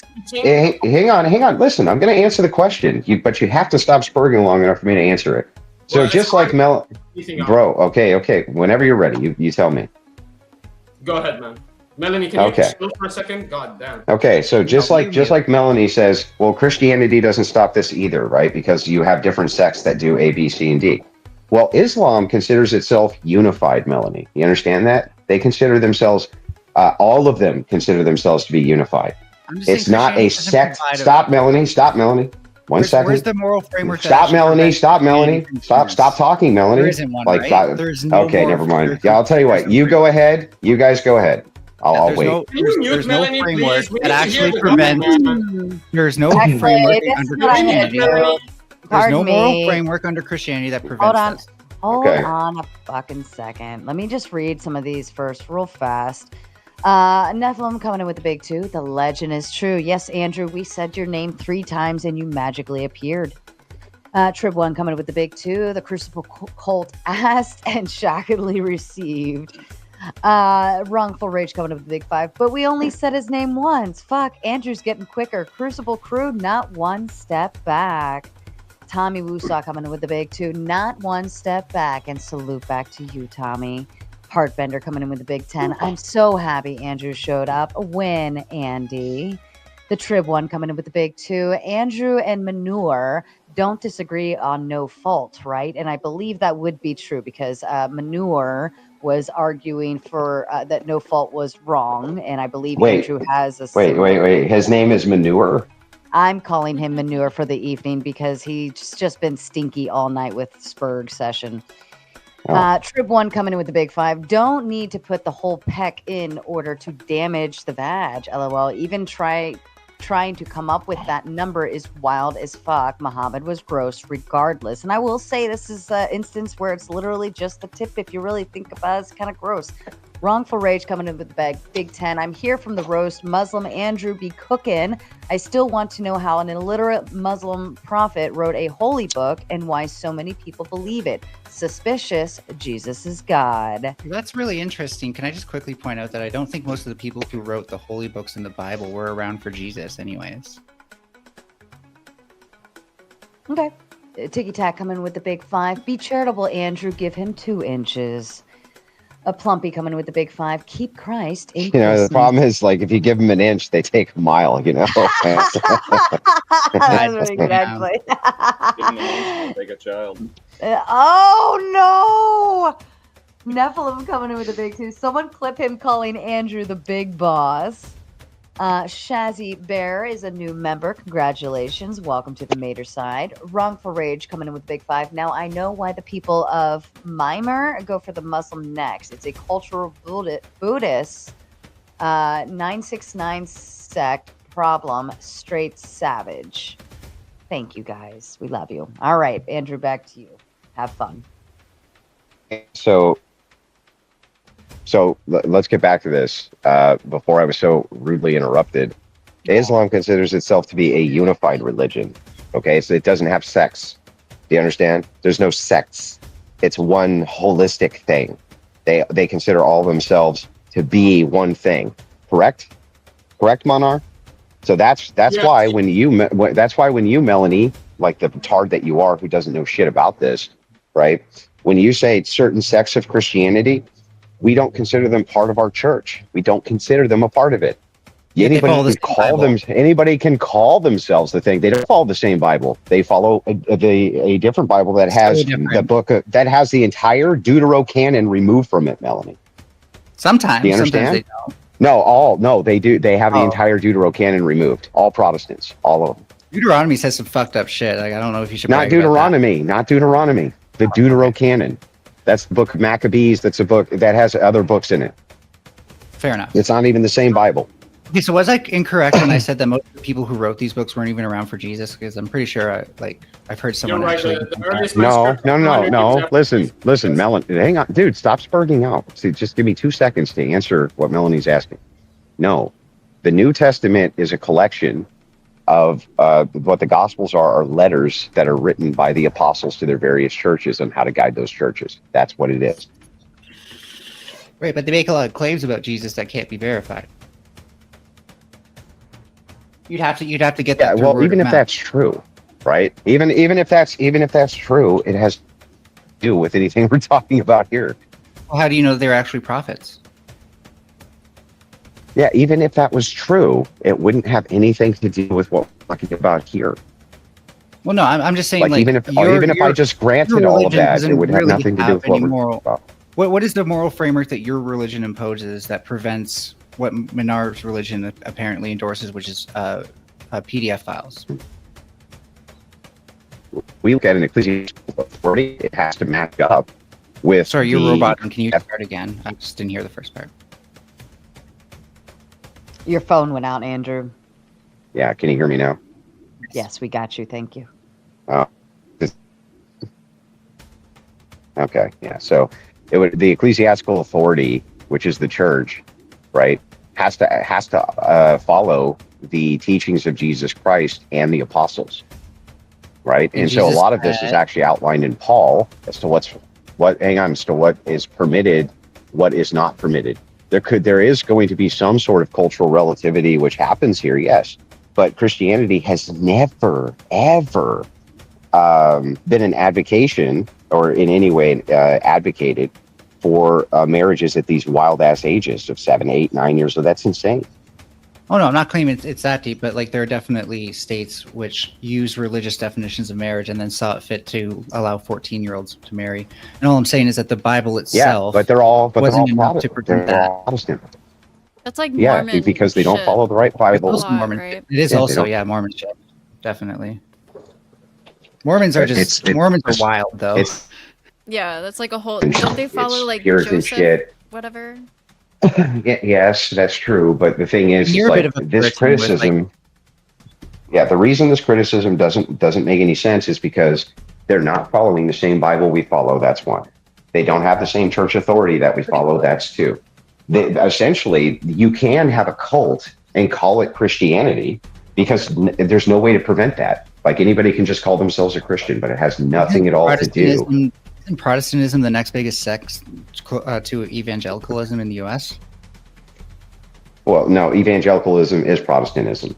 Hang on. Listen, I'm going to answer the question, but you have to stop spurging long enough for me to answer it. So Well, just like anything else. bro, okay. Whenever you're ready, you tell me. Go ahead, man. Melanie, can you Okay. chill for a second? God damn. Okay, so just like Melanie says, well, Christianity doesn't stop this either, right? Because you have different sects that do A, B, C, and D. Well, Islam considers itself unified, Melanie. You understand that? They consider themselves, all of them consider themselves to be unified. It's not a sect. Stop, Melanie. Stop, Melanie. One second. Where's the moral framework? Stop, Melanie. Stop, Melanie. Stop talking, Melanie. There isn't one, right? There's no okay, moral never mind. Yeah, I'll tell you what. You go ahead. You guys go ahead. I'll wait. There's no framework that actually prevents. There's no framework under Christianity. There's no moral framework under Christianity that prevents this. Hold on a fucking second. Let me just read some of these first real fast. Nephilim coming in with the big 2. The legend is true. Yes, Andrew, we said your name 3 times and you magically appeared. Trib 1 coming in with the big 2. The Crucible cult asked and shockingly received. Wrongful Rage coming in with the big 5. But we only said his name once. Fuck, Andrew's getting quicker. Crucible crew, not one step back. Tommy Woosaw coming in with the big 2. Not one step back. And salute back to you, Tommy. Heartbender coming in with the big 10. I'm so happy Andrew showed up. Win, Andy. The Trib 1 coming in with the big 2. Andrew and Manure don't disagree on no fault, right? And I believe that would be true because Manure was arguing for that no fault was wrong. And I believe Andrew has a... Wait. His name is Manure? I'm calling him Manure for the evening because he's just been stinky all night with Spurg session. Trib 1 coming in with the big 5. Don't need to put the whole peck in order to damage the badge. LOL. Even trying to come up with that number is wild as fuck. Muhammad was gross regardless. And I will say this is an instance where it's literally just the tip. If you really think about it, it's kind of gross. Wrongful Rage coming in with the big 10. I'm here from the roast. Muslim Andrew be cooking. I still want to know how an illiterate Muslim prophet wrote a holy book and why so many people believe it. Suspicious. Jesus is God. That's really interesting. Can I just quickly point out that I don't think most of the people who wrote the holy books in the Bible were around for Jesus anyways. Okay. Ticky Tack coming with the big 5. Be charitable, Andrew. Give him 2 inches. A Plumpy coming with the big 5. Keep Christ in the problem is, like, if you give them an inch, they take a mile, Exactly. Take a child. Oh, no! Nephilim coming in with the big 2. Someone clip him calling Andrew the big boss. Shazzy Bear is a new member. Congratulations. Welcome to the Mater side. Wrongful Rage coming in with the big 5. Now I know why the people of Myanmar go for the Muslim next. It's a cultural Buddhist 969 sect problem. Straight savage. Thank you, guys. We love you. All right, Andrew, back to you. Have fun. So let's get back to this. Before I was so rudely interrupted, Islam considers itself to be a unified religion. Okay, so it doesn't have sects. Do you understand? There's no sects. It's one holistic thing. They consider all themselves to be one thing. Correct, Monar? So that's why when you Melanie, like the tard that you are, who doesn't know shit about this, right? When you say certain sects of Christianity, we don't consider them part of our church. We don't consider them a part of it. Anybody can call themselves the thing. They don't follow the same Bible. They follow a different Bible that has the book that has the entire Deuterocanon removed from it, Melanie. Sometimes. Do you understand? Sometimes they don't. No, they do. They have the entire Deuterocanon removed. All Protestants, all of them. Deuteronomy says some fucked up shit. Like, I don't know if you should. Not Deuteronomy. The Deuterocanon. That's the book of Maccabees. That's a book that has other books in it. Fair enough. It's not even the same Bible. Okay, so was I incorrect when I said that most of the people who wrote these books weren't even around for Jesus? Because I'm pretty sure I've heard someone actually. No. Listen, Melanie. Hang on, dude. Stop spurging out. See, just give me 2 seconds to answer what Melanie's asking. No, the New Testament is a collection of what the Gospels are letters that are written by the apostles to their various churches on how to guide those churches. That's what it is. Right, but they make a lot of claims about Jesus that can't be verified. You'd have to get that. Yeah, well, even if that's true, right? Even if that's true, it has do with anything we're talking about here. Well, how do you know they're actually prophets? Yeah, even if that was true, it wouldn't have anything to do with what we're talking about here. Well, no, I'm just saying, like, even if I just granted all of that, it would have really nothing to do with what we're talking about. What is the moral framework that your religion imposes that prevents what Menard's religion apparently endorses, which is PDF files? We look at an ecclesiastical authority; it has to match up with. Sorry, you're robot. Can you start again? I just didn't hear the first part. Your phone went out, Andrew. Yeah, can you hear me now? Yes, we got you. Thank you. Okay, yeah. So the ecclesiastical authority, which is the church, right, has to follow the teachings of Jesus Christ and the apostles, right? And so a lot of this is actually outlined in Paul as to what is permitted, what is not permitted. There is going to be some sort of cultural relativity which happens here, yes, but Christianity has never ever been an advocation or in any way advocated for marriages at these wild ass ages of 7, 8, 9 years. So that's insane. Oh no, I'm not claiming it's that deep, but like there are definitely states which use religious definitions of marriage and then saw it fit to allow 14-year-olds to marry. And all I'm saying is that the Bible itself, but they're all Protestant. That's like Mormon because they don't follow the right Bible. Mormon. Right? It is also Mormon shit, definitely. Mormons are Mormons are wild though. Yeah, that's like a whole. Don't they follow like Puritan Joseph, shit. whatever? Yes, that's true. But the thing is, like, this criticism. The reason this criticism doesn't make any sense is because they're not following the same Bible we follow. That's one. They don't have the same church authority that we follow. That's two. Essentially, you can have a cult and call it Christianity because there's no way to prevent that. Like, anybody can just call themselves a Christian, but it has nothing at all to do. Isn't Protestantism the next biggest sect to evangelicalism in the U.S.? Well, no, evangelicalism is Protestantism.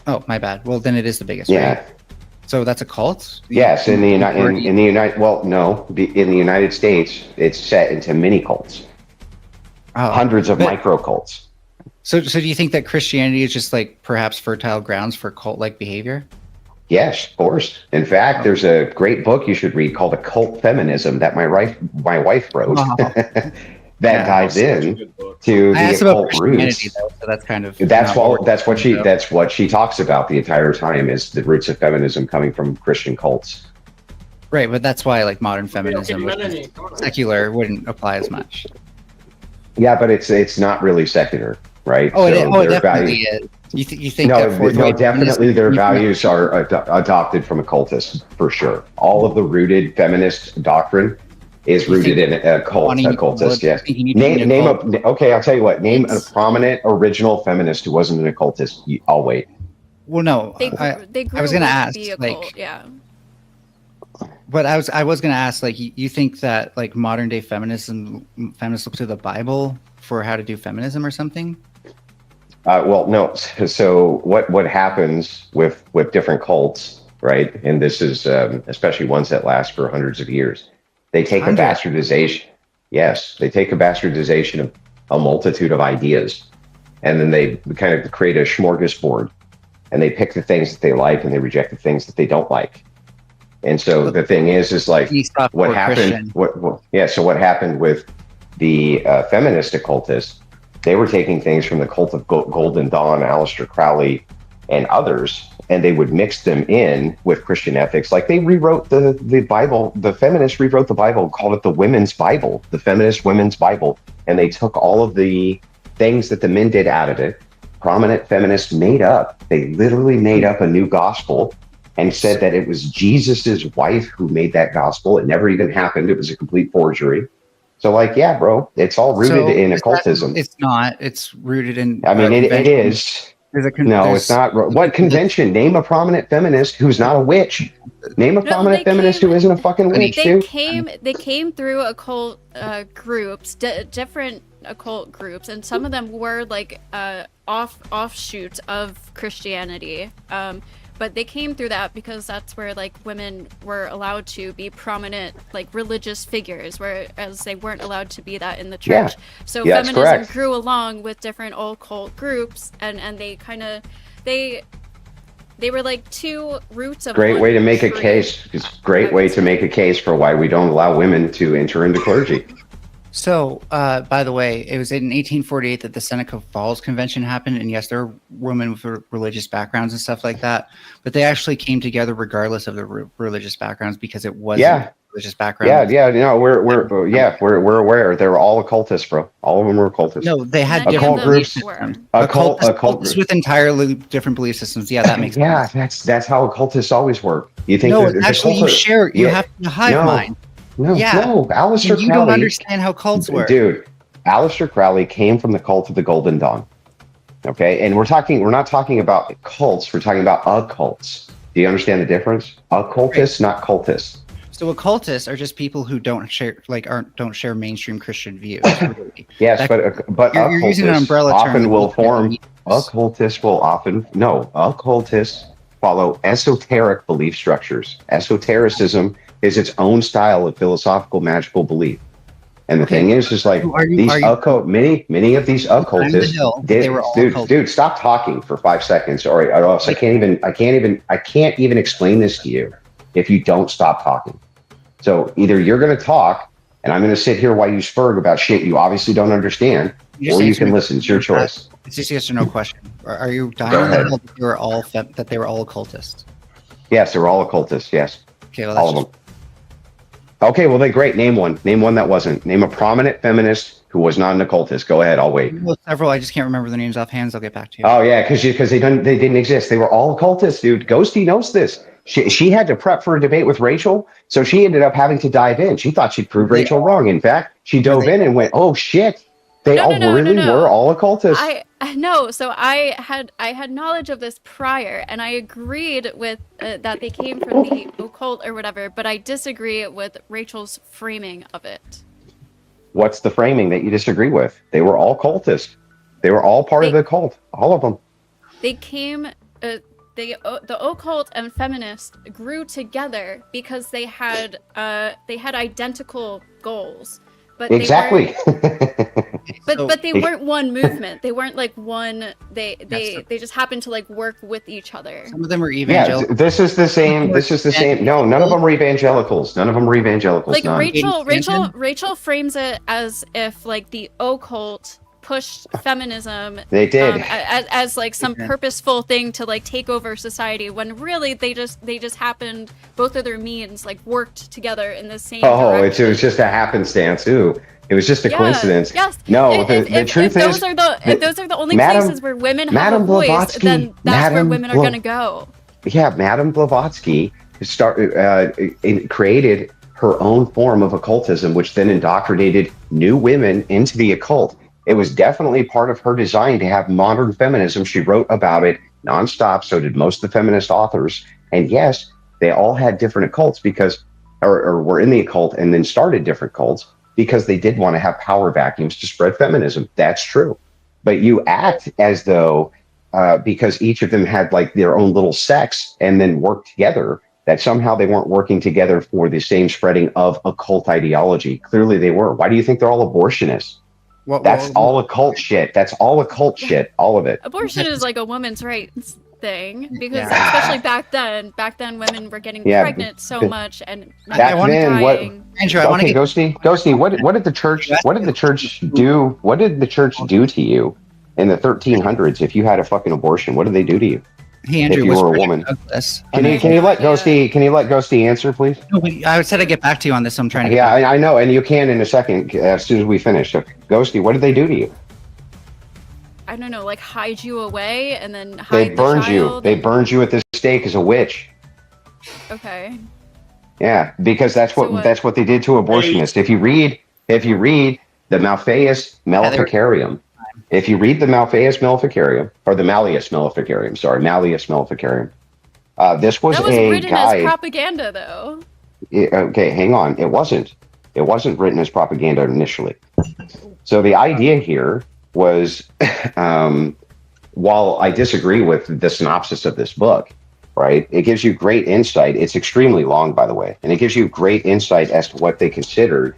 Oh, my bad. Well, then it is the biggest. Yeah. Right? So that's a cult? Yes, in the United. Well, no, in the United States, it's set into mini cults. Hundreds of micro cults. So do you think that Christianity is just like perhaps fertile grounds for cult-like behavior? Yes, of course. In fact, there's a great book you should read called "Occult Feminism" that my wife wrote. That dives in to the occult roots. Though, so that's kind of that's what she talks about the entire time is the roots of feminism coming from Christian cults. Right, but that's why like modern feminism, which is secular, wouldn't apply as much. Yeah, but it's not really secular, right? Oh, it definitely is. You think definitely their values are adopted from occultists for sure. All of the rooted feminist doctrine is rooted in occultist. Yes. Okay, I'll tell you what. Name a prominent original feminist who wasn't an occultist. I'll wait. Well, no, they I was going to ask, like, yeah. But I was going to ask, like, you think that like modern day feminists look to the Bible for how to do feminism or something? Well, no. So what happens with different cults, right? And this is especially ones that last for hundreds of years. They take a bastardization. Yes, they take a bastardization of a multitude of ideas, and then they kind of create a smorgasbord, and they pick the things that they like and they reject the things that they don't like. And so the thing is like what happened. So what happened with the feminist occultists? They were taking things from the cult of Golden Dawn, Aleister Crowley, and others, and they would mix them in with Christian ethics. Like they rewrote the Bible. The feminists rewrote the Bible, called it the Women's Bible, the Feminist Women's Bible. And they took all of the things that the men did out of it. Prominent feminists made up. They literally made up a new gospel and said that it was Jesus's wife who made that gospel. It never even happened. It was a complete forgery. So, like, yeah, bro, it's all rooted in occultism. It's not. It's rooted in. I mean, it is. No, it's not. What convention? Name a prominent feminist who's not a witch. Name a prominent feminist who isn't a fucking witch, They dude. came through occult groups, different occult groups, and some of them were like offshoots of Christianity. but they came through that because that's where like women were allowed to be prominent like religious figures, whereas they weren't allowed to be that in the church. So feminism correct. grew along with different occult groups, and they kind of they were like two roots of Great one way to make a tree. case. It's a great way to make a case for why we don't allow women to enter into clergy. So, by the way, it was in 1848 that the Seneca Falls Convention happened, and yes, there were women with religious backgrounds and stuff like that, but they actually came together regardless of their religious backgrounds because it wasn't religious background. No, we're aware. They're all occultists, bro. All of them were occultists. No, they had Many different occult groups. systems. Occult Occultists with entirely different belief systems. Yeah, that makes sense. that's how occultists always work. You think No, that the actually, you cultists- share. You Yeah. have the hive mind. No, Yeah. Aleister You Crowley. don't understand how cults work. Dude, Aleister Crowley came from the cult of the Golden Dawn. Okay, and we're not talking about cults, we're talking about occults. Do you understand the difference? Occultists, not cultists. So occultists are just people who don't share mainstream Christian views. Really. Yes, but you're using an occultists umbrella term. often will form. Occultists follow esoteric belief structures. Esotericism is its own style of philosophical magical belief. And the thing is like many of these occultists dude, stop talking for 5 seconds, or else I can't even explain this to you if you don't stop talking. So either you're going to talk and I'm going to sit here while you spurg about shit you obviously don't understand, or you can listen. It's your choice. It's just yes or no question. Are you dying Go on the ahead. hill that they were all occultists? Yes, they're all occultists. Yes. Okay, well, all of them. Okay, well, great. Name one. Name one that wasn't. Name a prominent feminist who was not an occultist. Go ahead. I'll wait. Well, several. I just can't remember the names offhand. I'll get back to you. Oh yeah, because they didn't exist. They were all occultists, dude. Ghosty knows this. She had to prep for a debate with Rachel, so she ended up having to dive in. She thought she'd prove Rachel wrong. In fact, she dove in and went, "Oh shit, they were all occultists." So I had knowledge of this prior, and I agreed with that they came from the occult or whatever, but I disagree with Rachel's framing of it. What's the framing that you disagree with? They were all cultists. They were all part of the cult. All of them. They came. The occult and feminist grew together because they had identical goals, but exactly. But they weren't one movement. They weren't like one. They just happened to like work with each other. Some of them were evangelical. Yeah, this is the same. No, none of them were evangelicals. None of them were evangelicals. Like none. Rachel frames it as if like the occult pushed feminism. They did as like some purposeful thing to like take over society, when really they just happened. Both of their means like worked together in the same. It was just a happenstance too. It was just a coincidence. Yes. No, the truth is, if those are the only places where women have a voice, then that's where women are going to go. Yeah, Madame Blavatsky created her own form of occultism, which then indoctrinated new women into the occult. It was definitely part of her design to have modern feminism. She wrote about it nonstop. So did most of the feminist authors. And yes, they all had different occults or were in the occult and then started different cults because they did want to have power vacuums to spread feminism. That's true. But you act as though because each of them had like their own little sects and then worked together, that somehow they weren't working together for the same spreading of occult ideology. Clearly they were. Why do you think they're all abortionists? That's all occult shit. That's all occult shit. All of it. Abortion is like a woman's rights thing, because especially back then women were getting pregnant so much and back then dying. Okay, Ghosty, what did the church do? What did the church do to you in the 1300s if you had a fucking abortion? What did they do to you? Hey Andrew, if you were a woman. Can you let Ghosty answer, please? No, I said I'd get back to you on this. I'm trying to. Yeah, I know, and you can in a second as soon as we finish. So, Ghosty, what did they do to you? I don't know, like hide you away and then hide They burned you. They burned you at the stake as a witch. Okay. Yeah, because that's what they did to abortionists. If you read the Malleus Maleficarium, if you read the Malleus Maleficarium, or the Malleus Maleficarium, this was that was a written guide. as propaganda, though. Okay, hang on. It wasn't written as propaganda initially. So the idea here was, while I disagree with the synopsis of this book, right? It gives you great insight. It's extremely long, by the way, and it gives you great insight as to what they considered,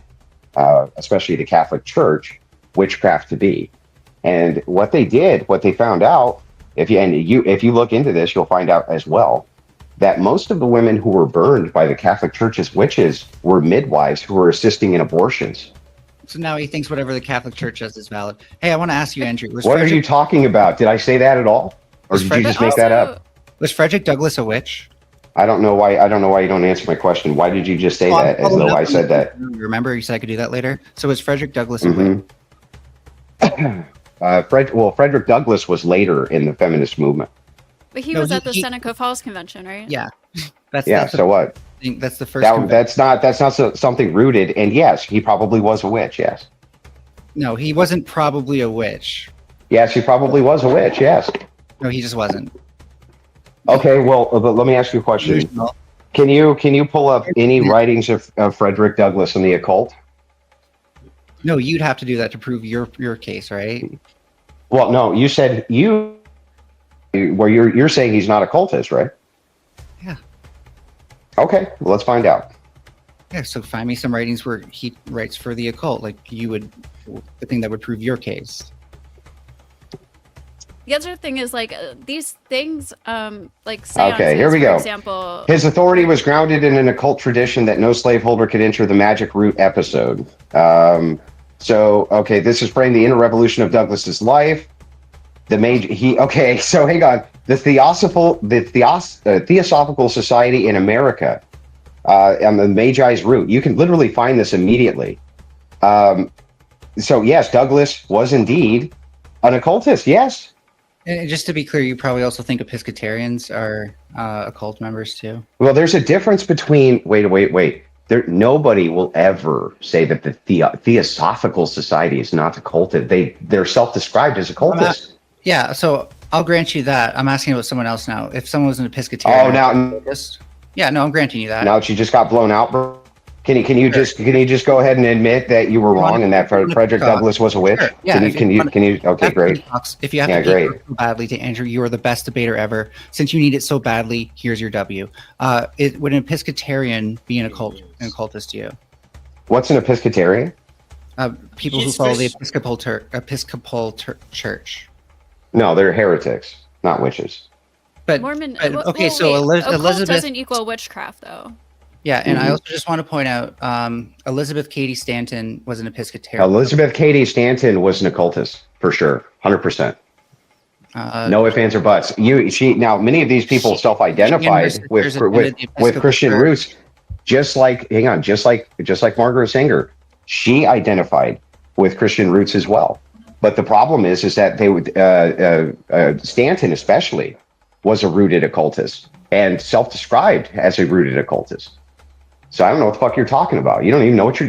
especially the Catholic Church, witchcraft to be. And what they did, what they found out, if you look into this, you'll find out as well that most of the women who were burned by the Catholic Church as witches were midwives who were assisting in abortions. So now he thinks whatever the Catholic Church does is valid. Hey, I want to ask you, Andrew. What are you talking about? Did I say that at all, or did you just make that up? Was Frederick Douglass a witch? I don't know why you don't answer my question. Why did you just say that as though I said that? Remember, you said I could do that later. So was Frederick Douglass a witch? Frederick Douglass was later in the feminist movement. But he was at the Seneca Falls Convention, right? Yeah. So what? That's the first. That's not something rooted. And yes, he probably was a witch. Yes. No, he wasn't probably a witch. Yes, he probably was a witch. Yes. No, he just wasn't. Okay, well, let me ask you a question. Can you pull up any writings of Frederick Douglass in the occult? No, you'd have to do that to prove your case, right? Well, no, you said you're saying he's not a cultist, right? Yeah. Okay, well, let's find out. Yeah, so find me some writings where he writes for the occult, like the thing that would prove your case. The other thing is like these things, like seances, okay, here we go. For example, his authority was grounded in an occult tradition that no slaveholder could enter the magic root episode. Okay, this is framed the inner revolution of Douglas's life. So hang on. The Theosophical Society in America, and the Magi's root. You can literally find this immediately. So yes, Douglas was indeed an occultist. Yes. And just to be clear, you probably also think Episcopalians are occult members too. Well, there's a difference between. Wait. Nobody will ever say that the Theosophical Society is not occulted. They're self-described as occultists. Yeah, so I'll grant you that. I'm asking about someone else now. If someone was an Episcopalian, I'm granting you that. Now she just got blown out, bro. Can you just go ahead and admit that you were wrong and that Frederick Douglass was a witch? Sure. Yeah, can you? Okay, great. If you have to so badly to Andrew, you are the best debater ever. Since you need it so badly, here's your W. Would an Episcopalian be an occultist to you? What's an Episcopalian? People who follow the Episcopal Church. No, they're heretics, not witches. But Mormon. Okay, so Elizabeth doesn't equal witchcraft, though. Yeah, and I also just want to point out Elizabeth Cady Stanton was an Episcopalian. Elizabeth Cady Stanton was an occultist for sure, 100%. No ifs, ands, or buts. Now many of these people self-identified with Christian roots, just like Margaret Sanger, she identified with Christian roots as well. But the problem is that they would Stanton especially was a rooted occultist and self-described as a rooted occultist. So I don't know what the fuck you're talking about. You don't even know what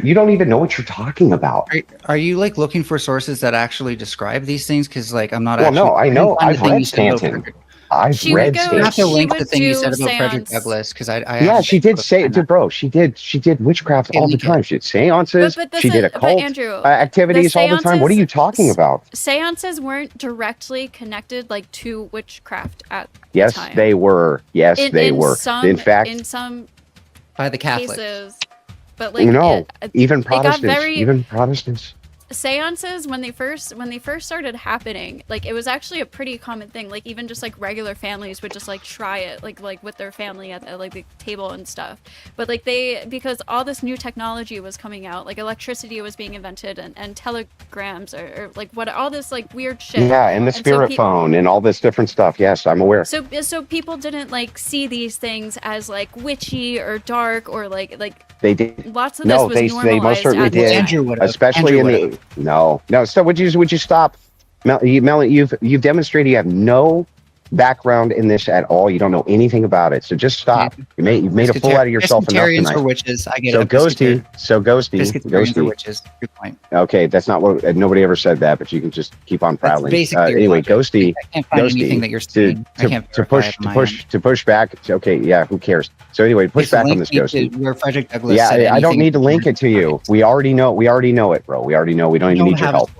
you're talking about. Are you like looking for sources that actually describe these things? Because like I'm not. Well, no, I know. I've read Stanton. I've read Stanton. You have to link the thing you said about Frederick Douglass because I she did say, bro. She did witchcraft all the time. She did seances. She did occult activities all the time. What are you talking about? Seances weren't directly connected like to witchcraft at the time. Yes, they were. Yes, they were. In fact, in some by the Catholics. Cases, but like even Protestants. Seances when they first started happening, like it was actually a pretty common thing. Like even just like regular families would just like try it like with their family at like the table and stuff. But like because all this new technology was coming out, like electricity was being invented and telegrams or like what all this like weird shit. Yeah, and the spirit phone and all this different stuff. Yes, I'm aware. So people didn't like see these things as like witchy or dark or like they did. Lots of this was normalized. They most certainly did. Especially No. So would you stop, Melanie? You've demonstrated you have no background in this at all. You don't know anything about it. So just stop. You've made a fool out of yourself enough tonight. Are witches. I get it. Ghosty. Witches. Good point. Okay, that's not what nobody ever said that, but you can just keep on prowling. Anyway, Ghosty. I can't find anything that you're saying. To push back. Okay, yeah. Who cares? So anyway, push back on this, Ghosty. Where Frederick Douglass. Yeah, I don't need to link it to you. We already know it, bro. We already know. We don't even need your help.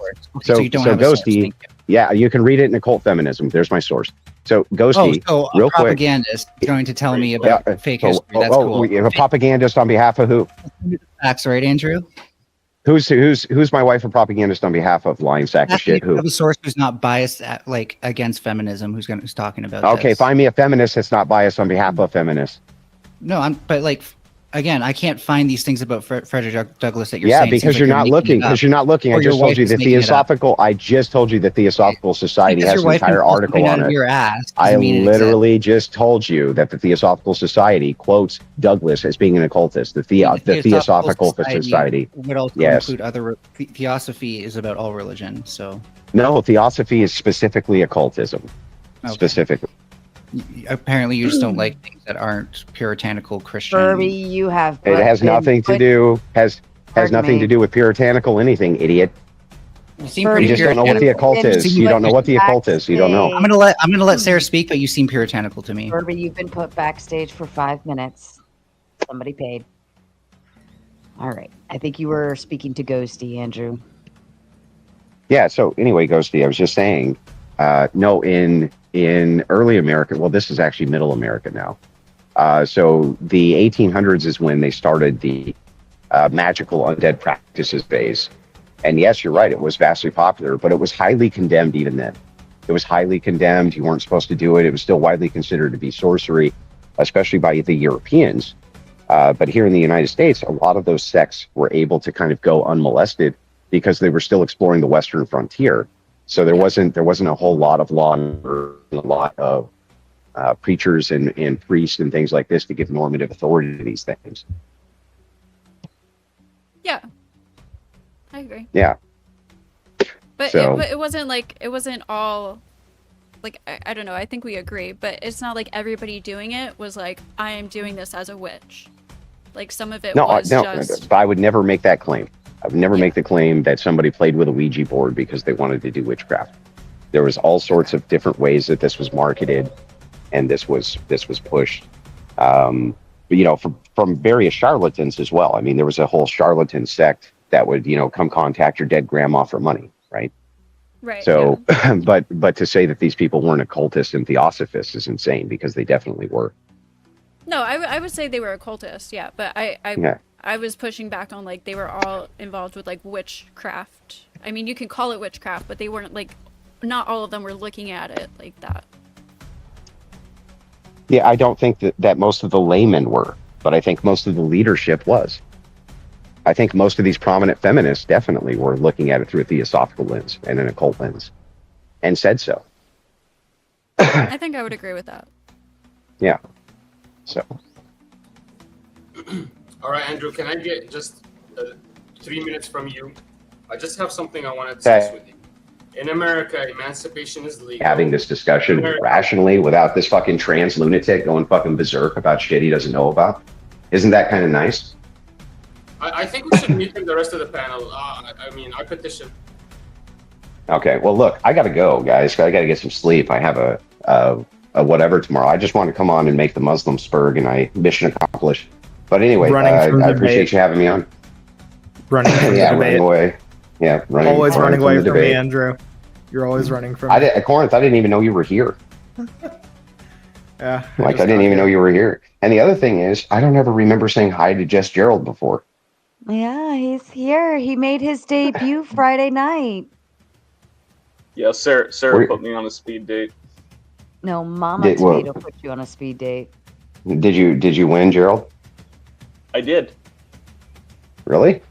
So Ghosty. Yeah, you can read it in Occult Feminism. There's my source. So, Ghosty, so a real quick. propagandist going to tell me about fake history. That's cool. A propagandist on behalf of who? Facts, right, Andrew? Who's my wife a propagandist on behalf of? Lying sack of shit. Who? Have a source who's not biased against feminism. Who's talking about? Okay, this. find me a feminist that's not biased on behalf of feminists. No, again, I can't find these things about Frederick Douglass that you're saying. Yeah, because you're not looking. Because you're not looking. I just told you the Theosophical. I just told you the Theosophical Society has an entire article on it. I literally just told you that the Theosophical Society quotes Douglass as being an occultist. The Theosophical Society would also include other. Theosophy is about all religion. So no, Theosophy is specifically occultism. Okay. Specifically. Apparently, you just don't like things that aren't puritanical Christian. Furby, you have. It has nothing to do nothing to do with puritanical anything, idiot. You just don't know what the occult is. You don't know what the occult is. You don't know. I'm gonna let Sarah speak, but you seem puritanical to me. Furby, you've been put backstage for 5 minutes. Somebody paid. All right. I think you were speaking to Ghosty, Andrew. Yeah. So anyway, Ghosty, I was just saying. No, in early America, well, this is actually middle America now. So the 1800s is when they started the magical undead practices phase. And yes, you're right, it was vastly popular, but it was highly condemned even then. It was highly condemned. You weren't supposed to do it. It was still widely considered to be sorcery, especially by the Europeans. But here in the United States, a lot of those sects were able to kind of go unmolested because they were still exploring the Western frontier. So there wasn't a whole lot of law or a lot of preachers and priests and things like this to give normative authority to these things. Yeah, I agree. Yeah, but it wasn't all like I don't know. I think we agree, but it's not like everybody doing it was like I am doing this as a witch. Like some of it was just. I would never make that claim. I would never make the claim that somebody played with a Ouija board because they wanted to do witchcraft. There was all sorts of different ways that this was marketed, and this was pushed. But from various charlatans as well. I mean, there was a whole charlatan sect that would come contact your dead grandma for money, right? Right. So, yeah. but to say that these people weren't occultists and theosophists is insane because they definitely were. No, I would say they were occultists, yeah, but I was pushing back on like they were all involved with like witchcraft. I mean, you can call it witchcraft, but they weren't like, not all of them were looking at it like that. Yeah, I don't think that most of the laymen were, but I think most of the leadership was. I think most of these prominent feminists definitely were looking at it through a theosophical lens and an occult lens, and said so. I think I would agree with that. Yeah. So. All right, Andrew, can I get just 3 minutes from you? I just have something I want to discuss with you. In America, emancipation is legal. Having this discussion rationally without this fucking trans lunatic going fucking berserk about shit he doesn't know about. Isn't that kind of nice? I think we should meet the rest of the panel. I petition. Okay, well, look, I got to go, guys. I got to get some sleep. I have a whatever tomorrow. I just want to come on and make the Muslim spurg, and mission accomplished. But anyway, I appreciate you having me on. Running from yeah, running away. Yeah, always running away from me, Andrew. You're always running from me. Corinth, I didn't even know you were here. Yeah. I didn't even know you were here. And the other thing is, I don't ever remember saying hi to Jess Gerald before. Yeah, he's here. He made his debut Friday night. Yeah, Sarah put me on a speed date. No, Mama Tomato put you on a speed date. Did you win, Gerald? I did. Really?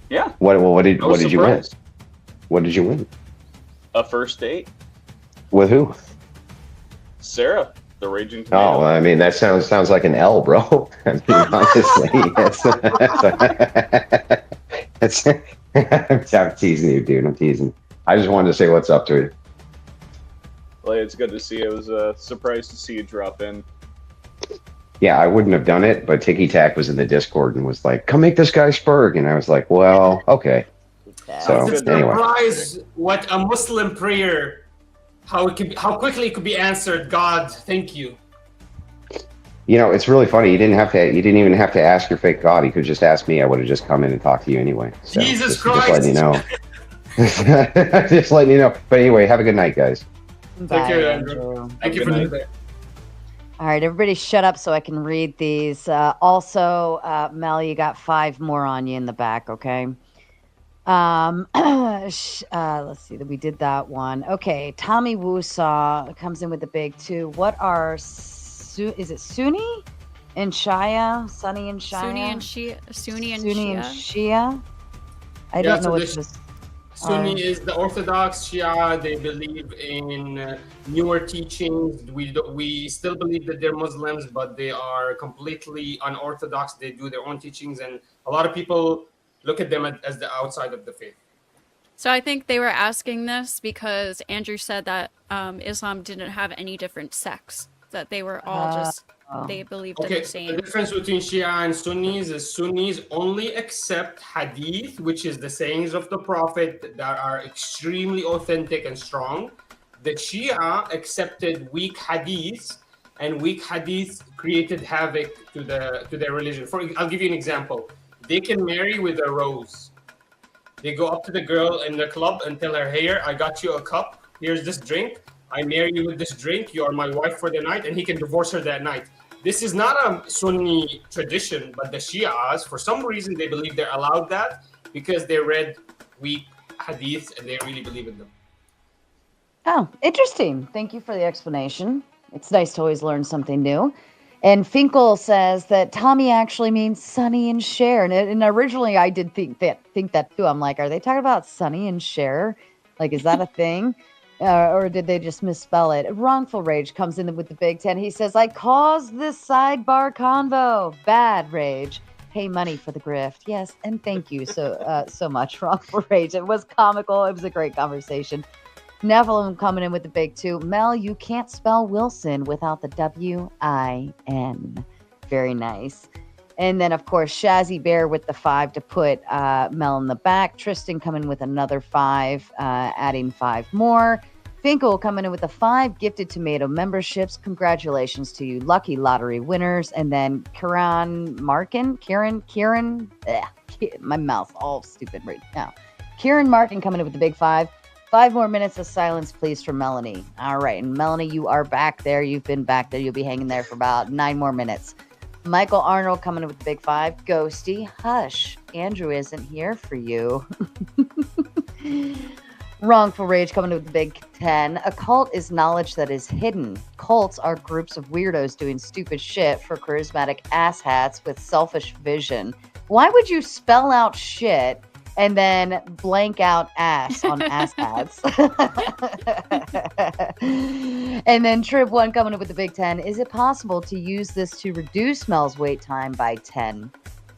Yeah. What did you win? What did you win? A first date. With who? Sarah, the Raging Tomato. Oh, I mean, that sounds like an L, bro. I mean, honestly, I'm teasing you, dude. I'm teasing. I just wanted to say what's up to you. Well, it's good to see you. I was surprised to see you drop in. Yeah, I wouldn't have done it, but Tiki Tack was in the Discord and was like, "Come make this guy spurg," and I was like, "Well, okay." So anyway, surprise! What a Muslim prayer! How quickly it could be answered. God, thank you. It's really funny. You didn't even have to ask your fake God. You could just ask me. I would have just come in and talked to you anyway. So Jesus Christ! Just letting you know. Just letting you know. But anyway, have a good night, guys. Bye, Take care, Andrew. Thank you for the debate. All right, everybody shut up so I can read these. Also, Mel, you got 5 more on you in the back, okay? Let's see, we did that one. Okay, Tommy Woosaw comes in with the big 2. What are, is it Sunni and Shia? Sunni and Shia? Sunni and Shia? I don't know what this Sunni is the Orthodox. Shia, they believe in newer teachings. We still believe that they're Muslims, but they are completely unorthodox. They do their own teachings, and a lot of people look at them as the outside of the faith. So I think they were asking this because Andrew said that Islam didn't have any different sects, that they were all just, they believed in the same. The difference between Shia and Sunnis is Sunnis only accept hadith, which is the sayings of the Prophet that are extremely authentic and strong. The Shia accepted weak hadiths, and weak hadiths created havoc to their religion. I'll give you an example. They can marry with a rose. They go up to the girl in the club and tell her, "Here, I got you a cup. Here's this drink. I marry you with this drink. You are my wife for the night," and he can divorce her that night. This is not a Sunni tradition, but the Shias, for some reason, they believe they're allowed that because they read weak hadiths and they really believe in them. Oh, interesting. Thank you for the explanation. It's nice to always learn something new. And Finkel says that Tommy actually means Sonny and Cher. And originally I did think that too. I'm like, are they talking about Sonny and Cher? Like, is that a thing? Or did they just misspell it? Wrongful Rage comes in with the Big 10. He says, I caused this sidebar convo. Bad Rage. Pay money for the grift. Yes, and thank you so much, Wrongful Rage. It was comical. It was a great conversation. Nephilim coming in with the big 2. Mel, you can't spell Wilson without the W-I-N. Very nice. And then, of course, Shazzy Bear with the 5 to put Mel in the back. Tristan coming with another 5, adding 5 more. Finkel coming in with a 5 gifted tomato memberships. Congratulations to you, lucky lottery winners. And then Kieran, my mouth's all stupid right now. Kieran Martin coming in with the big 5. 5 more minutes of silence, please, for Melanie. All right. And Melanie, you are back there. You've been back there. You'll be hanging there for about 9 more minutes. Michael Arnold coming in with the big 5. Ghosty, hush. Andrew isn't here for you. Wrongful Rage coming in with the big 10. A cult is knowledge that is hidden. Cults are groups of weirdos doing stupid shit for charismatic asshats with selfish vision. Why would you spell out shit and then blank out ass on ass hats? And then Trib 1 coming up with the big 10. Is it possible to use this to reduce Mel's wait time by 10?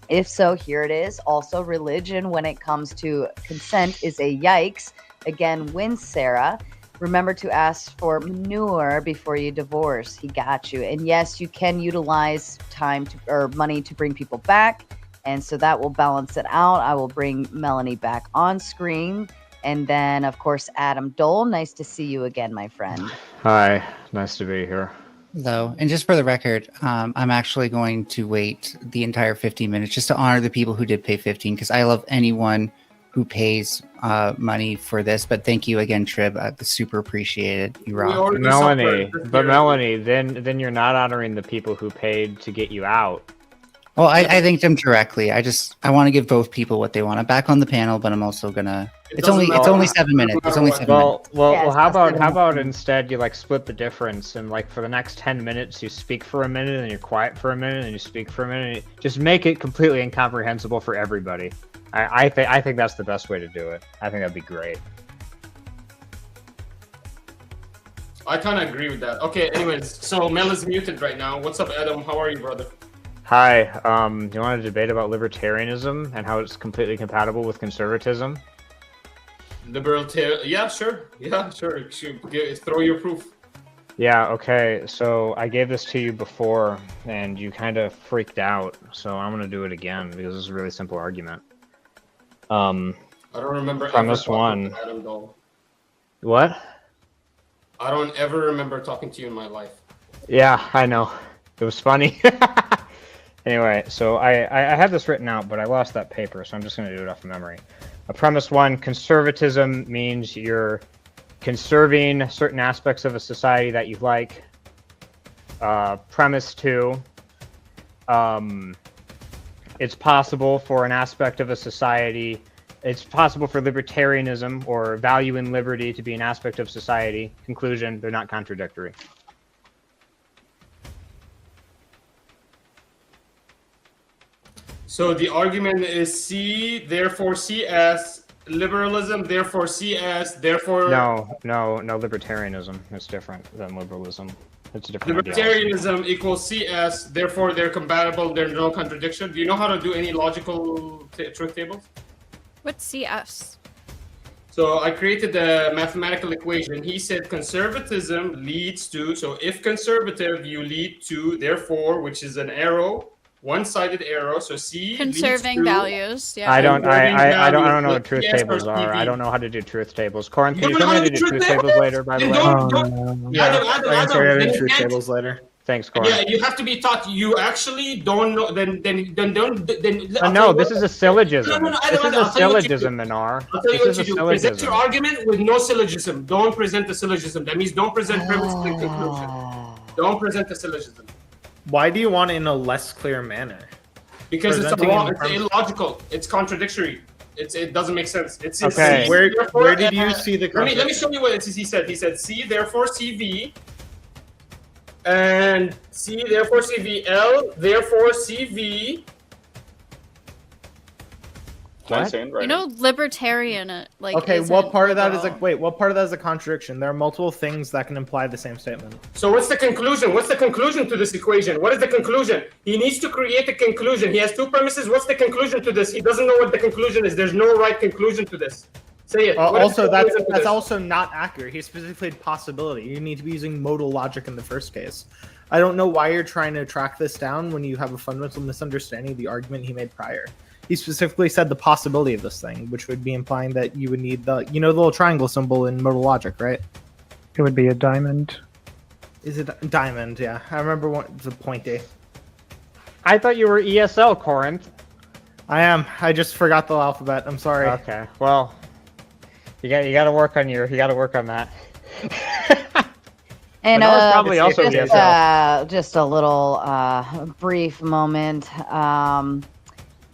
If so, here it is. Also, religion when it comes to consent is a yikes. Again, win Sarah. Remember to ask for manure before you divorce. He got you. And yes, you can utilize time or money to bring people back. And so that will balance it out. I will bring Melanie back on screen. And then, of course, Adam Dole. Nice to see you again, my friend. Hi. Nice to be here. Hello. And just for the record, I'm actually going to wait the entire 15 minutes just to honor the people who did pay 15, because I love anyone who pays money for this. But thank you again, Trib. Super appreciated. You rock. Melanie, then you're not honoring the people who paid to get you out. Well, I thanked them directly. I want to give both people what they want. I'm back on the panel, but I'm also gonna. It's only 7 minutes. It's only 7 minutes. Well, how about instead you split the difference and for the next 10 minutes you speak for a minute and you're quiet for a minute and you speak for a minute. Just make it completely incomprehensible for everybody. I think that's the best way to do it. I think that'd be great. I kind of agree with that. Okay, anyways, so Mel is muted right now. What's up, Adam? How are you, brother? Hi. Do you want to debate about libertarianism and how it's completely compatible with conservatism? Yeah, sure. Throw your proof. Yeah, okay. So I gave this to you before, and you kind of freaked out. So I'm going to do it again because this is a really simple argument. I don't remember. Premise 1. Adam Dole. What? I don't ever remember talking to you in my life. Yeah, I know. It was funny. Anyway, so I have this written out, but I lost that paper, so I'm just going to do it off of memory. Premise 1, conservatism means you're conserving certain aspects of a society that you like. Premise 2, it's possible for an aspect of a society, it's possible for libertarianism or value in liberty to be an aspect of society. Conclusion, they're not contradictory. So the argument is C, therefore CS, liberalism, therefore CS, therefore... No, libertarianism is different than liberalism. It's a different Libertarianism equals CS, therefore they're compatible, there's no contradiction. Do you know how to do any logical truth tables? What's CS? So I created a mathematical equation. He said conservatism leads to, so if conservative, you lead to, therefore, which is an arrow, one-sided arrow. So C conserving values. Yeah. I don't know what truth tables are. I don't know how to do truth tables. Corinth, can you show me how to do truth tables later, by the way? Yeah, I can do truth tables later. Thanks, Corinth. Yeah, you have to be taught. You actually don't know. Then don't. No, this is a syllogism. No, This is a syllogism, Minar. I'll tell you This what is you a do. Present syllogism. your argument with no syllogism. Don't present the syllogism. That means don't present premise and conclusion. Don't present the syllogism. Why do you want it in a less clear manner? Because it's illogical. It's contradictory. It doesn't make sense. It's okay. C, Where did you see the? Let me show you what he said. He said C, therefore CV, and C, therefore CV, L, therefore CV. What? You know, libertarian, like. Okay, isn't what part of that is liberal. like? Wait, what part of that is a contradiction? There are multiple things that can imply the same statement. So what's the conclusion? What's the conclusion to this equation? What is the conclusion? He needs to create a conclusion. He has two premises. What's the conclusion to this? He doesn't know what the conclusion is. There's no right conclusion to this. Say it. Also, that's also not accurate. He specifically had possibility. You need to be using modal logic in the first case. I don't know why you're trying to track this down when you have a fundamental misunderstanding of the argument he made prior. He specifically said the possibility of this thing, which would be implying that you would need the little triangle symbol in modal logic, right? It would be a diamond. Is it a diamond? Yeah, I remember the pointy. I thought you were ESL, Corinth. I am. I just forgot the alphabet. I'm sorry. Okay. Well, you got to work on that. And probably also just a little brief moment.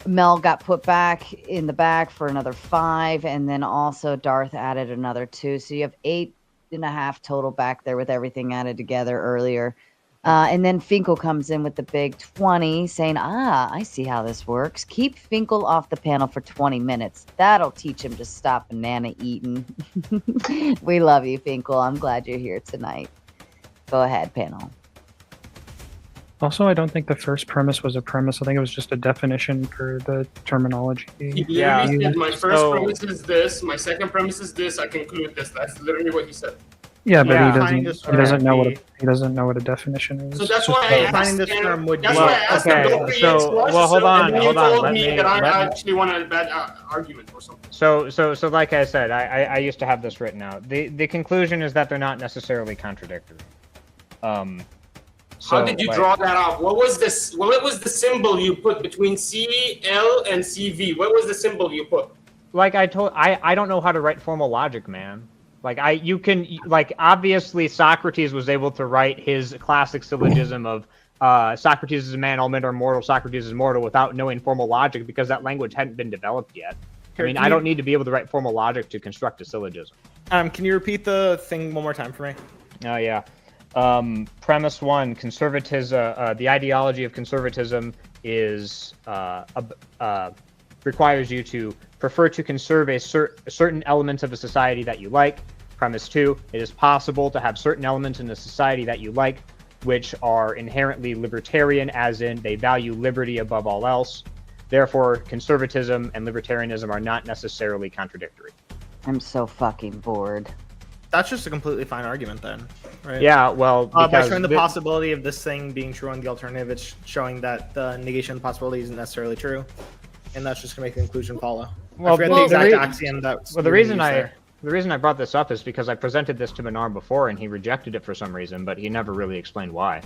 Mel got put back in the back for another 5, and then also Darth added another 2. So you have 8.5 total back there with everything added together earlier. And then Finkel comes in with the big 20, saying, I see how this works. Keep Finkel off the panel for 20 minutes. That'll teach him to stop banana eating. We love you, Finkel. I'm glad you're here tonight. Go ahead, panel. Also, I don't think the first premise was a premise. I think it was just a definition for the terminology. He literally said, my first premise is this, my second premise is this, I conclude this. That's literally what he said. Yeah, but he doesn't know what a definition is. So that's why I asked him. That's why I asked him. Don't create hold on. Told me that I actually wanted a bad argument or something. So like I said, I used to have this written out. The conclusion is that they're not necessarily contradictory. How did you draw that out? What was this? What was the symbol you put between C, L, and CV? What was the symbol you put? Like I don't know how to write formal logic, man. Obviously Socrates was able to write his classic syllogism of Socrates is a man, all men are mortal, Socrates is mortal, without knowing formal logic because that language hadn't been developed yet. I mean, I don't need to be able to write formal logic to construct a syllogism. Can you repeat the thing one more time for me? Oh, yeah. Premise 1, conservatism, the ideology of conservatism is requires you to prefer to conserve a certain elements of a society that you like. Premise 2, it is possible to have certain elements in a society that you like which are inherently libertarian, as in they value liberty above all else. Therefore, conservatism and libertarianism are not necessarily contradictory. I'm so fucking bored. That's just a completely fine argument then, right? Yeah, well, by showing the possibility of this thing being true on the alternative, it's showing that the negation of the possibility isn't necessarily true, and that's just gonna make the conclusion follow. Well, I forget the exact axiom that's. Well, the reason I brought this up is because I presented this to Minar before, and he rejected it for some reason, but he never really explained why.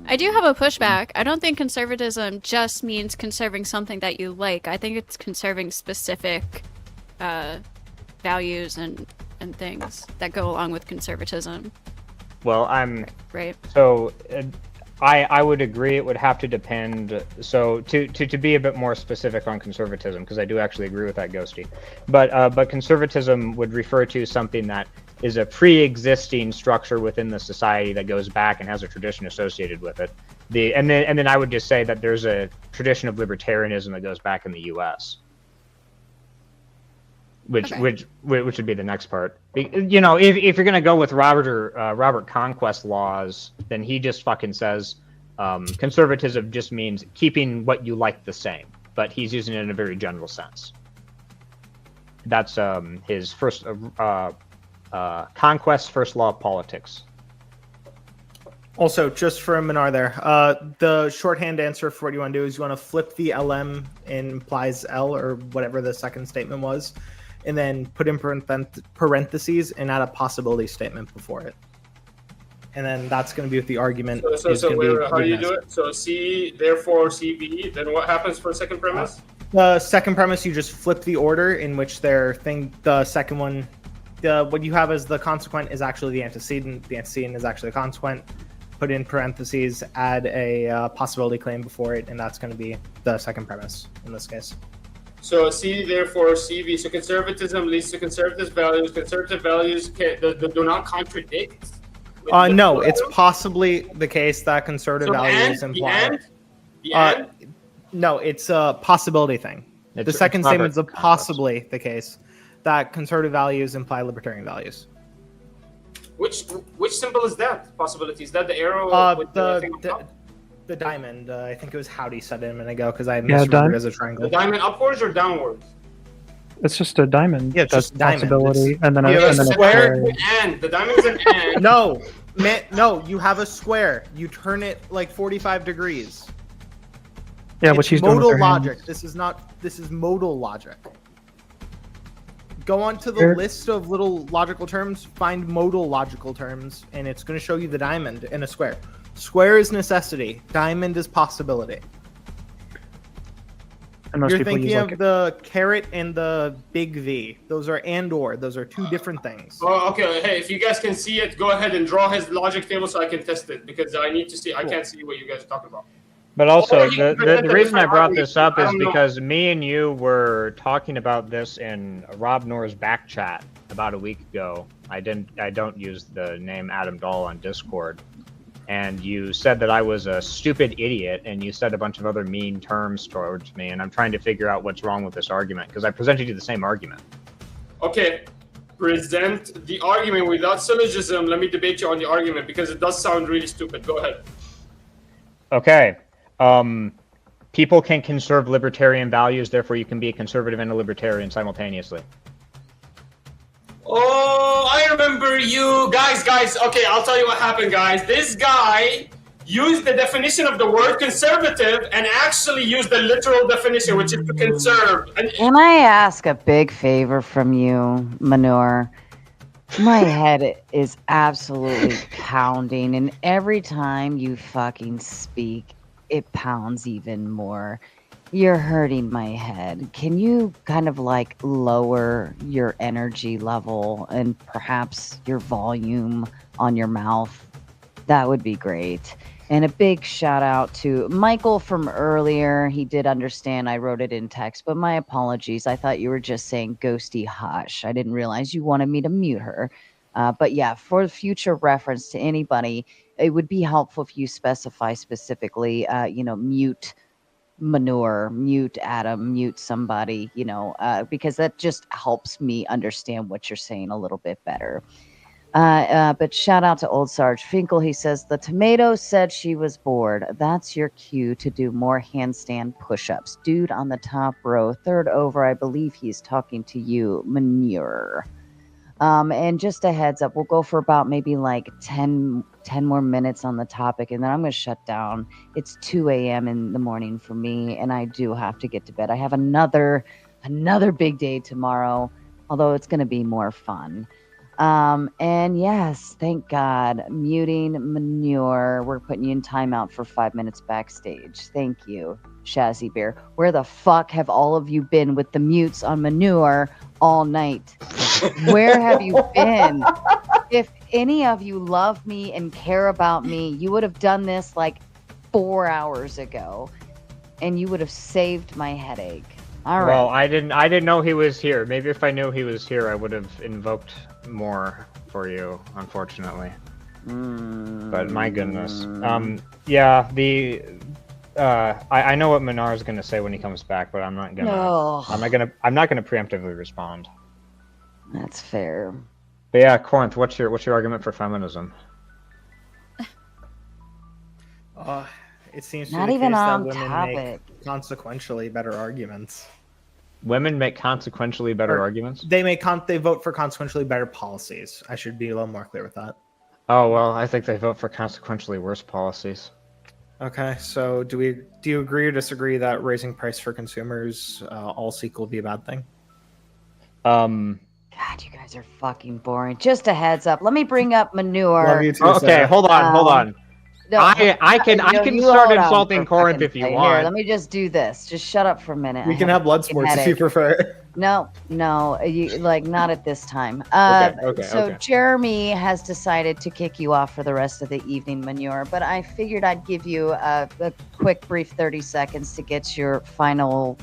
I do have a pushback. I don't think conservatism just means conserving something that you like. I think it's conserving specific values and and things that go along with conservatism. Well, I'm right. So I would agree it would have to depend. So to be a bit more specific on conservatism, because I do actually agree with that, Ghosty. But conservatism would refer to something that is a pre-existing structure within the society that goes back and has a tradition associated with it. And then I would just say that there's a tradition of libertarianism that goes back in the U.S. Which would be the next part. You know, if you're gonna go with Robert Conquest laws, then he just fucking says conservatism just means keeping what you like the same, but he's using it in a very general sense. That's his first Conquest's first law of politics. Also, just for Minar there, the shorthand answer for what you want to do is you want to flip the LM implies L or whatever the second statement was, and then put in parentheses and add a possibility statement before it. And then that's going to be what the argument is going to be. How do you do it? So C, therefore CB, then what happens for the second premise? The second premise, you just flip the order in which the second one, what you have as the consequent is actually the antecedent. The antecedent is actually the consequent. Put in parentheses, add a possibility claim before it, and that's going to be the second premise in this case. So C, therefore CV. So conservatism leads to conservative values. Conservative values do not contradict. No, it's possibly the case that conservative values imply. No, it's a possibility thing. The second statement is possibly the case that conservative values imply libertarian values. Which symbol is that? Possibility, is that the arrow? With the diamond. I think it was Howdy said it a minute ago because I misremembered it as a triangle. The diamond upwards or downwards? It's just a diamond. Yeah, it's that's just diamond. possibility, and then a square. And the diamond is an and. No, you have a square. You turn it like 45 degrees. Yeah, which he's doing with modal their logic. hands. This is modal logic. Go on to the list of little logical terms, find modal logical terms, and it's going to show you the diamond and a square. Square is necessity. Diamond is possibility. You're thinking of the caret and the big V. Those are and/or. Those are two different things. Oh, okay. Hey, if you guys can see it, go ahead and draw his logic table so I can test it because I need to see. I can't see what you guys are talking about. But also, the reason I brought this up is because me and you were talking about this in Rob Noor's back chat about a week ago. I don't use the name Adam Dahl on Discord. And you said that I was a stupid idiot, and you said a bunch of other mean terms towards me, and I'm trying to figure out what's wrong with this argument, because I presented you the same argument. Okay, present the argument without syllogism. Let me debate you on the argument, because it does sound really stupid. Go ahead. Okay. People can conserve libertarian values, therefore you can be a conservative and a libertarian simultaneously. Oh, I remember you guys. Okay, I'll tell you what happened, guys. This guy used the definition of the word conservative and actually used the literal definition, which is to conserve. Can I ask a big favor from you, Manure? My head is absolutely pounding, and every time you fucking speak, it pounds even more. You're hurting my head. Can you kind of like lower your energy level and perhaps your volume on your mouth? That would be great. And a big shout out to Michael from earlier. He did understand I wrote it in text, but my apologies. I thought you were just saying ghosty hush. I didn't realize you wanted me to mute her. But yeah, for future reference to anybody, it would be helpful if you specify specifically, mute Manure, mute Adam, mute somebody, because that just helps me understand what you're saying a little bit better. But shout out to old Sarge Finkel. He says, the tomato said she was bored. That's your cue to do more handstand push-ups. Dude on the top row, third over, I believe he's talking to you, Manure. And just a heads up, we'll go for about maybe like 10 more minutes on the topic, and then I'm going to shut down. It's 2 a.m. in the morning for me, and I do have to get to bed. I have another big day tomorrow, although it's going to be more fun. And yes, thank God, muting Manure. We're putting you in timeout for 5 minutes backstage. Thank you, Shazzy Bear. Where the fuck have all of you been with the mutes on Manure all night? Where have you been? If any of you love me and care about me, you would have done this like 4 hours ago, and you would have saved my headache. All right. Well, I didn't know he was here. Maybe if I knew he was here, I would have invoked more for you. Unfortunately. But my goodness. Yeah. I know what Minar's gonna say when he comes back, but I'm not gonna. No. I'm not gonna preemptively respond. That's fair. But yeah, Corinth, what's your argument for feminism? It seems to Not be the even case on that women topic. make consequentially better arguments. Women make consequentially better arguments? They vote for consequentially better policies. I should be a little more clear with that. Oh well, I think they vote for consequentially worse policies. Okay, so do you agree or disagree that raising price for consumers all equal be a bad thing? God, you guys are fucking boring. Just a heads up. Let me bring up manure. Love you too, Okay, Sarah. hold on. No, I can you start hold on insulting for a Corinth fucking if you second. want. Here, let me just do this. Just shut up for a minute. We I can a have blood fucking sports if you headache. prefer. No, you like not at this time. Okay. Jeremy has decided to kick you off for the rest of the evening, Manure. But I figured I'd give you a quick, brief 30 seconds to get your final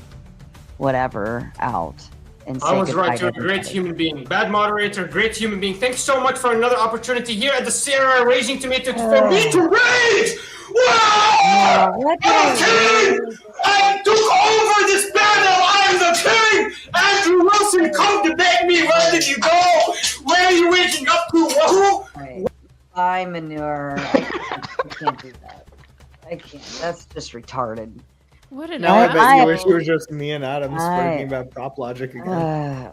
whatever out. And say I was goodbye right to a great everybody. human being. Bad moderator, great human being. Thanks so much for another opportunity here at the Sierra Raging Tomato for me to rage! Wow! What I'm king! I took over this battle! I'm the king! Andrew Wilson, come debate me! Where did you go? Where are you waking up to? Wahoo? Right. Bye, Manure. I can't do that. I can't. That's just retarded. What an Now I bet you I- wish it was just me and Adam speaking about prop logic again.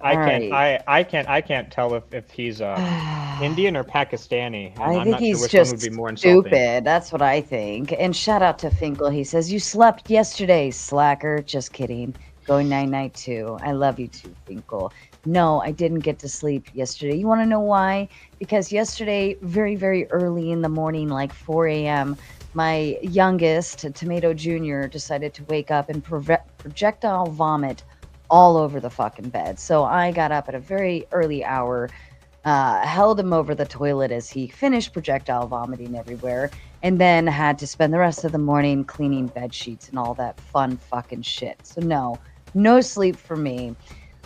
I can't tell if he's Indian or Pakistani. And I I'm think not sure he's which one just would be more insulting. stupid. That's what I think. And shout out to Finkel. He says, "You slept yesterday, slacker." Just kidding. Going night too. I love you too, Finkel. No, I didn't get to sleep yesterday. You want to know why? Because yesterday, very, very early in the morning, like 4 a.m., my youngest, Tomato Jr., decided to wake up and projectile vomit all over the fucking bed. So I got up at a very early hour, held him over the toilet as he finished projectile vomiting everywhere, and then had to spend the rest of the morning cleaning bed sheets and all that fun fucking shit. So no sleep for me.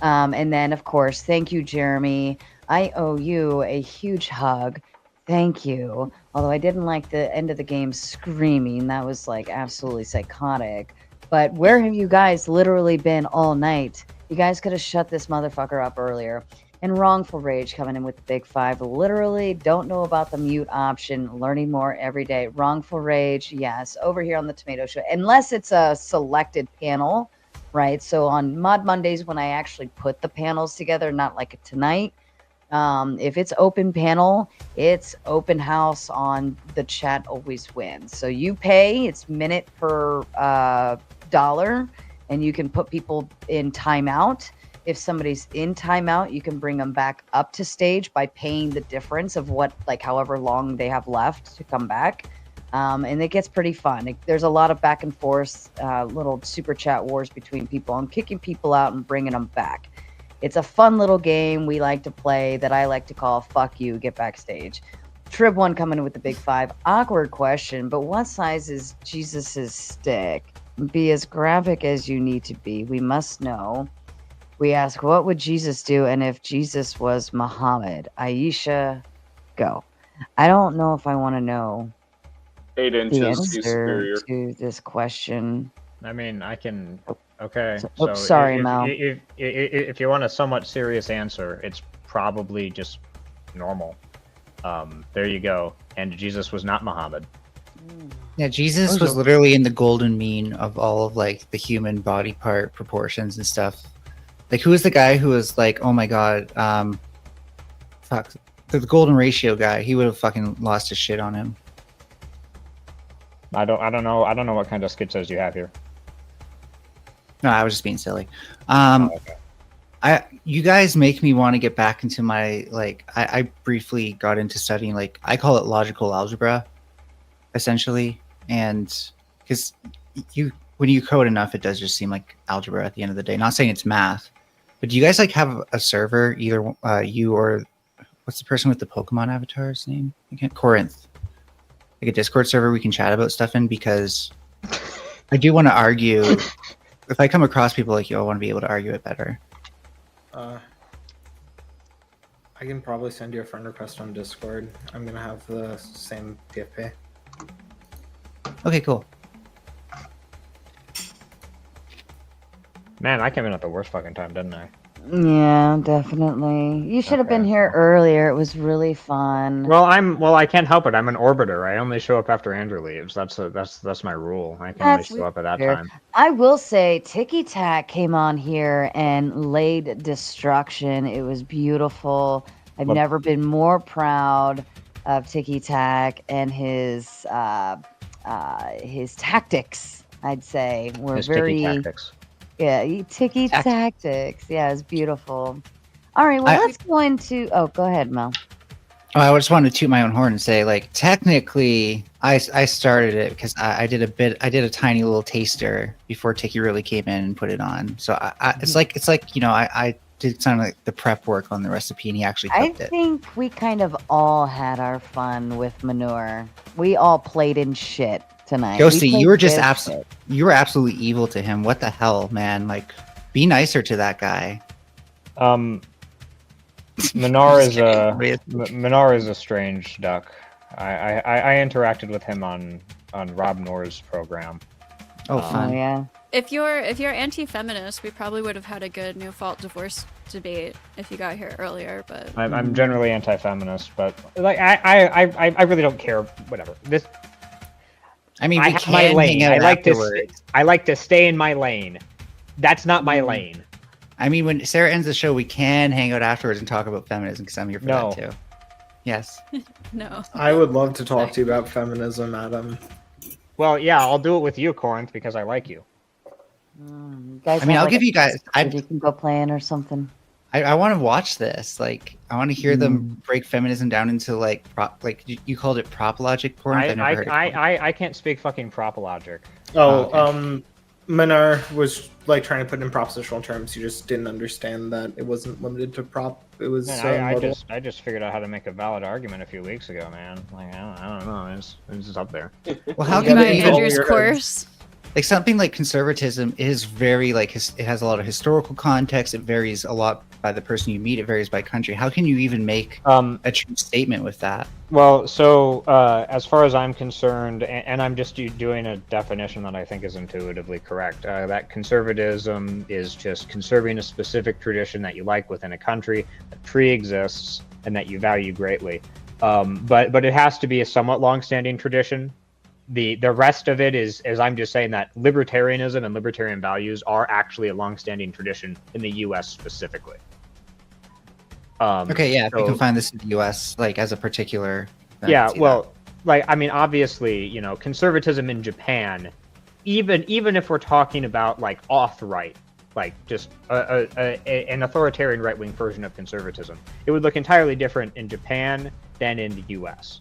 And then, of course, thank you, Jeremy. I owe you a huge hug. Thank you. Although I didn't like the end of the game screaming. That was like absolutely psychotic. But where have you guys literally been all night? You guys could have shut this motherfucker up earlier. And Wrongful Rage coming in with the big 5. Literally don't know about the mute option. Learning more every day. Wrongful Rage, yes. Over here on the Tomato Show. Unless it's a selected panel, right? So on Mod Mondays when I actually put the panels together, not like tonight. If it's open panel, it's open house on the chat always wins. So you pay, it's minute per dollar, and you can put people in timeout. If somebody's in timeout, you can bring them back up to stage by paying the difference of what, like however long they have left to come back. And it gets pretty fun. There's a lot of back and forth, little super chat wars between people. I'm kicking people out and bringing them back. It's a fun little game we like to play that I like to call Fuck You, Get Backstage. Trib 1 coming in with the big 5. Awkward question, but what size is Jesus's stick? Be as graphic as you need to be. We must know. We ask, what would Jesus do? And if Jesus was Muhammad? Aisha, go. I don't know if I want to know 8 the inches. He's answer superior. to this question. I mean, I can. Okay. Sorry, Mel. If you want a somewhat serious answer, it's probably just normal. There you go. And Jesus was not Muhammad. Yeah, Jesus was literally in the golden mean of all of like the human body part proportions and stuff. Like, who was the guy who was like, oh my god, fuck, the golden ratio guy? He would have fucking lost his shit on him. I don't know what kind of schizos you have here. No, I was just being silly. Okay. You guys make me want to get back into my I briefly got into studying, like, I call it logical algebra, essentially, and because when you code enough, it does just seem like algebra at the end of the day. Not saying it's math, But do you guys like have a server, either you or what's the person with the Pokemon avatar's name? I can't. Corinth. Like a Discord server we can chat about stuff in, because I do want to argue. If I come across people like you, I want to be able to argue it better. I can probably send you a friend request on Discord. I'm gonna have the same TFP. Okay, cool. Man, I came in at the worst fucking time, didn't I? Yeah, definitely. You should have been here earlier. It was really fun. Well, I can't help it. I'm an orbiter. I only show up after Andrew leaves. That's my rule. I can only show up at that fair. time. I will say, Ticky Tack came on here and laid destruction. It was beautiful. I've Well- never been more proud of Ticky Tack and his tactics. I'd say were His very ticky tactics. yeah, Ticky Tactics. Yeah, it's beautiful. All right, well, let's go into. Oh, go ahead, Mel. Oh, I just wanted to toot my own horn and say, like, technically, I started it because I did a tiny little taster before Tiki really came in and put it on. So it's like I did some of like the prep work on the recipe, and he actually I cooked it. think we kind of all had our fun with manure. We all played in shit tonight. Ghosty, We you were played just good shit. you were absolutely evil to him. What the hell, man? Like, be nicer to that guy. Minar is a strange duck. I interacted with him on Rob Knorr's program. Oh, fun. Yeah. If you're anti-feminist, we probably would have had a good no fault divorce debate if you got here earlier. But I'm generally anti-feminist, but like I really don't care. Whatever. This. I mean, I we have can my lane. hang out afterwards. I like to stay in my lane. That's not my lane. I mean, when Sarah ends the show, we can hang out afterwards and talk about feminism because I'm here for No. that too. Yes. No. I would love to talk to you about feminism, Adam. Well, yeah, I'll do it with you, Corinth, because I like you. You guys I mean, have, I'll like, give a you guys. Discord you can go play in or something. I want to watch this. Like, I want to hear them break feminism down into like you called it prop logic, Corinth. I never heard it. I can't speak fucking prop logic. Minar was like trying to put it in propositional terms. You just didn't understand that it wasn't limited to prop. It was. Man, I just figured out how to make a valid argument a few weeks ago, man. Like I don't know, it's just up there. Well, how You can got you Andrew's course. Like something like conservatism is very like it has a lot of historical context. It varies a lot by the person you meet. It varies by country. How can you even make a true statement with that? Well, so as far as I'm concerned, and I'm just doing a definition that I think is intuitively correct, that conservatism is just conserving a specific tradition that you like within a country that pre-exists and that you value greatly. But it has to be a somewhat long-standing tradition. The rest of it is I'm just saying that libertarianism and libertarian values are actually a long-standing tradition in the U.S. specifically. Okay, yeah, if you can find this in the U.S. like as a particular. Yeah, well, like I mean, obviously, you know, conservatism in Japan, even if we're talking about like auth-right, like just an authoritarian right-wing version of conservatism, it would look entirely different in Japan than in the U.S.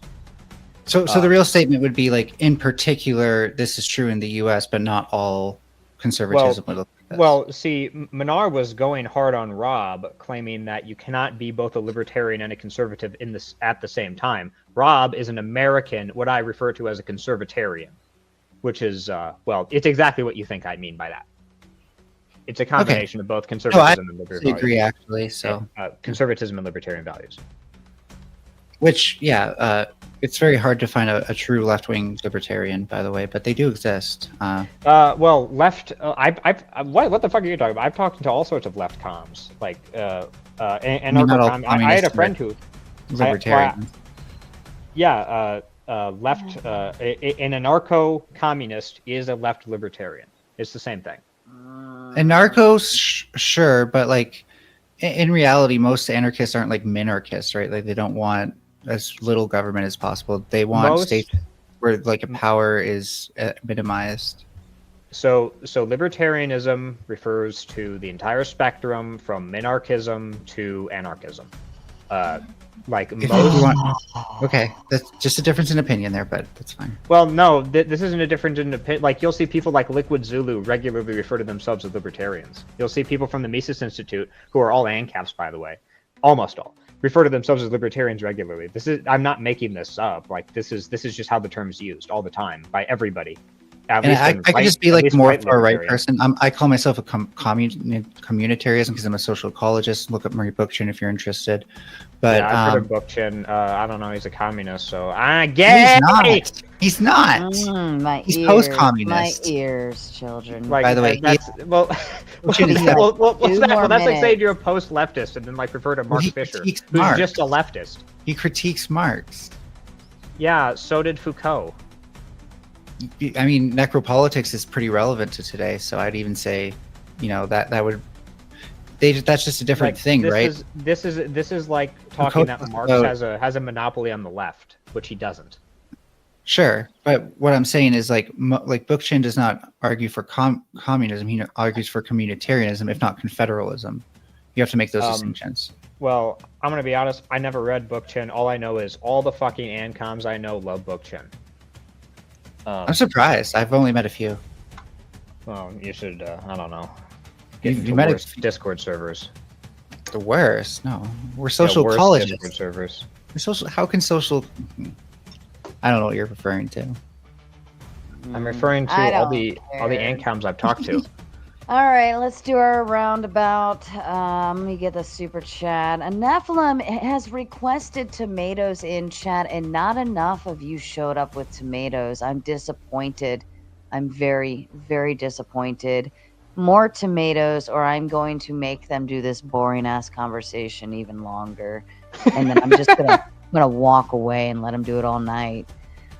So the real statement would be like, in particular, this is true in the U.S., but not all conservatism would look like this. Well, see, Minar was going hard on Rob, claiming that you cannot be both a libertarian and a conservative at the same time. Rob is an American, what I refer to as a conservatarian, which is well, it's exactly what you think I mean by that. It's a combination of both conservatism and libertarian. I agree, actually. So conservatism and libertarian values. Which, yeah, it's very hard to find a true left-wing libertarian, by the way, but they do exist. Well, left. What the fuck are you talking about? I've talked to all sorts of left comms, like anarcho-com. I had a friend who libertarian. Left. An anarcho-communist is a left libertarian. It's the same thing. Anarchos, sure, but like in reality, most anarchists aren't like minarchists, right? Like they don't want as little government as possible. They want states where like a power is minimized. So libertarianism refers to the entire spectrum from minarchism to anarchism. Like If most. you want, okay, that's just a difference in opinion there, but that's fine. Well, no, this isn't a difference in opinion. Like, you'll see people like Liquid Zulu regularly refer to themselves as libertarians. You'll see people from the Mises Institute, who are all ANCAPs, by the way, almost all, refer to themselves as libertarians regularly. I'm not making this up. Like, this is just how the term's used all the time by everybody. And I could just be like more for a right person. I call myself a communitarian because I'm a social ecologist. Look up Murray Bookchin if you're interested. But yeah, I've heard of Bookchin. I don't know. He's a communist, so I guess he's not. He's post-communist. My ears, children. Like, by the way, that's what's that? That's like saying you're a post-leftist and then like refer to Mark Fisher, who's Marx. just a leftist. He critiques Marx. Yeah, so did Foucault. I mean, necropolitics is pretty relevant to today, so I'd even say, that would. That's just a different thing, right? This is like talking that Marx has a monopoly on the left, which he doesn't. Sure, but what I'm saying is like Bookchin does not argue for communism; he argues for communitarianism, if not confederalism. You have to make those distinctions. Well, I'm gonna be honest. I never read Bookchin. All I know is all the fucking ANCOMs I know love Bookchin. I'm surprised. I've only met a few. Well, you should. I don't know. You met Discord servers. The worst. No, we're social ecologists. Discord servers. We're social. How can social? I don't know what you're referring to. I'm referring to all the ANCOMs I've talked to. All right, let's do our roundabout. Let me get the super chat. A Nephilim has requested tomatoes in chat, and not enough of you showed up with tomatoes. I'm disappointed. I'm very, very disappointed. More tomatoes, or I'm going to make them do this boring ass conversation even longer, and then I'm just gonna walk away and let them do it all night.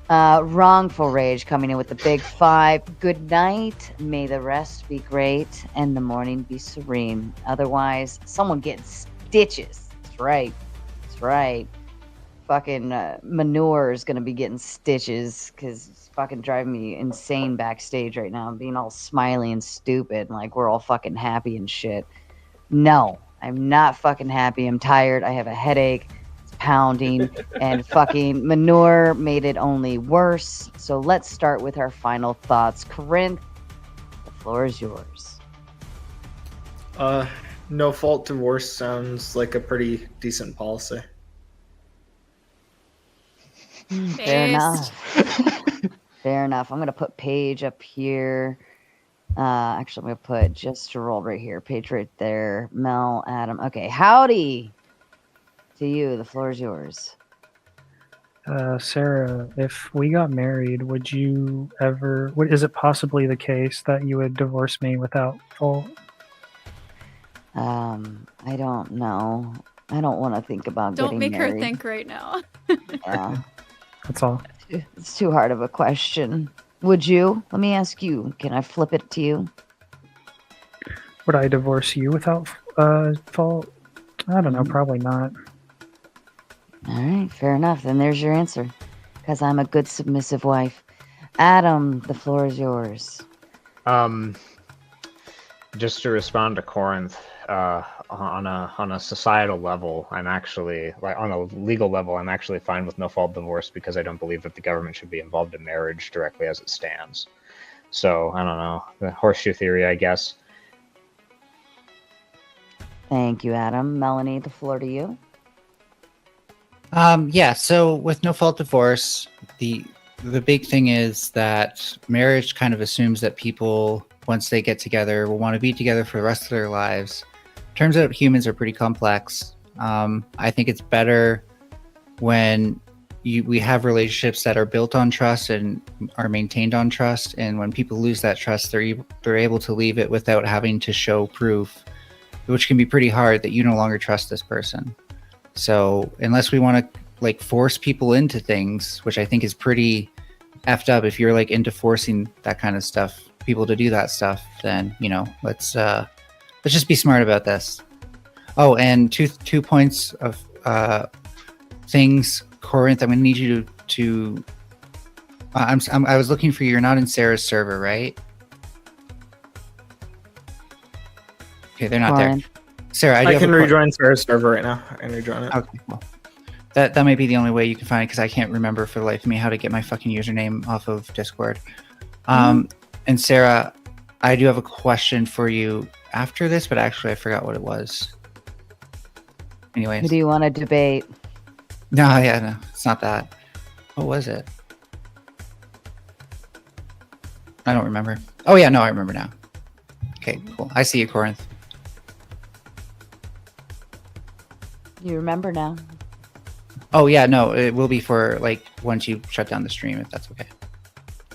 Wrongful Rage coming in with the big 5. Good night. May the rest be great and the morning be serene. Otherwise, someone gets stitches. That's right. That's right. Fucking Manure is going to be getting stitches because it's fucking driving me insane backstage right now. I'm being all smiley and stupid. Like we're all fucking happy and shit. No, I'm not fucking happy. I'm tired. I have a headache. Pounding, and fucking Manure made it only worse. So let's start with our final thoughts. Corinth, the floor is yours. No fault divorce sounds like a pretty decent policy. Fair enough. Fair enough. I'm gonna put Paige up here. Actually, I'm gonna put just Gerald right here. Paige right there. Mel, Adam. Okay, howdy. To you, the floor is yours. Sarah, if we got married, would you ever? Is it possibly the case that you would divorce me without fault? I don't know. I don't want to think about Don't getting make married. her think right now. Yeah, That's all. it's too hard of a question. Would you? Let me ask you. Can I flip it to you? Would I divorce you without fault? I don't know. Probably not. All right, fair enough. Then there's your answer. Because I'm a good submissive wife. Adam, the floor is yours. Just to respond to Corinth, on a societal level, I'm actually, like, on a legal level, I'm actually fine with no fault divorce because I don't believe that the government should be involved in marriage directly as it stands. So I don't know, the horseshoe theory, I guess. Thank you, Adam. Melanie, the floor to you. Yeah, so with no fault divorce, the big thing is that marriage kind of assumes that people, once they get together, will want to be together for the rest of their lives. Turns out humans are pretty complex. I think it's better when we have relationships that are built on trust and are maintained on trust, and when people lose that trust, they're able to leave it without having to show proof, which can be pretty hard, that you no longer trust this person. So unless we want to like force people into things, which I think is pretty effed up, if you're like into forcing that kind of stuff, people to do that stuff, then let's just be smart about this. Oh, and two points of things, Corinth. I'm gonna need you to. I was looking for you. You're not in Sarah's server, right? Okay, they're not Corinth. there. Sarah, I can rejoin Sarah's server right now. I can rejoin it. Okay, cool. That might be the only way you can find it because I can't remember for the life of me how to get my fucking username off of Discord. And Sarah, I do have a question for you after this, but actually I forgot what it was. Anyways. Who do you want to debate? No, it's not that. What was it? I don't remember. Oh yeah, no, I remember now. Okay, cool. I see you, Corinth. You remember now? Oh yeah, no, it will be for like once you shut down the stream, if that's okay.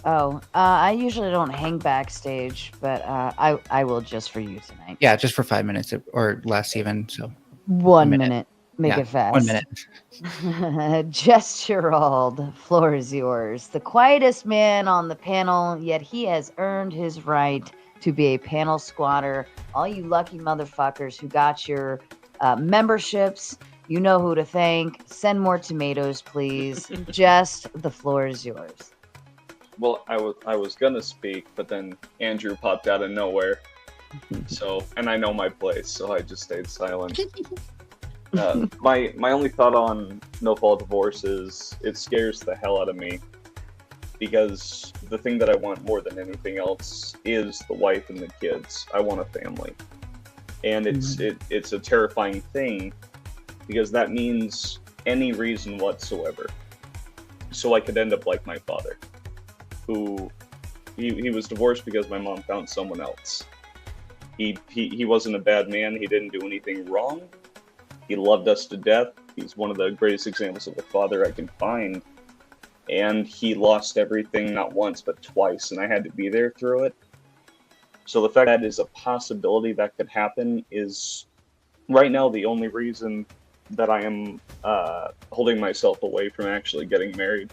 Oh, I usually don't hang backstage, but I will just for you tonight. Yeah, just for 5 minutes or less even. So 1 minute. Make it fast. 1 minute. Jess Gerald, floor is yours. The quietest man on the panel, yet he has earned his right to be a panel squatter. All you lucky motherfuckers who got your memberships, you know who to thank. Send more tomatoes, please. Jess, the floor is yours. Well, I was gonna speak, but then Andrew popped out of nowhere. So, and I know my place, so I just stayed silent. My only thought on no-fault divorce is it scares the hell out of me, because the thing that I want more than anything else is the wife and the kids. I want a family, and it's a terrifying thing because that means any reason whatsoever. So I could end up like my father, who he was divorced because my mom found someone else. He wasn't a bad man. He didn't do anything wrong. He loved us to death. He's one of the greatest examples of a father I can find. And he lost everything not once, but twice, and I had to be there through it. So the fact that is a possibility that could happen is, right now, the only reason that I am holding myself away from actually getting married.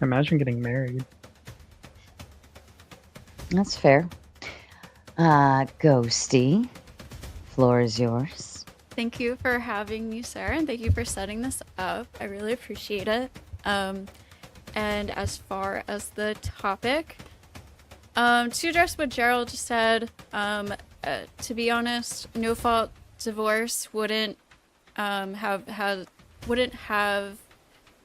Imagine getting married. That's fair. Ghosty, floor is yours. Thank you for having me, Sarah, and thank you for setting this up. I really appreciate it. And as far as the topic, to address what Gerald just said, to be honest, no-fault divorce wouldn't have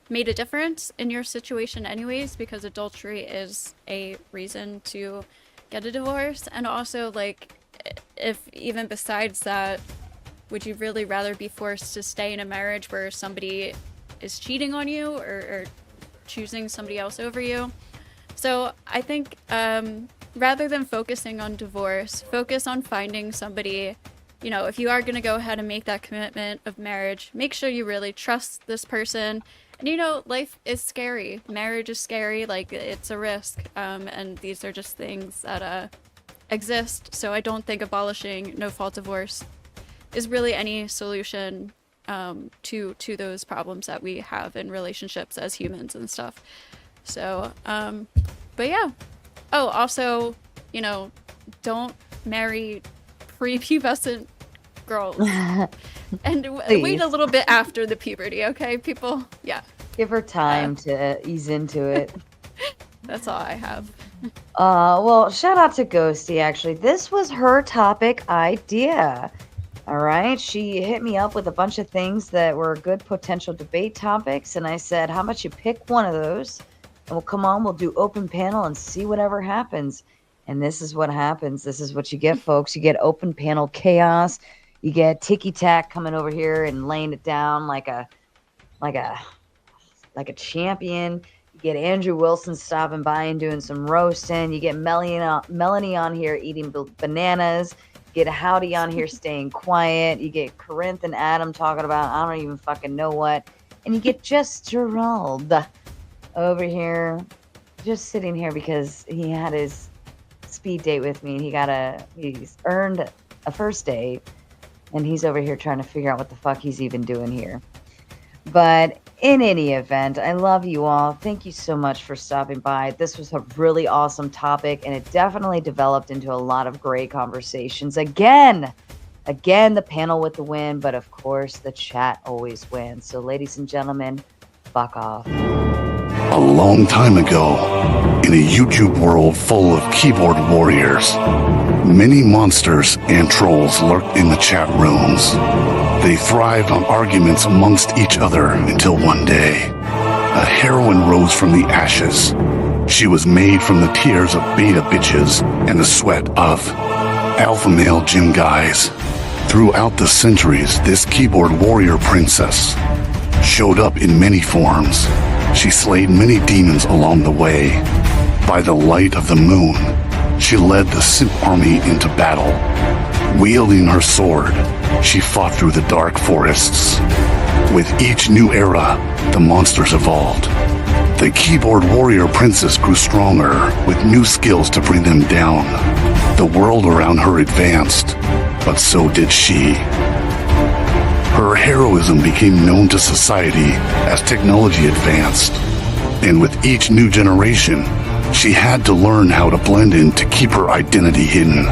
made a difference in your situation anyways, because adultery is a reason to get a divorce. And also, like, if even besides that, would you really rather be forced to stay in a marriage where somebody is cheating on you or choosing somebody else over you? So I think rather than focusing on divorce, focus on finding somebody. You know, if you are going to go ahead and make that commitment of marriage, make sure you really trust this person. And, you know, life is scary. Marriage is scary. Like, it's a risk. And these are just things that exist. So I don't think abolishing no-fault divorce is really any solution to those problems that we have in relationships as humans and stuff. So, but yeah. Oh, also, you know, don't marry prepubescent girls. And wait a little bit after the puberty, okay, people? Yeah. Give her time to ease into it. That's all I have. Well, shout out to Ghosty, actually. This was her topic idea. All right. She hit me up with a bunch of things that were good potential debate topics. And I said, how about you pick one of those? And we'll come on, we'll do open panel and see whatever happens. And this is what happens. This is what you get, folks. You get open panel chaos. You get Tiki Tack coming over here and laying it down like a champion. You get Andrew Wilson stopping by and doing some roasting. You get Melanie on here eating bananas. You get Howdy on here staying quiet. You get Corinth and Adam talking about I don't even fucking know what. And you get just Gerald over here, just sitting here because he had his speed date with me. He's earned a first date, and he's over here trying to figure out what the fuck he's even doing here. But in any event, I love you all. Thank you so much for stopping by. This was a really awesome topic, and it definitely developed into a lot of great conversations. Again, the panel with the win, but of course, the chat always wins. So, ladies and gentlemen, fuck off. A long time ago, in a YouTube world full of keyboard warriors, many monsters and trolls lurked in the chat rooms. They thrived on arguments amongst each other until one day, a heroine rose from the ashes. She was made from the tears of beta bitches and the sweat of alpha male gym guys. Throughout the centuries, this keyboard warrior princess showed up in many forms. She slayed many demons along the way. By the light of the moon, she led the simp army into battle. Wielding her sword, she fought through the dark forests. With each new era, the monsters evolved. The keyboard warrior princess grew stronger, with new skills to bring them down. The world around her advanced, but so did she. Her heroism became known to society as technology advanced, and with each new generation, she had to learn how to blend in to keep her identity hidden.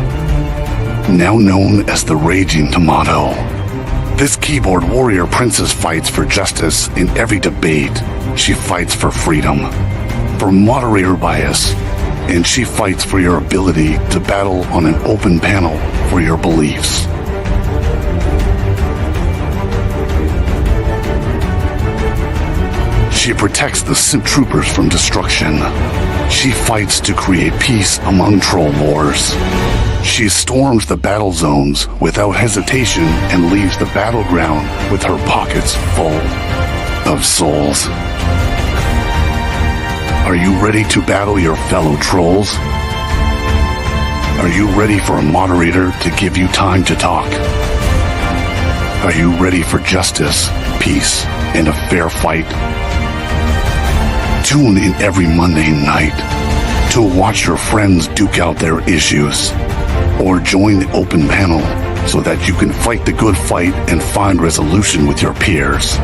Now known as the Raging Tomato, this keyboard warrior princess fights for justice in every debate. She fights for freedom, for moderator bias, and she fights for your ability to battle on an open panel for your beliefs. She protects the simp troopers from destruction. She fights to create peace among troll wars. She storms the battle zones without hesitation and leaves the battleground with her pockets full of souls. Are you ready to battle your fellow trolls? Are you ready for a moderator to give you time to talk? Are you ready for justice, peace, and a fair fight? Tune in every Monday night to watch your friends duke out their issues, or join the open panel so that you can fight the good fight and find resolution with your peers.